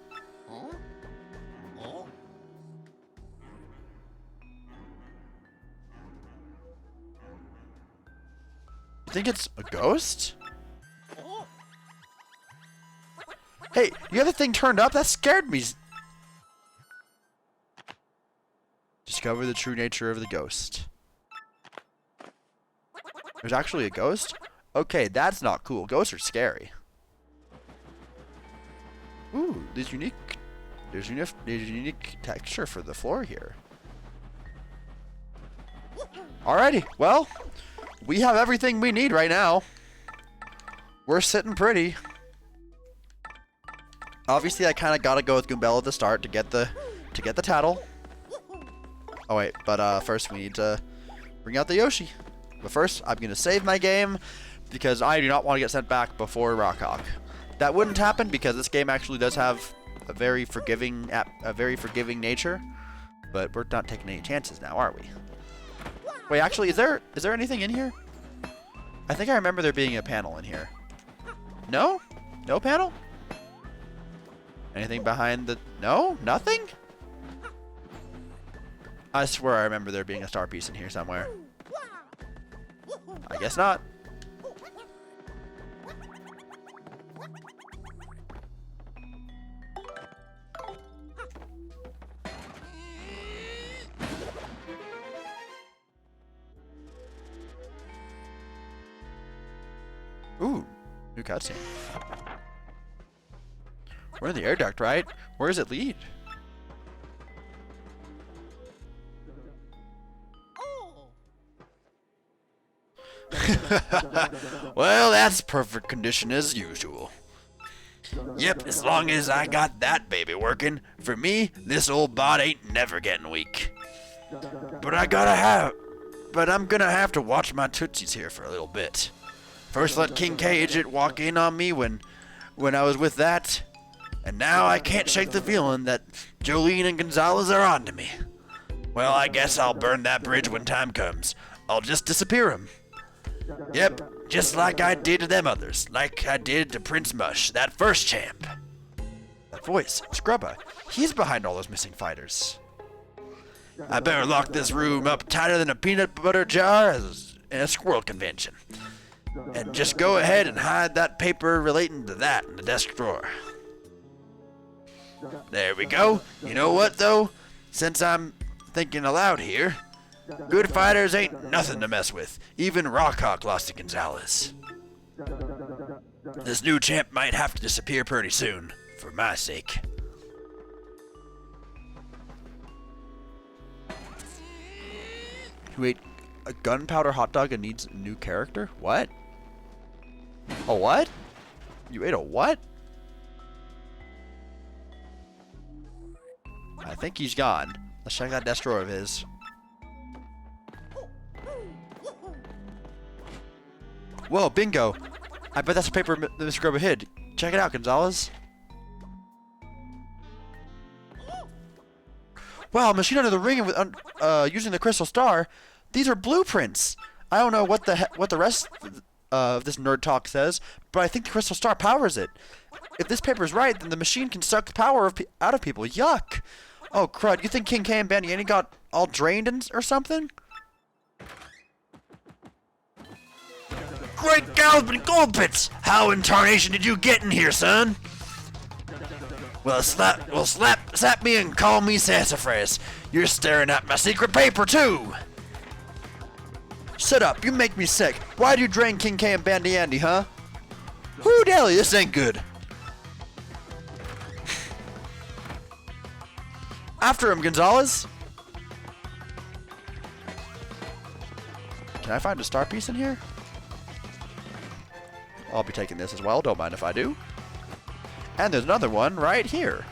You think it's a ghost? Hey, you have the thing turned up? That scared me. Discover the true nature of the ghost. There's actually a ghost? Okay, that's not cool. Ghosts are scary. Ooh, there's unique texture for the floor here. Alrighty, well, we have everything we need right now. We're sitting pretty. Obviously, I kind of gotta go with Goombella at the start to get the tattle. Oh wait, but first we need to bring out the Yoshi. But first, I'm gonna save my game because I do not want to get sent back before Rockhawk. That wouldn't happen because this game actually does have a very forgiving nature, but we're not taking any chances now, are we? Wait, actually, is there anything in here? I think I remember there being a panel in here. No? No panel? Anything behind the... No? Nothing? I swear I remember there being a star piece in here somewhere. I guess not. Ooh, new cutscene. We're in the air duct, right? Where does it lead? Well, that's perfect condition as usual. Yep, as long as I got that baby working, for me, this old bot ain't never getting weak. But I'm gonna have to watch my tootsies here for a little bit. First let King K-Idget walk in on me when I was with that, and now I can't shake the feeling that Jolene and Gonzalez are onto me. Well, I guess I'll burn that bridge when time comes. I'll just disappear 'em. Yep, just like I did to them others. Like I did to Prince Mush, that first champ. voice. It's Grubba. He's behind all those missing fighters. I better lock this room up tighter than a peanut butter jar in a squirrel convention. And just go ahead and hide that paper relating to that in the desk drawer. There we go. You know what, though? Since I'm thinking aloud here, good fighters ain't nothing to mess with. Even Rockhawk lost to Gonzalez. This new champ might have to disappear pretty soon, for my sake. Who ate a gunpowder hot dog and needs a new character? What? A what? You ate a what? I think he's gone. Let's check that desk drawer of his. Whoa, bingo! I bet that's a paper that Mr. Grubba hid. Check it out, Gonzalez. Wow, machine under the ring with using the crystal star. These are blueprints. I don't know what the rest of this nerd talk says, but I think the crystal star powers it. If this paper is right, then the machine can suck the power out of people. Yuck! Oh crud! You think King K and Bandiani got all drained or something? Great Galloping Gold Pits! How in tarnation did you get in here, son? Well, slap me and call me sassafras. You're staring at my secret paper, too! Shut up, you make me sick. Why'd you drain King K and Bandy Andy, huh? Whoo, Dally, this ain't good. After him, Gonzalez. Can I find a star piece in here? I'll be taking this as well, don't mind if I do. And there's another one right here.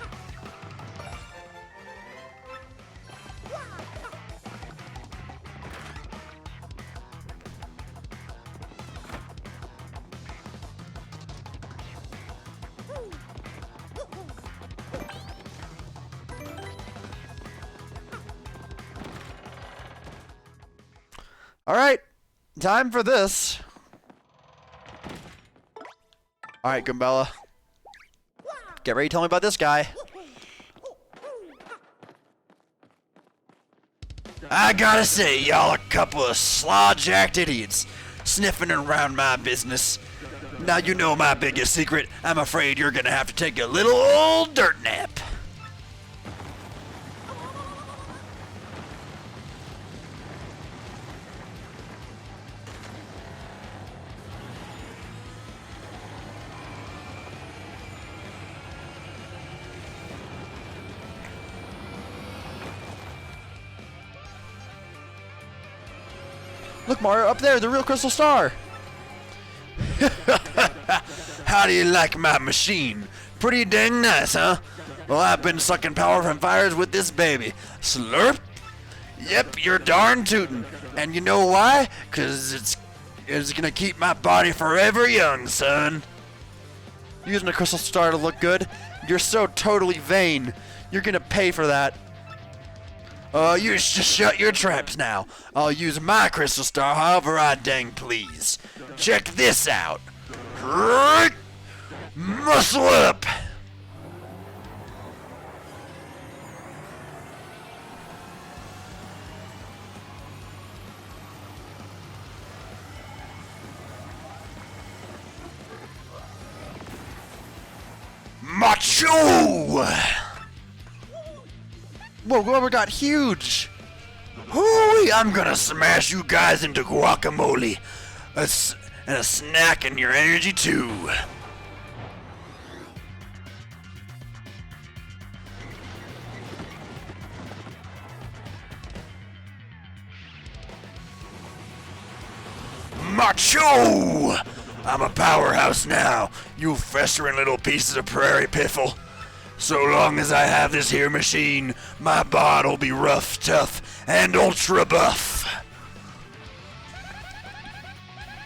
Alright, time for this. Alright, Gumbella. Get ready to tell me about this guy. I gotta say, y'all a couple of slaw-jacked idiots, sniffing around my business. Now you know my biggest secret. I'm afraid you're gonna have to take a little old dirt nap. Look, Mario, up there, the real crystal star. How do you like my machine? Pretty dang nice, huh? Well, I've been sucking power from fires with this baby. Slurp? Yep, you're darn tootin'. And you know why? 'Cause it's gonna keep my body forever young, son. Using a crystal star to look good? You're so totally vain. You're gonna pay for that. You just shut your traps now. I'll use my crystal star however I dang please. Check this out. Right. Muscle up. Macho! Whoa, Glover got huge! Hooey, I'm gonna smash you guys into guacamole. And a snack in your energy, too. Macho! I'm a powerhouse now, you festering little pieces of prairie piffle. So long as I have this here machine, my bod'll be rough, tough, and ultra buff.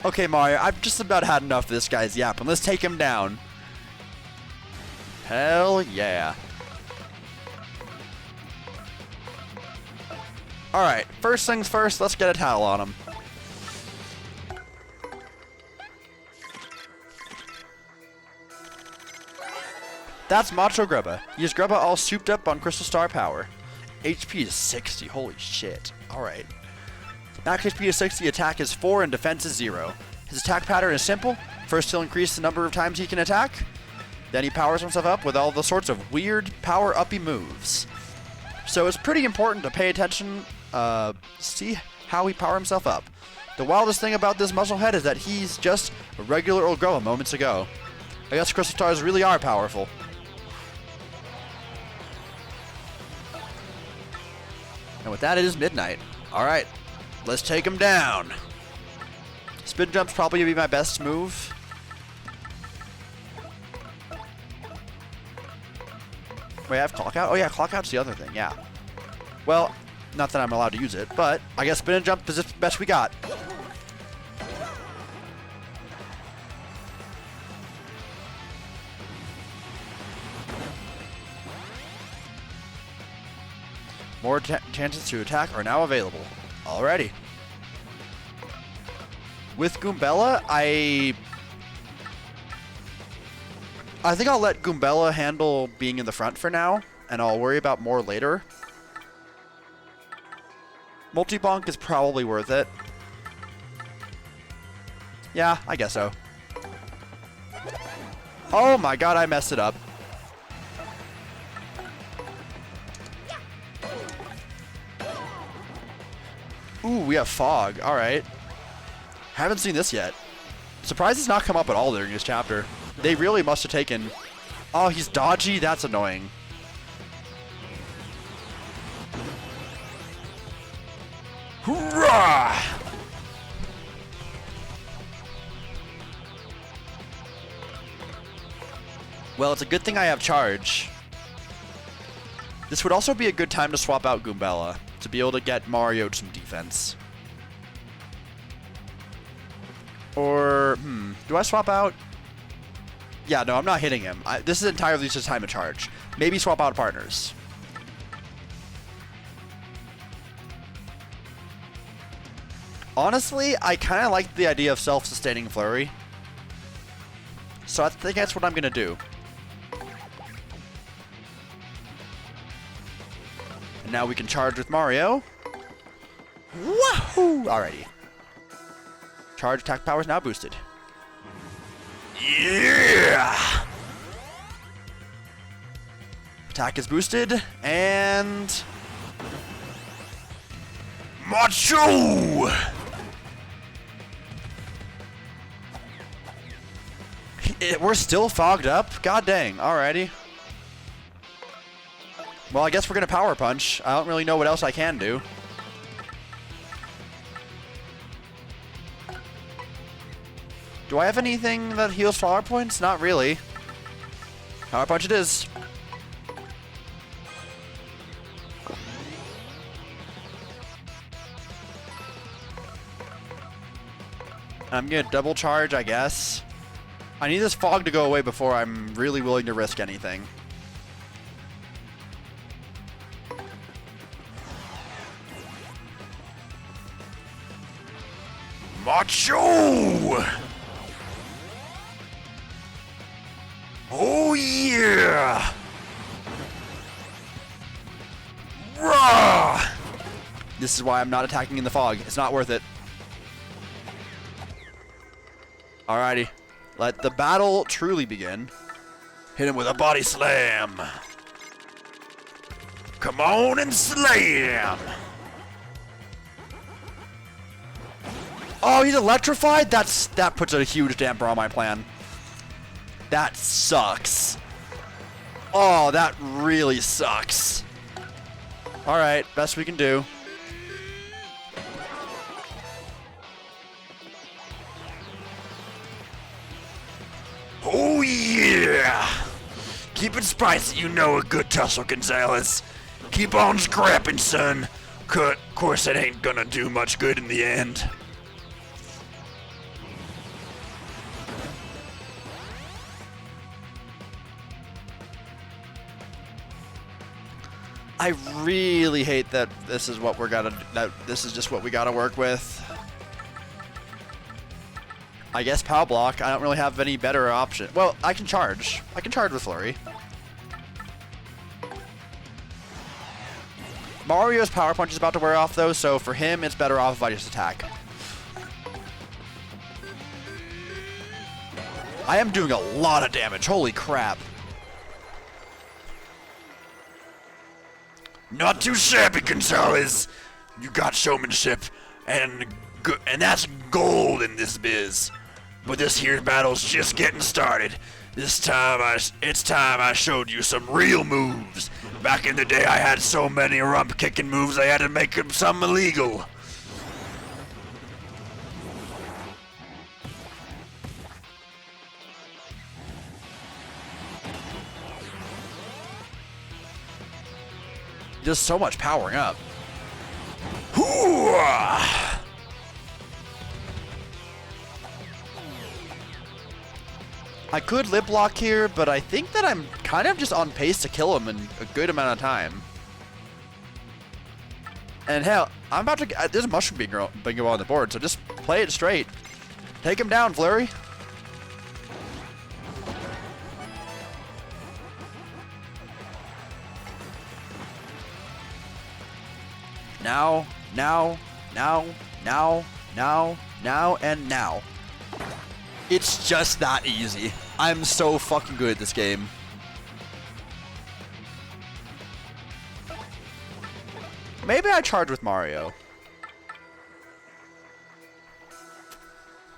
Okay, Mario, I've just about had enough of this guy's yapping. Let's take him down. Hell yeah. Alright, first things first, let's get a towel on him. That's Macho Grubba. He has Grubba all souped up on Crystal Star power. HP is 60. Holy shit. Alright. Max HP is 60, attack is 4, and defense is 0. His attack pattern is simple. First, he'll increase the number of times he can attack. Then he powers himself up with all the sorts of weird power-uppy moves. So it's pretty important to pay attention, see how he powers himself up. The wildest thing about this musclehead is that he's just a regular old Grubba moments ago. I guess Crystal Stars really are powerful. And with that, it is midnight. Alright, let's take him down. Spin jump's probably going to be my best move. Wait, I have clock out? Oh yeah, clock out's the other thing, yeah. Well, not that I'm allowed to use it, but I guess spin and jump is the best we got. More chances to attack are now available. Alrighty. With Goombella, I think I'll let Goombella handle being in the front for now, and I'll worry about more later. Multi-bonk is probably worth it. Yeah, I guess so. Oh my god, I messed it up. Ooh, we have fog. Alright. Haven't seen this yet. Surprised it's not come up at all during this chapter. They really must have taken... Oh, he's dodgy? That's annoying. Hoorah! Well, it's a good thing I have charge. This would also be a good time to swap out Goombella, to be able to get Mario some defense. Or, do I swap out? Yeah, no, I'm not hitting him. This is entirely just time of charge. Maybe swap out partners. Honestly, I kind of like the idea of self-sustaining Flurry. So I think that's what I'm going to do. And now we can charge with Mario. Wahoo! Alrighty. Charge attack power is now boosted. Yeah! Attack is boosted, and... Macho! We're still fogged up? God dang, alrighty. Well, I guess we're gonna Power Punch. I don't really know what else I can do. Do I have anything that heals Power Points? Not really. Power Punch it is. I'm gonna double charge, I guess. I need this fog to go away before I'm really willing to risk anything. Macho! Oh yeah! Rah! This is why I'm not attacking in the fog. It's not worth it. Alrighty. Let the battle truly begin. Hit him with a body slam. Come on and slam! Oh, he's electrified? That puts a huge damper on my plan. That sucks. Oh, that really sucks. Alright, best we can do. Oh yeah! Keep it spicy, you know a good tussle, Gonzalez. Keep on scrapping, son. Course it ain't gonna do much good in the end. I really hate that this is what this is just what we gotta work with. I guess Power Block. I don't really have any better option. Well, I can charge. I can charge with Flurry. Mario's power punch is about to wear off though, so for him it's better off if I just attack. I am doing a lot of damage, holy crap. Not too shabby, Gonzalez. You got showmanship, and that's gold in this biz. But this here battle's just getting started. It's time I showed you some real moves. Back in the day, I had so many rump-kicking moves, I had to make them some illegal. Just so much powering up. Hoo-ah! I could lip lock here, but I think that I'm kind of just on pace to kill him in a good amount of time. And hell, I'm about to. There's a mushroom bingo on the board, so just play it straight. Take him down, Flurry. Now, and now. It's just that easy. I'm so fucking good at this game. Maybe I charge with Mario.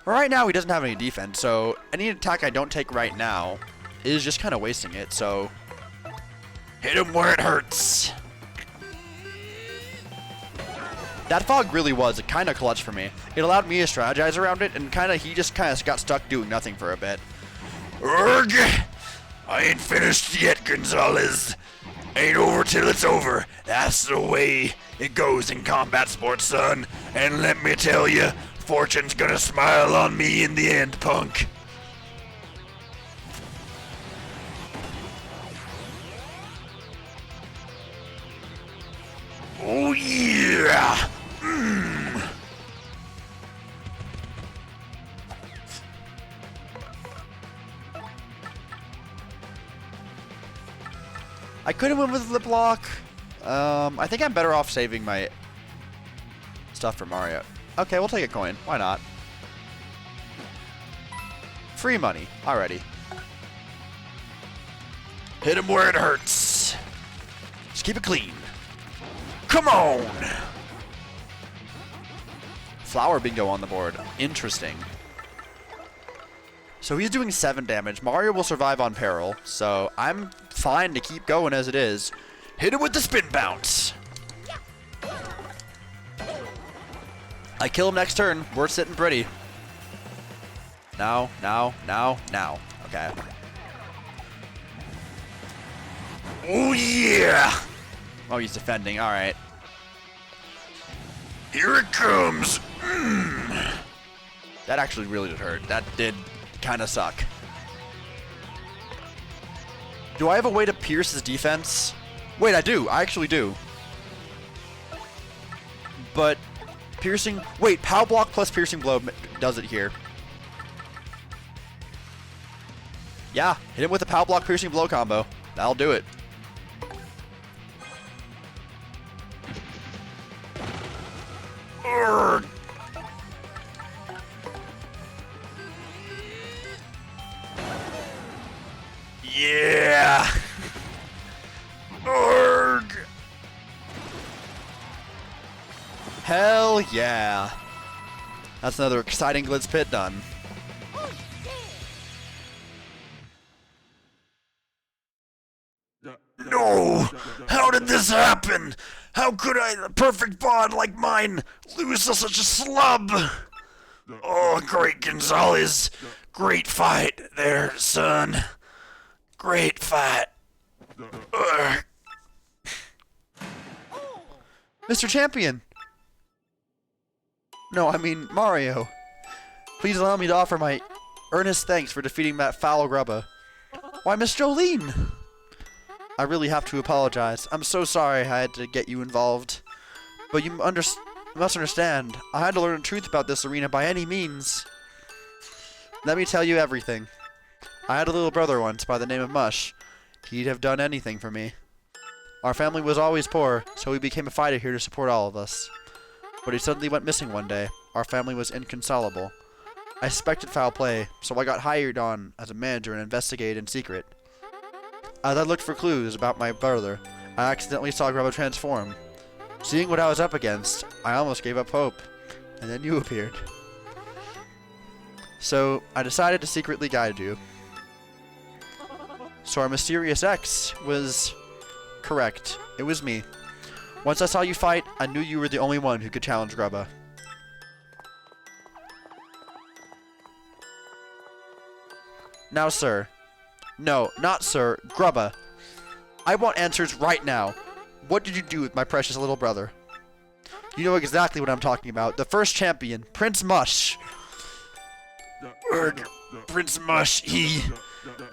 Right now he doesn't have any defense, so any attack I don't take right now is just kind of wasting it, so... Hit him where it hurts. That fog really was kind of clutch for me. It allowed me to strategize around it, and he just kind of got stuck doing nothing for a bit. Urgh! I ain't finished yet, Gonzalez. Ain't over till it's over. That's the way it goes in combat sports, son. And let me tell you, fortune's gonna smile on me in the end, punk. Oh yeah! I could have went with lip lock. I think I'm better off saving my stuff for Mario. Okay, we'll take a coin. Why not? Free money. Alrighty. Hit him where it hurts. Just keep it clean. Come on! Flower bingo on the board. Interesting. So he's doing 7 damage. Mario will survive on peril, so I'm fine to keep going as it is. Hit him with the spin bounce. I kill him next turn. We're sitting pretty. Now. Okay. Oh yeah! Oh, he's defending. All right. Here it comes. That actually really did hurt. That did kind of suck. Do I have a way to pierce his defense? Wait, I do. I actually do. But piercing... Wait, pow block plus piercing blow does it here. Yeah, hit him with a pow block piercing blow combo. That'll do it. Urgh. Yeah. Urgh. Hell yeah. That's another exciting Glitz Pit done. No! How did this happen? How could a perfect bond like mine lose to such a slub? Oh, great Gonzalez. Great fight there, son. Great fight. Ugh. Mr. Champion! No, I mean Mario. Please allow me to offer my earnest thanks for defeating that foul grubba. Why, Miss Jolene! I really have to apologize. I'm so sorry I had to get you involved. But you must understand, I had to learn the truth about this arena by any means. Let me tell you everything. I had a little brother once by the name of Mush. He'd have done anything for me. Our family was always poor, so he became a fighter here to support all of us. But he suddenly went missing one day. Our family was inconsolable. I suspected foul play, so I got hired on as a manager and investigated in secret. As I looked for clues about my brother, I accidentally saw Grubba transform. Seeing what I was up against, I almost gave up hope, and then you appeared. So, I decided to secretly guide you. So our mysterious ex was correct. It was me. Once I saw you fight, I knew you were the only one who could challenge Grubba. Now, sir. No, not sir. Grubba. I want answers right now. What did you do with my precious little brother? You know exactly what I'm talking about. The first champion, Prince Mush. Erg, Prince Mush, he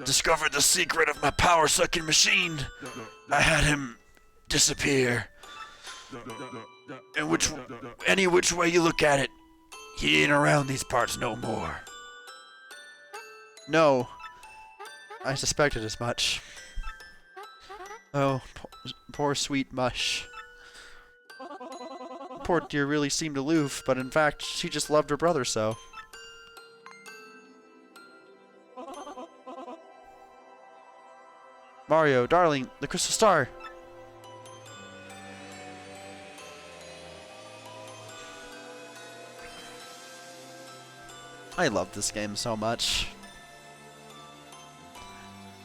discovered the secret of my power-sucking machine. I had him disappear. And any which way you look at it, he ain't around these parts no more. No. I suspected as much. Oh, poor sweet Mush. Poor dear really seemed aloof, but in fact, she just loved her brother so. Mario, darling, the crystal star. I love this game so much.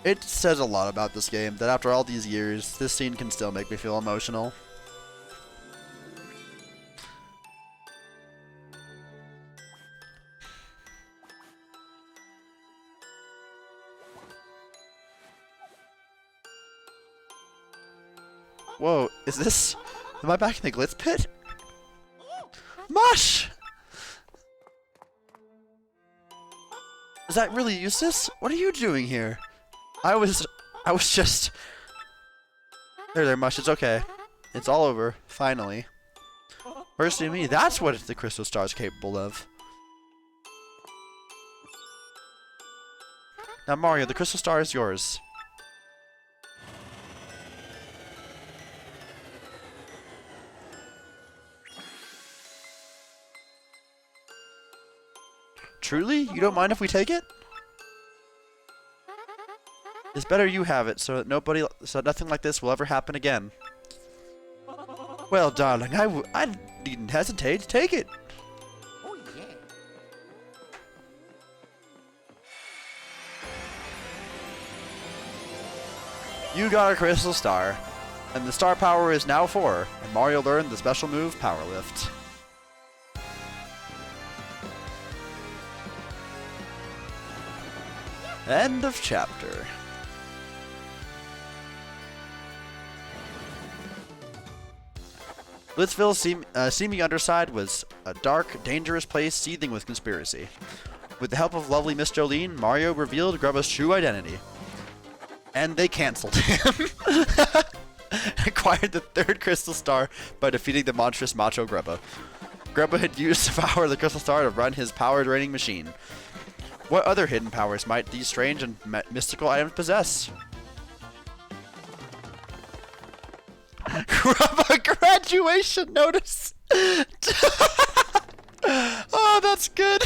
It says a lot about this game that after all these years, this scene can still make me feel emotional. Whoa, is this... Am I back in the Glitz Pit? Mush! Is that really Eustace? What are you doing here? I was just... There, Mush, it's okay. It's all over, finally. First to me, that's what the crystal star is capable of. Now Mario, the crystal star is yours. Truly? You don't mind if we take it? It's better you have it, so that nothing like this will ever happen again. Well, darling, I needn't hesitate. Take it. Oh, yeah. You got a crystal star, and the star power is now 4, and Mario learned the special move, Power Lift. End of chapter. Blitzville's seeming underside was a dark, dangerous place seething with conspiracy. With the help of lovely Miss Jolene, Mario revealed Grubba's true identity. And they cancelled him. Acquired the 3rd Crystal Star by defeating the monstrous Macho Grubba. Grubba had used the power of the Crystal Star to run his power-draining machine. What other hidden powers might these strange and mystical items possess? Grubba graduation notice! Oh, that's good!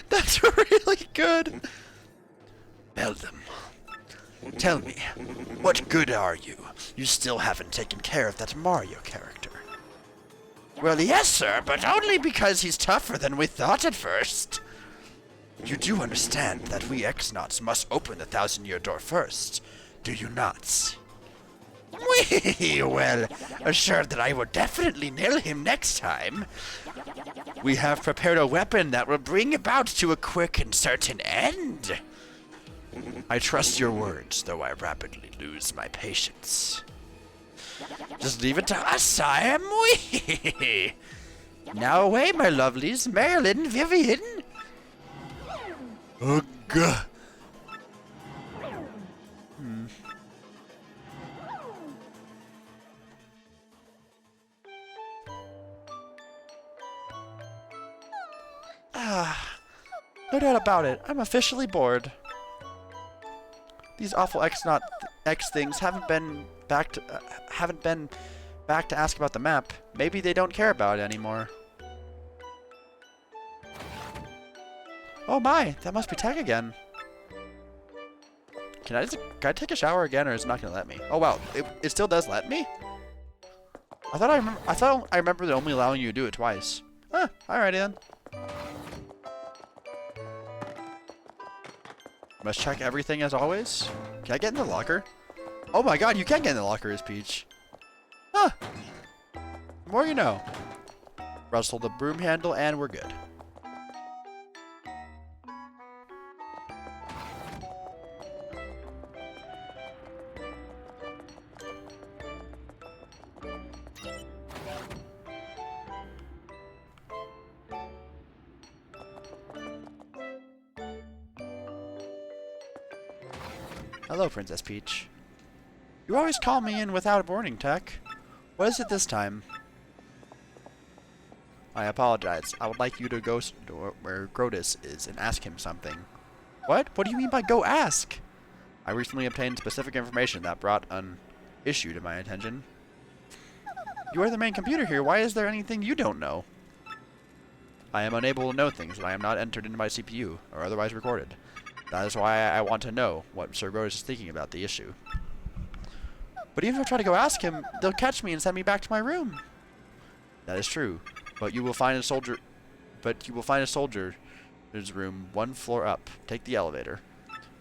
That's really good! Beldum, tell me, what good are you? You still haven't taken care of that Mario character. Well, yes, sir, but only because he's tougher than we thought at first. You do understand that we X-Nauts must open the 1,000-year door first, do you not? Well, assured that I will definitely nail him next time. We have prepared a weapon that will bring about to a quick and certain end. I trust your words, though I rapidly lose my patience. Just leave it to us, sire. Now away, my lovelies. Marilyn, Vivian. Ugh. No doubt about it. I'm officially bored. These awful X things haven't been haven't been back to ask about the map. Maybe they don't care about it anymore. Oh my, that must be Tech again. Can I take a shower again, or is it not gonna let me? Oh wow, it still does let me? I thought I remember it only allowing you to do it twice. Huh, alright then. Must check everything as always. Can I get in the locker? Oh my god, you can get in the locker as Peach. Huh. The more you know. Rustle the broom handle and we're good. Hello, Princess Peach. You always call me in without a warning, Tech. What is it this time? I apologize. I would like you to go where Grotus is and ask him something. What? What do you mean by go ask? I recently obtained specific information that brought an issue to my attention. You are the main computer here. Why is there anything you don't know? I am unable to know things that I am not entered into my CPU or otherwise recorded. That is why I want to know what Sir Grotus is thinking about the issue. But even if I try to go ask him, they'll catch me and send me back to my room. That is true, but you will find a soldier's room one floor up. Take the elevator.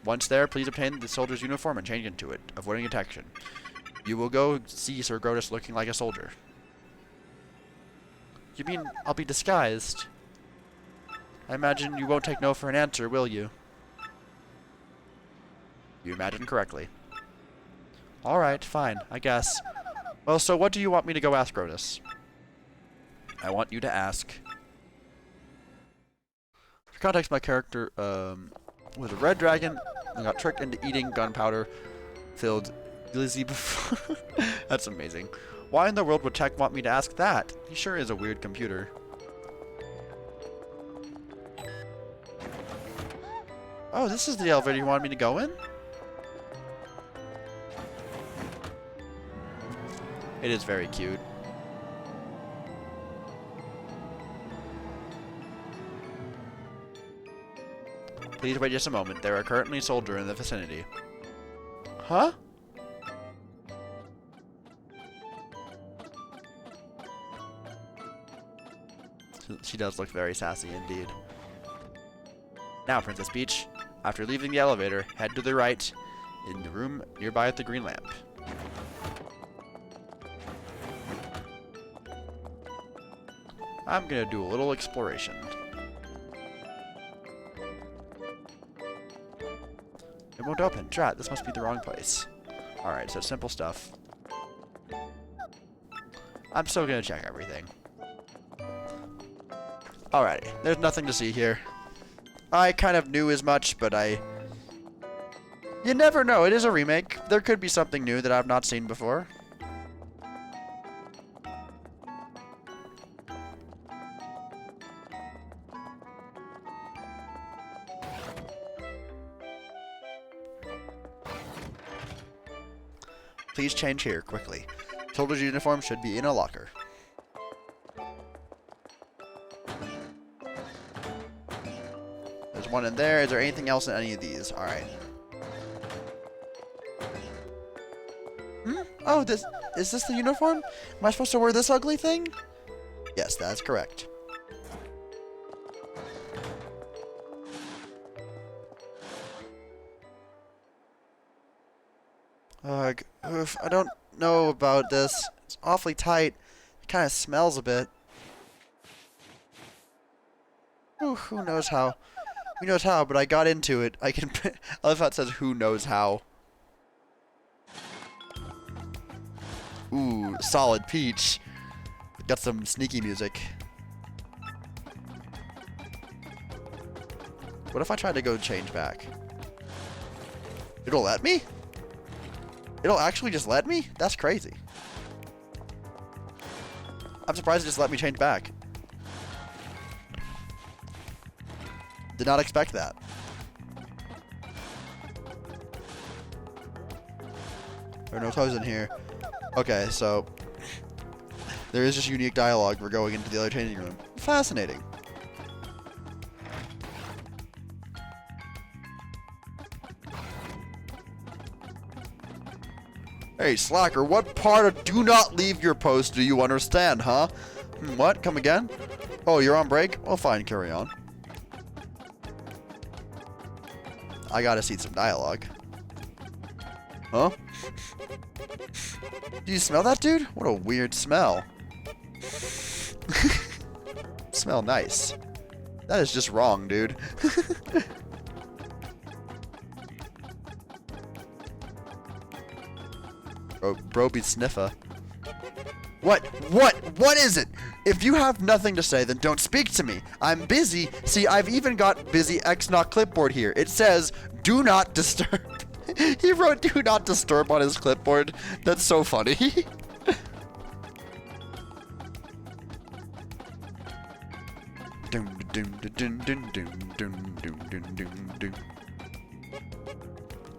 Once there, please obtain the soldier's uniform and change into it, avoiding detection. You will go see Sir Grotus looking like a soldier. You mean I'll be disguised? I imagine you won't take no for an answer, will you? You imagine correctly. Alright, fine, I guess. Well, so what do you want me to go ask Grotus? I want you to ask. For context, my character was a red dragon and got tricked into eating gunpowder filled glizzy before. That's amazing. Why in the world would Tech want me to ask that? He sure is a weird computer. Oh, this is the elevator you wanted me to go in? It is very cute. Please wait just a moment. There are currently a soldier in the vicinity. Huh? She does look very sassy indeed. Now, Princess Peach, after leaving the elevator, head to the right in the room nearby at the green lamp. I'm gonna do a little exploration. It won't open. Drat, this must be the wrong place. Alright, so simple stuff. I'm still gonna check everything. Alrighty, there's nothing to see here. I kind of knew as much, but you never know, it is a remake. There could be something new that I've not seen before. Please change here, quickly. Soldier's uniform should be in a locker. There's one in there. Is there anything else in any of these? Alright. Oh, is this the uniform? Am I supposed to wear this ugly thing? Yes, that's correct. Ugh, oof, I don't know about this. It's awfully tight. It kind of smells a bit. Ooh, who knows how? Who knows how, but I got into it. I love how it says who knows how. Ooh, solid Peach. Got some sneaky music. What if I tried to go change back? It'll let me? It'll actually just let me? That's crazy. I'm surprised it just let me change back. Did not expect that. There are no toes in here. Okay, so there is just unique dialogue. We're going into the other changing room. Fascinating. Hey, slacker, what part of do not leave your post do you understand, huh? What? Come again? Oh, you're on break? Well, fine, carry on. I gotta see some dialogue. Huh? Do you smell that, dude? What a weird smell. Smell nice. That is just wrong, dude. Bro be sniffer. What is it? If you have nothing to say, then don't speak to me. I'm busy. See, I've even got busy X-Not clipboard here. It says, do not disturb. He wrote do not disturb on his clipboard. That's so funny.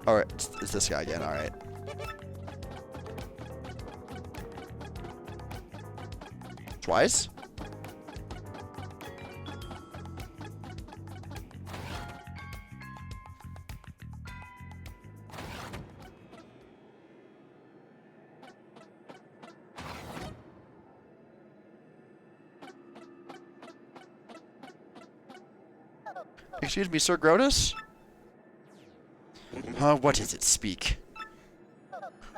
Alright, it's this guy again, alright. Twice? Excuse me, Sir Grotus? What is it? Speak.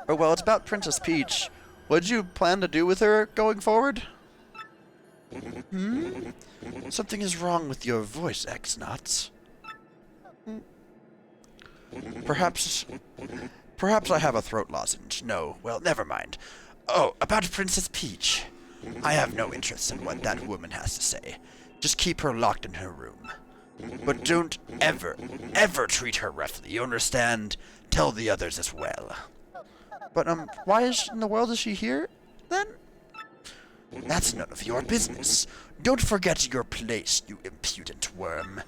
Oh, well, it's about Princess Peach. What did you plan to do with her going forward? Something is wrong with your voice, X-Knots. Perhaps I have a throat lozenge. No, well, never mind. Oh, about Princess Peach. I have no interest in what that woman has to say. Just keep her locked in her room. But don't ever treat her roughly, you understand? Tell the others as well. But, why in the world is she here, then? That's none of your business. Don't forget your place, you impudent worm.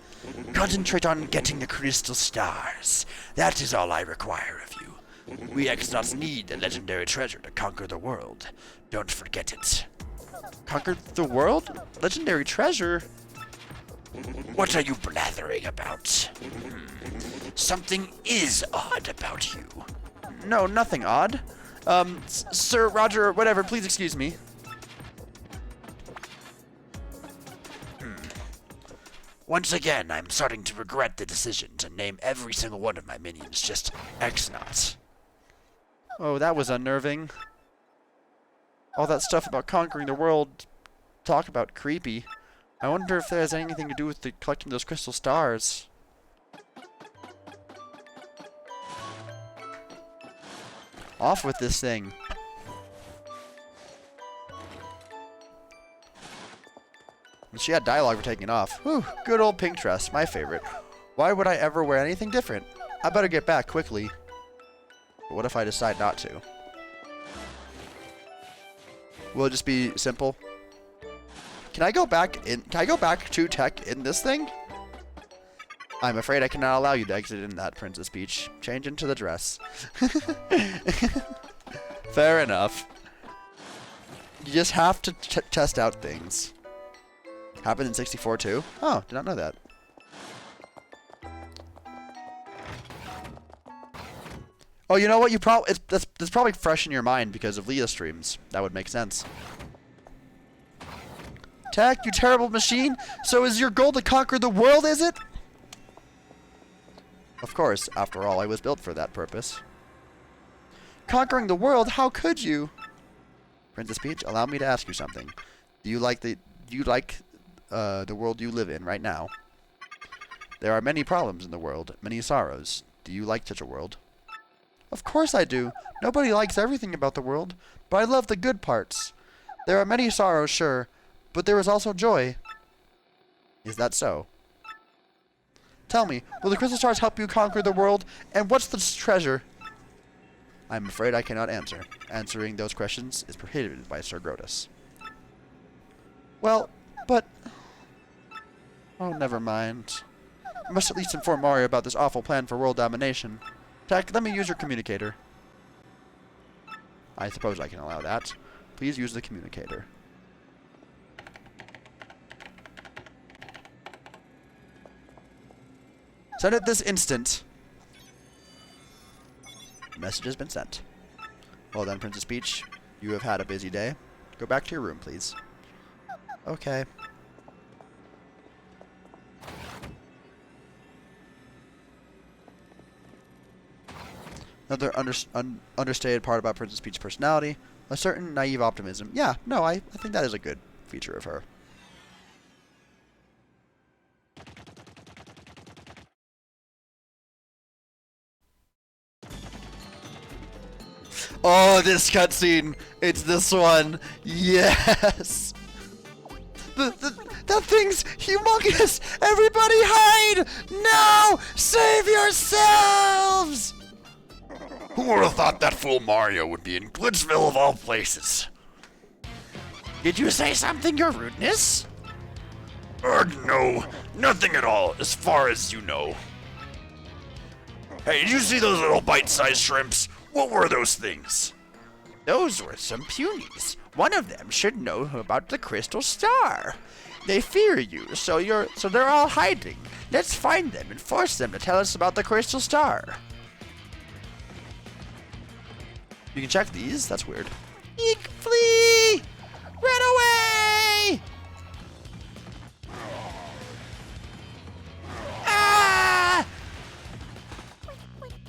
Concentrate on getting the crystal stars. That is all I require of you. We X-Knots need a legendary treasure to conquer the world. Don't forget it. Conquer the world? Legendary treasure? What are you blathering about? Something is odd about you. No, nothing odd. Sir Roger, whatever, please excuse me. Once again, I'm starting to regret the decision to name every single one of my minions just X-Knots. Oh, that was unnerving. All that stuff about conquering the world, talk about creepy. I wonder if that has anything to do with collecting those crystal stars. Off with this thing. And she had dialogue for taking off. Whew, good old pink dress, my favorite. Why would I ever wear anything different? I better get back quickly. But what if I decide not to? Will it just be simple? Can I go back to tech in this thing? I'm afraid I cannot allow you to exit in that Princess Peach. Change into the dress. Fair enough. You just have to test out things. Happened in 64 too? Oh, did not know that. Oh, you know what? That's probably fresh in your mind because of Leah streams. That would make sense. Tech, you terrible machine! So is your goal to conquer the world, is it? Of course, after all, I was built for that purpose. Conquering the world? How could you? Princess Peach, allow me to ask you something. Do you like the world you live in right now? There are many problems in the world, many sorrows. Do you like such a world? Of course I do. Nobody likes everything about the world, but I love the good parts. There are many sorrows, sure, but there is also joy. Is that so? Tell me, will the crystal stars help you conquer the world, and what's the treasure? I'm afraid I cannot answer. Answering those questions is prohibited by Sir Grotus. Well, but... Oh, never mind. I must at least inform Mario about this awful plan for world domination. Tak, let me use your communicator. I suppose I can allow that. Please use the communicator. Send it this instant. Message has been sent. Well then, Princess Peach, you have had a busy day. Go back to your room, please. Okay. Another understated part about Princess Peach's personality, a certain naive optimism. Yeah, no, I think that is a good feature of her. Oh, this cutscene! It's this one! Yes! That thing's humongous! Everybody hide! No! Save yourselves! Who would have thought that fool Mario would be in Glitchville of all places? Did you say something, your rudeness? No, nothing at all, as far as you know. Hey, did you see those little bite-sized shrimps? What were those things? Those were some punies. One of them should know about the crystal star. They fear you, so they're all hiding. Let's find them and force them to tell us about the crystal star. You can check these. That's weird. Eek, flee! Run away! Ah!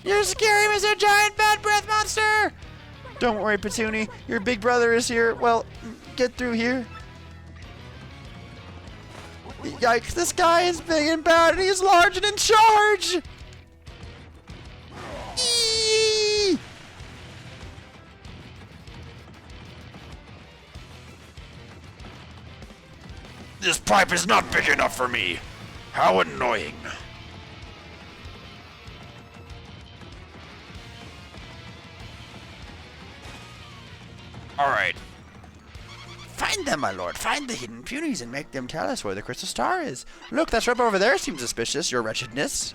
You're scary, Mr. Giant Bad Breath Monster! Don't worry, Petuni. Your big brother is here. Well, get through here. Yikes, this guy is big and bad and he's large and in charge! Eee! This pipe is not big enough for me. How annoying. Alright. Find them, my lord. Find the hidden punies and make them tell us where the crystal star is. Look, that shrimp over there seems suspicious, your wretchedness.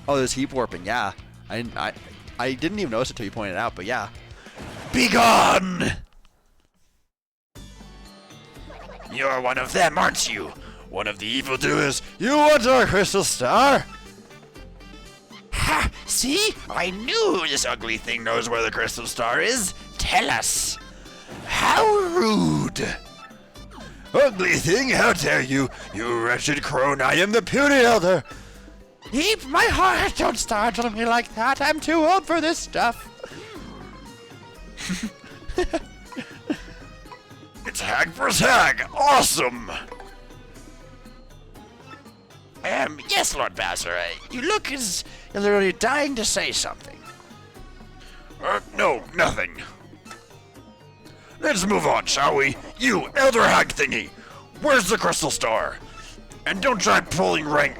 Oh, there's heap warping, yeah. I didn't even notice it until you pointed it out, but yeah. Be gone! You're one of them, aren't you? One of the evildoers. You want our crystal star? Ha! See? I knew this ugly thing knows where the crystal star is. Tell us. How rude! Ugly thing, how dare you? You wretched crone, I am the puny elder. Heap, my heart, don't startle me like that. I'm too old for this stuff. It's Hag vs. Hag. Awesome! Yes, Lord Bowser. You look as you're literally dying to say something. No, nothing. Let's move on, shall we? You, Elder Hag thingy! Where's the crystal star? And don't try pulling rank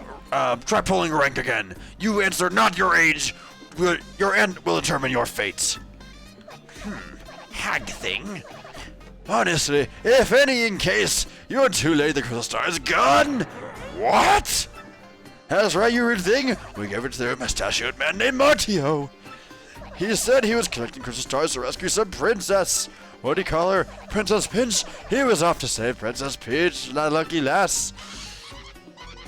again. You answer not your age. Your end will determine your fates. Hag thing? Honestly, if any in case, you're too late, the crystal star is gone! What? That's right, you rude thing. We gave it to the mustachioed man named Martio. He said he was collecting crystal stars to rescue some princess. What do you call her? Princess Pinch? He was off to save Princess Peach, that lucky lass.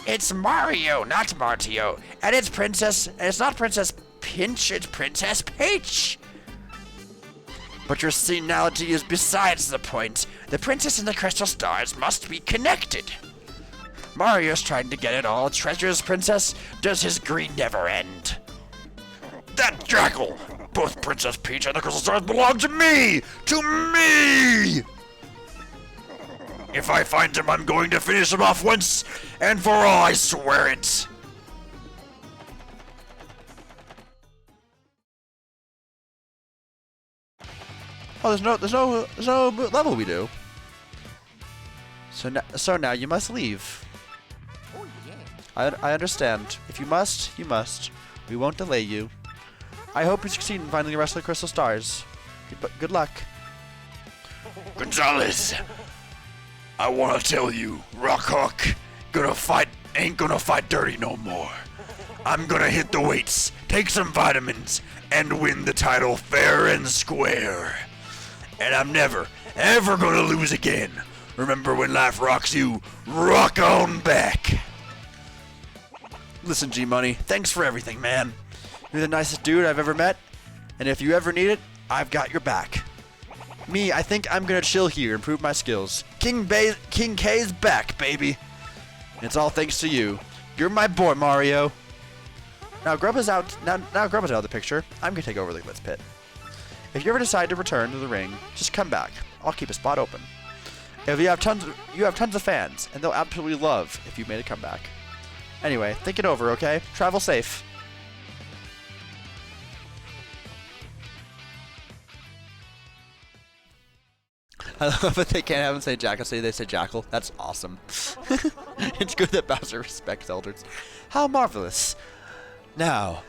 It's Mario, not Martio. And it's not Princess Pinch, it's Princess Peach. But your senility is besides the point. The princess and the crystal stars must be connected. Mario's trying to get it all. Treasures, princess. Does his greed never end? That jackal! Both Princess Peach and the crystal stars belong to me! To me! If I find him, I'm going to finish him off once and for all, I swear it! Oh, there's no level we do. So now you must leave. Oh yeah. I understand. If you must, you must. We won't delay you. I hope you succeed in finding the rest of the crystal stars. Good luck. Gonzalez, I wanna tell you, Rockhawk ain't gonna fight dirty no more. I'm gonna hit the weights, take some vitamins, and win the title fair and square. And I'm never, ever gonna lose again. Remember, when life rocks you, rock on back. Listen, G-Money, thanks for everything, man. You're the nicest dude I've ever met, and if you ever need it, I've got your back. Me, I think I'm gonna chill here, improve my skills. King K's back, baby. And it's all thanks to you. You're my boy, Mario. Now Grubba's out. Now Grubba's out of the picture. I'm gonna take over the Glitz Pit. If you ever decide to return to the ring, just come back. I'll keep a spot open. If you have tons of fans, and they'll absolutely love if you made a comeback. Anyway, think it over, okay? Travel safe. I love that they can't have him say Jackal, they say Jackal. That's awesome. It's good that Bowser respects elders. How marvelous. Now,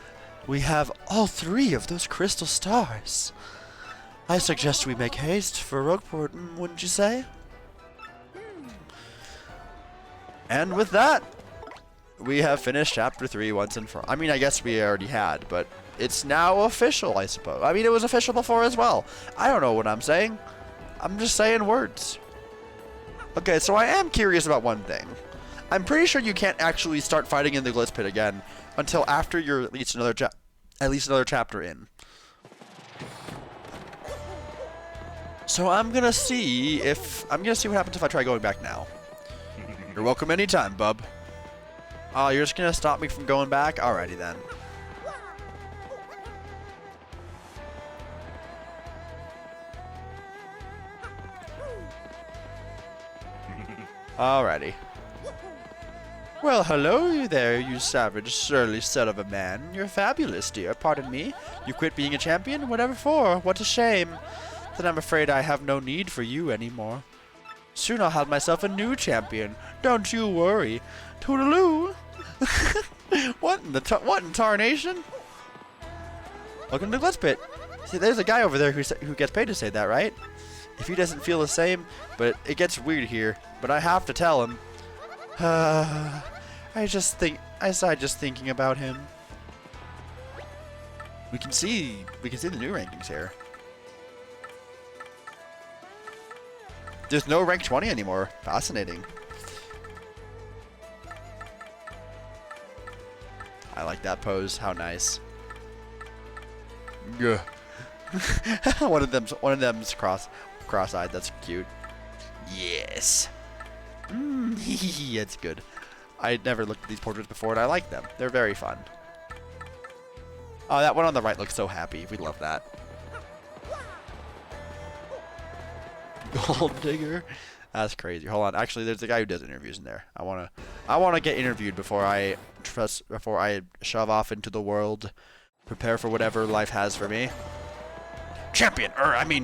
we have all 3 of those crystal stars. I suggest we make haste for Rogueport, wouldn't you say? And with that, we have finished Chapter 3 once and for all. I mean, I guess we already had, but it's now official, I suppose. I mean, it was official before as well. I don't know what I'm saying. I'm just saying words. Okay, so I am curious about one thing. I'm pretty sure you can't actually start fighting in the Glitz Pit again until after you're at least another chapter in. So I'm gonna see what happens if I try going back now. You're welcome anytime, bub. Oh, you're just gonna stop me from going back? Alrighty then. Alrighty. Well, hello there, you savage, surly son of a man. You're fabulous, dear. Pardon me. You quit being a champion? Whatever for? What a shame. Then I'm afraid I have no need for you anymore. Soon I'll have myself a new champion. Don't you worry. Toodaloo. What in tarnation? Welcome to Glitz Pit. See, there's a guy over there who gets paid to say that, right? If he doesn't feel the same, but it gets weird here. But I have to tell him. I sighed just thinking about him. We can see the new rankings here. There's no rank 20 anymore. Fascinating. I like that pose. How nice. Yeah. one of them's cross-eyed. That's cute. Yes. It's good. I never looked at these portraits before, and I like them. They're very fun. Oh, that one on the right looks so happy. We love that. Gold digger. That's crazy. Hold on. Actually, there's a guy who does interviews in there. I wanna get interviewed before I shove off into the world, prepare for whatever life has for me.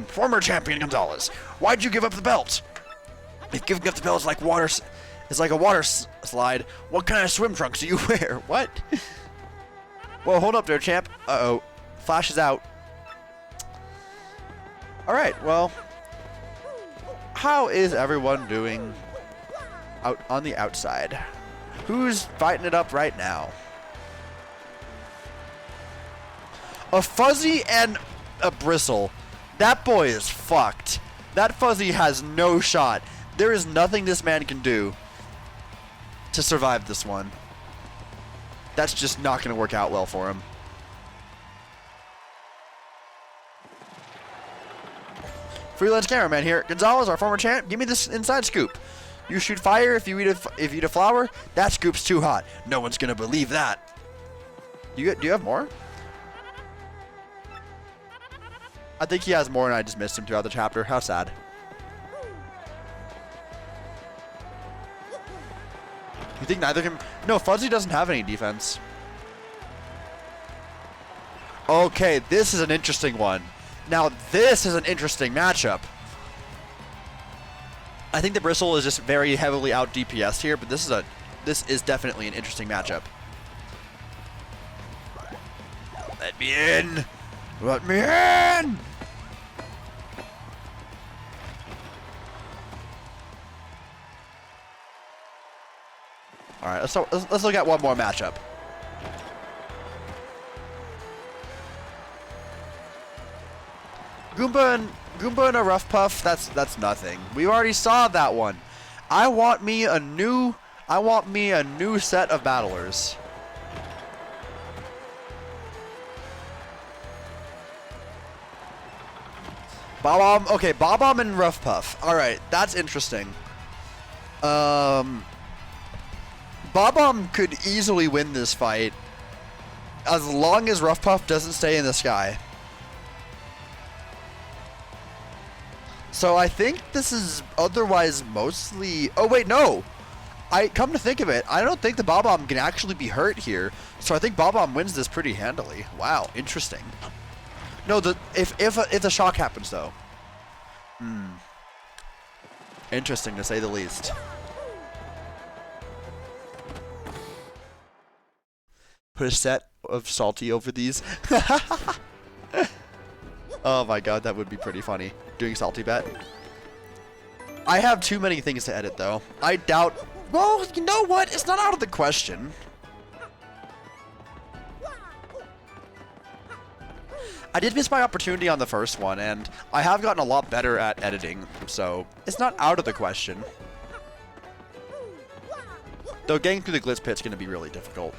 Former champion Gonzalez. Why'd you give up the belt? If giving up the belt is like a water slide, what kind of swim trunks do you wear? What? Whoa, hold up there, champ. Uh-oh. Flash is out. Alright, well. How is everyone doing out on the outside? Who's fighting it up right now? A Fuzzy and a Bristle. That boy is fucked. That Fuzzy has no shot. There is nothing this man can do to survive this one. That's just not going to work out well for him. Freelance cameraman here. Gonzalez, our former champ, give me this inside scoop. You shoot fire if you eat a flower. That scoop's too hot. No one's going to believe that. Do you have more? I think he has more and I just missed him throughout the chapter. How sad. You think neither of them? No, Fuzzy doesn't have any defense. Okay, this is an interesting one. Now, this is an interesting matchup. I think the Bristle is just very heavily out DPS here, but this is definitely an interesting matchup. Let me in! Let me in! All right, let's look at one more matchup. Goomba and a Rough Puff, that's nothing. We already saw that one. I want me a new set of battlers. Bob-omb, okay, Bob-omb and Rough Puff. Alright, that's interesting. Bob-omb could easily win this fight as long as Rough Puff doesn't stay in the sky. So I think this is otherwise mostly... Oh wait, no! Come to think of it, I don't think the Bob-omb can actually be hurt here. So I think Bob-omb wins this pretty handily. Wow, interesting. No, if the shock happens though. Interesting to say the least. Put a set of salty over these. Oh my god, that would be pretty funny. Doing salty bet. I have too many things to edit though. I doubt. Well, you know what? It's not out of the question. I did miss my opportunity on the first one, and I have gotten a lot better at editing, so it's not out of the question. Though getting through the Glitz Pit's going to be really difficult.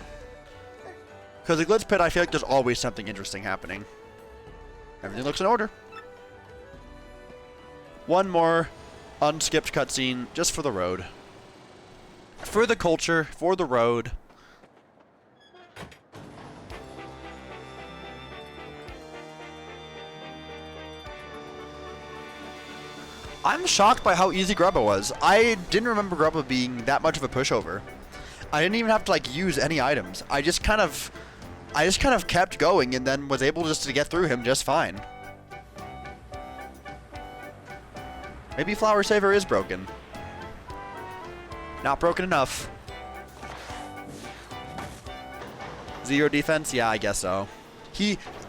Because the Glitz Pit, I feel like there's always something interesting happening. Everything looks in order. One more unskipped cutscene just for the road. For the culture, for the road. I'm shocked by how easy Grubba was. I didn't remember Grubba being that much of a pushover. I didn't even have to like use any items. I just kind of kept going and then was able just to get through him just fine. Maybe Flower Saver is broken. Not broken enough. Zero defense? Yeah, I guess so.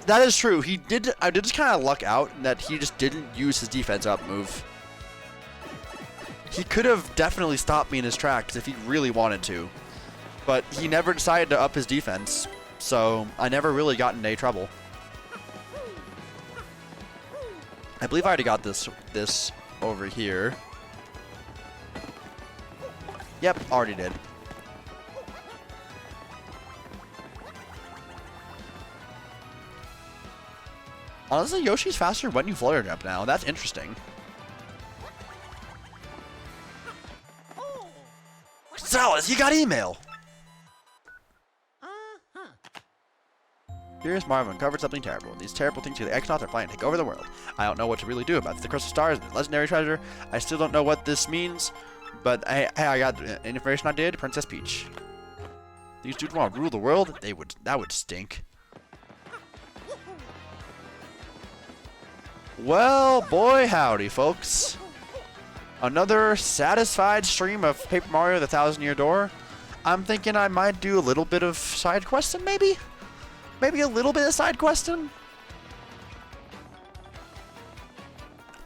That is true. I did just kind of luck out in that he just didn't use his defense up move. He could have definitely stopped me in his tracks if he really wanted to. But he never decided to up his defense, so I never really got into any trouble. I believe I already got this over here. Yep, already did. Honestly, Yoshi's faster when you flutter jump now. That's interesting. Salas, you got email! Furious Marvin uncovered something terrible. These terrible things to the X-Nauts are planning to take over the world. I don't know what to really do about it. The Crystal Stars and the legendary treasure. I still don't know what this means, but hey, I got information I did. Princess Peach. These dudes want to rule the world? That would stink. Well, boy howdy, folks. Another satisfied stream of Paper Mario the Thousand-Year Door. I'm thinking I might do a little bit of side questing, maybe? Maybe a little bit of side questing?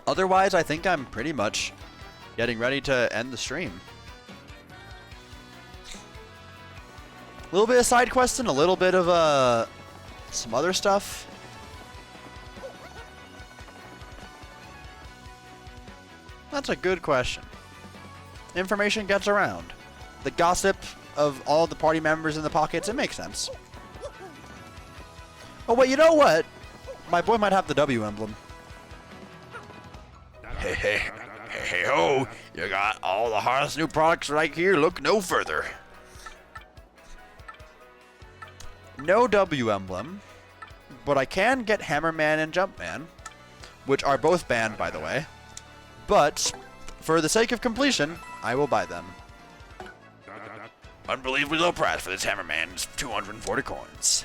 Otherwise, I think I'm pretty much getting ready to end the stream. A little bit of side questing, a little bit of some other stuff. That's a good question. Information gets around. The gossip of all the party members in the pockets, it makes sense. Oh wait, you know what? My boy might have the W emblem. Hey ho, you got all the hottest new products right here, look no further. No W emblem, but I can get Hammerman and Jumpman, which are both banned, by the way. But, for the sake of completion, I will buy them. Unbelievably low price for this Hammerman is 240 coins.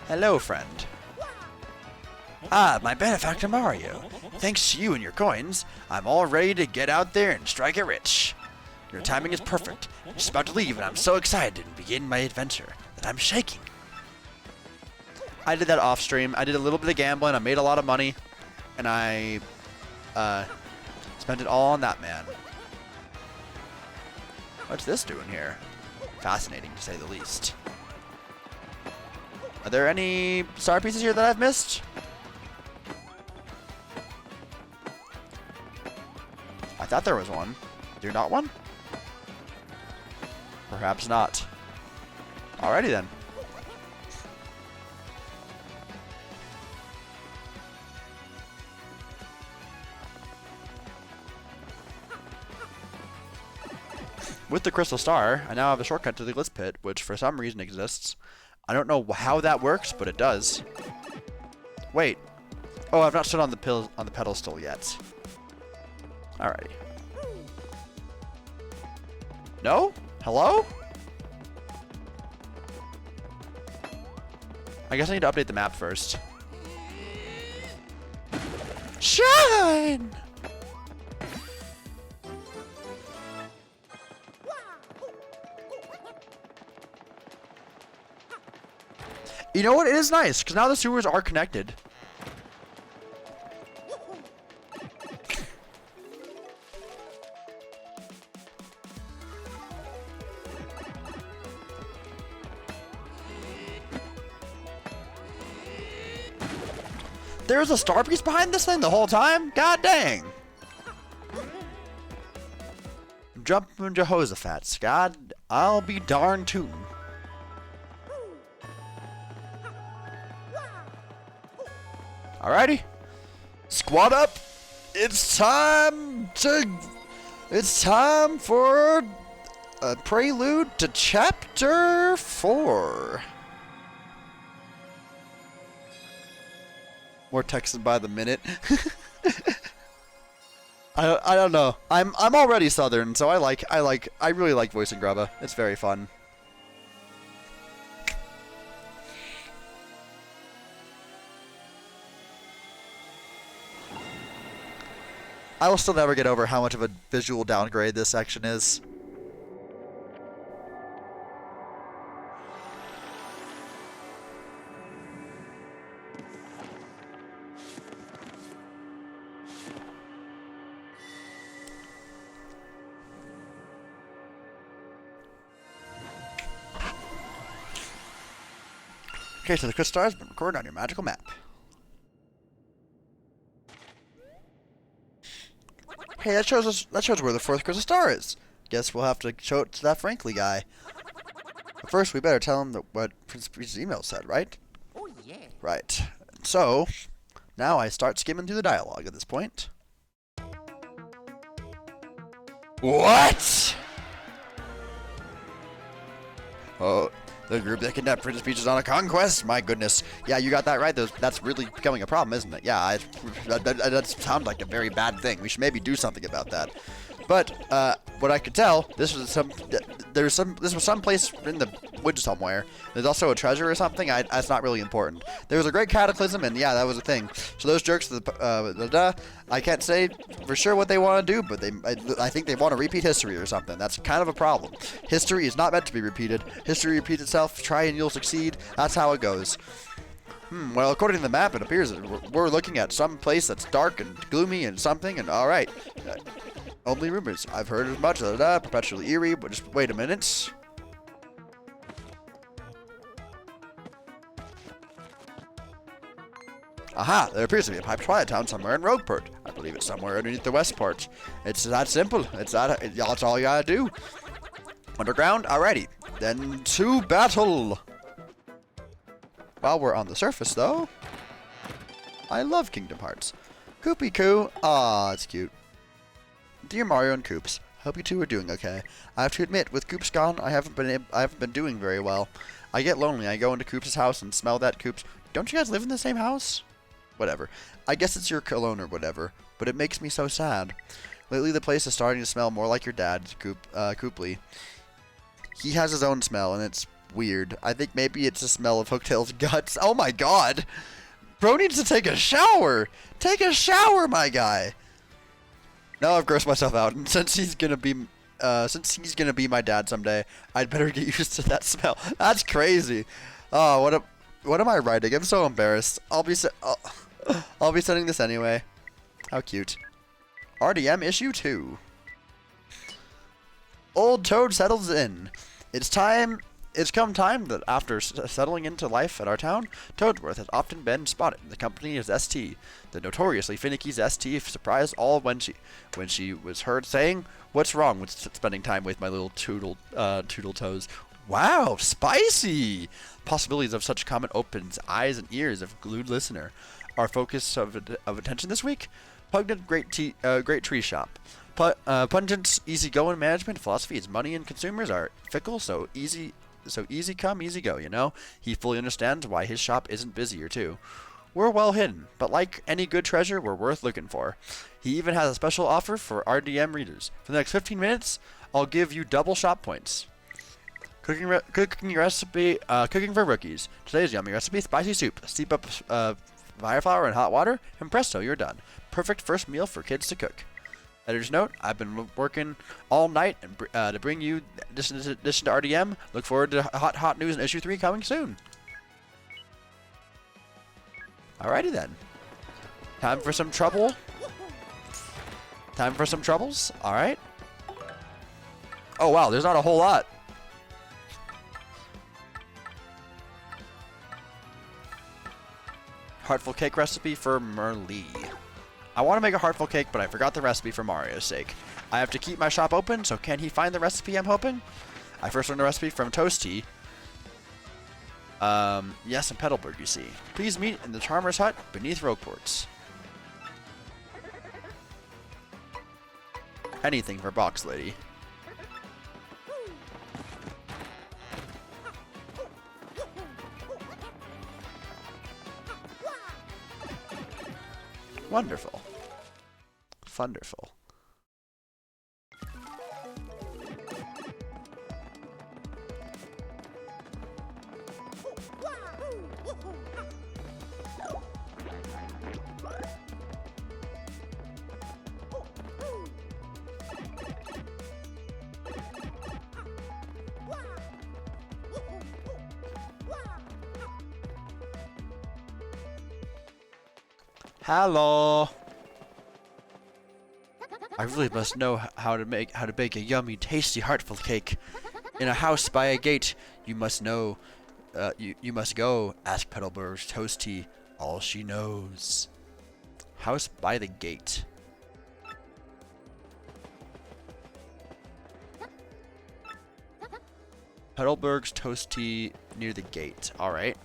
Hello, friend. Ah, my benefactor Mario. Thanks to you and your coins, I'm all ready to get out there and strike it rich. Your timing is perfect. I'm just about to leave and I'm so excited to begin my adventure that I'm shaking. I did that off stream. I did a little bit of gambling. I made a lot of money, and I spent it all on that man. What's this doing here? Fascinating, to say the least. Are there any star pieces here that I've missed? I thought there was one. Is there not one? Perhaps not. Alrighty then. With the crystal star, I now have a shortcut to the glitz pit, which for some reason exists. I don't know how that works, but it does. Wait. Oh, I've not stood on the pedestal yet. Alrighty. No? Hello? I guess I need to update the map first. Shine! You know what? It is nice, because now the sewers are connected. There was a star piece behind this thing the whole time? God dang. Jumping Jehoshaphat. God, I'll be darned too. Alrighty. Squad up. It's time for a prelude to chapter 4. More texting by the minute. I don't know. I'm already Southern, so I really like voicing Grubba. It's very fun. I will still never get over how much of a visual downgrade this section is. Okay, so the crystal star has been recorded on your magical map. Hey, that shows where the fourth crystal star is. Guess we'll have to show it to that Frankly guy. But first, we better tell him what Prince Peach's email said, right? Oh, yeah. Right. So, now I start skimming through the dialogue at this point. What? Oh, the group that kidnapped Princess Peach is on a conquest? My goodness. Yeah, you got that right. That's really becoming a problem, isn't it? Yeah, that sounds like a very bad thing. We should maybe do something about that. But what I could tell, this was some place in the woods somewhere. There's also a treasure or something. That's not really important. There was a great cataclysm, and yeah, that was a thing. So those jerks, I can't say for sure what they want to do, but I think they want to repeat history or something. That's kind of a problem. History is not meant to be repeated. History repeats itself. Try and you'll succeed. That's how it goes. Well, according to the map, it appears that we're looking at some place that's dark and gloomy and something, and alright. Only rumors. I've heard as much. Perpetually eerie, but just wait a minute. Aha! There appears to be a pipe twilight town somewhere in Rogueport. I believe it's somewhere underneath the west port. It's that simple. That's all you gotta do. Underground? Alrighty. Then to battle! While we're on the surface, though, I love Kingdom Hearts. Koopy Koo. Aw, it's cute. Dear Mario and Koops, hope you two are doing okay. I have to admit, with Koops gone, I haven't been doing very well. I get lonely. I go into Koops' house and smell that Koops. Don't you guys live in the same house? Whatever. I guess it's your cologne or whatever, but it makes me so sad. Lately, the place is starting to smell more like your dad, Kooply. He has his own smell, and it's weird. I think maybe it's the smell of Hooktail's guts. Oh my god! Bro needs to take a shower! Take a shower, my guy! Now I've grossed myself out, and since he's gonna be my dad someday, I'd better get used to that smell. That's crazy. Oh, What am I writing? I'm so embarrassed. I'll be sending this anyway. How cute. RDM issue 2. Old Toad settles in. It's come time that after settling into life at our town, Toadsworth has often been spotted in the company as ST. The notoriously finicky ST surprised all when she was heard saying, "What's wrong with spending time with my little Toodle toes?" Wow, spicy! Possibilities of such comment opens eyes and ears of glued listener. Our focus of attention this week? Pungent great tree shop. Pungent's easygoing management philosophy is money and consumers are fickle, so easy come, easy go, you know? He fully understands why his shop isn't busier, too. We're well hidden, but like any good treasure, we're worth looking for. He even has a special offer for RDM readers. For the next 15 minutes, I'll give you double shop points. Cooking recipe, cooking for rookies. Today's yummy recipe, spicy soup. Steep up fire flour in hot water, and presto, you're done. Perfect first meal for kids to cook. Editor's note, I've been working all night to bring you this edition to RDM. Look forward to hot news in issue 3 coming soon. Alrighty then. Time for some trouble. Time for some troubles. Alright. Oh wow, there's not a whole lot. Heartful cake recipe for Merlee. I want to make a heartful cake, but I forgot the recipe for Mario's sake. I have to keep my shop open, so can he find the recipe I'm hoping? I first learned the recipe from Toasty. Yes, in Petalburg, you see. Please meet in the Charmer's Hut beneath Rogueports. Anything for Box Lady. Wonderful. Wonderful. Hello. I really must know how to bake a yummy, tasty, heartful cake. In a house by a gate, you must know. You must go. Ask Petalburg's Toasty all she knows. House by the gate. Petalburg's Toasty near the gate. All right.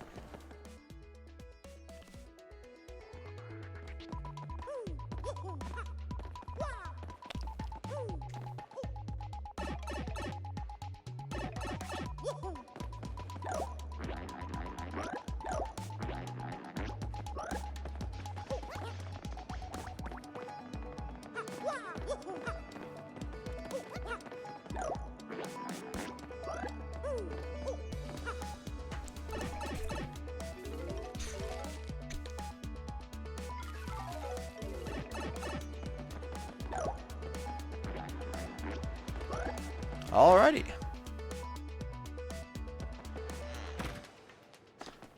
Alrighty.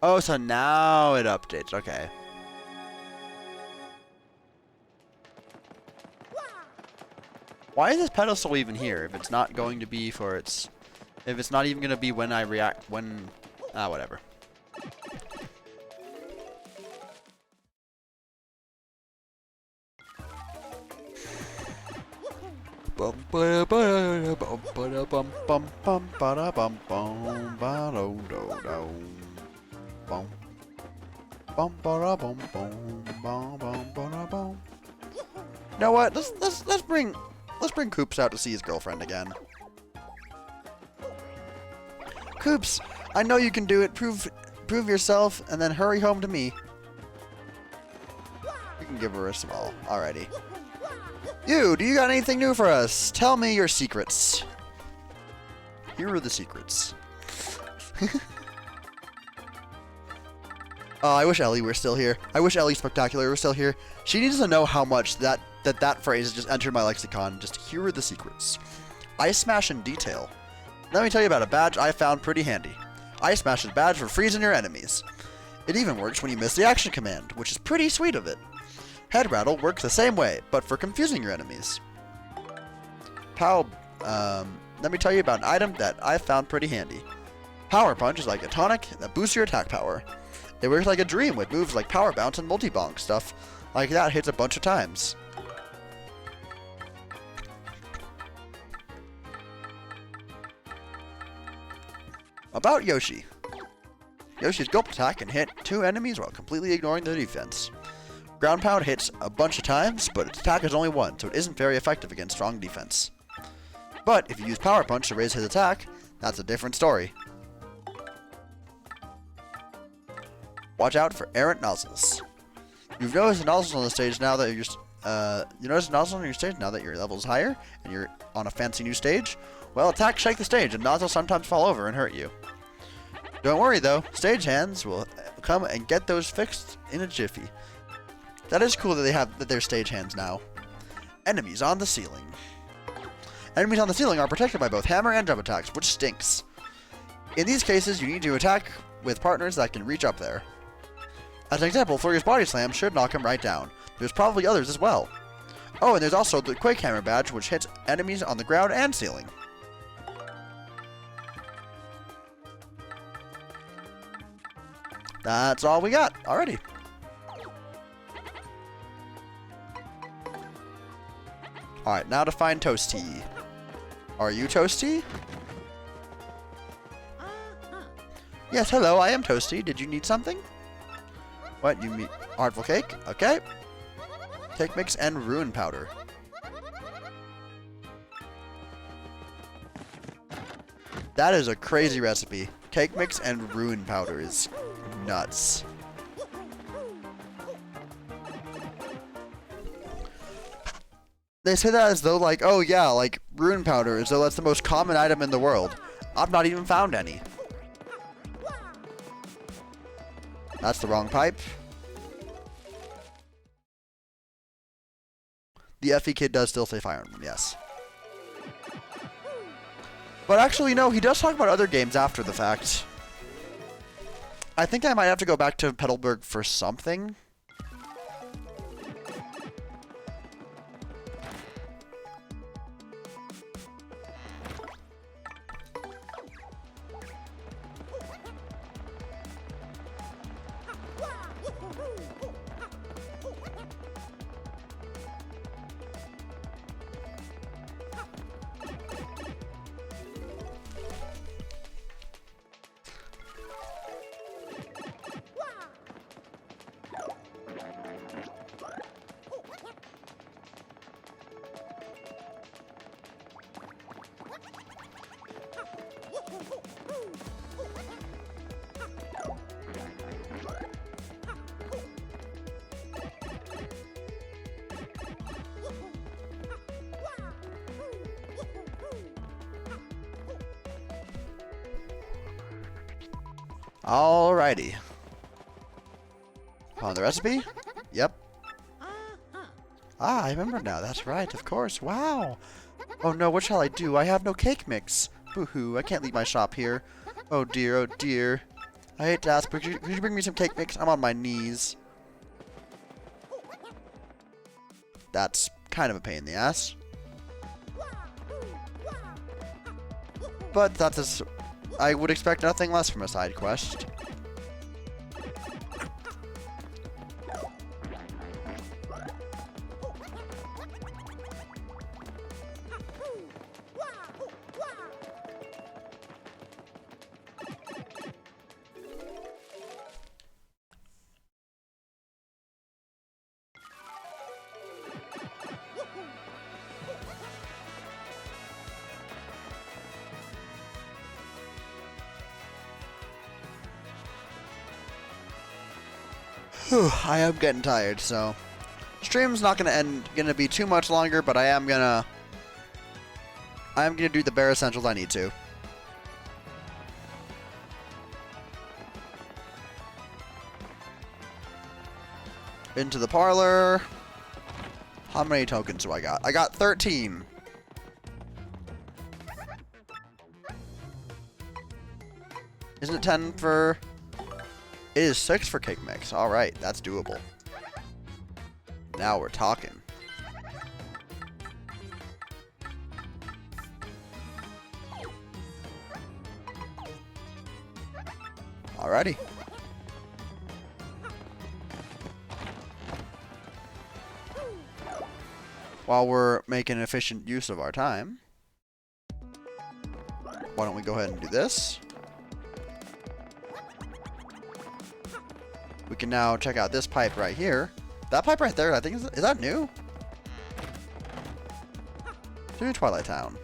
Oh, so now it updates. Okay. Why is this pedestal even here if it's not going to be for its... If it's not even going to be when I react... When... whatever. You know what? Let's bring Coops out to see his girlfriend again. Coops, I know you can do it. Prove yourself, and then hurry home to me. We can give her a small. Alrighty. Do you got anything new for us? Tell me your secrets. Here are the secrets. I wish Ellie were still here. I wish Ellie Spectacular were still here. She needs to know how much that phrase just entered my lexicon. Just here are the secrets. Ice Smash in detail. Let me tell you about a badge I found pretty handy. Ice Smash is a badge for freezing your enemies. It even works when you miss the action command, which is pretty sweet of it. Head Rattle works the same way, but for confusing your enemies. Let me tell you about an item that I found pretty handy. Power Punch is like a tonic that boosts your attack power. It works like a dream with moves like Power Bounce and Multi-Bonk. Stuff like that hits a bunch of times. About Yoshi. Yoshi's Gulp attack can hit 2 enemies while completely ignoring their defense. Ground Pound hits a bunch of times, but its attack is only 1, so it isn't very effective against strong defense. But if you use Power Punch to raise his attack, that's a different story. Watch out for errant nozzles. You've noticed nozzles on the stage now that your level is higher and you're on a fancy new stage. Well, attacks shake the stage and nozzles sometimes fall over and hurt you. Don't worry though, stagehands will come and get those fixed in a jiffy. That is cool that they're stagehands now. Enemies on the ceiling. Enemies on the ceiling are protected by both hammer and jump attacks, which stinks. In these cases, you need to attack with partners that can reach up there. As an example, Flurry's Body Slam should knock him right down. There's probably others as well. Oh, and there's also the Quake Hammer badge, which hits enemies on the ground and ceiling. That's all we got already. Alright, now to find Toasty. Are you Toasty? Yes, hello, I am Toasty. Did you need something? What, you mean Artful Cake? Okay. Cake mix and Ruin Powder. That is a crazy recipe. Cake mix and Ruin Powder is nuts. They say that as though like, oh yeah, like Ruin Powder, as though that's the most common item in the world. I've not even found any. That's the wrong pipe. The FE kid does still say Fire Emblem, yes. But actually, no, he does talk about other games after the fact. I think I might have to go back to Petalburg for something. Alrighty. Found the recipe? Yep. Ah, I remember now. That's right, of course. Wow. Oh no, what shall I do? I have no cake mix. Boo-hoo, I can't leave my shop here. Oh dear, oh dear. I hate to ask, but could you bring me some cake mix? I'm on my knees. That's kind of a pain in the ass. But that's as I would expect nothing less from a side quest. I am getting tired, so stream's not gonna be too much longer, but I am gonna do the bare essentials I need to. Into the parlor. How many tokens do I got? I got 13. Isn't it 10 for It is 6 for cake mix. All right, that's doable. Now we're talking. Alrighty. While we're making efficient use of our time, why don't we go ahead and do this? We can now check out this pipe right here. That pipe right there, I think, is that new? To Twilight Town.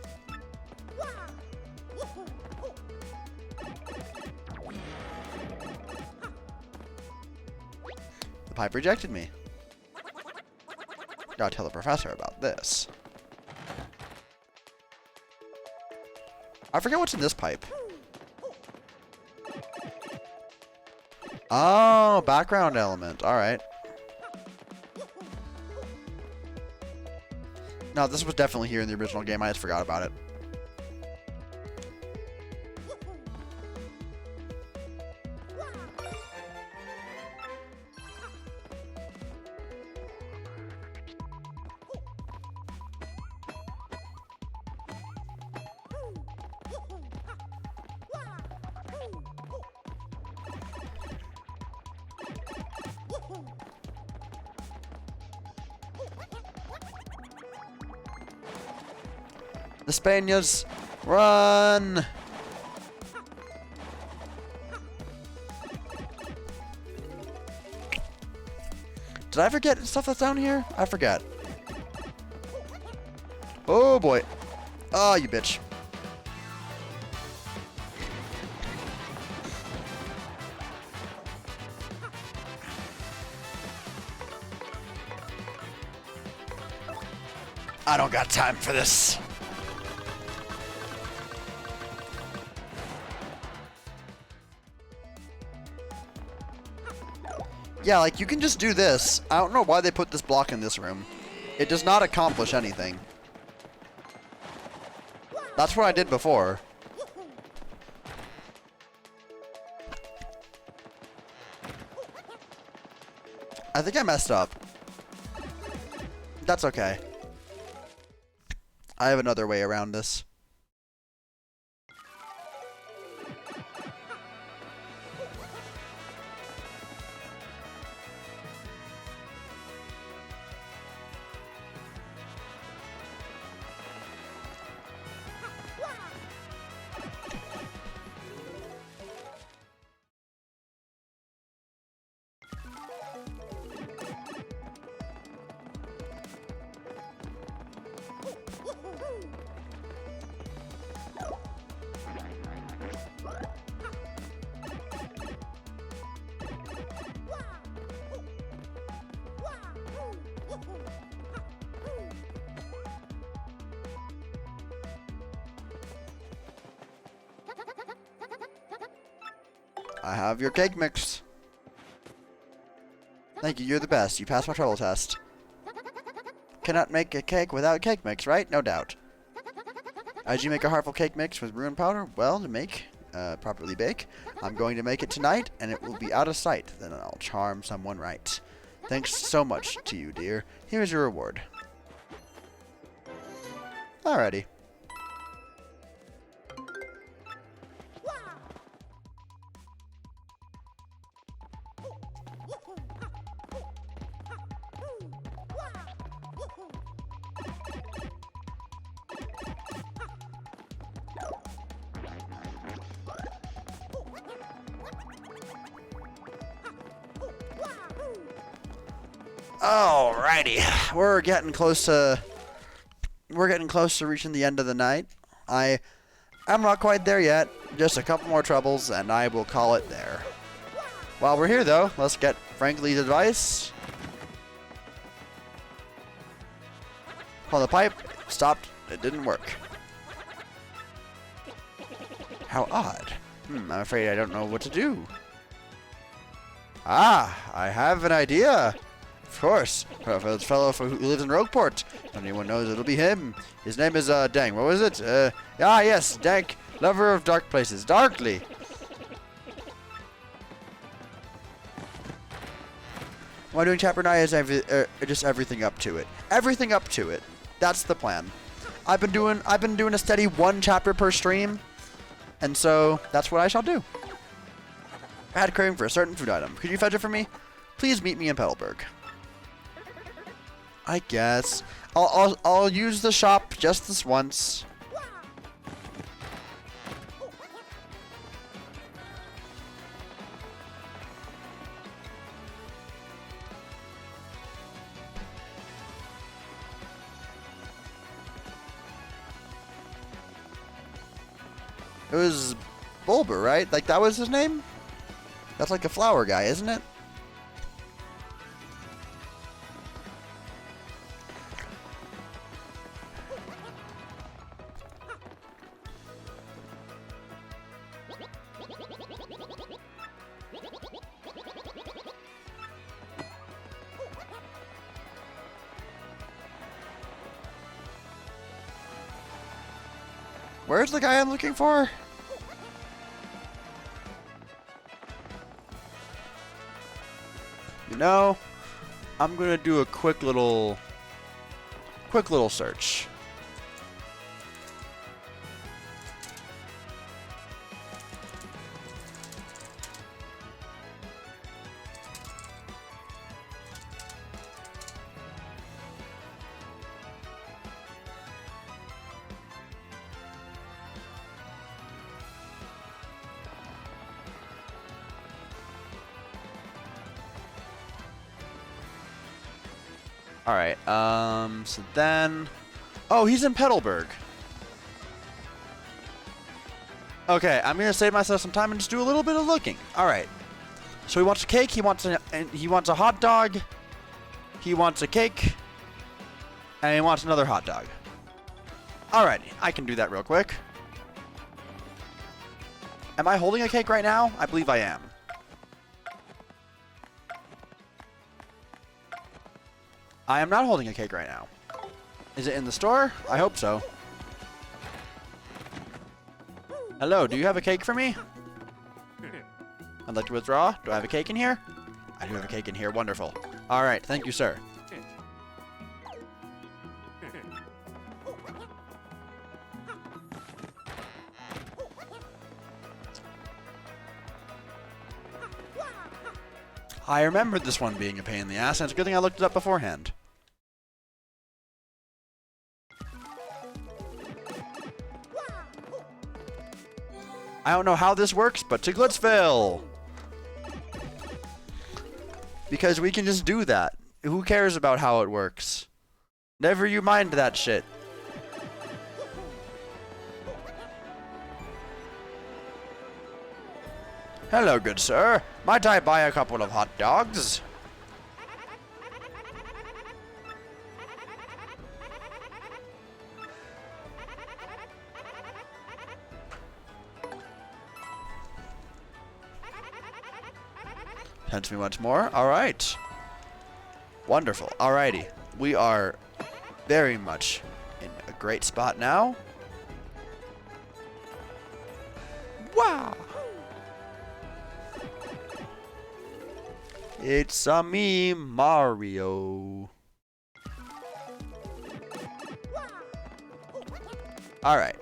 The pipe rejected me. Gotta tell the professor about this. I forget what's in this pipe. Oh, background element. Alright. No, this was definitely here in the original game. I just forgot about it. The Spaniards, run! Did I forget stuff that's down here? I forgot. Oh boy. Oh, you bitch. I don't got time for this. Yeah, like, you can just do this. I don't know why they put this block in this room. It does not accomplish anything. That's what I did before. I think I messed up. That's okay. I have another way around this. I have your cake mix. Thank you, you're the best. You passed my trouble test. Cannot make a cake without cake mix, right? No doubt. As you make a heartful cake mix with ruin powder, well, to make, properly bake, I'm going to make it tonight, and it will be out of sight. Then I'll charm someone right. Thanks so much to you, dear. Here's your reward. Alrighty. Alrighty, we're getting close to reaching the end of the night. I'm not quite there yet. Just a couple more troubles, and I will call it there. While we're here, though, let's get Frankly's advice. Pull the pipe. Stopped. It didn't work. How odd. I'm afraid I don't know what to do. Ah, I have an idea. Of course, for the fellow who lives in Rogueport. If anyone knows, it'll be him. His name is, dang, what was it? Yes, Dank, lover of dark places. Darkly. What I'm doing chapter 9 is just everything up to it. Everything up to it. That's the plan. I've been doing a steady 1 chapter per stream, and so that's what I shall do. I had a craving for a certain food item. Could you fetch it for me? Please meet me in Petalburg. I guess I'll use the shop just this once. It was Bulber, right? Like, that was his name? That's like a flower guy, isn't it? Where's the guy I'm looking for? You know, I'm gonna do a quick little search. Alright, so then... Oh, he's in Petalburg. Okay, I'm gonna save myself some time and just do a little bit of looking. Alright. So he wants a cake, he wants a hot dog, he wants a cake, and he wants another hot dog. Alrighty, I can do that real quick. Am I holding a cake right now? I believe I am. I am not holding a cake right now. Is it in the store? I hope so. Hello, do you have a cake for me? I'd like to withdraw. Do I have a cake in here? I do have a cake in here. Wonderful. Alright, thank you, sir. I remembered this one being a pain in the ass, and it's a good thing I looked it up beforehand. I don't know how this works, but to Glitzville! Because we can just do that. Who cares about how it works? Never you mind that shit. Hello, good sir. Might I buy a couple of hot dogs? Tempts me once more. Alright. Wonderful. Alrighty. We are very much in a great spot now. Wow! It's me, Mario. Alright.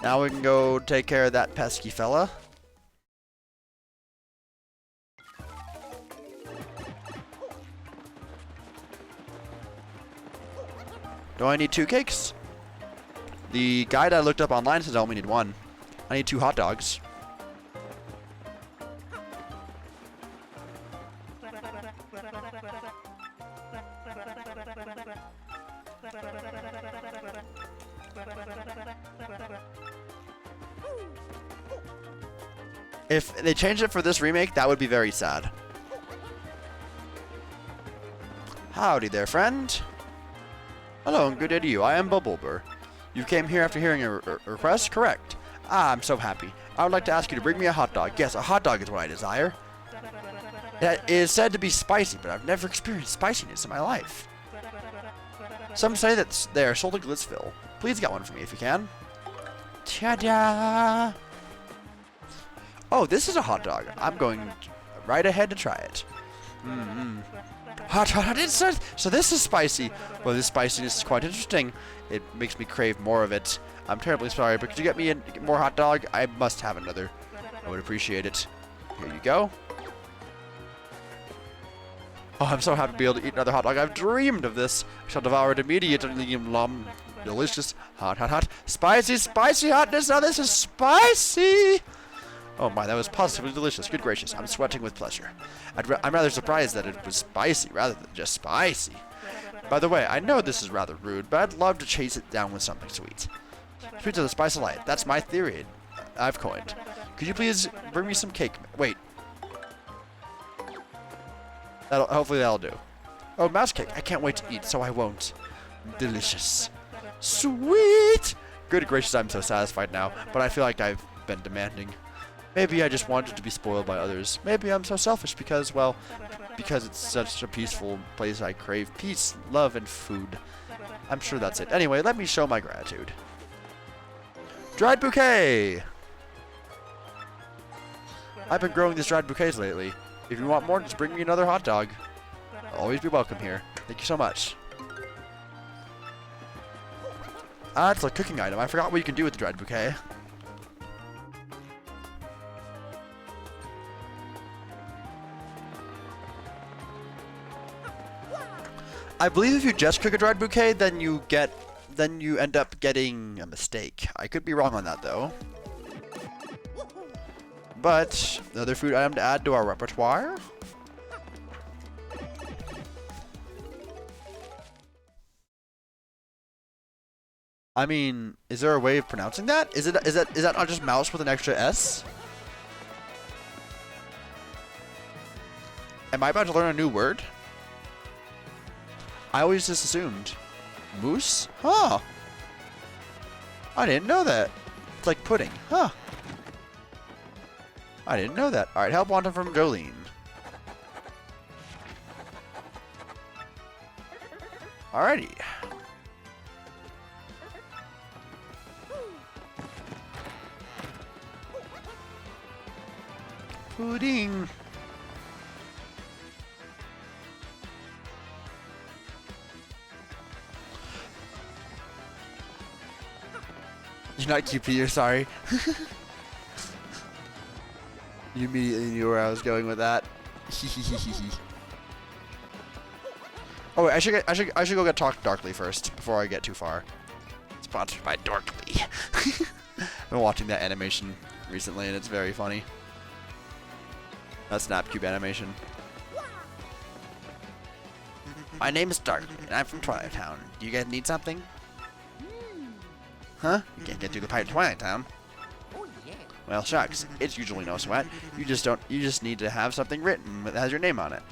Now we can go take care of that pesky fella. Do I need 2 cakes? The guide I looked up online says I only need 1. I need 2 hot dogs. If they changed it for this remake, that would be very sad. Howdy there, friend. Hello, and good day to you. I am Bulber. You came here after hearing a request? Correct. Ah, I'm so happy. I would like to ask you to bring me a hot dog. Yes, a hot dog is what I desire. It is said to be spicy, but I've never experienced spiciness in my life. Some say that they are sold at Glitzville. Please get one for me if you can. Ta-da! Oh, this is a hot dog. I'm going right ahead to try it. Hot, hot, hot. So this is spicy. Well, this spiciness is quite interesting. It makes me crave more of it. I'm terribly sorry, but could you get me more hot dog? I must have another. I would appreciate it. Here you go. Oh, I'm so happy to be able to eat another hot dog. I've dreamed of this. I shall devour it immediately. Delicious. Hot, hot, hot. Spicy, spicy hotness. Now this is spicy. Oh my, that was positively delicious. Good gracious, I'm sweating with pleasure. I'm rather surprised that it was spicy rather than just spicy. By the way, I know this is rather rude, but I'd love to chase it down with something sweet. Sweet of the spice of life. That's my theory I've coined. Could you please bring me some cake? Wait. Hopefully that'll do. Oh, mouse cake. I can't wait to eat, so I won't. Delicious. Sweet! Good gracious, I'm so satisfied now, but I feel like I've been demanding. Maybe I just wanted to be spoiled by others. Maybe I'm so selfish because, well, because it's such a peaceful place. I crave peace, love, and food. I'm sure that's it. Anyway, let me show my gratitude. Dried bouquet! I've been growing these dried bouquets lately. If you want more, just bring me another hot dog. I'll always be welcome here. Thank you so much. Ah, it's a cooking item. I forgot what you can do with the dried bouquet. I believe if you just cook a dried bouquet, then you end up getting a mistake. I could be wrong on that though. But another food item to add to our repertoire. I mean, is there a way of pronouncing that? Is that not just mouse with an extra S? Am I about to learn a new word? I always just assumed. Moose? Huh. I didn't know that. It's like pudding. Huh. I didn't know that. Alright, help wanted from Jolene. Alrighty. Pudding. You're not QP, you're sorry. You immediately knew where I was going with that. Oh wait, I should go get Talk Darkly first before I get too far. Sponsored by Darkly. I've been watching that animation recently and it's very funny. That Snapcube animation. My name is Darkly and I'm from Twilight Town. Do you guys need something? Huh? You can't get through the pipe to Twilight Town. Well, shucks. It's usually no sweat. You just need to have something written that has your name on it.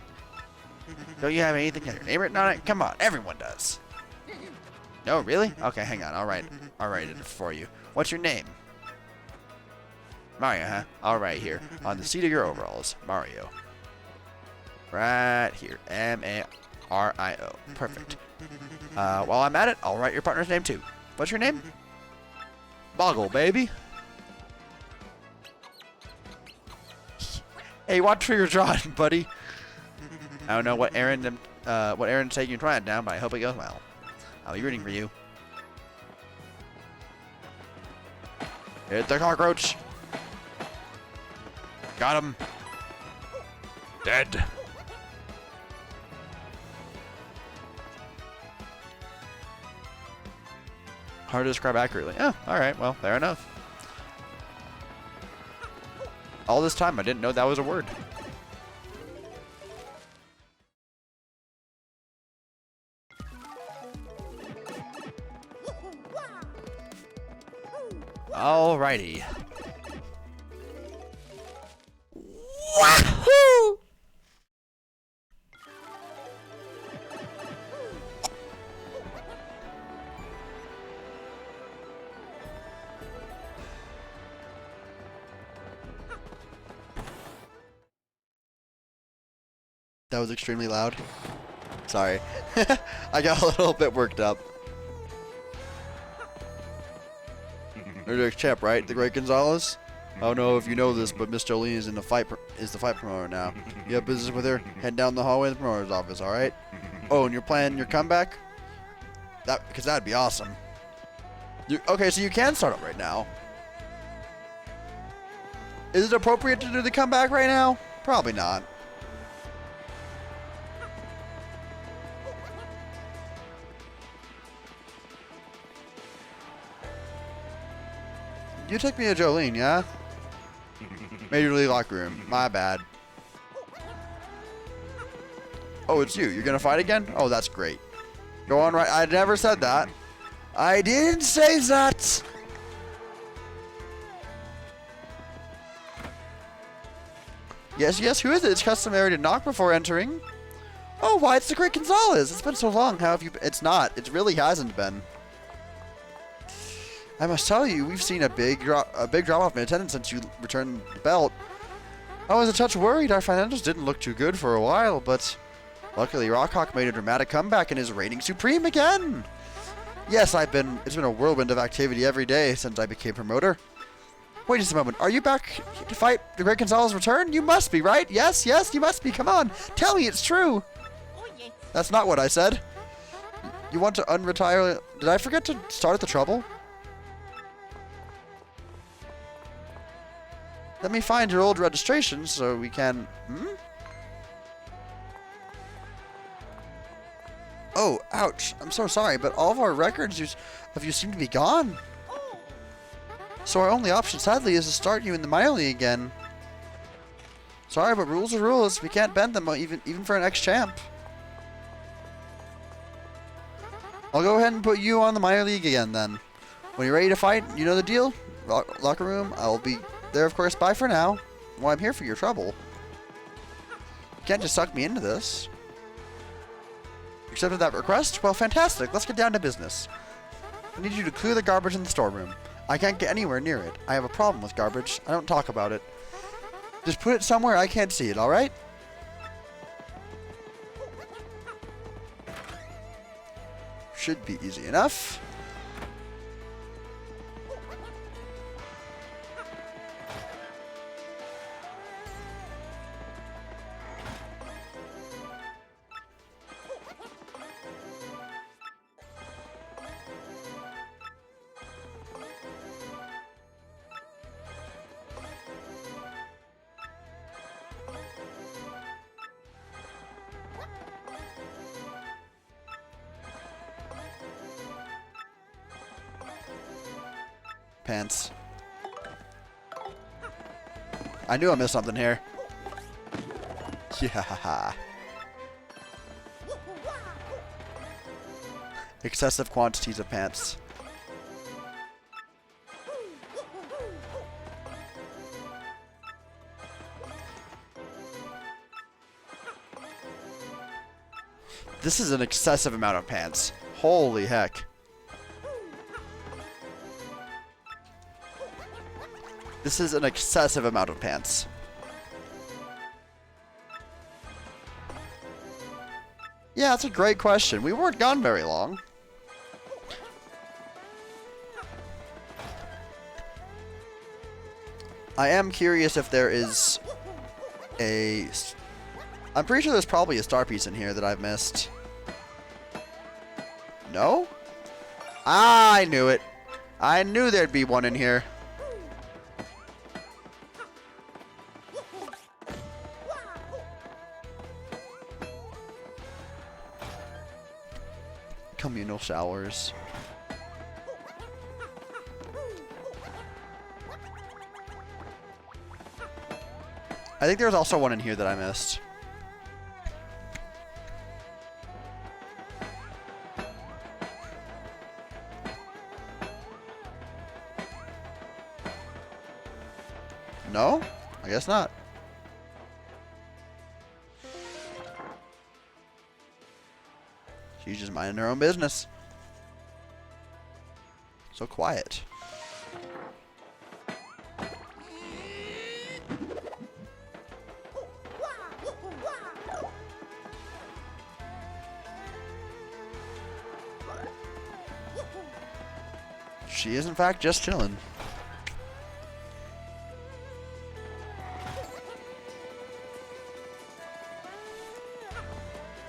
Don't you have anything that has your name written on it? Come on, everyone does. No, really? Okay, hang on. I'll write it for you. What's your name? Mario, huh? I'll write here on the seat of your overalls. Mario. Right here. M-A-R-I-O. Perfect. While I'm at it, I'll write your partner's name too. What's your name? Boggle, baby. Hey, watch where you're drawing, buddy. I don't know what errand's taking you trying down, but I hope it goes well. I'll be rooting for you. Hit the cockroach. Got him. Dead. Hard to describe accurately. Oh, alright, well, fair enough. All this time, I didn't know that was a word. Alrighty. Wahoo! That was extremely loud. Sorry. I got a little bit worked up. There's champ, right? The Great Gonzalez? I don't know if you know this, but Miss Jolene is in the fight the fight promoter now. You have business with her? Head down the hallway to the promoter's office, all right? Oh, and you're planning your comeback? Because that'd be awesome. Okay, so you can start up right now. Is it appropriate to do the comeback right now? Probably not. You took me to Jolene, yeah? Major League locker room. My bad. Oh, it's you. You're gonna fight again? Oh, that's great. Go on right. I never said that. I didn't say that. Yes, yes. Who is it? It's customary to knock before entering. Oh, why? It's the great Gonzalez. It's been so long. How have you? It's not. It really hasn't been. I must tell you, we've seen a big drop off in attendance since you returned the belt. I was a touch worried. Our financials didn't look too good for a while, but luckily Rockhawk made a dramatic comeback and is reigning supreme again. Yes, it's been a whirlwind of activity every day since I became promoter. Wait just a moment. Are you back to fight the Great Gonzalez return? You must be, right? Yes, yes, you must be. Come on. Tell me it's true. Oh, yes. That's not what I said. You want to unretire? Did I forget to start the trouble? Let me find your old registration so we can... Oh, ouch. I'm so sorry, but all of our records of you seem to be gone. So our only option, sadly, is to start you in the minor league again. Sorry, but rules are rules. We can't bend them even for an ex-champ. I'll go ahead and put you on the minor league again then. When you're ready to fight, you know the deal. Locker room, I'll be there, of course. Bye for now. Well, I'm here for your trouble. You can't just suck me into this. Accepted that request? Well, fantastic. Let's get down to business. I need you to clear the garbage in the storeroom. I can't get anywhere near it. I have a problem with garbage. I don't talk about it. Just put it somewhere I can't see it, alright? Should be easy enough. Pants. I knew I missed something here. Yeah. Excessive quantities of pants. This is an excessive amount of pants. Holy heck. This is an excessive amount of pants. Yeah, that's a great question. We weren't gone very long. I am curious if there is a... I'm pretty sure there's probably a star piece in here that I've missed. No? I knew it. I knew there'd be one in here. Communal showers. I think there's also one in here that I missed. No? I guess not. She's just minding her own business. So quiet. She is in fact just chilling.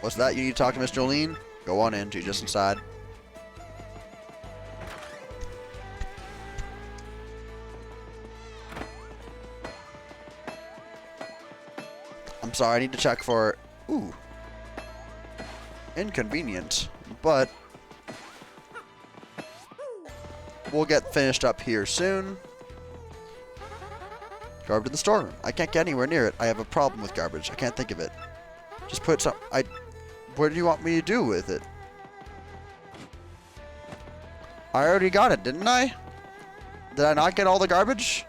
What's that? You need to talk to Miss Jolene? Go on in. She's just inside. I'm sorry, I need to check for... Ooh. Inconvenient. But... we'll get finished up here soon. Garbage in the storeroom. I can't get anywhere near it. I have a problem with garbage. I can't think of it. Just put some... What do you want me to do with it? I already got it, didn't I? Did I not get all the garbage?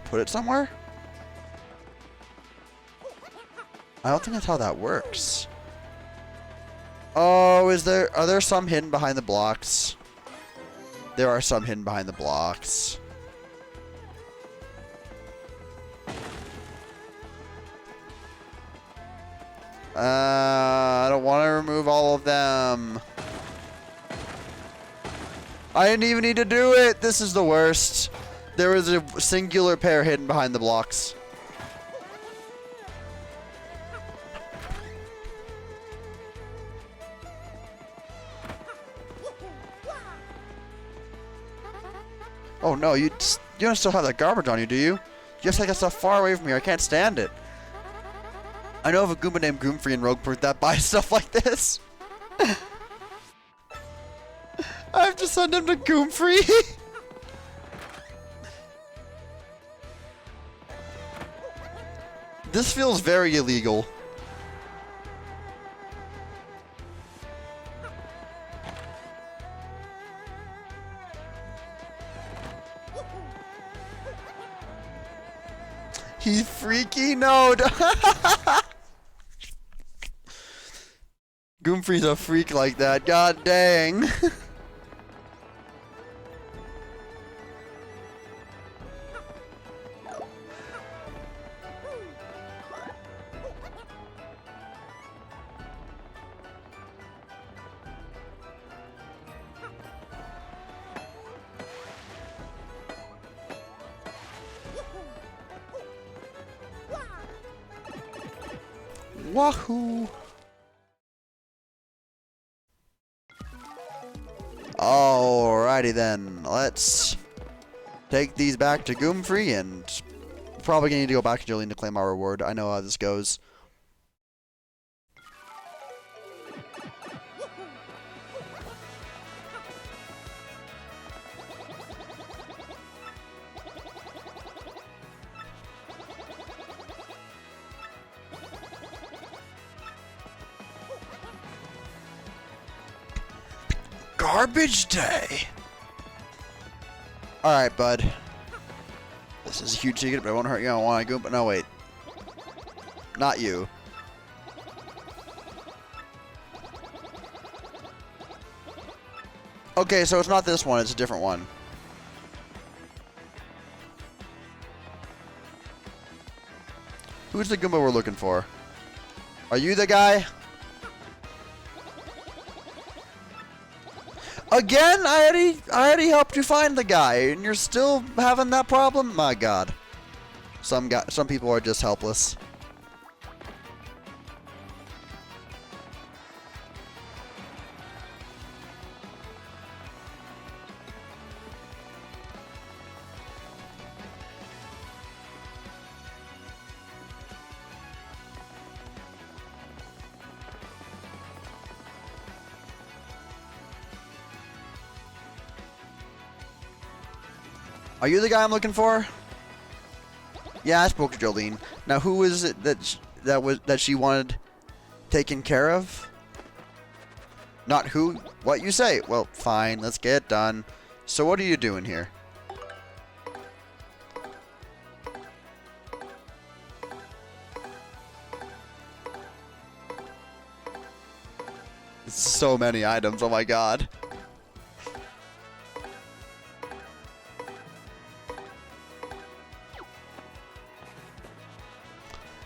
Put it somewhere? I don't think that's how that works. Oh, are there some hidden behind the blocks? There are some hidden behind the blocks. I don't want to remove all of them. I didn't even need to do it. This is the worst. There was a singular pair hidden behind the blocks. Oh no, you don't still have that garbage on you, do you? You have to take that stuff far away from here. I can't stand it. I know of a Goomba named Goomfree in Rogueport that buys stuff like this. I have to send him to Goomfree. This feels very illegal. He's freaky? No. Goomfree's a freak like that. God dang. Wahoo! Alrighty then, let's take these back to Goomfree, and probably gonna need to go back to Jolene to claim our reward. I know how this goes. Garbage day! Alright, bud. This is a huge secret, but it won't hurt you. I want to go, but no, wait. Not you. Okay, so it's not this one, it's a different one. Who's the Goomba we're looking for? Are you the guy? Again, I already helped you find the guy, and you're still having that problem? My God. Some people are just helpless. Are you the guy I'm looking for? Yeah, I spoke to Jolene. Now, who is it that she wanted taken care of? Not who? What you say? Well, fine. Let's get it done. So, what are you doing here? So many items. Oh my God.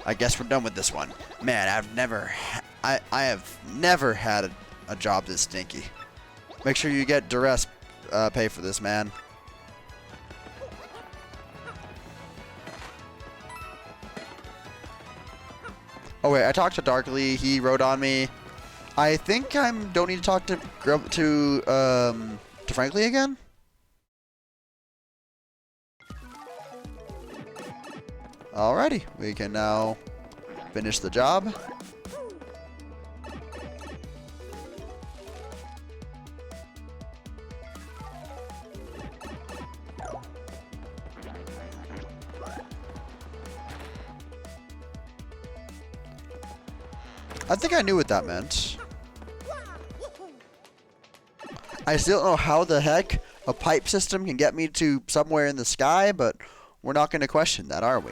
I guess we're done with this one. Man, I have never had a job this stinky. Make sure you get duress pay for this, man. Oh wait, I talked to Darkly. He wrote on me. I think I don't need to talk to Frankly again. Alrighty, we can now finish the job. I think I knew what that meant. I still don't know how the heck a pipe system can get me to somewhere in the sky, but we're not going to question that, are we?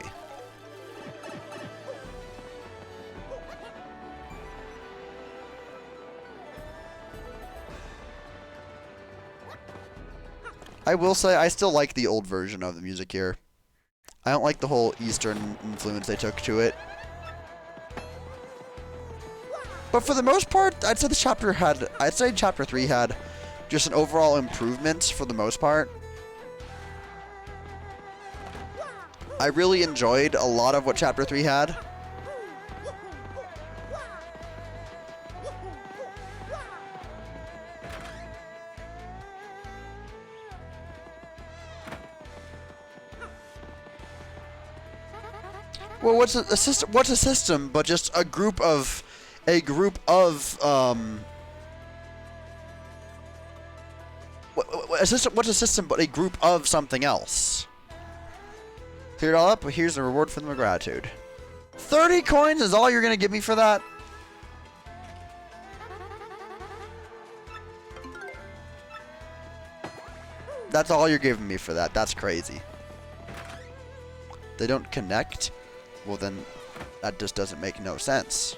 I will say I still like the old version of the music here. I don't like the whole Eastern influence they took to it. But for the most part, I'd say Chapter 3 had just an overall improvement for the most part. I really enjoyed a lot of what Chapter 3 had. Well, what's a system? What's a system but just a group of a system? What's a system but a group of something else? Clear it all up. Here's the reward for the gratitude. 30 coins is all you're gonna give me for that? That's all you're giving me for that. That's crazy. They don't connect? Well then, that just doesn't make no sense.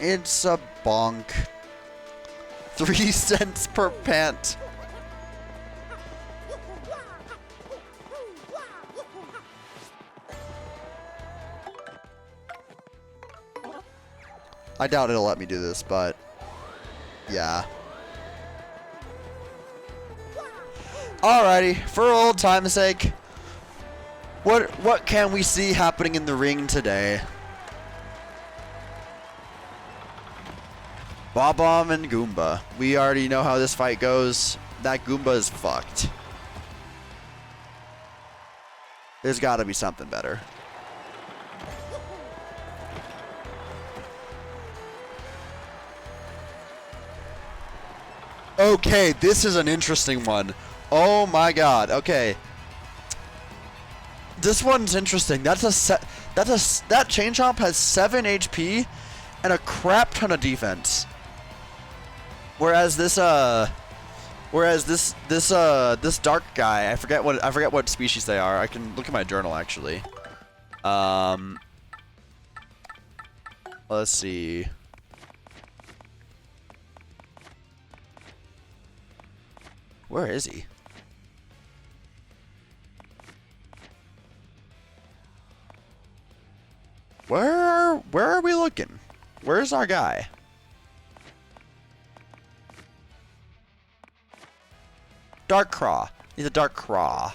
It's a bonk. 3 cents per pant. I doubt it'll let me do this, but yeah. Alrighty, for old time's sake, what can we see happening in the ring today? Bob-omb and Goomba. We already know how this fight goes. That Goomba is fucked. There's gotta be something better. Okay, this is an interesting one. Oh my god. Okay. This one's interesting. That chain chomp has 7 HP and a crap ton of defense. Whereas this dark guy, I forget what species they are. I can look at my journal actually. Let's see. Where is he? Where are we looking? Where's our guy? Dark Craw. He's a Dark Craw.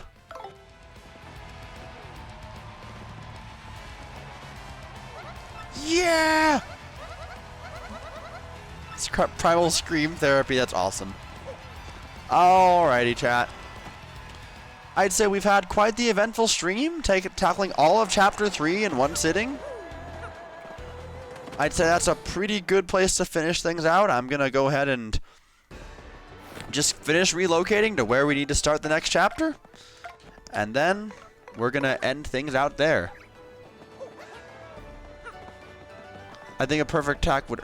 Yeah! It's Primal Scream Therapy. That's awesome. Alrighty, chat. I'd say we've had quite the eventful stream, tackling all of Chapter 3 in one sitting. I'd say that's a pretty good place to finish things out. I'm going to go ahead and just finish relocating to where we need to start the next chapter. And then we're going to end things out there. I think a perfect attack would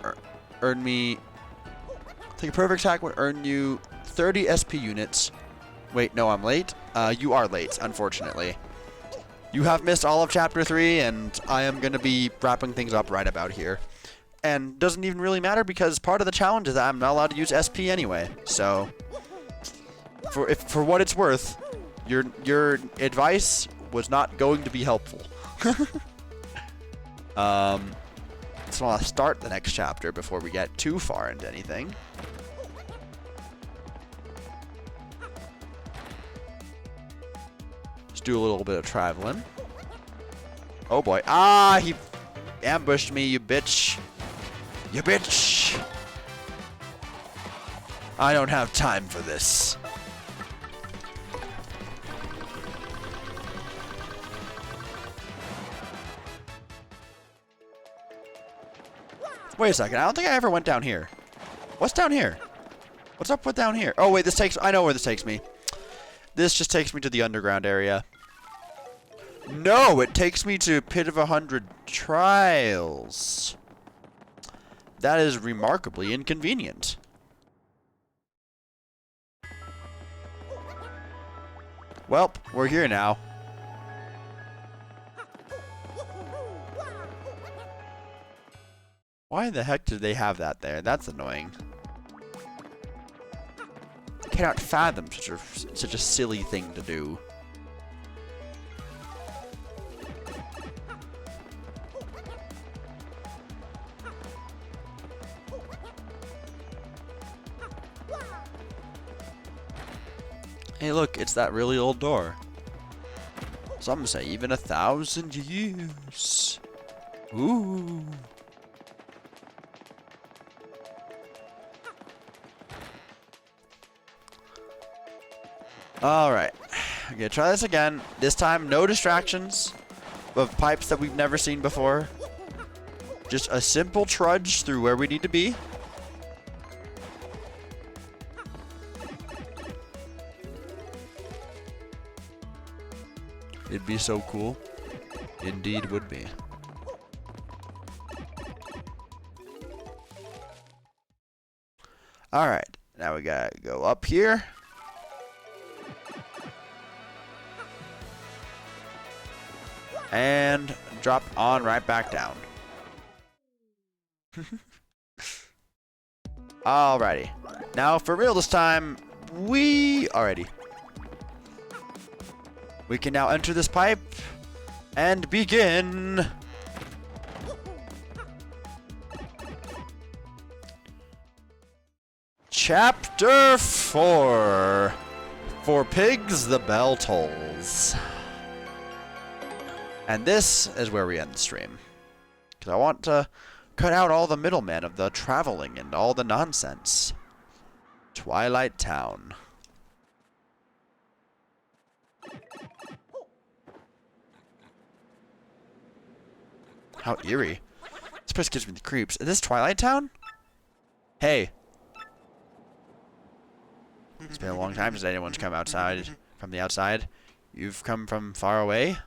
earn me... I think a perfect attack would earn you 30 SP units. Wait, no, I'm late. You are late, unfortunately. You have missed all of Chapter 3, and I am going to be wrapping things up right about here. And doesn't even really matter because part of the challenge is that I'm not allowed to use SP anyway. So, for what it's worth, your advice was not going to be helpful. So I'll start the next chapter before we get too far into anything. Just do a little bit of traveling. Oh boy. Ah, he ambushed me, you bitch. You bitch. I don't have time for this. Wait a second, I don't think I ever went down here. What's down here? What's up with down here? Oh wait, I know where this takes me. This just takes me to the underground area. No, it takes me to Pit of 100 Trials. That is remarkably inconvenient. Well, we're here now. Why the heck did they have that there? That's annoying. I cannot fathom such a silly thing to do. Hey look, it's that really old door. Some say even 1,000 years. Ooh. Alright, I'm gonna try this again. This time, no distractions of pipes that we've never seen before. Just a simple trudge through where we need to be. It'd be so cool. Indeed would be. Alright, now we gotta go up here. And drop on right back down. Alrighty. Now, for real this time, alrighty. We can now enter this pipe and begin. Chapter 4. For pigs, the bell tolls. And this is where we end the stream. Because I want to cut out all the middlemen of the traveling and all the nonsense. Twilight Town. How eerie. This place gives me the creeps. Is this Twilight Town? Hey. It's been a long time since anyone's come outside from the outside. You've come from far away?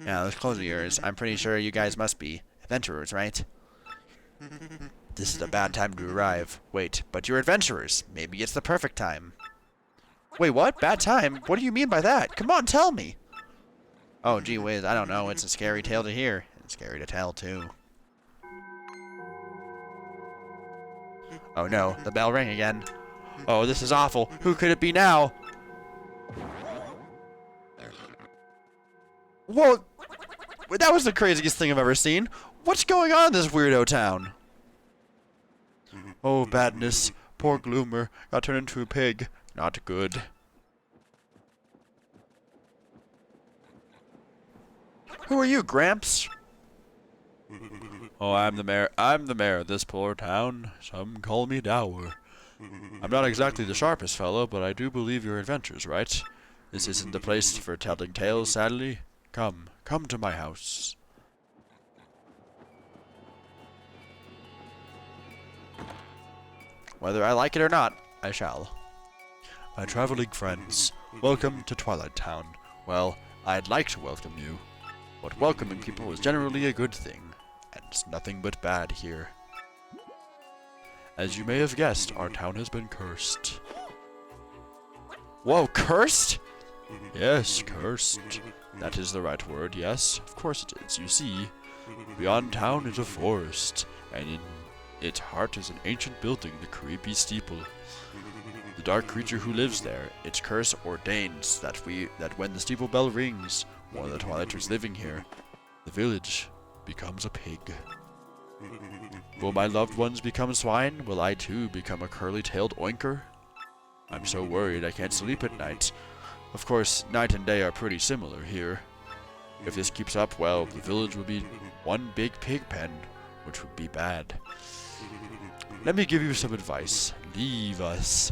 Yeah, those clothes of yours. I'm pretty sure you guys must be adventurers, right? This is a bad time to arrive. Wait, but you're adventurers. Maybe it's the perfect time. Wait, what? Bad time? What do you mean by that? Come on, tell me. Oh, gee whiz, I don't know. It's a scary tale to hear. And scary to tell, too. Oh no, the bell rang again. Oh, this is awful. Who could it be now? Whoa! That was the craziest thing I've ever seen. What's going on in this weirdo town? Oh, badness. Poor Gloomer got turned into a pig. Not good. Who are you, Gramps? Oh, I'm the mayor. I'm the mayor of this poor town. Some call me Dower. I'm not exactly the sharpest fellow, but I do believe your adventures, right? This isn't the place for telling tales, sadly. Come to my house. Whether I like it or not, I shall. My traveling friends, welcome to Twilight Town. Well, I'd like to welcome you, but welcoming people is generally a good thing, and it's nothing but bad here. As you may have guessed, our town has been cursed. Whoa, cursed? Yes, cursed. That is the right word, yes. Of course it is. You see, beyond town is a forest, and in its heart is an ancient building, the creepy steeple. The dark creature who lives there. Its curse ordains that when the steeple bell rings, one of the Twilighters living here, the village becomes a pig. Will my loved ones become swine? Will I too become a curly-tailed oinker? I'm so worried I can't sleep at night. Of course, night and day are pretty similar here. If this keeps up, well, the village will be one big pig pen, which would be bad. Let me give you some advice. Leave us.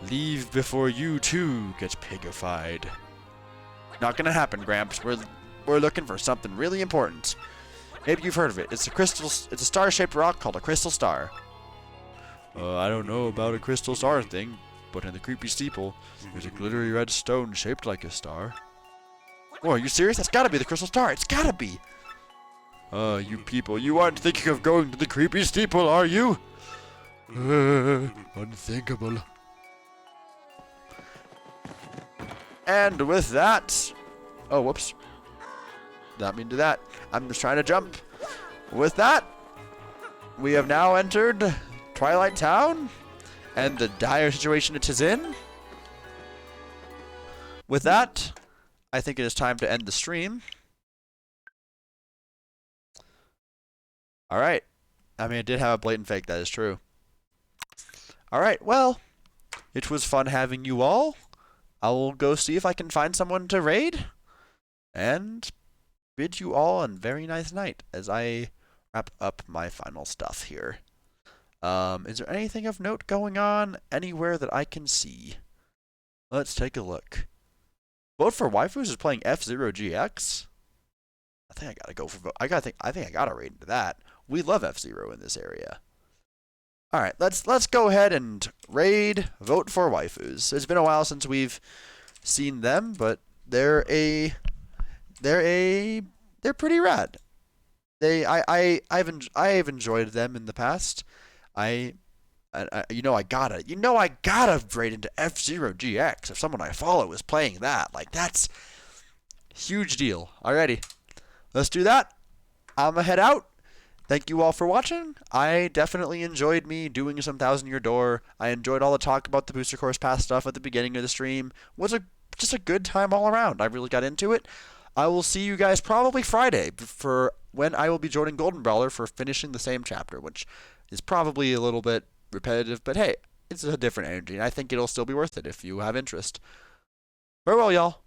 Leave before you too get pigified. Not gonna happen, Gramps. We're looking for something really important. Maybe you've heard of it. It's a star-shaped rock called a crystal star. I don't know about a crystal star thing, but in the creepy steeple, there's a glittery red stone shaped like a star. Oh, are you serious? That's gotta be the crystal star. It's gotta be. You people, you aren't thinking of going to the creepy steeple, are you? Unthinkable. And with that... Oh, whoops. Not mean to that. I'm just trying to jump. With that, we have now entered Twilight Town and the dire situation it is in. With that, I think it is time to end the stream. Alright. I mean, it did have a blatant fake, that is true. Alright, well, it was fun having you all. I will go see if I can find someone to raid. And bid you all a very nice night as I wrap up my final stuff here. Is there anything of note going on anywhere that I can see? Let's take a look. Vote for Waifus is playing F-Zero GX. I think I gotta go for vote. I think I gotta raid into that. We love F-Zero in this area. All right, let's go ahead and raid Vote for Waifus. It's been a while since we've seen them, but they're pretty rad. I've enjoyed them in the past. I gotta raid into F-Zero GX if someone I follow is playing that. Like, that's huge deal. Alrighty, let's do that. I'ma head out. Thank you all for watching. I definitely enjoyed me doing some 1000-Year Door. I enjoyed all the talk about the Booster Course Pass stuff at the beginning of the stream. Just a good time all around. I really got into it. I will see you guys probably Friday for when I will be joining Golden Brawler for finishing the same chapter, which is probably a little bit repetitive, but hey, it's a different energy, and I think it'll still be worth it if you have interest. Farewell, y'all.